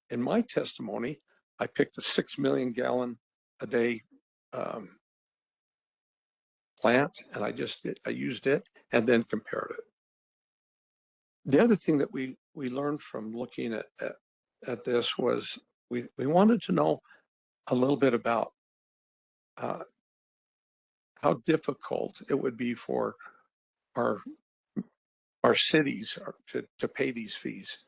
In my testimony, I picked a 6 million gallon a day plant, and I used it and then compared it. The other thing that we learned from looking at this was we wanted to know a little bit about how difficult it would be for our cities to pay these fees.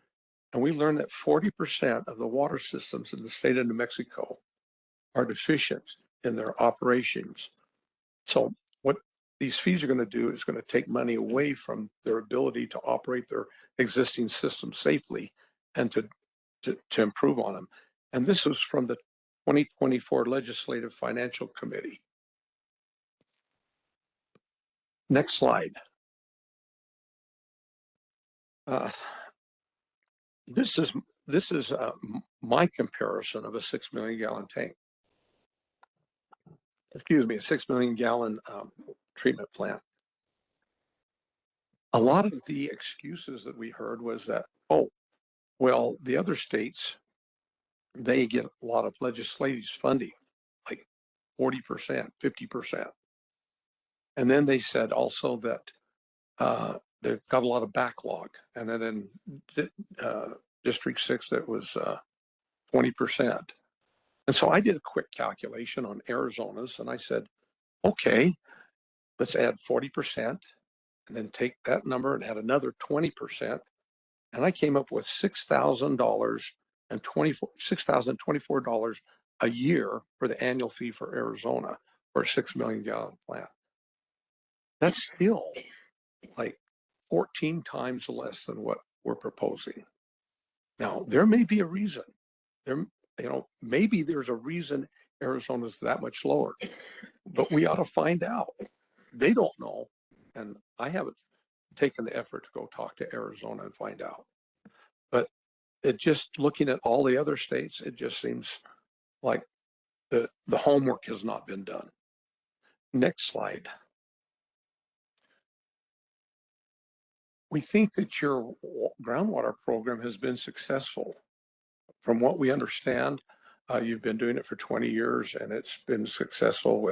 And we learned that 40% of the water systems in the state of New Mexico are deficient in their operations. So what these fees are going to do is going to take money away from their ability to operate their existing system safely and to improve on them. And this was from the 2024 Legislative Financial Committee. Next slide. This is this is my comparison of a 6 million gallon tank. Excuse me, a 6 million gallon treatment plant. A lot of the excuses that we heard was that, oh, well, the other states, they get a lot of legislative funding, like 40%, 50%. And then they said also that they've got a lot of backlog. And then in District 6, that was 20%. And so I did a quick calculation on Arizona's, and I said, okay, let's add 40%, and then take that number and add another 20%. And I came up with $6,024 a year for the annual fee for Arizona for a 6 million gallon plant. That's still like 14 times less than what we're proposing. Now, there may be a reason. Maybe there's a reason Arizona's that much lower, but we ought to find out. They don't know, and I haven't taken the effort to go talk to Arizona and find out. But it just, looking at all the other states, it just seems like the homework has not been done. Next slide. We think that your groundwater program has been successful. From what we understand, you've been doing it for 20 years, and it's been successful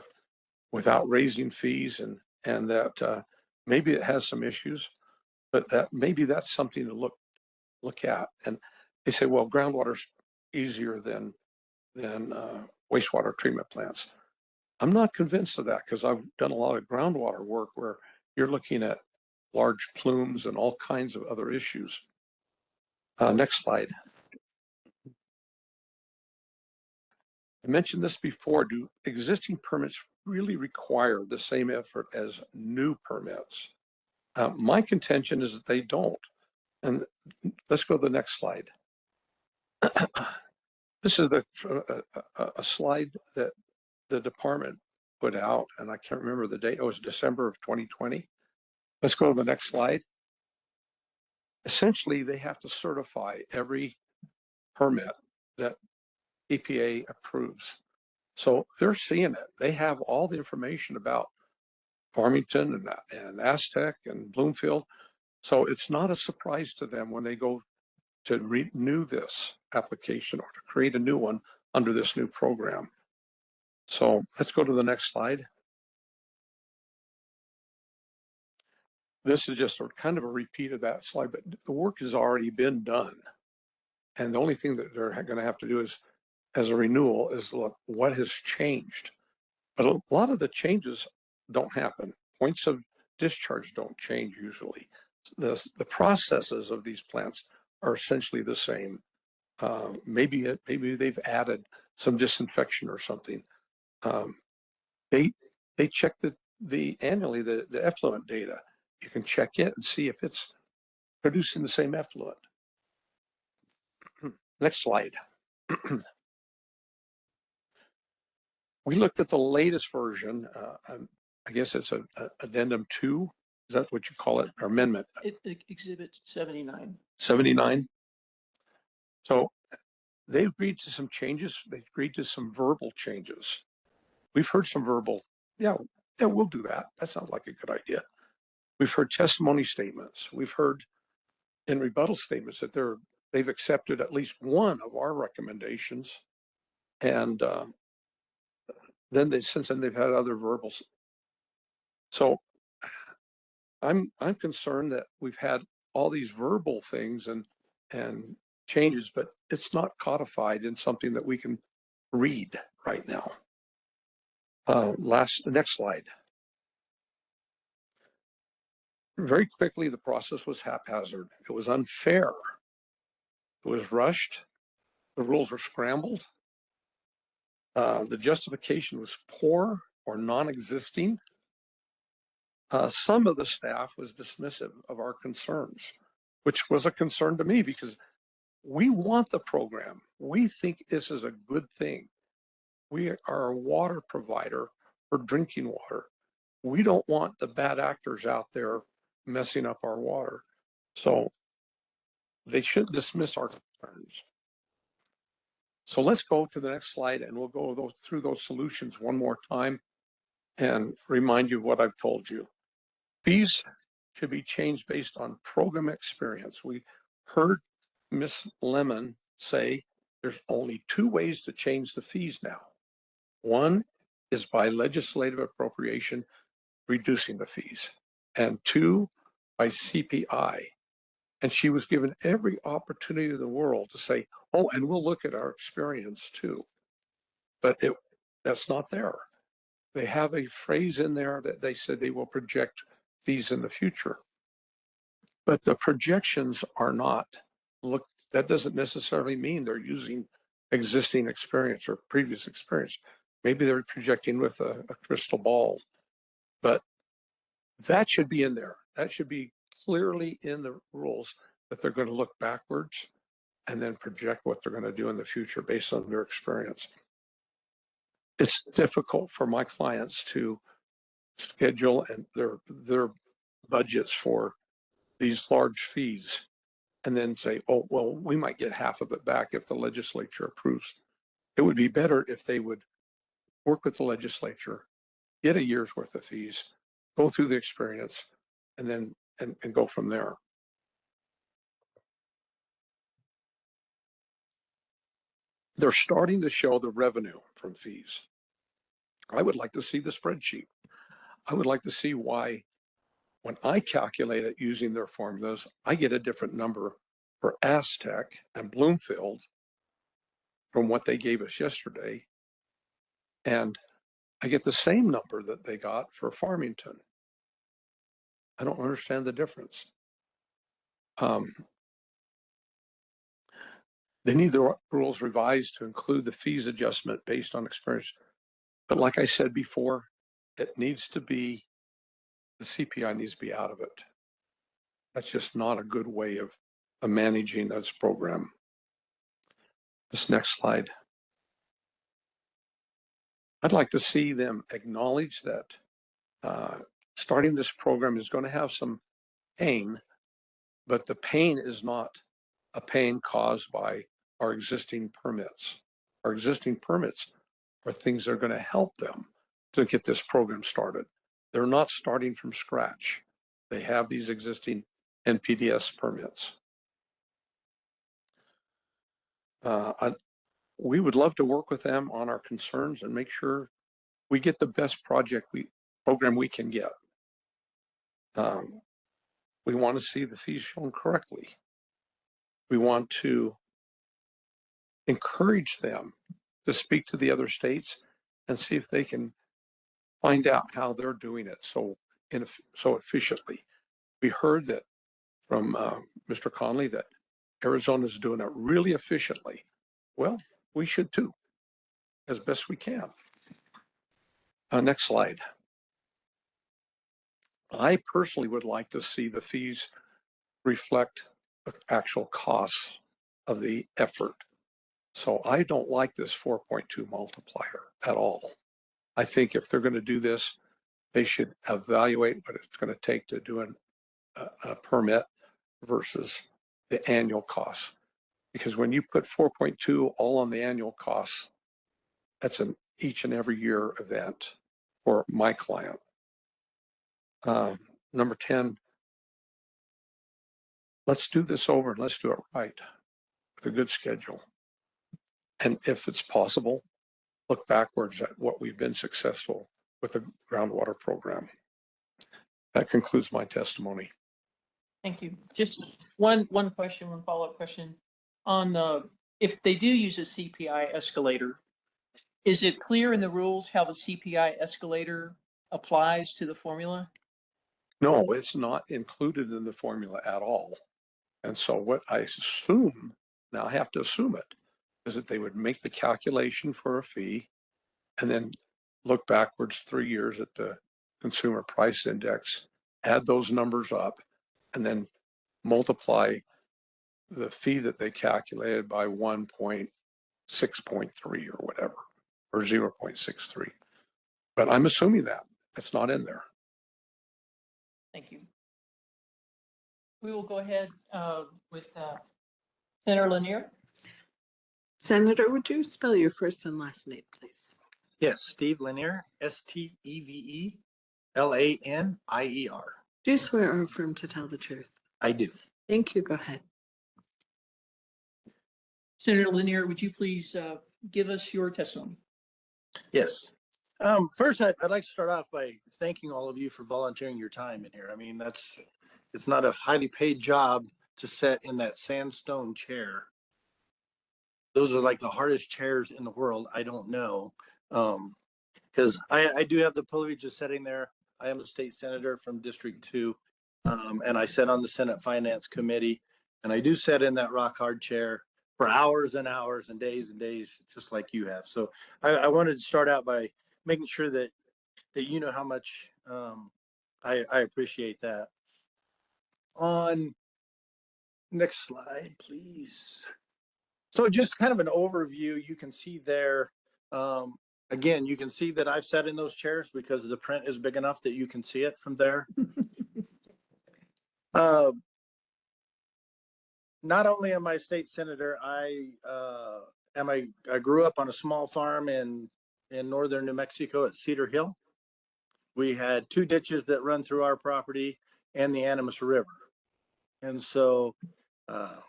without raising fees, and that maybe it has some issues, but that maybe that's something to look at. And they say, well, groundwater's easier than wastewater treatment plants. I'm not convinced of that, because I've done a lot of groundwater work where you're looking at large plumes and all kinds of other issues. Next slide. I mentioned this before. Do existing permits really require the same effort as new permits? My contention is that they don't. And let's go to the next slide. This is a slide that the department put out, and I can't remember the date. It was December of 2020. Let's go to the next slide. Essentially, they have to certify every permit that EPA approves. So they're seeing it. They have all the information about Farmington and Aztec and Bloomfield. So it's not a surprise to them when they go to renew this application or to create a new one under this new program. So let's go to the next slide. This is just kind of a repeat of that slide, but the work has already been done. And the only thing that they're going to have to do is, as a renewal, is look what has changed. But a lot of the changes don't happen. Points of discharge don't change usually. The processes of these plants are essentially the same. Maybe they've added some disinfection or something. They check annually the effluent data. You can check it and see if it's producing the same effluent. Next slide. We looked at the latest version. I guess it's an addendum 2. Is that what you call it? Or amendment? Exhibit 79. 79. So they agreed to some changes. They agreed to some verbal changes. We've heard some verbal, yeah, we'll do that. That sounds like a good idea. We've heard testimony statements. We've heard in rebuttal statements that they've accepted at least one of our recommendations. And then since then they've had other verbals. So I'm concerned that we've had all these verbal things and changes, but it's not codified in something that we can read right now. The next slide. Very quickly, the process was haphazard. It was unfair. It was rushed. The rules were scrambled. The justification was poor or non-existing. Some of the staff was dismissive of our concerns, which was a concern to me because we want the program. We think this is a good thing. We are a water provider for drinking water. We don't want the bad actors out there messing up our water. So they shouldn't dismiss our So let's go to the next slide and we'll go through those solutions one more time and remind you of what I've told you. Fees should be changed based on program experience. We heard Ms. Lemon say there's only two ways to change the fees now. One is by legislative appropriation, reducing the fees, and two, by CPI. And she was given every opportunity in the world to say, oh, and we'll look at our experience too. But that's not there. They have a phrase in there that they said they will project fees in the future. But the projections are not, look, that doesn't necessarily mean they're using existing experience or previous experience. Maybe they're projecting with a crystal ball, but that should be in there. That should be clearly in the rules that they're going to look backwards and then project what they're going to do in the future based on their experience. It's difficult for my clients to schedule and their budgets for these large fees and then say, oh, well, we might get half of it back if the legislature approves. It would be better if they would work with the legislature, get a year's worth of fees, go through the experience, and then and go from there. They're starting to show the revenue from fees. I would like to see the spreadsheet. I would like to see why, when I calculate it using their formulas, I get a different number for Aztec and Bloomfield from what they gave us yesterday. And I get the same number that they got for Farmington. I don't understand the difference. They need the rules revised to include the fees adjustment based on experience. But like I said before, it needs to be, the CPI needs to be out of it. That's just not a good way of managing this program. This next slide. I'd like to see them acknowledge that starting this program is going to have some pain, but the pain is not a pain caused by our existing permits. Our existing permits are things that are going to help them to get this program started. They're not starting from scratch. They have these existing NPDES permits. We would love to work with them on our concerns and make sure we get the best program we can get. We want to see the fees shown correctly. We want to encourage them to speak to the other states and see if they can find out how they're doing it so efficiently. We heard that from Mr. Conley that Arizona is doing it really efficiently. Well, we should too, as best we can. Next slide. I personally would like to see the fees reflect the actual costs of the effort. So I don't like this 4.2 multiplier at all. I think if they're going to do this, they should evaluate what it's going to take to do a permit versus the annual costs. Because when you put 4.2 all on the annual costs, that's an each and every year event for my client. Number 10, let's do this over and let's do it right with a good schedule. And if it's possible, look backwards at what we've been successful with the groundwater program. That concludes my testimony. Thank you. Just one question, one follow-up question. On if they do use a CPI escalator, is it clear in the rules how the CPI escalator applies to the formula? No, it's not included in the formula at all. And so what I assume, now I have to assume it, is that they would make the calculation for a fee and then look backwards 3 years at the consumer price index, add those numbers up, and then multiply the fee that they calculated by 1.6.3 or whatever, or 0.63. But I'm assuming that it's not in there. Thank you. We will go ahead with Senator Lanier? Senator, would you spell your first and last name, please? Yes, Steve Lanier, STEVELANIER. Do you swear or affirm to tell the truth? I do. Thank you. Go ahead. Senator Lanier, would you please give us your testimony? Yes. First, I'd like to start off by thanking all of you for volunteering your time in here. I mean, it's not a highly paid job to sit in that sandstone chair. Those are like the hardest chairs in the world. I don't know. Because I do have the privilege of sitting there. I am a state senator from District 2, and I sit on the Senate Finance Committee, and I do sit in that rock hard chair for hours and hours and days, just like you have. So I wanted to start out by making sure that you know how much I appreciate that. On next slide, please. So just kind of an overview, you can see there, again, you can see that I've sat in those chairs because the print is big enough that you can see it from there. Not only am I a state senator, I grew up on a small farm in northern New Mexico at Cedar Hill. We had 2 ditches that run through our property and the Animas River. And so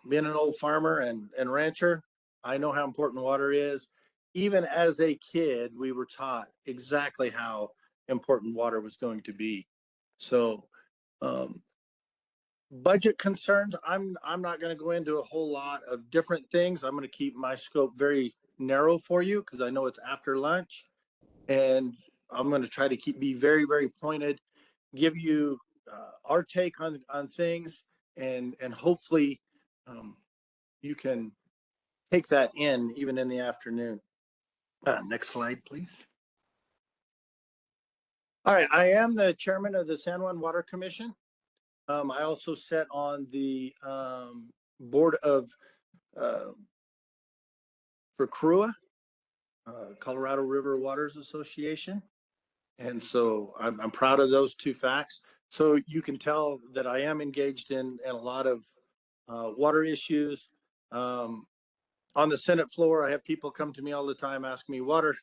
being an old farmer and rancher, I know how important water is. Even as a kid, we were taught exactly how important water was going to be. So budget concerns, I'm not going to go into a whole lot of different things. I'm going to keep my scope very narrow for you because I know it's after lunch. And I'm going to try to be very, very pointed, give you our take on things, and hopefully you can take that in even in the afternoon. Next slide, please. All right, I am the chairman of the San Juan Water Commission. I also sit on the board of for CRUA, Colorado River Waters Association. And so I'm proud of those 2 facts. So you can tell that I am engaged in a lot of water issues. On the Senate floor, I have people come to me all the time, ask me water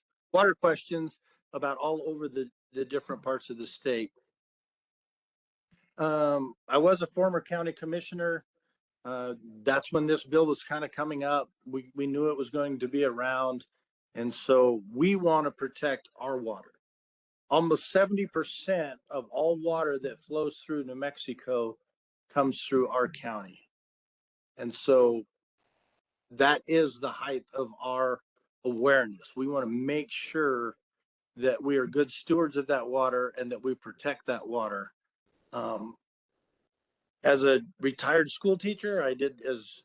questions about all over the different parts of the state. I was a former county commissioner. That's when this bill was kind of coming up. We knew it was going to be around. And so we want to protect our water. Almost 70% of all water that flows through New Mexico comes through our county. And so that is the height of our awareness. We want to make sure that we are good stewards of that water and that we protect that water. As a retired school teacher, I did, as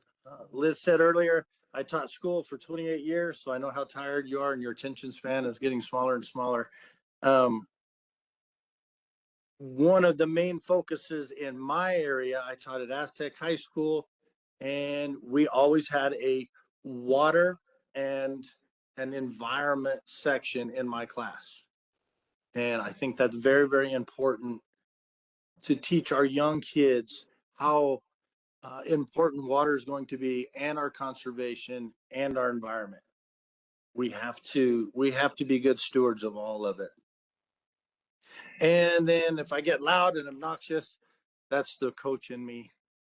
Liz said earlier, I taught school for 28 years, so I know how tired you are and your attention span is getting smaller and smaller. One of the main focuses in my area, I taught at Aztec High School, and we always had a water and an environment section in my class. And I think that's very, very important to teach our young kids how important water is going to be, and our conservation and our environment. We have to be good stewards of all of it. And then if I get loud and obnoxious, that's the coach in me.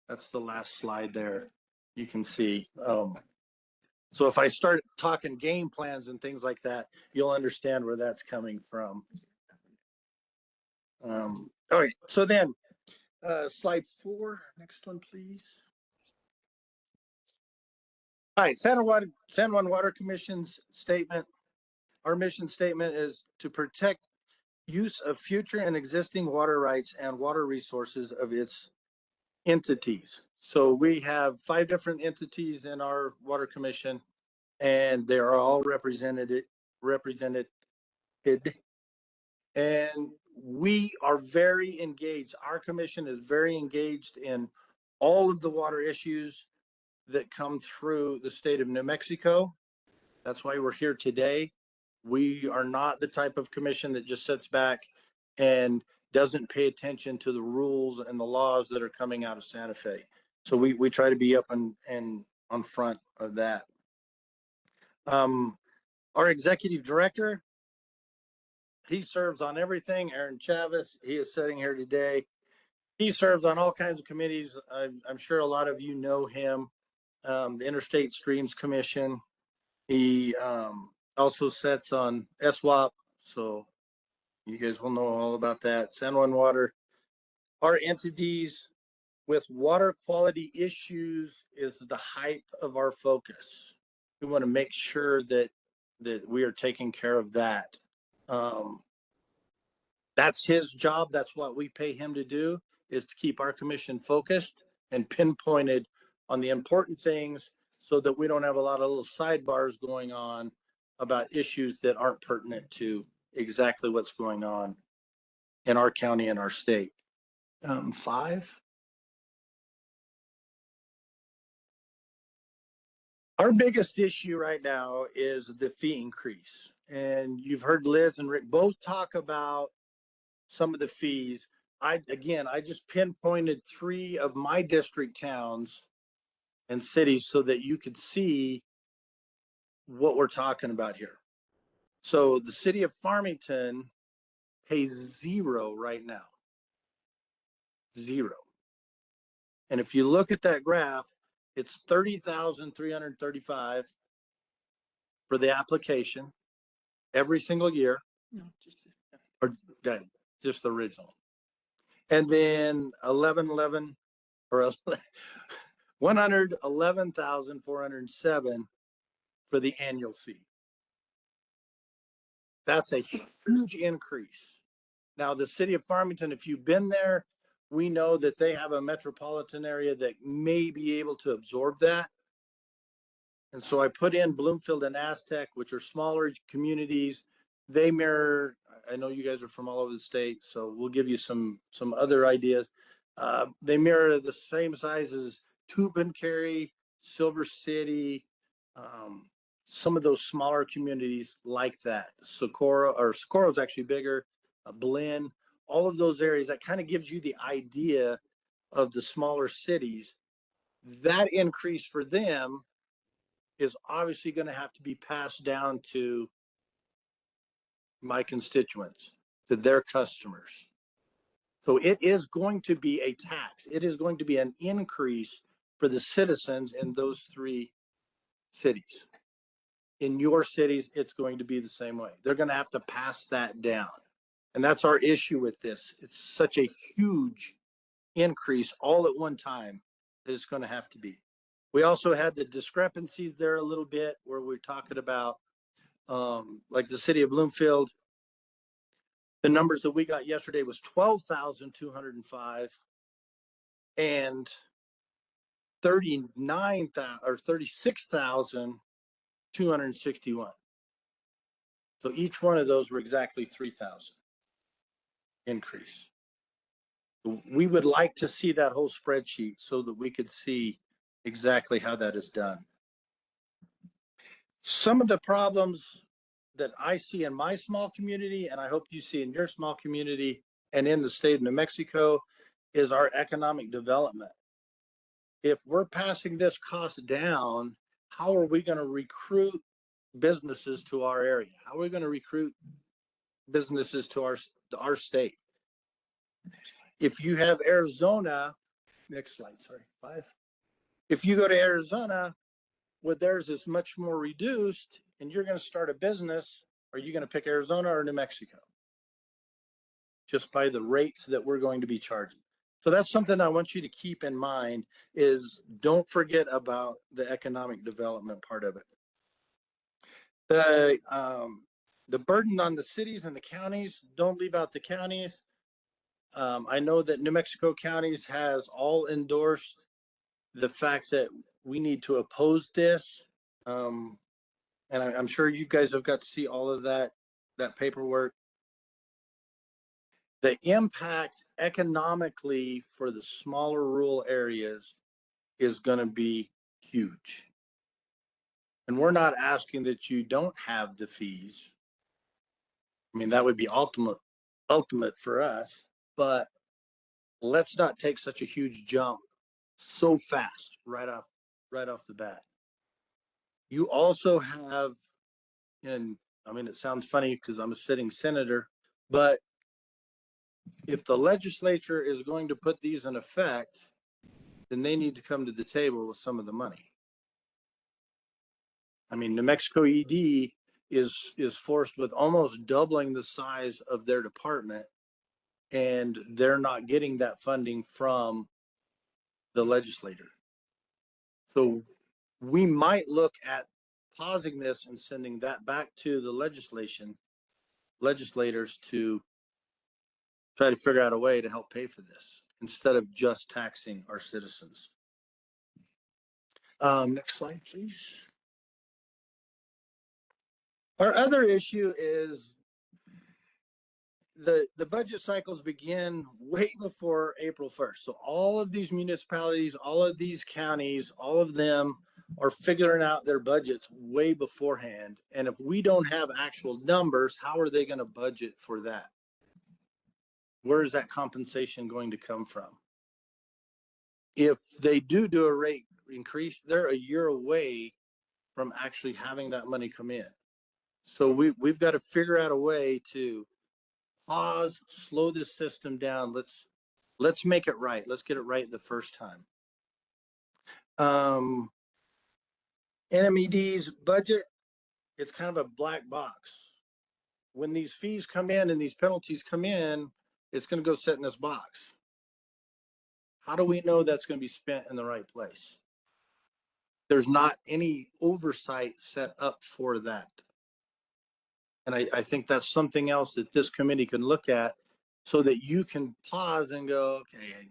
That's the last slide there. You can see. So if I start talking game plans and things like that, you'll understand where that's coming from. All right. So then slide 4, next one, please. All right, San Juan Water Commission's statement. Our mission statement is to protect use of future and existing water rights and water resources of its entities. So we have 5 different entities in our water commission, and they are all represented. And we are very engaged. Our commission is very engaged in all of the water issues that come through the state of New Mexico. That's why we're here today. We are not the type of commission that just sits back and doesn't pay attention to the rules and the laws that are coming out of Santa Fe. So we try to be up and on front of that. Our executive director, he serves on everything. Aaron Chavez, he is sitting here today. He serves on all kinds of committees. I'm sure a lot of you know him. The Interstate Streams Commission. He also sits on SWAP, so you guys will know all about that. San Juan Water. Our entities with water quality issues is the height of our focus. We want to make sure that we are taking care of that. That's his job. That's what we pay him to do, is to keep our commission focused and pinpointed on the important things so that we don't have a lot of little sidebars going on about issues that aren't pertinent to exactly what's going on in our county and our state. 5. Our biggest issue right now is the fee increase. And you've heard Liz and Rick both talk about some of the fees. I just pinpointed 3 of my district towns and cities so that you could see what we're talking about here. So the city of Farmington pays 0 right now. 0. And if you look at that graph, it's $30,335 for the application every single year. No, just the original. And then 111,407 for the annual fee. That's a huge increase. Now, the city of Farmington, if you've been there, we know that they have a metropolitan area that may be able to absorb that. And so I put in Bloomfield and Aztec, which are smaller communities. They mirror, I know you guys are from all over the state, so we'll give you some other ideas. They mirror the same size as Tubuncary, Silver City, some of those smaller communities like that. Socorro is actually bigger, Blinn, all of those areas. That kind of gives you the idea of the smaller cities. That increase for them is obviously going to have to be passed down to my constituents, to their customers. So it is going to be a tax. It is going to be an increase for the citizens in those 3 cities. In your cities, it's going to be the same way. They're going to have to pass that down. And that's our issue with this. It's such a huge increase all at one time that it's going to have to be. We also had the discrepancies there a little bit where we're talking about like the city of Bloomfield. The numbers that we got yesterday was 12,205 and 36,261. So each one of those were exactly 3,000 increase. We would like to see that whole spreadsheet so that we could see exactly how that is done. Some of the problems that I see in my small community, and I hope you see in your small community and in the state of New Mexico, is our economic development. If we're passing this cost down, how are we going to recruit businesses to our area? How are we going to recruit businesses to our state? If you have Arizona, next slide, sorry, 5. If you go to Arizona, where theirs is much more reduced, and you're going to start a business, are you going to pick Arizona or New Mexico? Just by the rates that we're going to be charging. So that's something I want you to keep in mind, is don't forget about the economic development part of it. The burden on the cities and the counties, don't leave out the counties. I know that New Mexico counties has all endorsed the fact that we need to oppose this. And I'm sure you guys have got to see all of that paperwork. The impact economically for the smaller rural areas is going to be huge. And we're not asking that you don't have the fees. I mean, that would be ultimate for us, but let's not take such a huge jump so fast right off right off the bat. You also have, and I mean, it sounds funny because I'm a sitting senator, but if the legislature is going to put these in effect, then they need to come to the table with some of the money. I mean, New Mexico ED is forced with almost doubling the size of their department, and they're not getting that funding from the legislator. So we might look at pausing this and sending that back to the legislators to try to figure out a way to help pay for this instead of just taxing our citizens. Next slide, please. Our other issue is the budget cycles begin way before April 1st. So all of these municipalities, all of these counties, all of them are figuring out their budgets way beforehand. And if we don't have actual numbers, how are they going to budget for that? Where is that compensation going to come from? If they do a rate increase, they're a year away from actually having that money come in. So we've got to figure out a way to pause, slow this system down. Let's make it right. Let's get it right the first time. NMED's budget, it's kind of a black box. When these fees come in and these penalties come in, it's going to go sit in this box. How do we know that's going to be spent in the right place? There's not any oversight set up for that. And I think that's something else that this committee can look at so that you can pause and go, okay,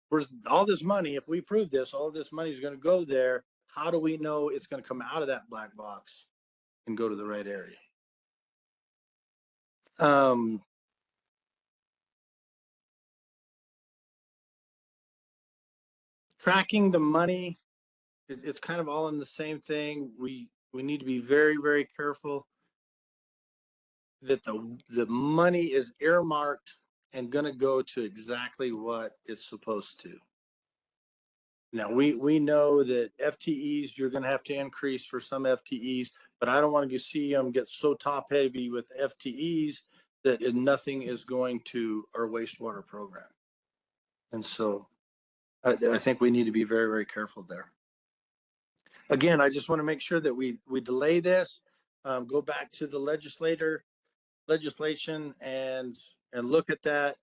where's all this money? If we prove this, all this money is going to go there. How do we know it's going to come out of that black box and go to the right area? Tracking the money, it's kind of all in the same thing. We need to be very, very careful that the money is earmarked and going to go to exactly what it's supposed to. Now, we know that FTEs, you're going to have to increase for some FTEs, but I don't want to see them get so top heavy with FTEs that nothing is going to our wastewater program. And so I think we need to be very, very careful there. Again, I just want to make sure that we delay this, go back to the legislation and look at that.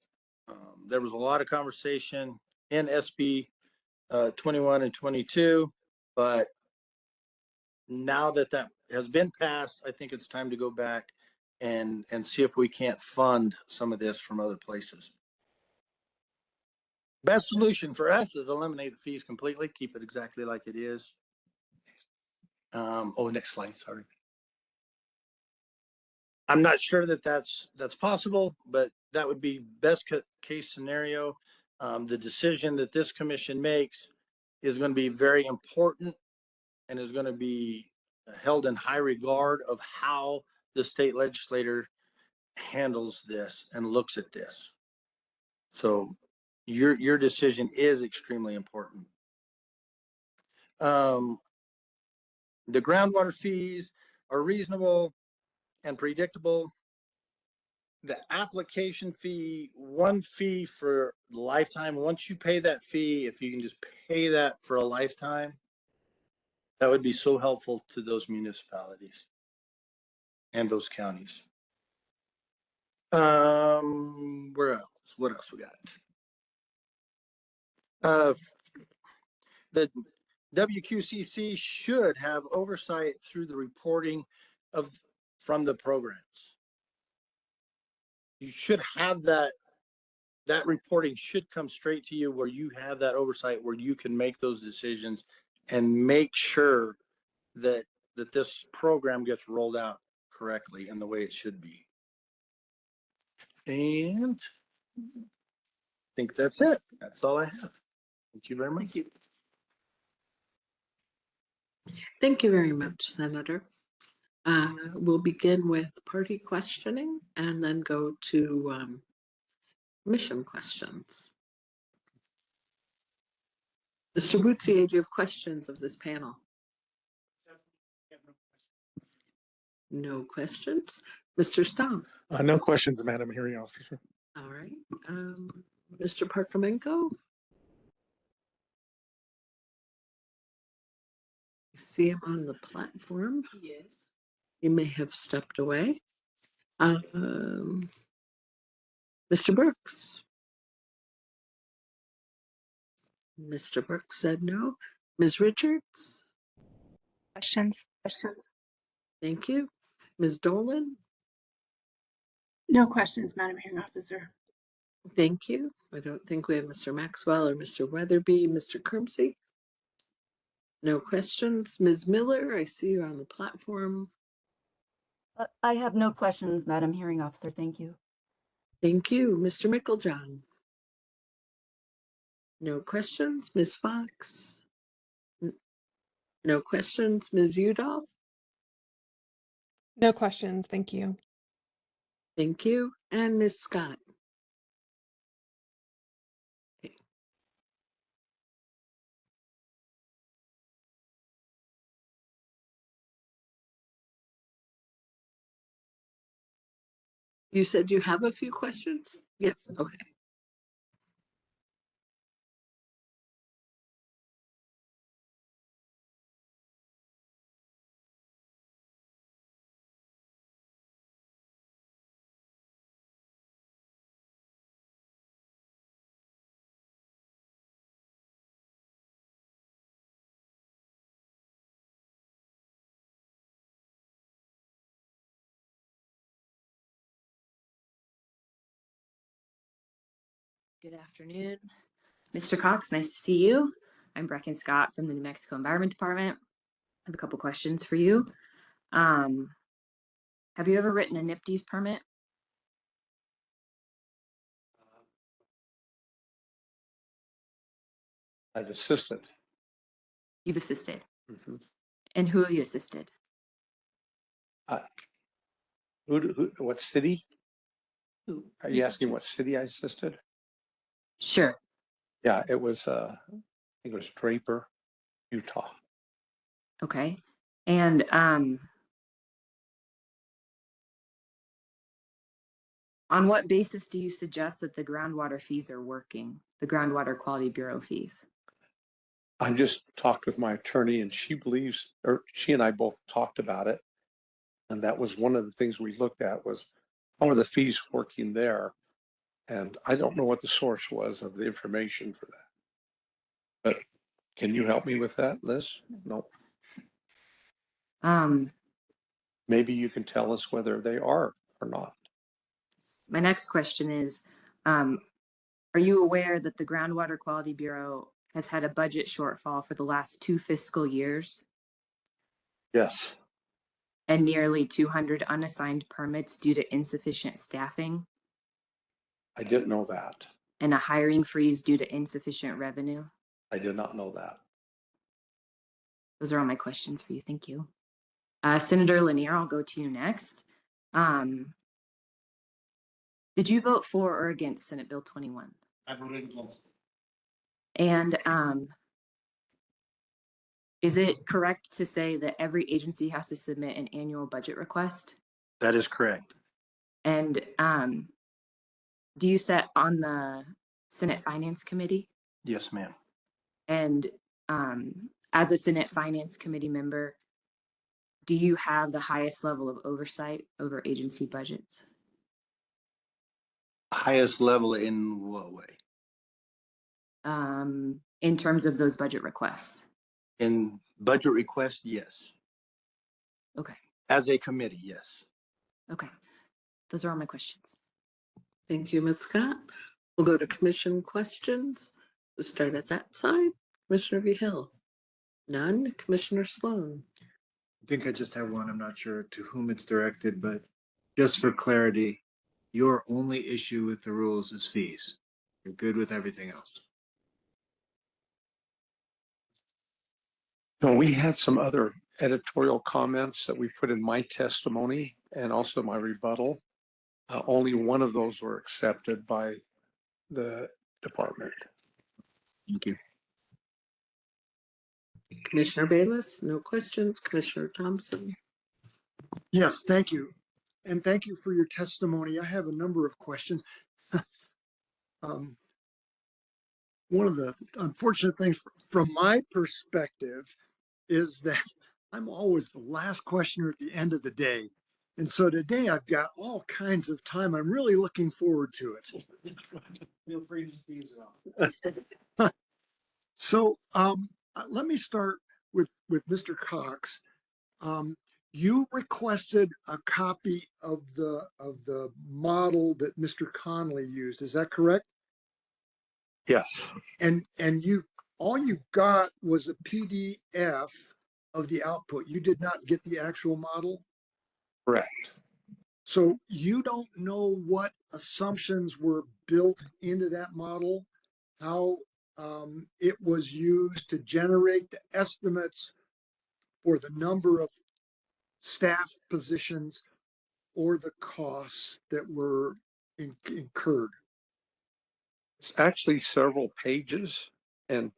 There was a lot of conversation in SB 21 and 22, but now that has been passed, I think it's time to go back and see if we can't fund some of this from other places. Best solution for us is eliminate the fees completely, keep it exactly like it is. Next slide, sorry. I'm not sure that that's possible, but that would be best case scenario. The decision that this commission makes is going to be very important and is going to be held in high regard of how the state legislator handles this and looks at this. So your decision is extremely important. The groundwater fees are reasonable and predictable. The application fee, one fee for lifetime. Once you pay that fee, if you can just pay that for a lifetime, that would be so helpful to those municipalities and those counties. Where else? What else we got? The WQCC should have oversight through the reporting from the programs. You should have that reporting should come straight to you where you have that oversight, where you can make those decisions and make sure that this program gets rolled out correctly in the way it should be. And I think that's it. That's all I have. Thank you very much. Thank you very much, Senator. We'll begin with party questioning and then go to mission questions. Mr. Bootsier, do you have questions of this panel? No questions. Mr. Stom? No questions, Madam Hearing Officer. All right. Mr. Parkhomenko? I see him on the platform. Yes. He may have stepped away. Mr. Brooks? Mr. Brooks said no. Ms. Richards? Questions? Thank you. Ms. Dolan? No questions, Madam Hearing Officer. Thank you. I don't think we have Mr. Maxwell or Mr. Weatherby. Mr. Kermsey? No questions. Ms. Miller, I see you on the platform. I have no questions, Madam Hearing Officer. Thank you. Thank you. Mr. Micklejohn? No questions. Ms. Fox? No questions. Ms. Udall? No questions. Thank you. Thank you. And Ms. Scott? Okay. You said you have a few questions? Yes. Okay. Good afternoon, Mr. Cox. Nice to see you. I'm Brecken Scott from the New Mexico Environment Department. I have a couple questions for you. Have you ever written a NPDES permit? I've assisted. You've assisted. Mm-hmm. And who have you assisted? What city? Are you asking what city I assisted? Sure. Yeah, it was, I think it was Draper, Utah. Okay. And on what basis do you suggest that the groundwater fees are working, the Groundwater Quality Bureau fees? I just talked with my attorney and she believes, or she and I both talked about it. And that was one of the things we looked at was how are the fees working there? And I don't know what the source was of the information for that. But can you help me with that, Liz? No. Maybe you can tell us whether they are or not. My next question is, are you aware that the Groundwater Quality Bureau has had a budget shortfall for the last 2 fiscal years? Yes. And nearly 200 unassigned permits due to insufficient staffing? I didn't know that. And a hiring freeze due to insufficient revenue? I did not know that. Those are all my questions for you. Thank you. Senator Lanier, I'll go to you next. Did you vote for or against Senate Bill 21? I voted against. And is it correct to say that every agency has to submit an annual budget request? That is correct. And do you sit on the Senate Finance Committee? Yes, ma'am. And as a Senate Finance Committee member, do you have the highest level of oversight over agency budgets? Highest level in what way? In terms of those budget requests? In budget requests, yes. Okay. As a committee, yes. Okay. Those are all my questions. Thank you, Ms. Scott. We'll go to commission questions. We'll start at that side. Commissioner Vehil? None. Commissioner Sloan? I think I just have one. I'm not sure to whom it's directed, but just for clarity, your only issue with the rules is fees. You're good with everything else. No, we had some other editorial comments that we put in my testimony and also my rebuttal. Only one of those were accepted by the department. Thank you. Commissioner Bayless, no questions. Commissioner Thompson. Yes, thank you. And thank you for your testimony. I have a number of questions. Um, one of the unfortunate things from my perspective is that I'm always the last questioner at the end of the day. And so today I've got all kinds of time. I'm really looking forward to it. Feel free to squeeze it off. So let me start with Mr. Cox. You requested a copy of the model that Mr. Conley used. Is that correct? Yes. And you all you got was a PDF of the output. You did not get the actual model. Correct. So you don't know what assumptions were built into that model, how it was used to generate the estimates for the number of staff positions or the costs that were incurred. It's actually several pages, and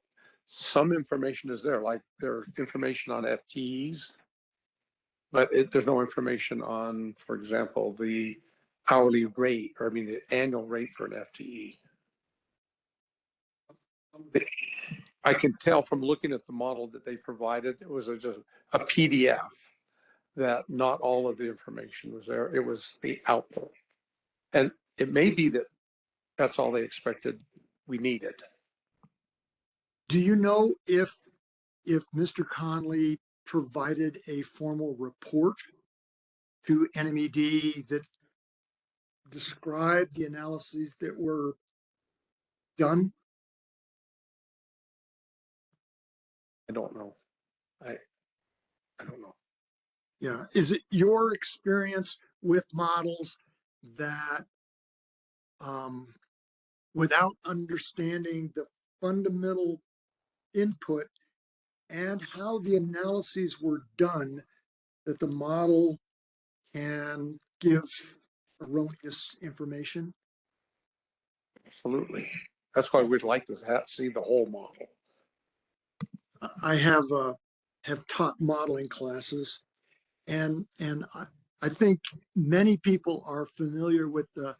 some information is there, like there's information on FTEs, but there's no information on, for example, the hourly rate, or I mean, the annual rate for an FTE. I can tell from looking at the model that they provided, it was just a PDF, that not all of the information was there. It was the output. And it may be that that's all they expected we needed. Do you know if Mr. Conley provided a formal report to NMED that described the analyses that were done? I don't know. I don't know. Yeah. Is it your experience with models that without understanding the fundamental input and how the analyses were done, that the model can give erroneous information? Absolutely. That's why we'd like to see the whole model. I have taught modeling classes, and I think many people are familiar with the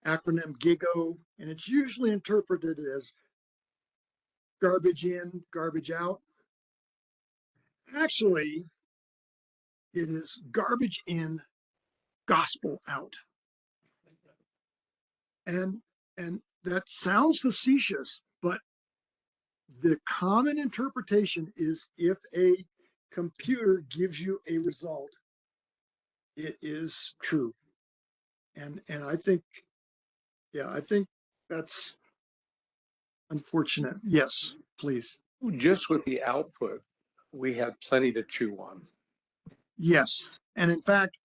acronym GIGO, and it's usually interpreted as garbage in, garbage out. Actually, it is garbage in, gospel out. And that sounds facetious, but the common interpretation is if a computer gives you a result, it is true. And I think, yeah, I think that's unfortunate. Yes, please. Just with the output, we had plenty to chew on. Yes. And in fact,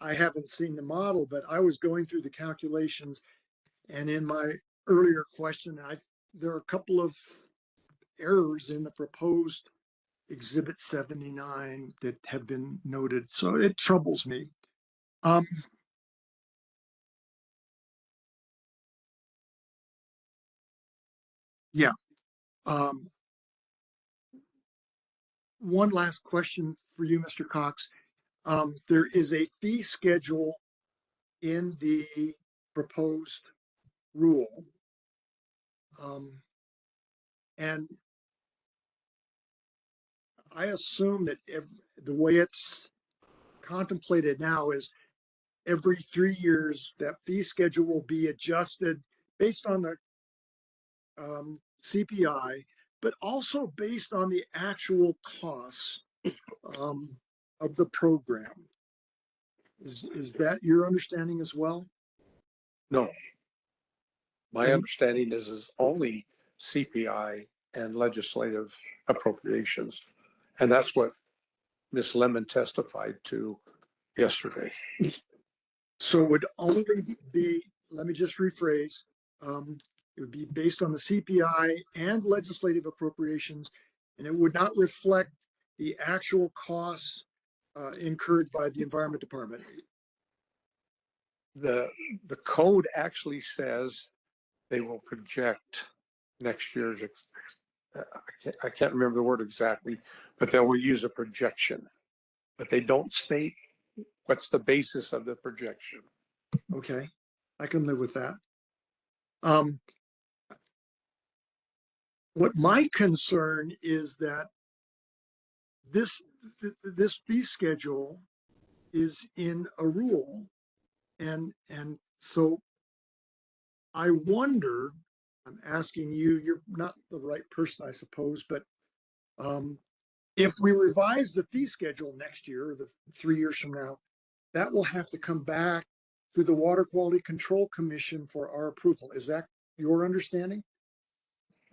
I haven't seen the model, but I was going through the calculations, and in my earlier question, there are a couple of errors in the proposed Exhibit 79 that have been noted. So it troubles me. Yeah. One last question for you, Mr. Cox. There is a fee schedule in the proposed rule. And I assume that the way it's contemplated now is every 3 years, that fee schedule will be adjusted based on the CPI, but also based on the actual costs of the program. Is that your understanding as well? No. My understanding is only CPI and legislative appropriations. And that's what Ms. Lemon testified to yesterday. So it would only be, let me just rephrase, it would be based on the CPI and legislative appropriations, and it would not reflect the actual costs incurred by the Environment Department. The code actually says they will project next year's I can't remember the word exactly, but they will use a projection, but they don't state what's the basis of the projection. Okay, I can live with that. Um, what my concern is that this fee schedule is in a rule, and so I wonder. I'm asking you. You're not the right person, I suppose, but if we revise the fee schedule next year or the 3 years from now, that will have to come back to the Water Quality Control Commission for our approval. Is that your understanding?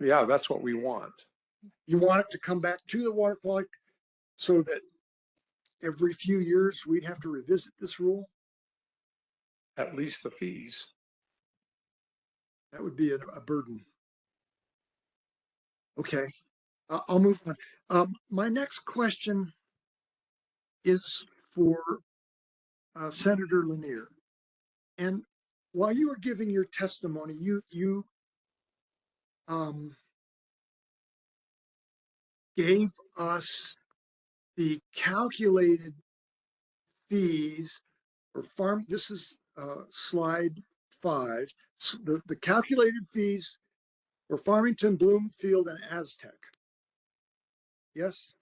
Yeah, that's what we want. You want it to come back to the Water Quality so that every few years we'd have to revisit this rule? At least the fees. That would be a burden. Okay, I'll move on. My next question is for Senator Lanier. And while you were giving your testimony, you gave us the calculated fees for farm. This is slide 5. So the calculated fees for Farmington, Bloomfield, and Aztec. Yes.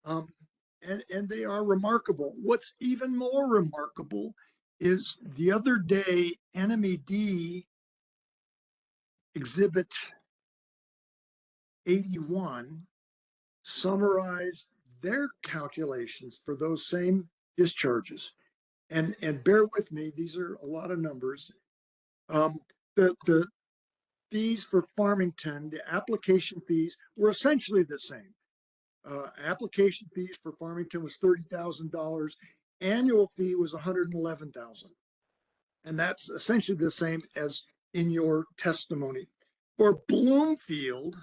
And they are remarkable. What's even more remarkable is the other day, NMAD Exhibit 81 summarized their calculations for those same discharges. And bear with me, these are a lot of numbers. The fees for Farmington, the application fees were essentially the same. Application fees for Farmington was $30,000. Annual fee was $111,000. And that's essentially the same as in your testimony. For Bloomfield,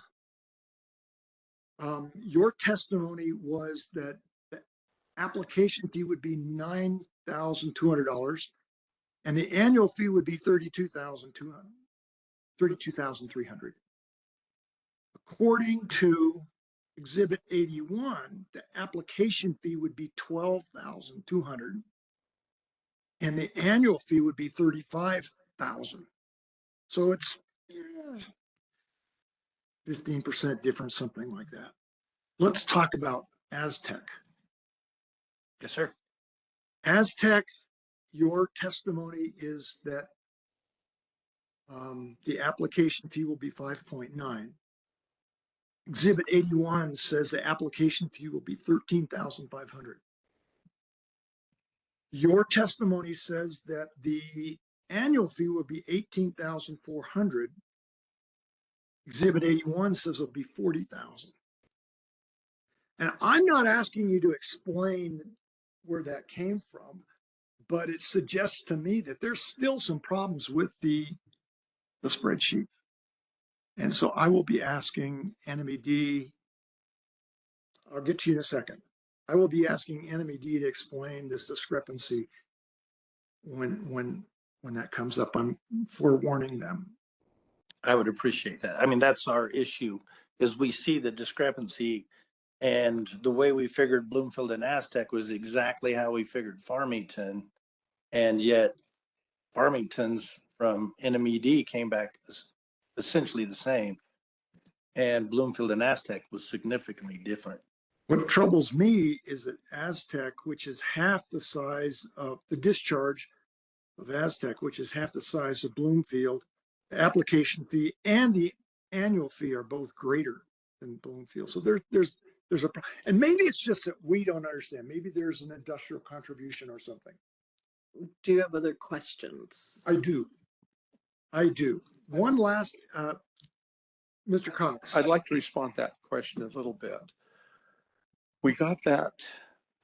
your testimony was that the application fee would be $9,200 and the annual fee would be $32,300. According to Exhibit 81, the application fee would be $12,200 and the annual fee would be $35,000. So it's 15% difference, something like that. Let's talk about Aztec. Yes, sir. Aztec, your testimony is that the application fee will be 5.9. Exhibit 81 says the application fee will be $13,500. Your testimony says that the annual fee will be $18,400. Exhibit 81 says it'll be $40,000. And I'm not asking you to explain where that came from, but it suggests to me that there's still some problems with the spreadsheet. And so I will be asking NMAD, I'll get to you in a second. I will be asking NMAD to explain this discrepancy when that comes up. I'm forewarning them. I would appreciate that. I mean, that's our issue, is we see the discrepancy, and the way we figured Bloomfield and Aztec was exactly how we figured Farmington. And yet Farmington's from NMED came back essentially the same, and Bloomfield and Aztec was significantly different. What troubles me is that Aztec, which is half the size of the discharge of Aztec, which is half the size of Bloomfield, the application fee and the annual fee are both greater than Bloomfield. So there's a, and maybe it's just that we don't understand. Maybe there's an industrial contribution or something. Do you have other questions? I do. One last, Mr. Cox. I'd like to respond to that question a little bit. We got that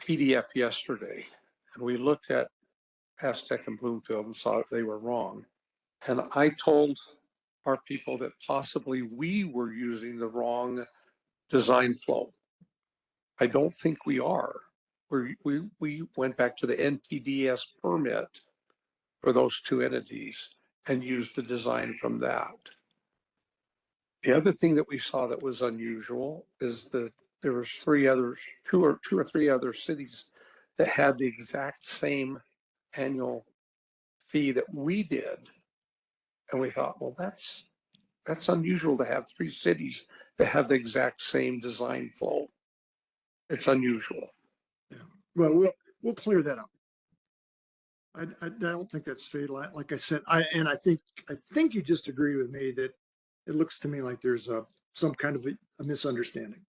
PDF yesterday and we looked at Aztec and Bloomfield and saw they were wrong. And I told our people that possibly we were using the wrong design flow. I don't think we are. We went back to the NPDS permit for those two entities and used the design from that. The other thing that we saw that was unusual is that there was two or three other cities that had the exact same annual fee that we did. And we thought, well, that's unusual to have three cities that have the exact same design flow. It's unusual. Well, we'll clear that up. I don't think that's fatal. Like I said, I think you just agree with me that it looks to me like there's some kind of a misunderstanding.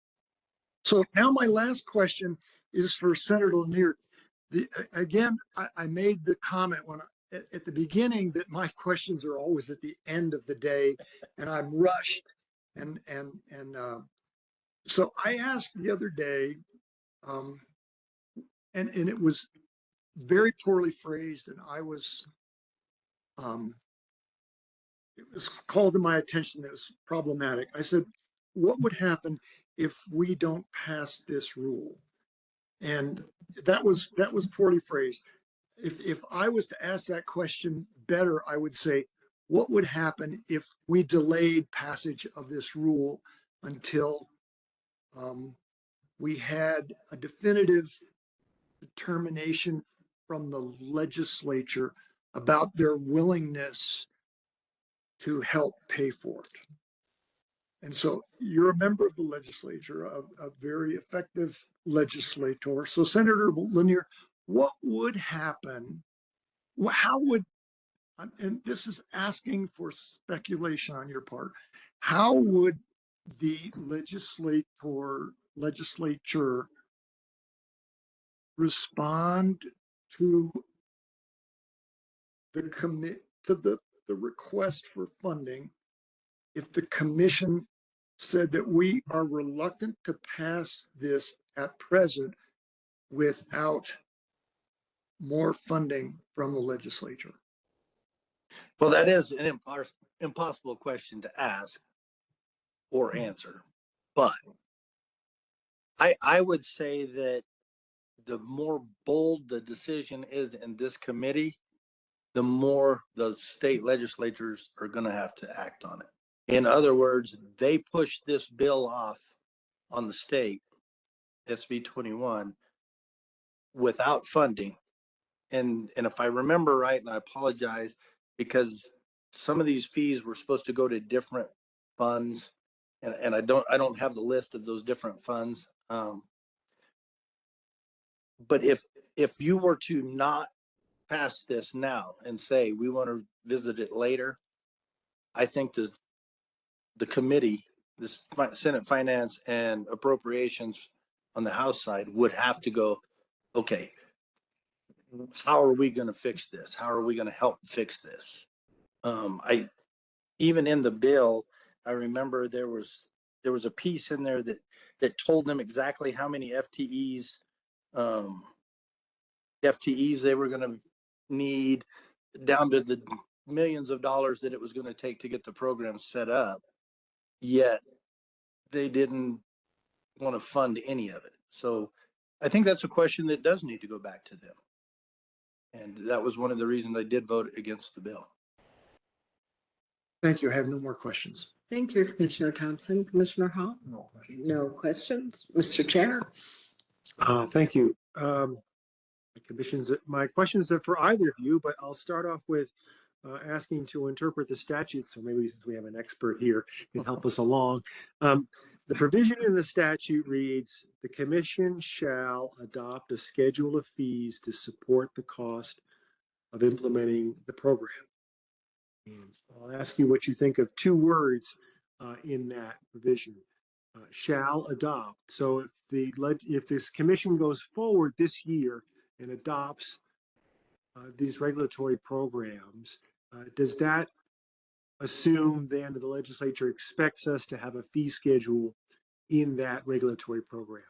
So now my last question is for Senator Lanier. Again, I made the comment at the beginning that my questions are always at the end of the day, and I'm rushed. So I asked the other day, and it was very poorly phrased, and it was called to my attention that it was problematic. I said, what would happen if we don't pass this rule? And that was poorly phrased. If I was to ask that question better, I would say, what would happen if we delayed passage of this rule until we had a definitive determination from the legislature about their willingness to help pay for it? And so you're a member of the legislature, a very effective legislator. So Senator Lanier, what would happen? How would, and this is asking for speculation on your part, how would the legislature respond to the request for funding if the commission said that we are reluctant to pass this at present without more funding from the legislature? Well, that is an impossible question to ask or answer. But I would say that the more bold the decision is in this committee, the more the state legislatures are going to have to act on it. In other words, they pushed this bill off on the state, SB 21, without funding. And if I remember right, and I apologize, because some of these fees were supposed to go to different funds, and I don't have the list of those different funds. But if you were to not pass this now and say we want to visit it later, I think the committee, the Senate Finance and Appropriations on the House side, would have to go, okay, how are we going to fix this? How are we going to help fix this? Even in the bill, I remember there was a piece in there that told them exactly how many FTEs they were going to need, down to the millions of dollars that it was going to take to get the program set up. Yet they didn't want to fund any of it. So I think that's a question that does need to go back to them. And that was one of the reasons I did vote against the bill. Thank you. I have no more questions. Thank you, Commissioner Thompson. Commissioner Hall? No questions. Mr. Chair? Thank you. My questions are for either of you, but I'll start off with asking to interpret the statute. So maybe since we have an expert here, can help us along. The provision in the statute reads, the commission shall adopt a schedule of fees to support the cost of implementing the program. And I'll ask you what you think of two words in that provision. Shall adopt. So if this commission goes forward this year and adopts these regulatory programs, does that assume then that the legislature expects us to have a fee schedule in that regulatory program?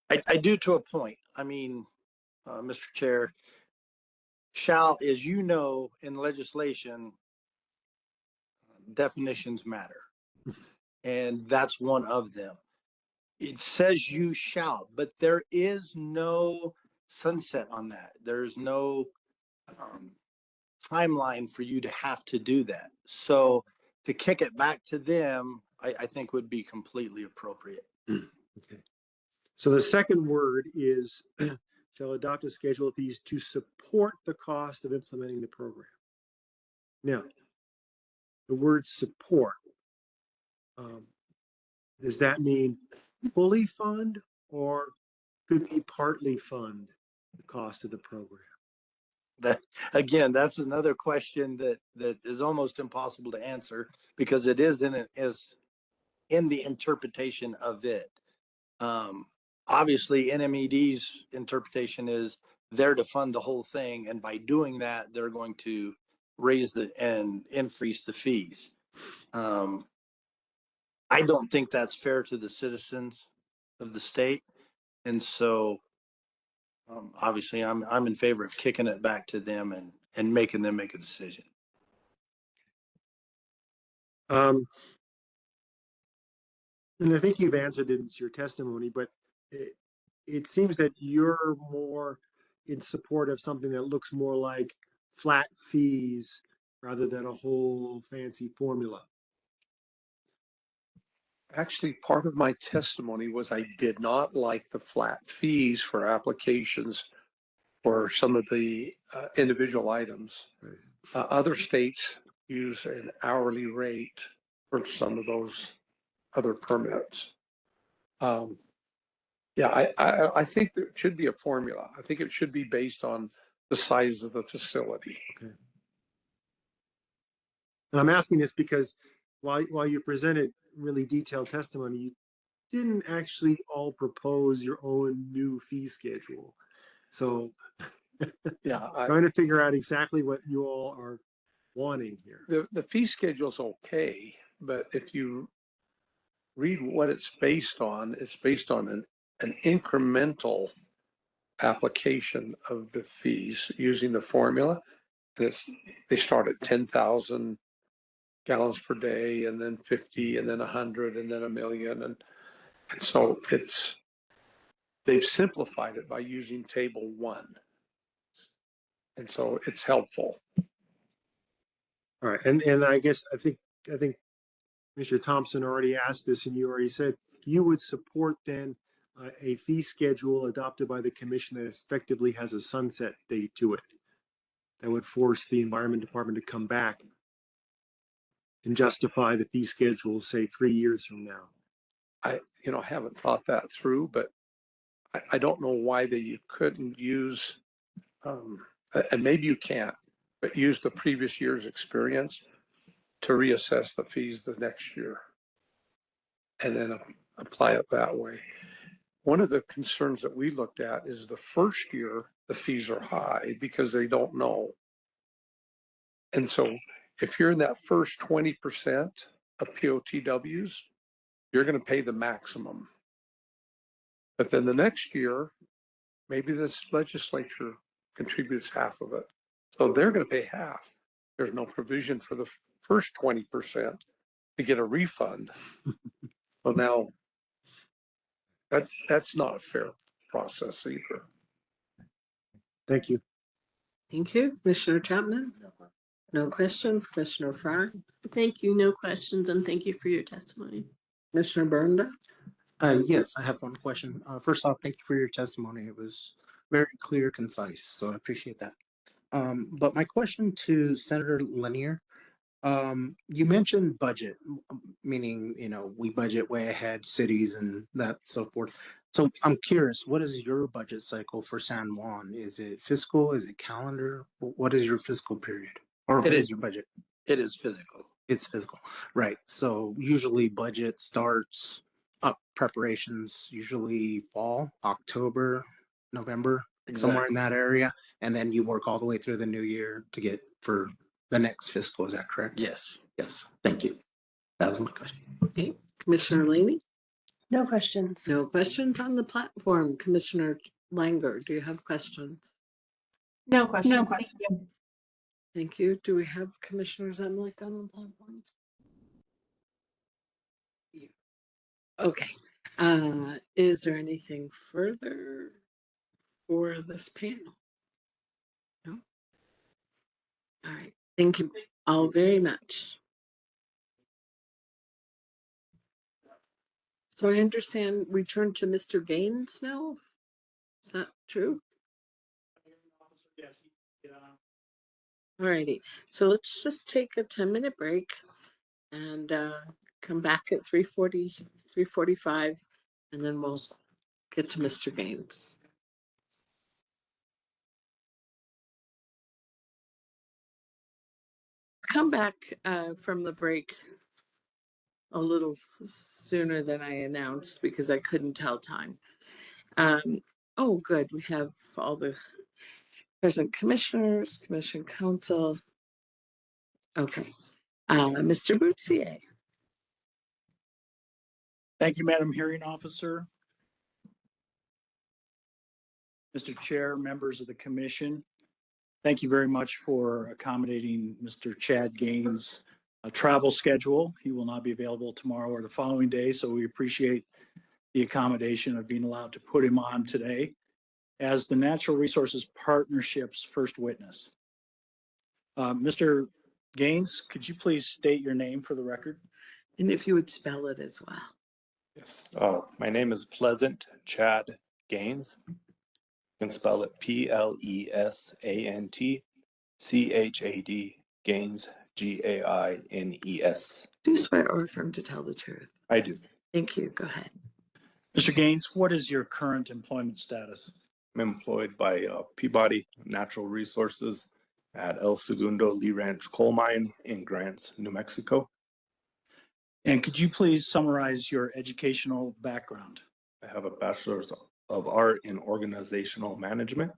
I do, to a point. I mean, Mr. Chair, shall, as you know, in legislation, definitions matter. And that's one of them. It says you shall, but there is no sunset on that. There's no timeline for you to have to do that. So to kick it back to them, I think would be completely appropriate. Okay. So the second word is shall adopt a schedule of fees to support the cost of implementing the program. Now, the word support, does that mean fully fund or could be partly fund the cost of the program? That again, that's another question that is almost impossible to answer because it is in the interpretation of it. Obviously, NMED's interpretation is they're to fund the whole thing, and by doing that, they're going to raise and increase the fees. I don't think that's fair to the citizens of the state, and so obviously, I'm in favor of kicking it back to them and making them make a decision. And I think you've answered it in your testimony, but it seems that you're more in support of something that looks more like flat fees rather than a whole fancy formula. Actually, part of my testimony was I did not like the flat fees for applications for some of the individual items. Right. Other states use an hourly rate for some of those other permits. Yeah, I think there should be a formula. I think it should be based on the size of the facility. Okay. And I'm asking this because while you presented really detailed testimony, you didn't actually all propose your own new fee schedule. So yeah, trying to figure out exactly what you all are wanting here. The fee schedule is okay, but if you read what it's based on an incremental application of the fees using the formula. They start at 10,000 gallons per day, and then 50, and then 100, and then 1,000,000, and so they've simplified it by using table 1, and so it's helpful. All right, and I think Mr. Thompson already asked this, and you already said you would support then a fee schedule adopted by the commission that effectively has a sunset date to it. That would force the Environment Department to come back and justify the fee schedule, say 3 years from now. I haven't thought that through, but I don't know why you couldn't use, and maybe you can't, but use the previous year's experience to reassess the fees the next year and then apply it that way. One of the concerns that we looked at is the first year, the fees are high because they don't know. And so if you're in that first 20% of POTWs, you're going to pay the maximum. But then the next year, maybe this legislature contributes half of it. So they're going to pay half. There's no provision for the first 20% to get a refund. Well, now that's not a fair process either. Thank you. Thank you. Commissioner Chapman? No questions. Commissioner Fry? Thank you. No questions, and thank you for your testimony. Commissioner Burnda? Yes, I have one question. First off, thank you for your testimony. It was very clear, concise, so I appreciate that. But my question to Senator Lanier, you mentioned budget, meaning, we budget way ahead, cities and that so forth. So I'm curious, what is your budget cycle for San Juan? Is it fiscal? Is it calendar? What is your fiscal period? Or what is your budget? It is physical. It's physical, right? So usually budget starts up preparations, usually fall, October, November, somewhere in that area. And then you work all the way through the new year to get for the next fiscal. Is that correct? Yes. Yes. Thank you. That was my question. Okay. Commissioner Laney? No questions. No questions on the platform. Commissioner Langer, do you have questions? No questions. Thank you. Thank you. Do we have Commissioner Zemlich on the platform? Okay. Is there anything further for this panel? No? All right. Thank you all very much. So I understand we turn to Mr. Gaines now? Is that true? Alrighty, so let's just take a 10-minute break and come back at 3:40, 3:45, and then we'll get to Mr. Gaines. Come back from the break a little sooner than I announced because I couldn't tell time. Oh, good. We have all the present commissioners, commission council. Okay. Mr. Boutsier. Thank you, Madam Hearing Officer. Mr. Chair, members of the commission, thank you very much for accommodating Mr. Chad Gaines' travel schedule. He will not be available tomorrow or the following day, so we appreciate the accommodation of being allowed to put him on today as the Natural Resources Partnership's first witness. Mr. Gaines, could you please state your name for the record? And if you would spell it as well. Yes. My name is Pleasant Chad Gaines. You can spell it PLESANT Gaines GAINES. Do you swear or affirm to tell the truth? I do. Thank you. Go ahead. Mr. Gaines, what is your current employment status? I'm employed by Peabody Natural Resources at El Segundo Lee Ranch Coal Mine in Grants, New Mexico. And could you please summarize your educational background? I have a bachelor's of art in organizational management.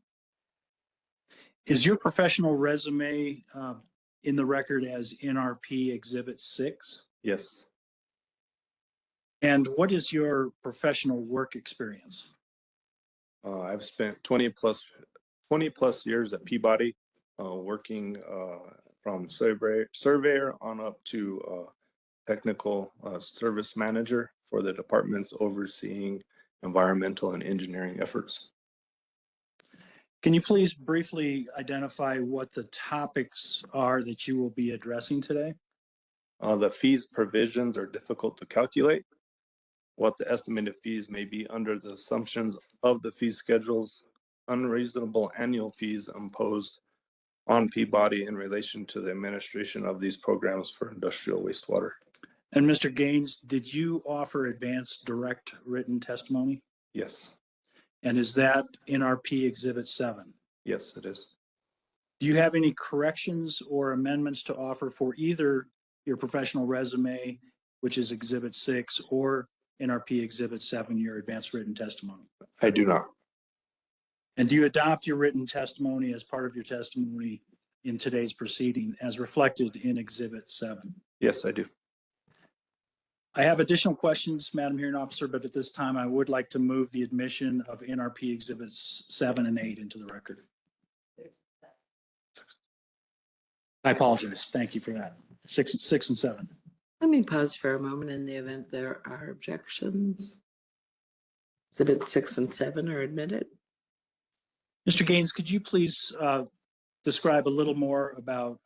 Is your professional resume in the record as NRP Exhibit 6? Yes. And what is your professional work experience? I've spent 20 plus years at Peabody, working from surveyor on up to technical service manager for the departments overseeing environmental and engineering efforts. Can you please briefly identify what the topics are that you will be addressing today? The fees provisions are difficult to calculate. What the estimated fees may be under the assumptions of the fee schedules, unreasonable annual fees imposed on Peabody in relation to the administration of these programs for industrial wastewater. And Mr. Gaines, did you offer advanced direct written testimony? Yes. And is that NRP Exhibit 7? Yes, it is. Do you have any corrections or amendments to offer for either your professional resume, which is Exhibit 6, or NRP Exhibit 7, your advanced written testimony? I do not. And do you adopt your written testimony as part of your testimony in today's proceeding as reflected in Exhibit 7? Yes, I do. I have additional questions, Madam Hearing Officer, but at this time I would like to move the admission of NRP Exhibits 7 and 8 into the record. I apologize. Thank you for that. 6 and 7. Let me pause for a moment in the event there are objections. Exhibit 6 and 7 are admitted. Mr. Gaines, could you please describe a little more about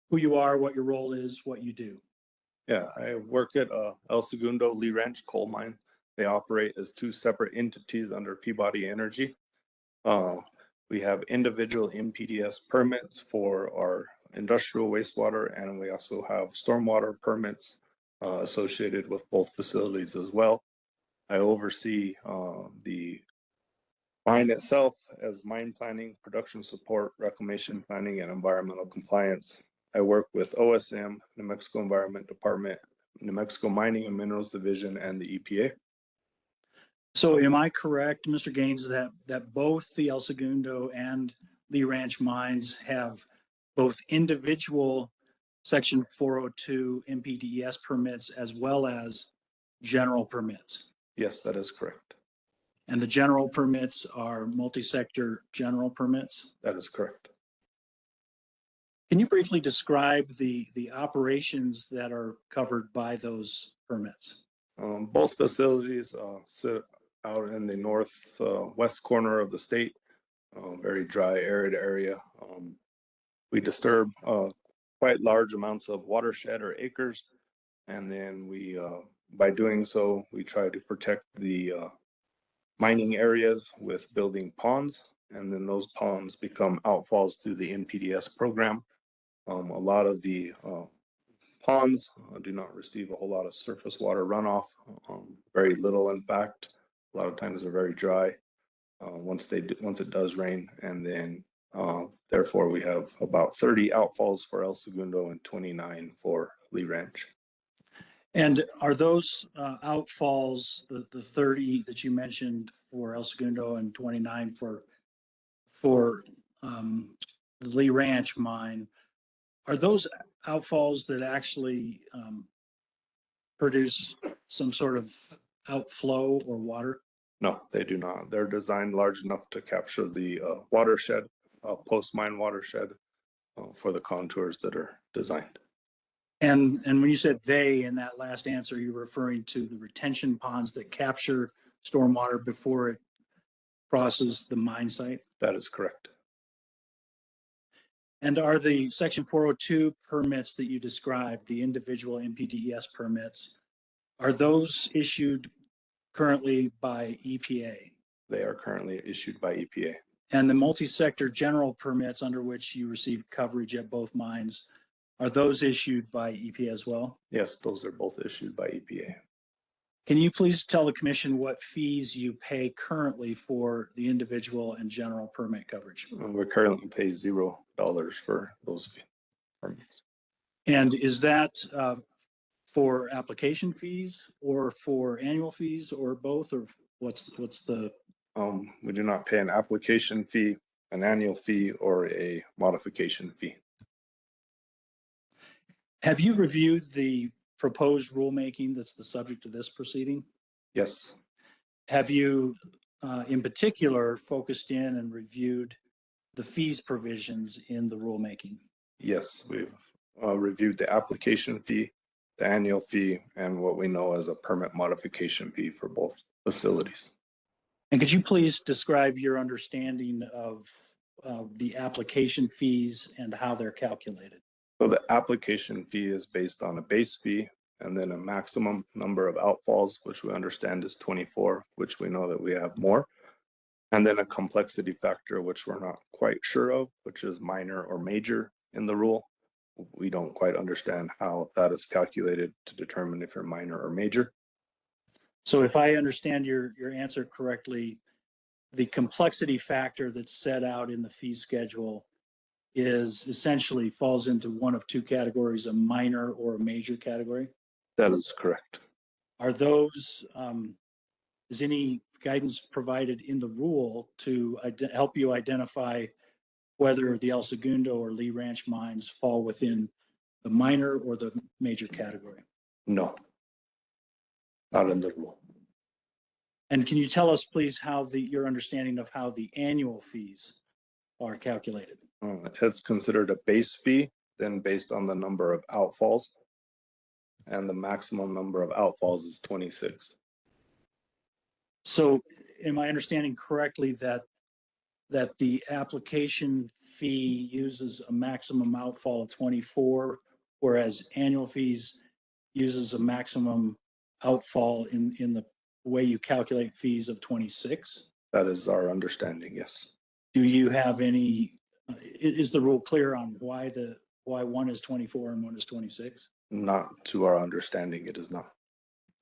who you are, what your role is, what you do? Yeah, I work at El Segundo Lee Ranch Coal Mine. They operate as two separate entities under Peabody Energy. We have individual MPDS permits for our industrial wastewater, and we also have stormwater permits associated with both facilities as well. I oversee the mine itself as mine planning, production support, reclamation planning, and environmental compliance. I work with OSM, New Mexico Environment Department, New Mexico Mining and Minerals Division, and the EPA. So am I correct, Mr. Gaines, that both the El Segundo and Lee Ranch mines have both individual Section 402 MPDES permits as well as general permits? Yes, that is correct. And the general permits are multi-sector general permits? That is correct. Can you briefly describe the operations that are covered by those permits? Both facilities sit out in the northwest corner of the state, very dry, arid area. We disturb quite large amounts of watershed or acres, and then we By doing so, we try to protect the mining areas with building ponds, and then those ponds become outfalls through the NPDES program. A lot of the ponds do not receive a whole lot of surface water runoff, very little in fact. A lot of times they're very dry once it does rain, and then therefore we have about 30 outfalls for El Segundo and 29 for Lee Ranch. And are those outfalls, the 30 that you mentioned for El Segundo and 29 for the Lee Ranch mine, are those outfalls that actually produce some sort of outflow or water? No, they do not. They're designed large enough to capture the watershed, post-mine watershed for the contours that are designed. And when you said they in that last answer, you're referring to the retention ponds that capture stormwater before it crosses the mine site? That is correct. And are the Section 402 permits that you described, the individual NPDES permits, are those issued currently by EPA? They are currently issued by EPA. And the multi-sector general permits under which you receive coverage at both mines, are those issued by EPA as well? Yes, those are both issued by EPA. Can you please tell the commission what fees you pay currently for the individual and general permit coverage? We currently pay $0 for those permits. And is that for application fees or for annual fees or both, or what's the? We do not pay an application fee, an annual fee, or a modification fee. Have you reviewed the proposed rulemaking that's the subject of this proceeding? Yes. Have you, in particular, focused in and reviewed the fees provisions in the rulemaking? Yes, we've reviewed the application fee, the annual fee, and what we know as a permit modification fee for both facilities. And could you please describe your understanding of the application fees and how they're calculated? So the application fee is based on a base fee and then a maximum number of outfalls, which we understand is 24, which we know that we have more. And then a complexity factor, which we're not quite sure of, which is minor or major in the rule. We don't quite understand how that is calculated to determine if you're minor or major. So if I understand your answer correctly, the complexity factor that's set out in the fee schedule is essentially falls into one of two categories, a minor or a major category? That is correct. Are those, is any guidance provided in the rule to help you identify whether the El Segundo or Lee Ranch mines fall within the minor or the major category? No, not in the rule. And can you tell us, please, how your understanding of how the annual fees are calculated? It's considered a base fee, then based on the number of outfalls, and the maximum number of outfalls is 26. So am I understanding correctly that the application fee uses a maximum outfall of 24, whereas annual fees uses a maximum outfall in the way you calculate fees of 26? That is our understanding, yes. Do you have any, is the rule clear on why one is 24 and one is 26? Not to our understanding, it is not.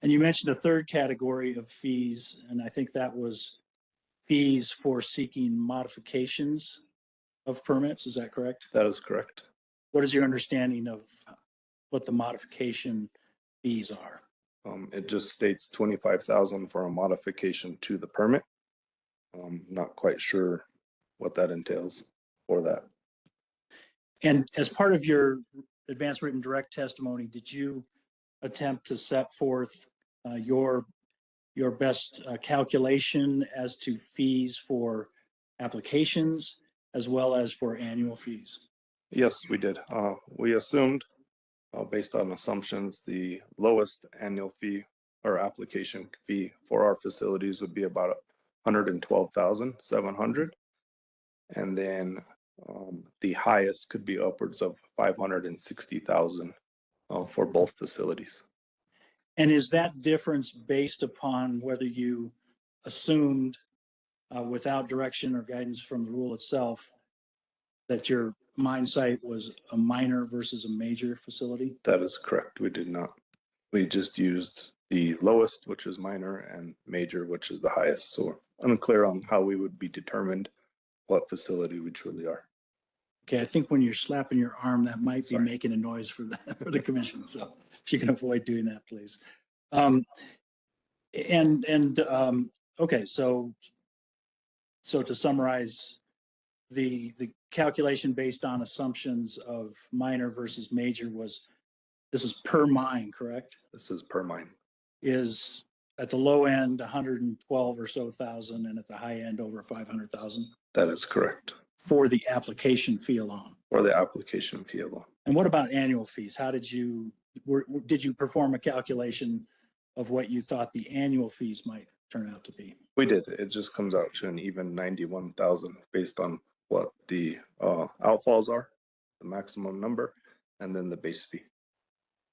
And you mentioned a third category of fees, and I think that was fees for seeking modifications of permits. Is that correct? That is correct. What is your understanding of what the modification fees are? It just states $25,000 for a modification to the permit. Not quite sure what that entails for that. And as part of your advanced written direct testimony, did you attempt to set forth your best calculation as to fees for applications as well as for annual fees? Yes, we did. We assumed, based on assumptions, the lowest annual fee or application fee for our facilities would be about $112,700, and then the highest could be upwards of $560,000 for both facilities. And is that difference based upon whether you assumed without direction or guidance from the rule itself that your mine site was a minor versus a major facility? That is correct. We did not. We just used the lowest, which is minor, and major, which is the highest. So I'm unclear on how we would be determined what facility we truly are. Okay, I think when you're slapping your arm, that might be making a noise for for the commission. So if you can avoid doing that, please. Okay, so to summarize, the calculation based on assumptions of minor versus major this is per mine, correct? This is per mine. Is at the low end 112 or so thousand, and at the high end over 500,000. That is correct. For the application fee alone. For the application fee alone. And what about annual fees? How did you perform a calculation of what you thought the annual fees might turn out to be? We did. It just comes out to an even 91,000 based on what the outfalls are, the maximum number, and then the base fee.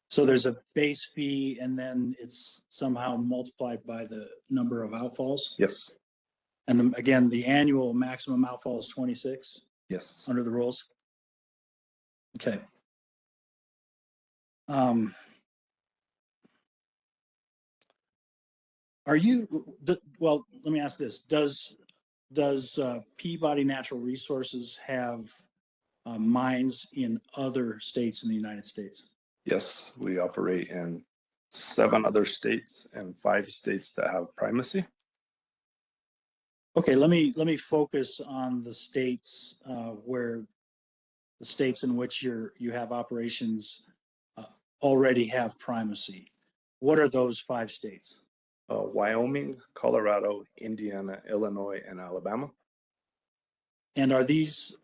So there's a base fee, and then it's somehow multiplied by the number of outfalls? Yes. And again, the annual maximum outfall is 26? Yes. Under the rules? Okay. Well, let me ask this. Does Peabody Natural Resources have mines in other states in the United States? Yes, we operate in 7 other states and 5 states that have primacy. Okay, let me focus on the states where the states in which you have operations already have primacy. What are those 5 states? Wyoming, Colorado, Indiana, Illinois, and Alabama. And are these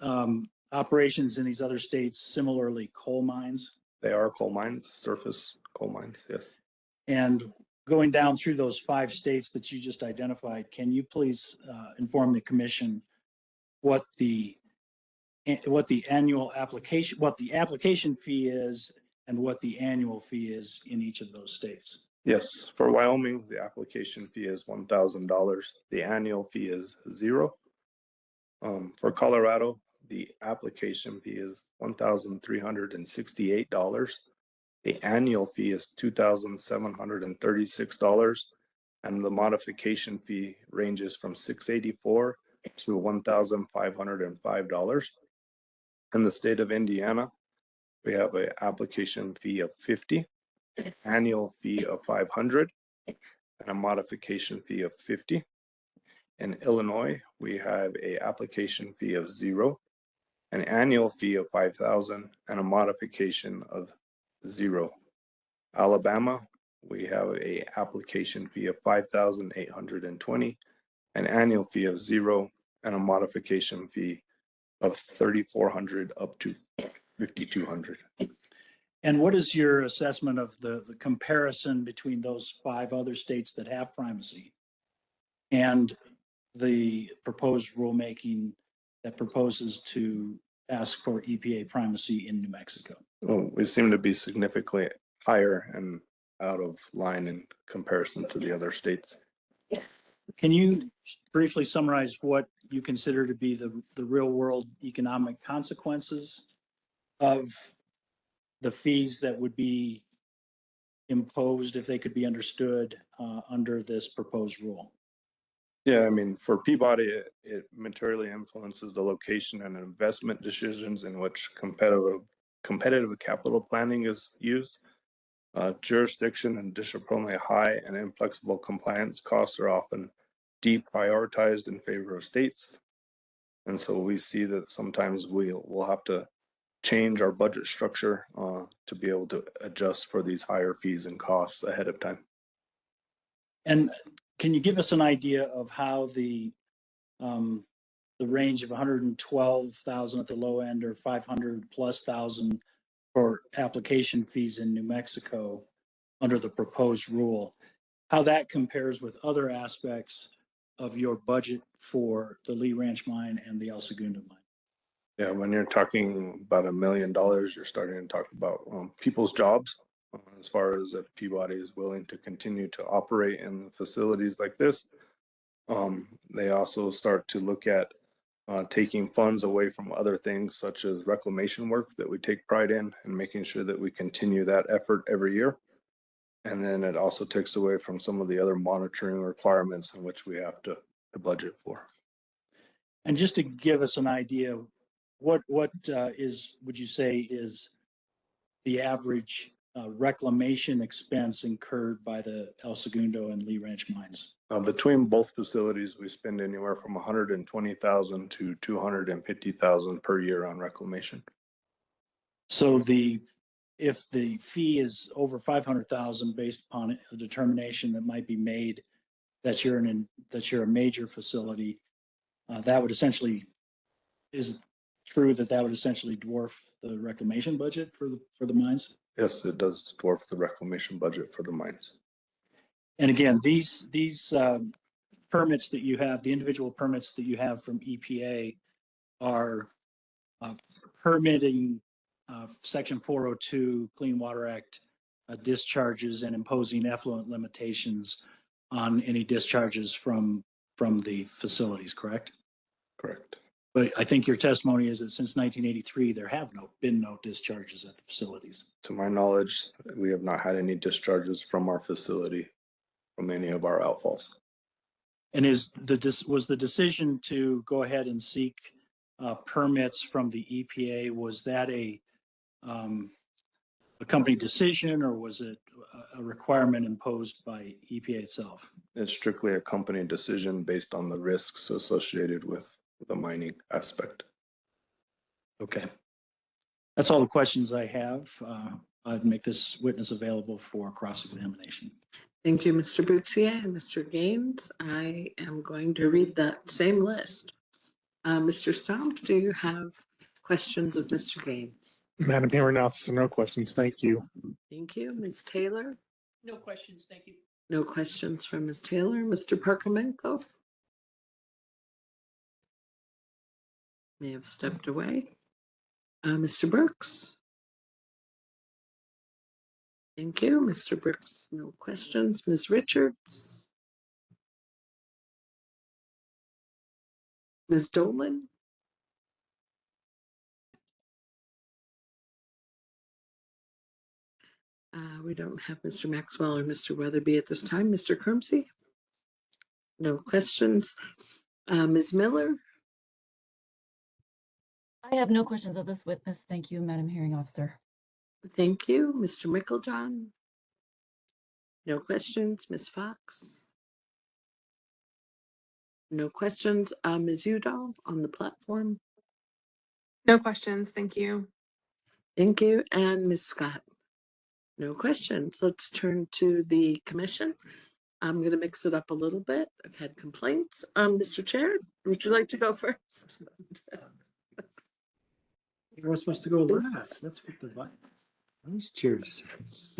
operations in these other states similarly coal mines? They are coal mines, surface coal mines, yes. And going down through those 5 states that you just identified, can you please inform the commission what the application fee is and what the annual fee is in each of those states? Yes, for Wyoming, the application fee is $1,000. The annual fee is $0. For Colorado, the application fee is $1,368. The annual fee is $2,736, and the modification fee ranges from $684 to $1,505. In the state of Indiana, we have an application fee of $50, annual fee of $500, and a modification fee of $50. In Illinois, we have an application fee of $0, an annual fee of $5,000, and a modification of $0. Alabama, we have an application fee of $5,820, an annual fee of $0, and a modification fee of $3,400 up to $5,200. And what is your assessment of the comparison between those 5 other states that have primacy and the proposed rulemaking that proposes to ask for EPA primacy in New Mexico? Well, we seem to be significantly higher and out of line in comparison to the other states. Can you briefly summarize what you consider to be the real world economic consequences of the fees that would be imposed if they could be understood under this proposed rule? Yeah, I mean, for Peabody, it materially influences the location and investment decisions in which competitive capital planning is used. Jurisdiction and disproportionately high and inflexible compliance costs are often deprioritized in favor of states. And so we see that sometimes we'll have to change our budget structure to be able to adjust for these higher fees and costs ahead of time. And can you give us an idea of how the range of 112,000 at the low end or 500,000+ for application fees in New Mexico under the proposed rule, how that compares with other aspects of your budget for the Lee Ranch mine and the El Segundo mine? Yeah, when you're talking about $1 million, you're starting to talk about people's jobs. as far as if Peabody is willing to continue to operate in facilities like this. They also start to look at taking funds away from other things such as reclamation work that we take pride in, and making sure that we continue that effort every year. And then it also takes away from some of the other monitoring requirements in which we have to budget for. And just to give us an idea, what would you say is the average reclamation expense incurred by the El Segundo and Lee Ranch mines? Between both facilities, we spend anywhere from $120,000 to $250,000 per year on reclamation. So if the fee is over 500,000 based upon a determination that might be made that you're a major facility, that would essentially, is true that would essentially dwarf the reclamation budget for the mines? Yes, it does dwarf the reclamation budget for the mines. And again, these permits that you have, the individual permits that you have from EPA are permitting Section 402 Clean Water Act discharges and imposing effluent limitations on any discharges from the facilities, correct? Correct. But I think your testimony is that since 1983, there have been no discharges at the facilities. To my knowledge, we have not had any discharges from our facility from any of our outfalls. And was the decision to go ahead and seek permits from the EPA, was that a company decision, or was it a requirement imposed by EPA itself? It's strictly a company decision based on the risks associated with the mining aspect. Okay. That's all the questions I have. I'd make this witness available for cross-examination. Thank you, Mr. Boutsier and Mr. Gaines. I am going to read that same list. Mr. Stomp, do you have questions of Mr. Gaines? Madam Hearing Officer, no questions. Thank you. Thank you. Ms. Taylor? No questions, thank you. No questions from Ms. Taylor. Mr. Parkamenko? May have stepped away. Mr. Brooks? Thank you. Mr. Brooks, no questions. Ms. Richards? Ms. Dolan? We don't have Mr. Maxwell or Mr. Weatherby at this time. Mr. Crumpsey? No questions. Ms. Miller? I have no questions of this witness. Thank you, Madam Hearing Officer. Thank you. Mr. Micklejohn? No questions. Ms. Fox? No questions. Ms. Udall on the platform? No questions. Thank you. Thank you. And Ms. Scott? No questions. Let's turn to the commission. I'm going to mix it up a little bit. I've had complaints. Mr. Chair, would you like to go first? You're supposed to go last. That's what the vice chair said.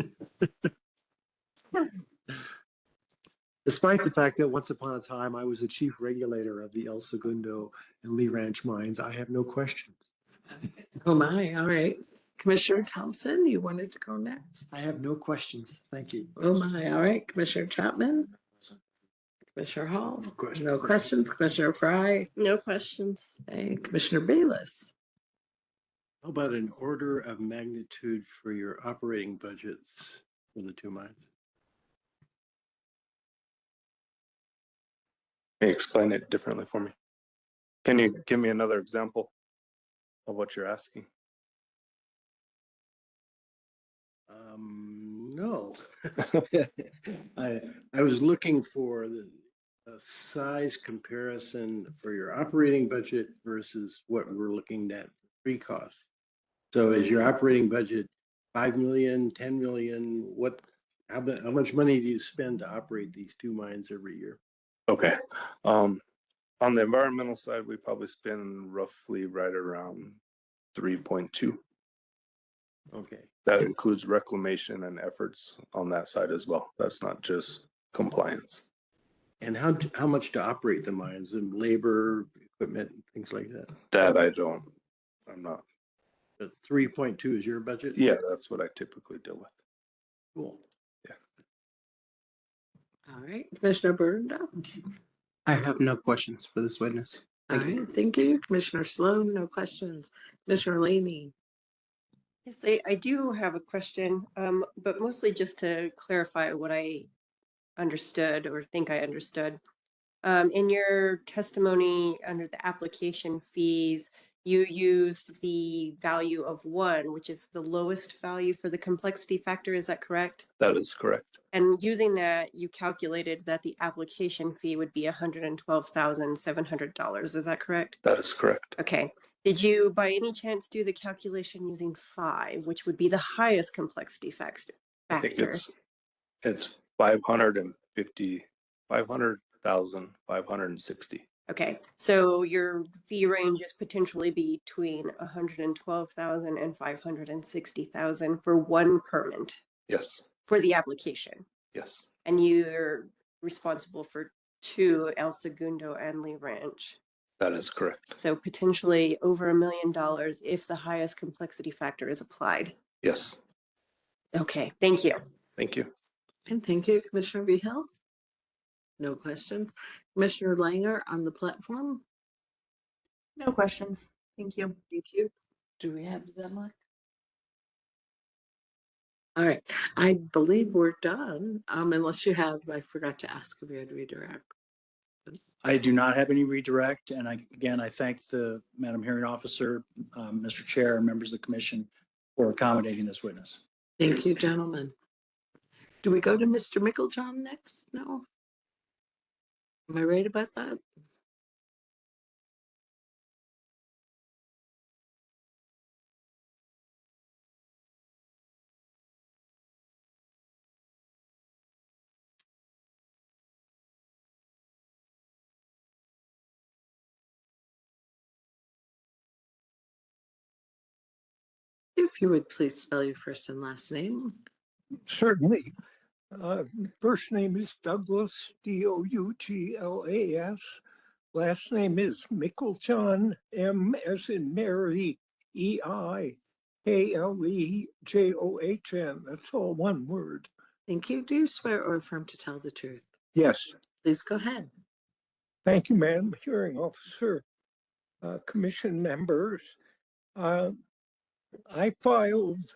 Despite the fact that once upon a time I was the chief regulator of the El Segundo and Lee Ranch mines, I have no questions. Oh my, all right. Commissioner Thompson, you wanted to go next? I have no questions. Thank you. Oh my, all right. Commissioner Chapman? Commissioner Hall? No questions. Commissioner Fry? No questions. Okay. Commissioner Bayless? How about an order of magnitude for your operating budgets for the two mines? Can you explain it differently for me? Can you give me another example of what you're asking? No. I was looking for the size comparison for your operating budget versus what we're looking at pre-cost. So is your operating budget 5 million, 10 million? How much money do you spend to operate these two mines every year? Okay. On the environmental side, we probably spend roughly right around 3.2. Okay. That includes reclamation and efforts on that side as well. That's not just compliance. And how much to operate the mines and labor, equipment, things like that? That I'm not. But 3.2 is your budget? Yeah, that's what I typically deal with. Cool. All right, Commissioner Burda. I have no questions for this witness. All Thank you. right, thank you. Commissioner Sloan, no questions. Commissioner Laney. Yes, I do have a question, but mostly just to clarify what I understood or think I understood. In your testimony under the application fees, you used the value of 1, which is the lowest value for the complexity factor. Is that correct? That is correct. And using that, you calculated that the application fee would be $112,700. Is that correct? That is correct. Okay. Did you, by any chance, do the calculation using 5, which would be the highest complexity factor? I think it's 500,560. Okay, so your fee range is potentially between 112,000 and 560,000 for one permit Yes. for the application. Yes. And you're responsible for 2, El Segundo and Lee Ranch. That is correct. So potentially over $1 million if the highest complexity factor is applied. Yes. Okay, thank you. Thank you. And thank you, Commissioner Vehil. No questions. Commissioner Langer on the platform. No questions. Thank you. Thank you. Do we have that much? All right, I believe we're done. Unless you have, I forgot to ask if you had redirect. I do not have any redirect. And again, I thank the Madam Hearing Officer, Mr. Chair, and members of the commission for accommodating this witness. Thank you, gentlemen. Do we go to Mr. Micklejohn next? No? Am I right about that? If you would please spell your first and last name. Certainly. First name is Douglas, Douglas. Last name is Micklejohn, M as in Mary, Eiklejohn. That's all one word. Thank you. Do you swear or affirm to tell the truth? Yes. Please go ahead. Thank you, Madam Hearing Officer, Commission members. I filed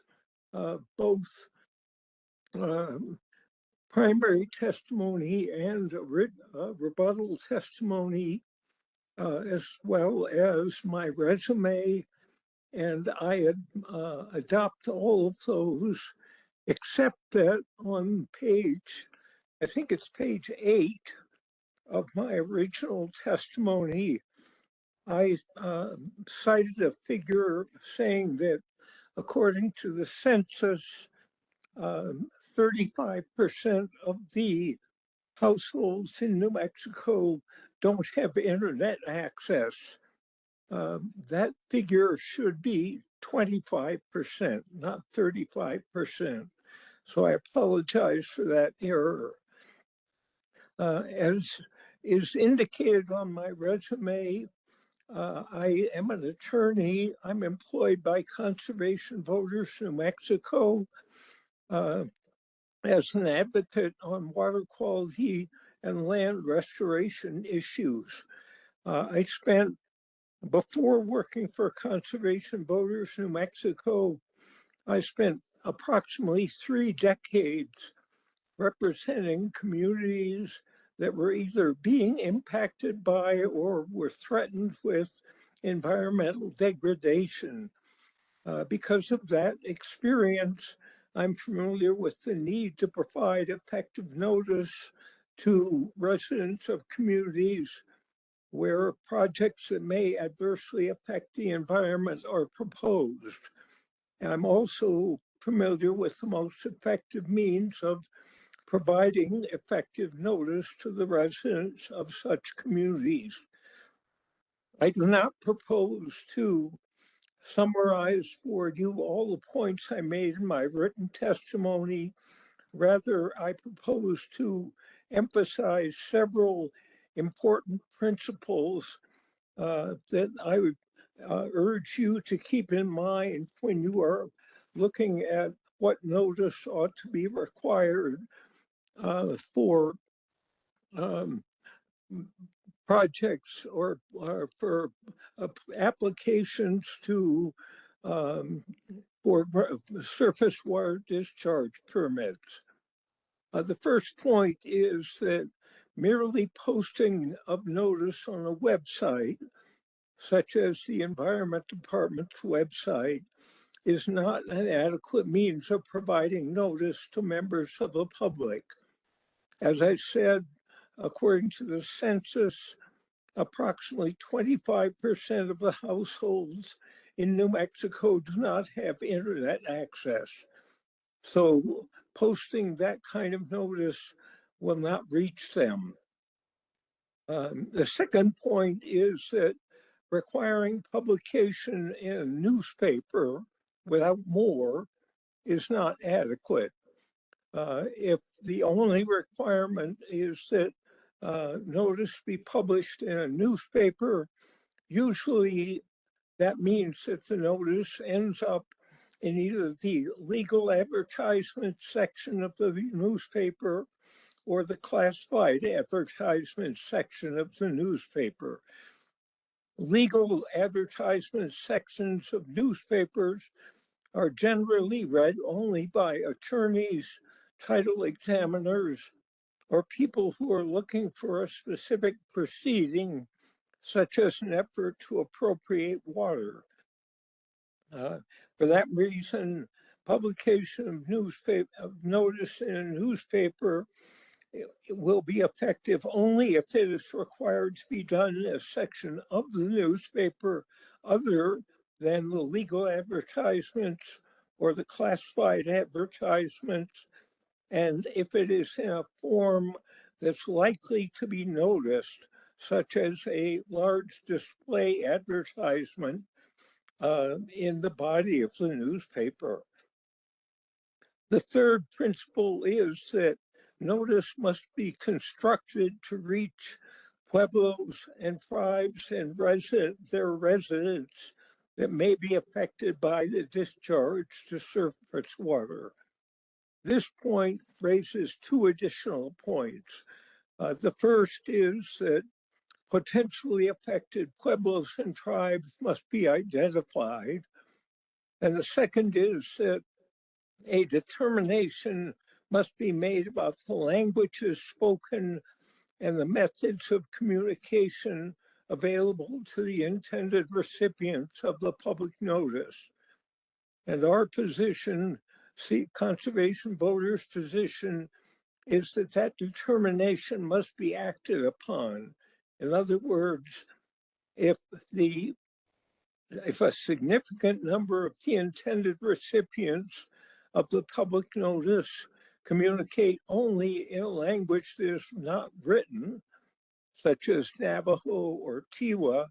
both primary testimony and rebuttal testimony, as well as my resume, and I adopt all of those, except that on page, I think it's page 8 of my original testimony, I cited a figure saying that according to the census, 35% of the households in New Mexico don't have internet access. That figure should be 25%, not 35%. So I apologize for that error. As is indicated on my resume, I am an attorney. I'm employed by Conservation Voters New Mexico as an advocate on water quality and land restoration issues. I spent, before working for Conservation Voters New Mexico, I spent approximately 3 decades representing communities that were either being impacted by or were threatened with environmental degradation. Because of that experience, I'm familiar with the need to provide effective notice to residents of communities where projects that may adversely affect the environment are proposed. I'm also familiar with the most effective means of providing effective notice to the residents of such communities. I do not propose to summarize for you all the points I made in my written testimony. Rather, I propose to emphasize several important principles that I would urge you to keep in mind when you are looking at what notice ought to be required for projects or for applications to for surface water discharge permits. The first point is that merely posting of notice on a website, such as the Environment Department's website, is not an adequate means of providing notice to members of the public. As I said, according to the census, approximately 25% of the households in New Mexico do not have internet access. So posting that kind of notice will not reach them. The second point is that requiring publication in a newspaper without more is not adequate. If the only requirement is that notice be published in a newspaper, usually that means that the notice ends up in either the legal advertisement section of the newspaper or the classified advertisement section of the newspaper. Legal advertisement sections of newspapers are generally read only by attorneys, title examiners, or people who are looking for a specific proceeding, such as an effort to appropriate water. For that reason, publication of notice in a newspaper will be effective only if it is required to be done in a section of the newspaper other than the legal advertisements or the classified advertisements, and if it is in a form that's likely to be noticed, such as a large display advertisement in the body of the newspaper. The third principle is that notice must be constructed to reach pueblos and tribes and their residents that may be affected by the discharge to surface water. This point raises two additional points. The first is that potentially affected pueblos and tribes must be identified. And the second is that a determination must be made about the languages spoken and the methods of communication available to the intended recipients of the public notice. And our position, Conservation Voters' position, is that that determination must be acted upon. In other words, if a significant number of the intended recipients of the public notice communicate only in a language that is not written, such as Navajo or Tiwa,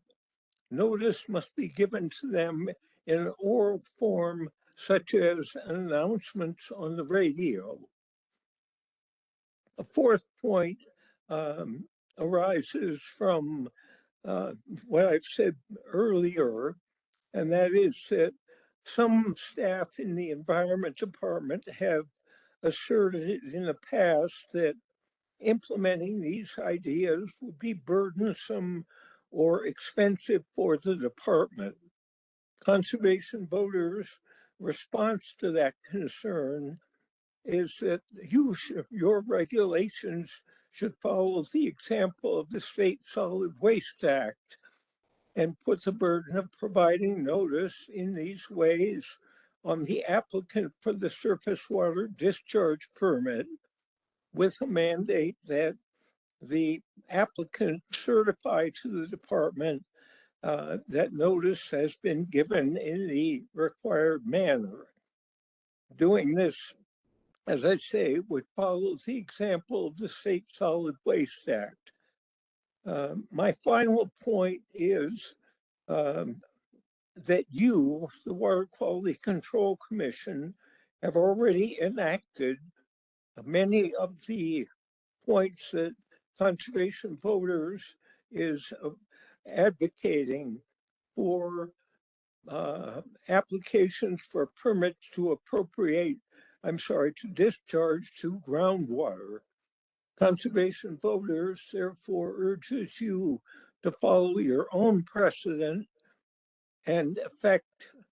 notice must be given to them in an oral form, such as an announcement on the radio. A fourth point arises from what I've said earlier, and that is that some staff in the Environment Department have asserted in the past that implementing these ideas would be burdensome or expensive for the department. Conservation Voters' response to that concern is that your regulations should follow the example of the State Solid Waste Act and put the burden of providing notice in these ways on the applicant for the surface water discharge permit, with a mandate that the applicant certify to the department that notice has been given in the required manner. Doing this, as I say, would follow the example of the State Solid Waste Act. My final point is that you, the Water Quality Control Commission, have already enacted many of the points that Conservation Voters is advocating for applications for permits to appropriate to discharge to groundwater. Conservation Voters therefore urges you to follow your own precedent and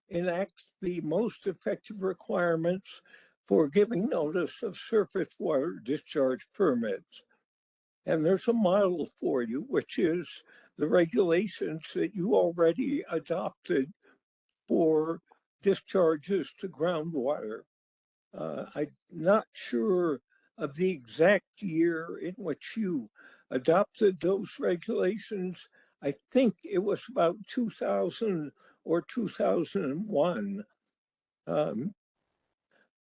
enact the most effective requirements for giving notice of surface water discharge permits. And there's a model for you, which is the regulations that you already adopted for discharges to groundwater. I'm not sure of the exact year in which you adopted those regulations. I think it was about 2000 or 2001.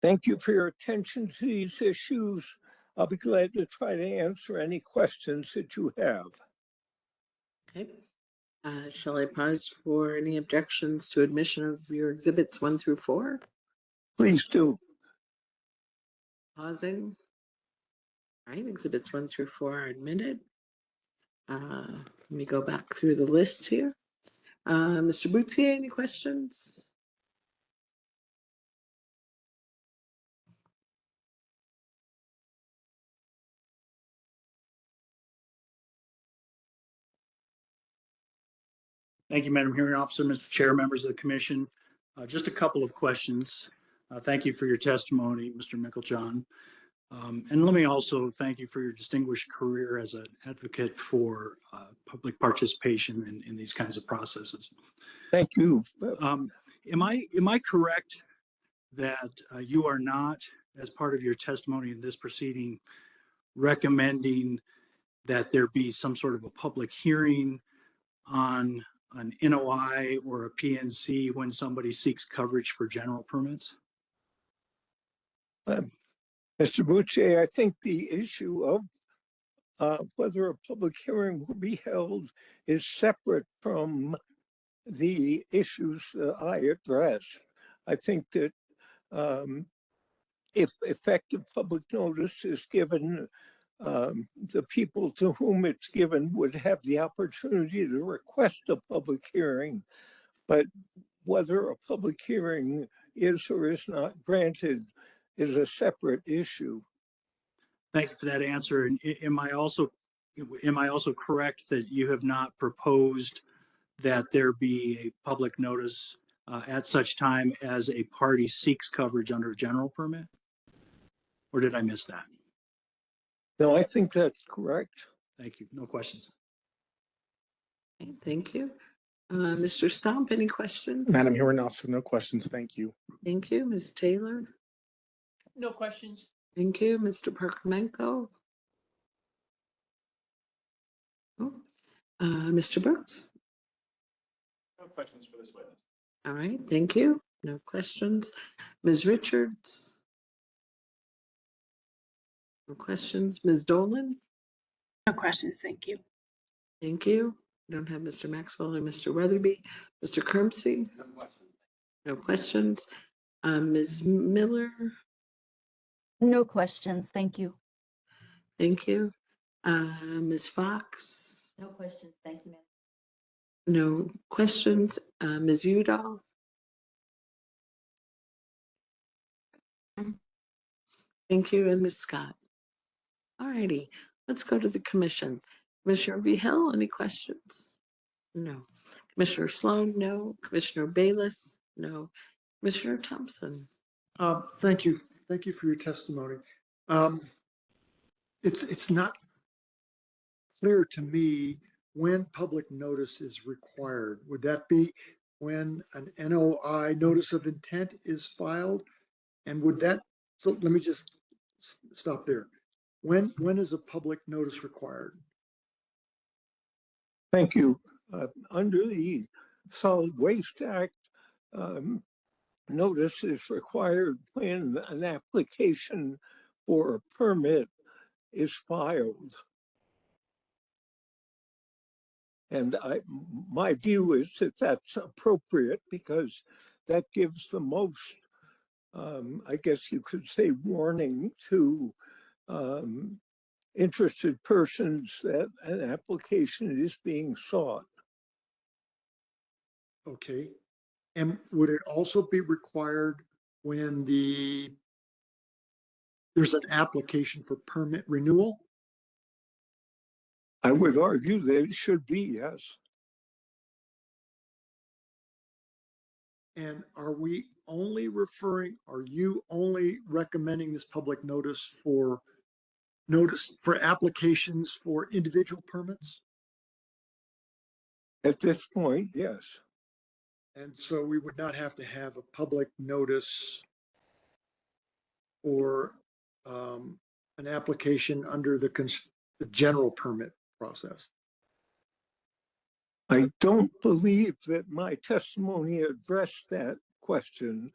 Thank you for your attention to these issues. I'll be glad to try to answer any questions that you have. Okay. Shall I pause for any objections to admission of your exhibits 1 through 4? Please do. Pausing. All right, exhibits 1 through 4 are admitted. Let me go back through the list here. Mr. Boutier, any questions? Thank you, Madam Hearing Officer, Mr. Chair, members of the commission. Just a couple of questions. Thank you for your testimony, Mr. Mickeljohn. And let me also thank you for your distinguished career as an advocate for public participation in these kinds of processes. Thank you. Am I correct that you are not, as part of your testimony in this proceeding, recommending that there be some sort of a public hearing on an NOI or a PNC when somebody seeks coverage for general permits? Mr. Boucher, I think the issue of whether a public hearing will be held is separate from the issues that I addressed. I think that if effective public notice is given, the people to whom it's given would have the opportunity to request a public hearing, but whether a public hearing is or is not granted is a separate issue. Thank you for that answer. And am I also correct that you have not proposed that there be a public notice at such time as a party seeks coverage under a general permit? Or did I miss that? No, I think that's correct. Thank you. No questions. Okay, thank you. Mr. Stomp, any questions? Madam Hearing Officer, no questions. Thank you. Thank you. Ms. Taylor? No questions. Thank you. Mr. Perkamenko? Oh, Mr. Brooks? No questions for this witness. All right, thank you. No questions. Ms. Richards? No questions. Ms. Dolan? No questions, thank you. Thank you. We don't have Mr. Maxwell or Mr. Weatherby. Mr. Kermsey? No questions. No questions. Ms. Miller? No questions. Thank you. Thank you. Ms. Fox? No questions. Thank you, ma'am. No questions. Ms. Udall? Thank you. And Ms. Scott? All righty. Let's go to the commission. Commissioner Vihel, any questions? No. Commissioner Sloan? No. Commissioner Bayless? No. Commissioner Thompson? Thank you. Thank you for your testimony. It's not clear to me when public notice is required. Would that be when an NOI, notice of intent, is filed? And would that, so let me just stop there. When is a public notice required? Thank you. Under the Solid Waste Act, notice is required when an application for a permit is filed. And my view is that that's appropriate because that gives the most, I guess you could say, warning to interested persons that an application is being sought. Okay. And would it also be required when the there's an application for permit renewal? I would argue that it should be, yes. And are you only recommending this public notice for applications for individual permits? At this point, yes. And so we would not have to have a public notice or an application under the general permit process. I don't believe that my testimony addressed that question.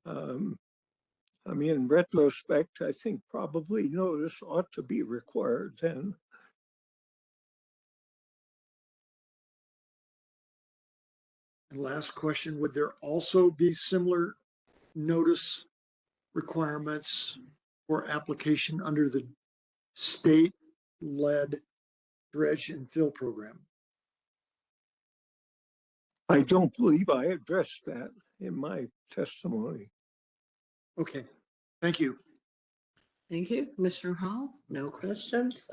I mean, in retrospect, I think probably notice ought to be required then. And last question, would there also be similar notice requirements for application under the state-led dredge and fill program? I don't believe I addressed that in my testimony. Okay, thank you. Thank you, Commissioner Hall. No questions.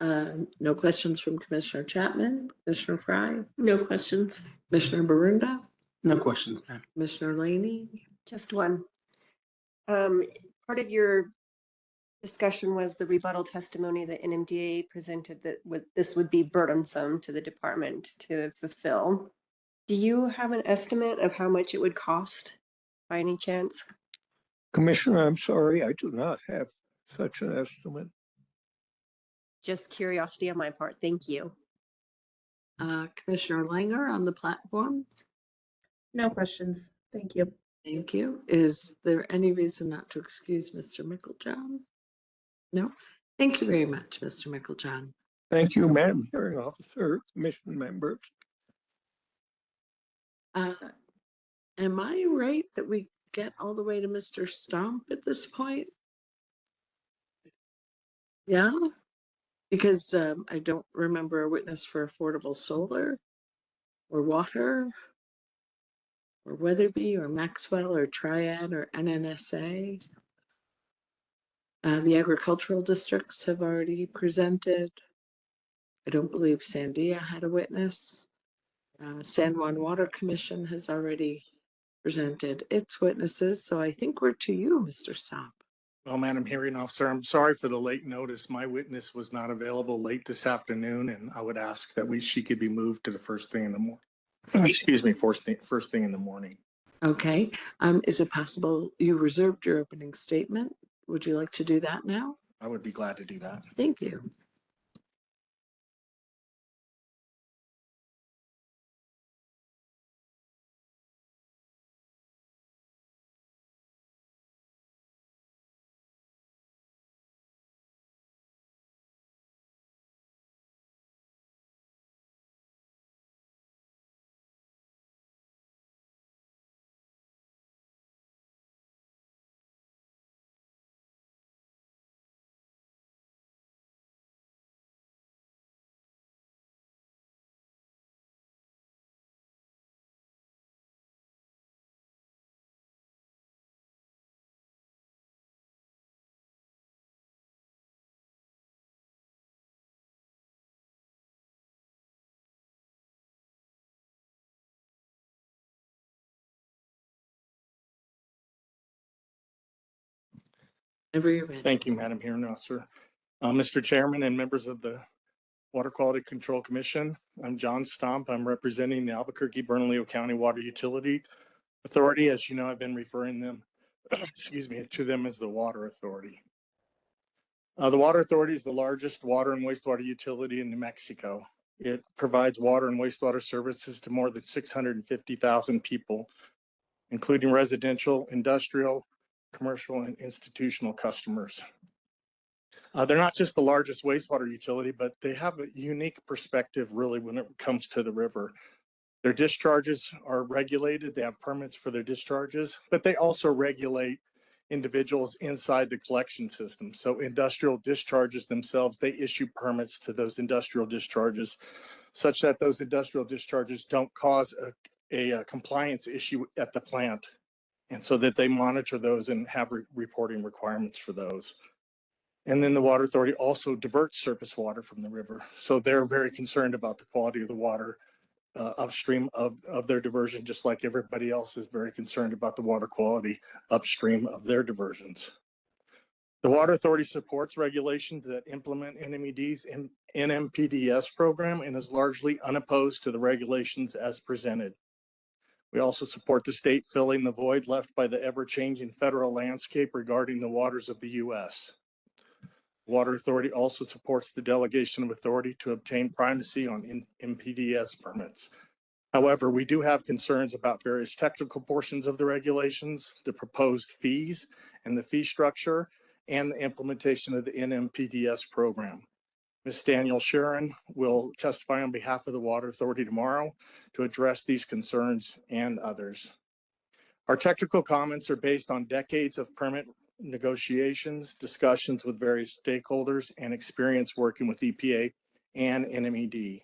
No questions from Commissioner Chapman. Commissioner Fry. No questions. Commissioner Barunda. No questions, ma'am. Commissioner Laney. Just one. Part of your discussion was the rebuttal testimony that NMDA presented that this would be burdensome to the department to fulfill. Do you have an estimate of how much it would cost by any chance? Commissioner, I'm sorry, I do not have such an estimate. Just curiosity on my part. Thank you. Commissioner Langer on the platform. No questions. Thank you. Thank you. Is there any reason not to excuse Mr. Micklejohn? No. Thank you very much, Mr. Micklejohn. Thank you, Madam Hearing Officer, Commission members. Am I right that we get all the way to Mr. Stomp at this point? Yeah, because I don't remember a witness for affordable solar or water or Weatherby or Maxwell or Triad or NNSA. The agricultural districts have already presented. I don't believe Sandia had a witness. San Juan Water Commission has already presented its witnesses. So I think we're to you, Mr. Stomp. Well, Madam Hearing Officer, I'm sorry for the late notice. My witness was not available late this afternoon, and I would ask that she could be moved to the first thing in the morning. Excuse me, first thing in the morning. Okay. Is it possible you reserved your opening statement? Would you like to do that now? I would be glad to do that. Thank you. Thank you, Madam Hearing Officer. Mr. Chairman and members of the Water Quality Control Commission, I'm John Stomp. I'm representing the Albuquerque Bernalillo County Water Utility Authority. As you know, I've been referring them, excuse me, to them as the Water Authority. The Water Authority is the largest water and wastewater utility in New Mexico. It provides water and wastewater services to more than 650,000 people, including residential, industrial, commercial, and institutional customers. They're not just the largest wastewater utility, but they have a unique perspective really when it comes to the river. Their discharges are regulated. They have permits for their discharges, but they also regulate individuals inside the collection system. So industrial discharges themselves, they issue permits to those industrial discharges such that those industrial discharges don't cause a compliance issue at the plant. And so that they monitor those and have reporting requirements for those. And then the Water Authority also diverts surface water from the river. So they're very concerned about the quality of the water upstream of their diversion, just like everybody else is very concerned about the water quality upstream of their diversions. The Water Authority supports regulations that implement NMED's NMPDS program and is largely unopposed to the regulations as presented. We also support the state filling the void left by the ever-changing federal landscape regarding the waters of the U.S. Water Authority also supports the delegation of authority to obtain primacy on NMPDS permits. However, we do have concerns about various technical portions of the regulations, the proposed fees and the fee structure, and the implementation of the NMPDS program. Ms. Danielle Sharon will testify on behalf of the Water Authority tomorrow to address these concerns and others. Our technical comments are based on decades of permit negotiations, discussions with various stakeholders, and experience working with EPA and NMED.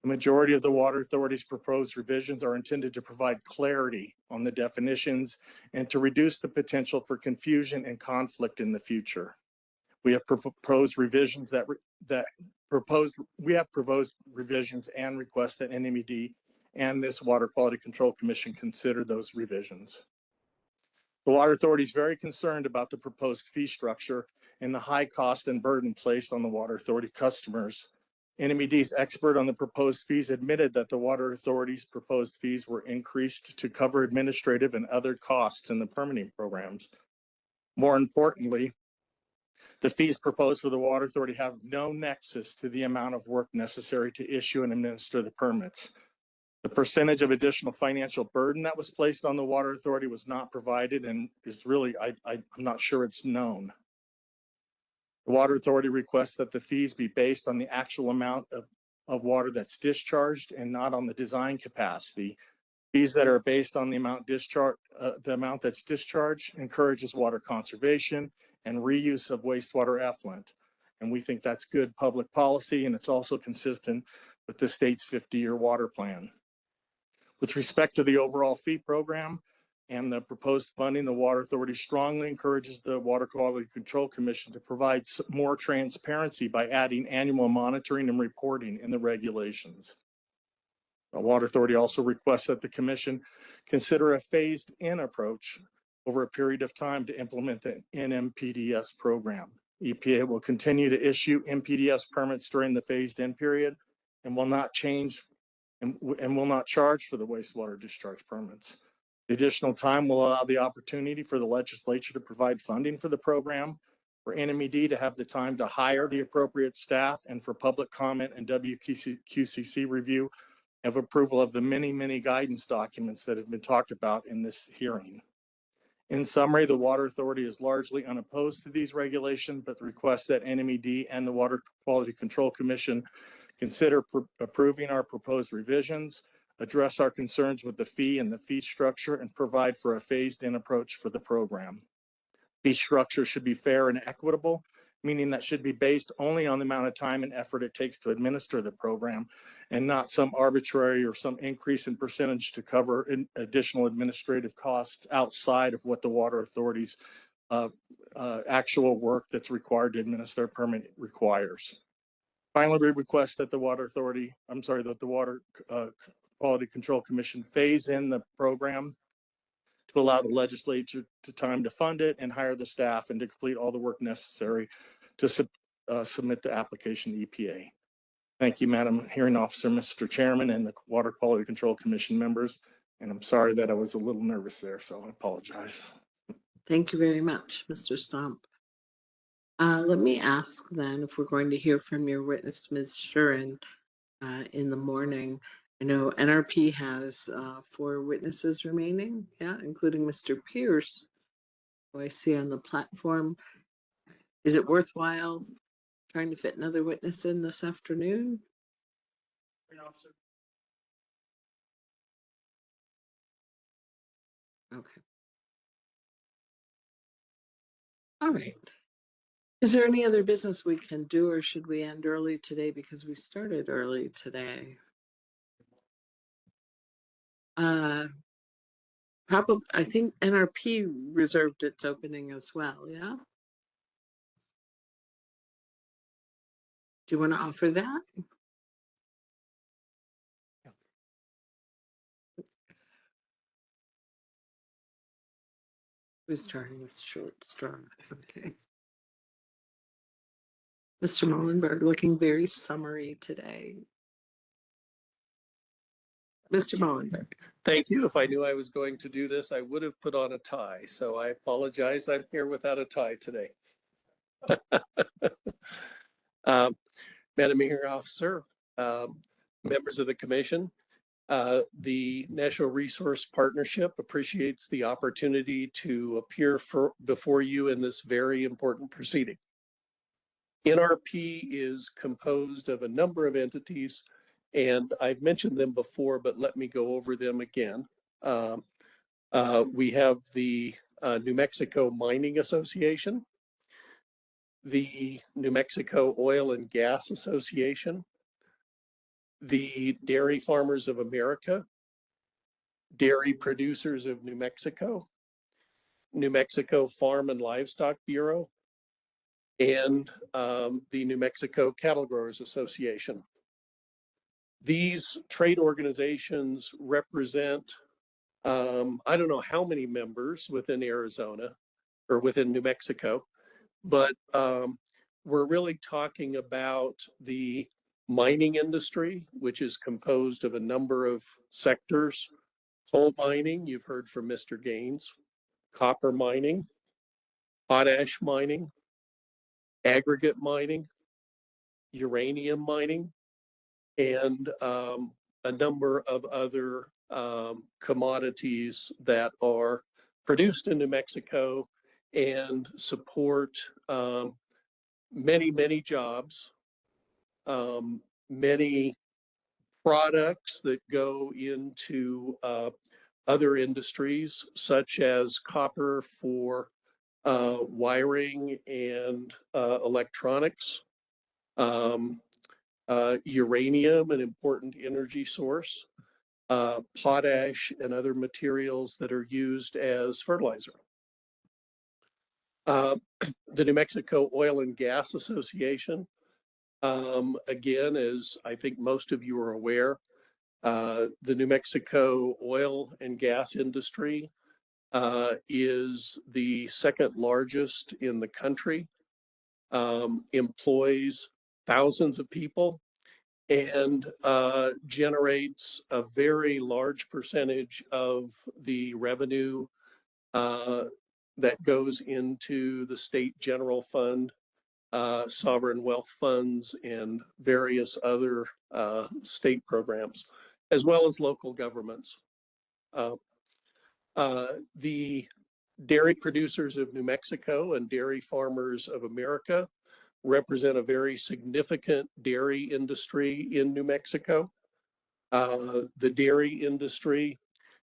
The majority of the Water Authority's proposed revisions are intended to provide clarity on the definitions and to reduce the potential for confusion and conflict in the future. We have proposed revisions revisions and request that NMED and this Water Quality Control Commission consider those revisions. The Water Authority is very concerned about the proposed fee structure and the high cost and burden placed on the Water Authority customers. NMED's expert on the proposed fees admitted that the Water Authority's proposed fees were increased to cover administrative and other costs in the permitting programs. More importantly, the fees proposed for the Water Authority have no nexus to the amount of work necessary to issue and administer the permits. The percentage of additional financial burden that was placed on the Water Authority was not provided and is really, I'm not sure it's known. The Water Authority requests that the fees be based on the actual amount of water that's discharged and not on the design capacity. Fees that are based on the amount that's discharged encourages water conservation and reuse of wastewater effluent. And we think that's good public policy, and it's also consistent with the state's 50-year water plan. With respect to the overall fee program and the proposed funding, the Water Authority strongly encourages the Water Quality Control Commission to provide more transparency by adding annual monitoring and reporting in the regulations. The Water Authority also requests that the Commission consider a phased-in approach over a period of time to implement the NMPDS program. EPA will continue to issue NPDS permits during the phased-in period and will not change and will not charge for the wastewater discharge permits. The additional time will allow the opportunity for the legislature to provide funding for the program, for NMED to have the time to hire the appropriate staff, and for public comment and WQCC review of approval of the many guidance documents that have been talked about in this hearing. In summary, the Water Authority is largely unopposed to these regulations, but requests that NMED and the Water Quality Control Commission consider approving our proposed revisions, address our concerns with the fee and the fee structure, and provide for a phased-in approach for the program. Fee structure should be fair and equitable, meaning that should be based only on the amount of time and effort it takes to administer the program, and not some arbitrary or some increase in percentage to cover additional administrative costs outside of what the Water Authority's actual work that's required to administer a permit requires. Finally, we request that the Water Quality Control Commission phase in the program to allow the legislature time to fund it and hire the staff and to complete all the work necessary to submit the application to EPA. Thank you, Madam Hearing Officer, Mr. Chairman, and the Water Quality Control Commission members. And I'm sorry that I was a little nervous there, so I apologize. Thank you very much, Mr. Stomp. Let me ask then if we're going to hear from your witness, Ms. Shuren, in the morning. I know NRP has 4 witnesses remaining, including Mr. Pierce, who I see on the platform. Is it worthwhile trying to fit another witness in this afternoon? Okay. All right. Is there any other business we can do, or should we end early today because we started early today? Probably, I think NRP reserved its opening as well, yeah? Do you want to offer that? We're starting with short straw. Okay. Mr. Mullenberg looking very summery today. Mr. Mullenberg. Thank you. If I knew I was going to do this, I would have put on a tie. So I apologize. I'm here without a tie today. Madam Hearing Officer, members of the commission, the National Resource Partnership appreciates the opportunity to appear before you in this very important proceeding. NRP is composed of a number of entities, and I've mentioned them before, but let me go over them again. We have the New Mexico Mining Association, the New Mexico Oil and Gas Association, the Dairy Farmers of America, Dairy Producers of New Mexico Farm and Livestock Bureau, and the New Mexico Cattle Growers Association. These trade organizations represent, I don't know how many members within Arizona or within New Mexico, but we're really talking about the mining industry, which is composed of a number of sectors. Coal mining, you've heard from Mr. Gaines, copper mining, potash mining, aggregate mining, uranium mining, and a number of other commodities that are produced in New Mexico and support many, many jobs, many products that go into other industries, such as copper for wiring and electronics, uranium, an important energy source, potash, and other materials that are used as fertilizer. The New Mexico Oil and Gas Association, again, as I think most of you are aware, the New Mexico oil and gas industry is the second largest in the country, employs thousands of people, and generates a very large percentage of the revenue that goes into the state general fund, sovereign wealth funds, and various other state programs, as well as local governments. The Dairy Producers of New Mexico and Dairy Farmers of America represent a very significant dairy industry in New Mexico. The dairy industry,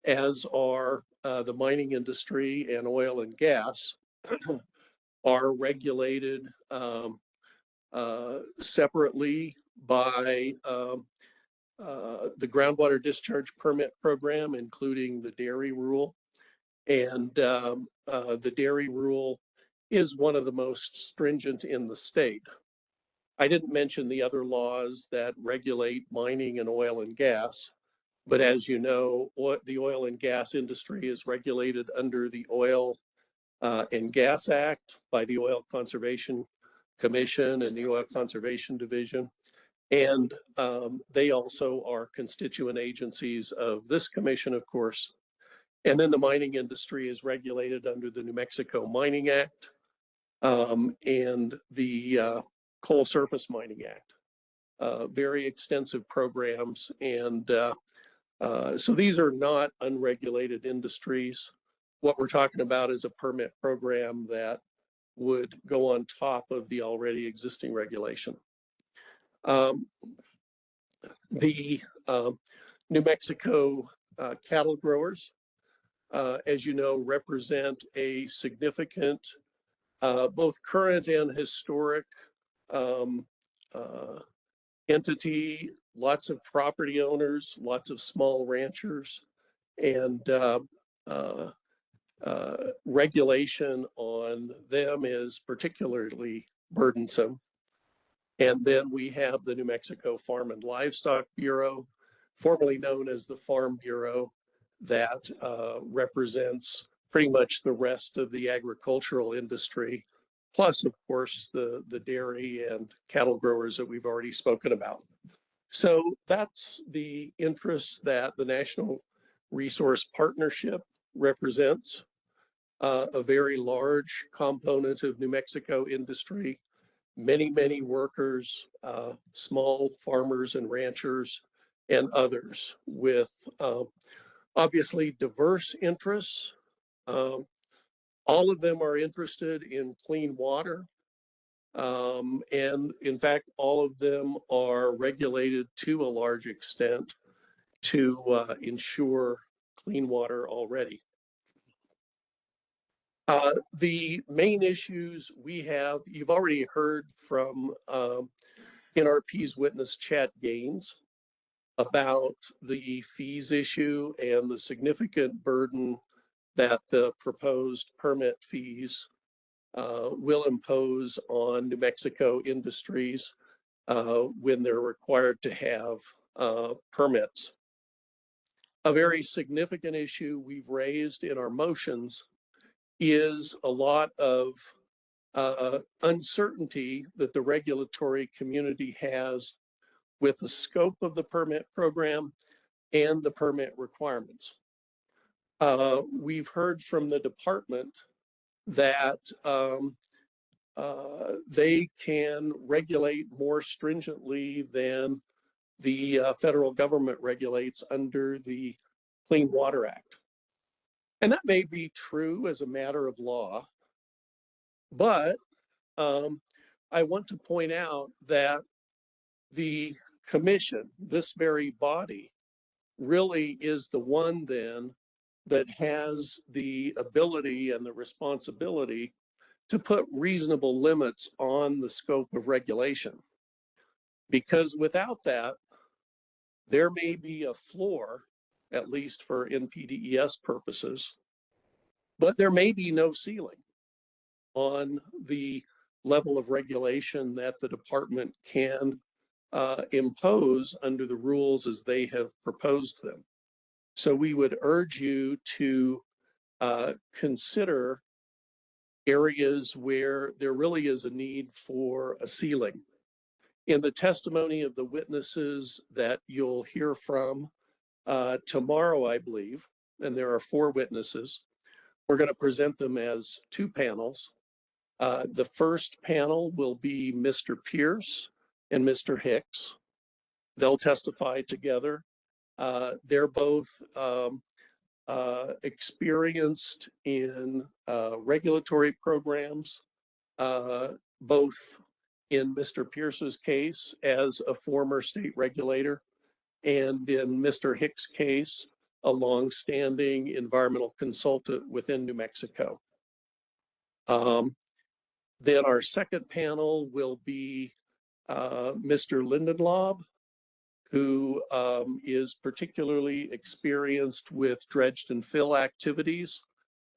as are the mining industry and oil and gas, are regulated separately by the groundwater discharge permit program, including the dairy rule. And the dairy rule is one of the most stringent in the state. I didn't mention the other laws that regulate mining and oil and gas, but as you know, the oil and gas industry is regulated under the Oil and Gas Act by the Oil Conservation Commission and the Oil Conservation Division. And they also are constituent agencies of this commission, of course. And then the mining industry is regulated under the New Mexico Mining Act and the Coal Surface Mining Act. Very extensive programs. And so these are not unregulated industries. What we're talking about is a permit program that would go on top of the already existing regulation. The New Mexico cattle growers, as you know, represent a significant, both current and historic entity, lots of property owners, lots of small ranchers, and regulation on them is particularly burdensome. And then we have the New Mexico Farm and Livestock Bureau, formerly known as the Farm Bureau, that represents pretty much the rest of the agricultural industry, plus, of course, the dairy and cattle growers that we've already spoken about. So that's the interests that the National Resource Partnership represents, a very large component of New Mexico industry, many workers, small farmers and ranchers, and others with obviously diverse interests. All of them are interested in clean water. And in fact, all of them are regulated to a large extent to ensure clean water already. The main issues we have, you've already heard from NRP's witness Chad Gaines about the fees issue and the significant burden that the proposed permit fees will impose on New Mexico industries when they're required to have permits. A very significant issue we've raised in our motions is a lot of uncertainty that the regulatory community has with the scope of the permit program and the permit requirements. We've heard from the department that they can regulate more stringently than the federal government regulates under the Clean Water Act. And that may be true as a matter of law, but I want to point out that the commission, this very body, really is the one then that has the ability and the responsibility to put reasonable limits on the scope of regulation. Because without that, there may be a floor, at least for NPDES purposes, but there may be no ceiling on the level of regulation that the department can impose under the rules as they have proposed them. So we would urge you to consider areas where there really is a need for a ceiling. In the testimony of the witnesses that you'll hear from tomorrow, I believe, and there are 4 witnesses, we're going to present them as 2 panels. The first panel will be Mr. Pierce and Mr. Hicks. They'll testify together. They're both experienced in regulatory programs, both in Mr. Pierce's case as a former state regulator, and in Mr. Hicks' case, a longstanding environmental consultant within New Mexico. Then our second panel will be Mr. Lindenlaub, who is particularly experienced with dredged and fill activities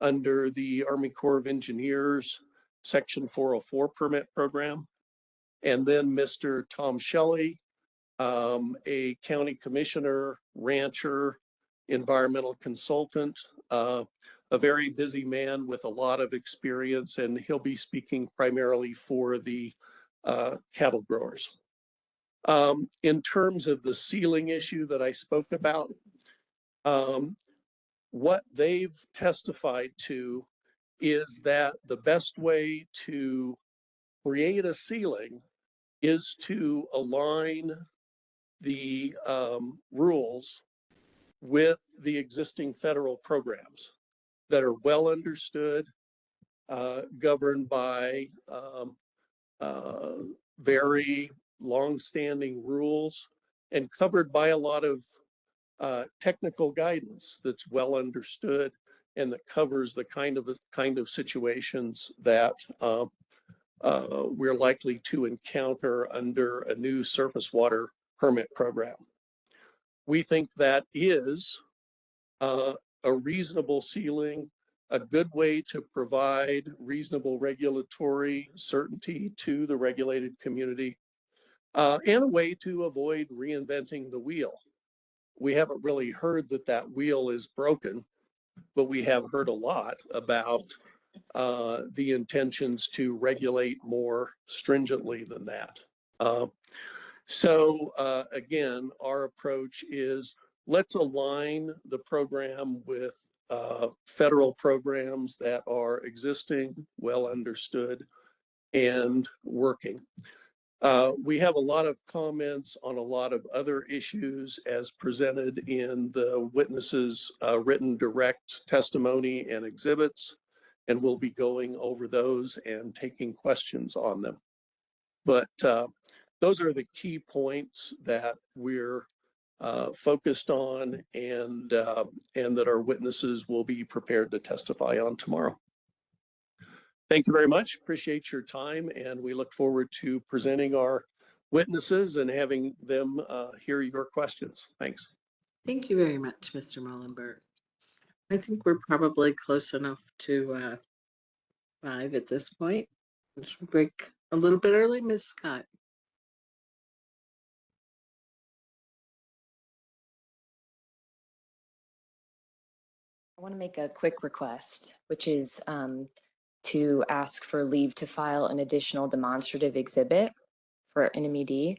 under the Army Corps of Engineers Section 404 permit program. And then Mr. Tom Shelley, a county commissioner, rancher, environmental consultant, a very busy man with a lot of experience, and he'll be speaking primarily for the cattle growers. In terms of the ceiling issue that I spoke about, what they've testified to is that the best way to create a ceiling is to align the rules with the existing federal programs that are well understood, governed by very long-standing rules, and covered by a lot of technical guidance that's well understood and that covers the kind of situations that we're likely to encounter under a new surface water permit program. We think that is a reasonable ceiling, a good way to provide reasonable regulatory certainty to the regulated community. and a way to avoid reinventing the wheel. We haven't really heard that that wheel is broken, but we have heard a lot about the intentions to regulate more stringently than that. Again, our approach is let's align the program with federal programs that are existing, well understood, and working. We have a lot of comments on a lot of other issues as presented in the witnesses' written direct testimony and exhibits, and we'll be going over those and taking questions on them. But those are the key points that we're focused on and that our witnesses will be prepared to testify on tomorrow. Thank you very much. Appreciate your time, and we look forward to presenting our witnesses and having them hear your questions. Thanks. Thank you very much, Mr. Mullenberg. I think we're probably close enough to 5 at this point. Let's break a little bit early, Ms. Scott. I want to make a quick request, which is to ask for leave to file an additional demonstrative exhibit for NMED.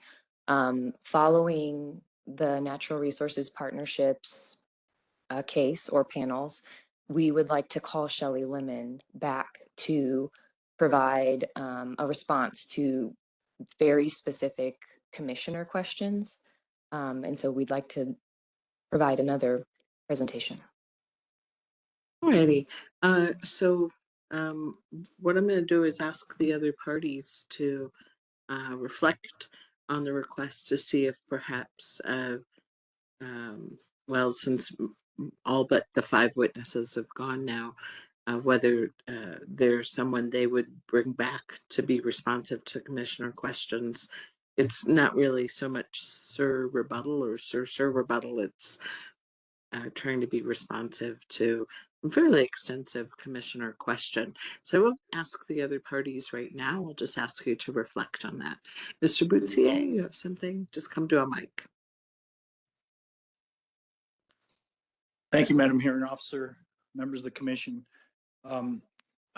Following the Natural Resources Partnerships case or panels, we would like to call Shelley Lemon back to provide a response to very specific commissioner questions. And so we'd like to provide another presentation. Alrighty. What I'm going to do is ask the other parties to reflect on the request to see if perhaps, well, since all but the 5 witnesses have gone now, whether there's someone they would bring back to be responsive to commissioner questions. It's not really so much sir rebuttal or sir rebuttal. It's trying to be responsive to a fairly extensive commissioner question. So I won't ask the other parties right now. I'll just ask you to reflect on that. Mr. Boutsier, you have something? Just come to a mic. Thank you, Madam Hearing Officer, members of the commission. I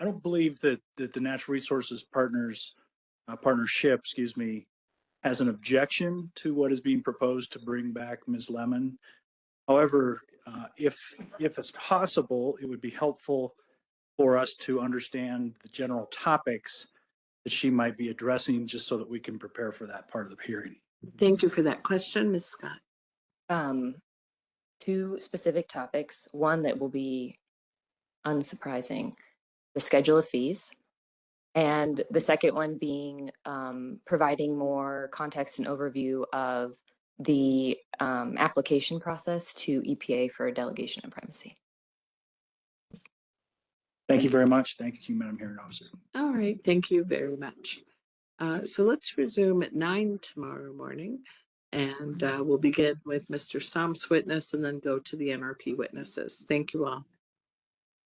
don't believe that the Natural Resources Partnership, has an objection to what is being proposed to bring back Ms. Lemon. However, if it's possible, it would be helpful for us to understand the general topics that she might be addressing, just so that we can prepare for that part of the hearing. Thank you for that question, Ms. Scott. 2 specific topics. One that will be unsurprising, the schedule of fees. And the second one being providing more context and overview of the application process to EPA for delegation and primacy. Thank you very much. Thank you, Madam Hearing Officer. All right, thank you very much. So let's resume at 9 tomorrow morning, and we'll begin with Mr. Stomp's witness and then go to the NRP witnesses. Thank you all.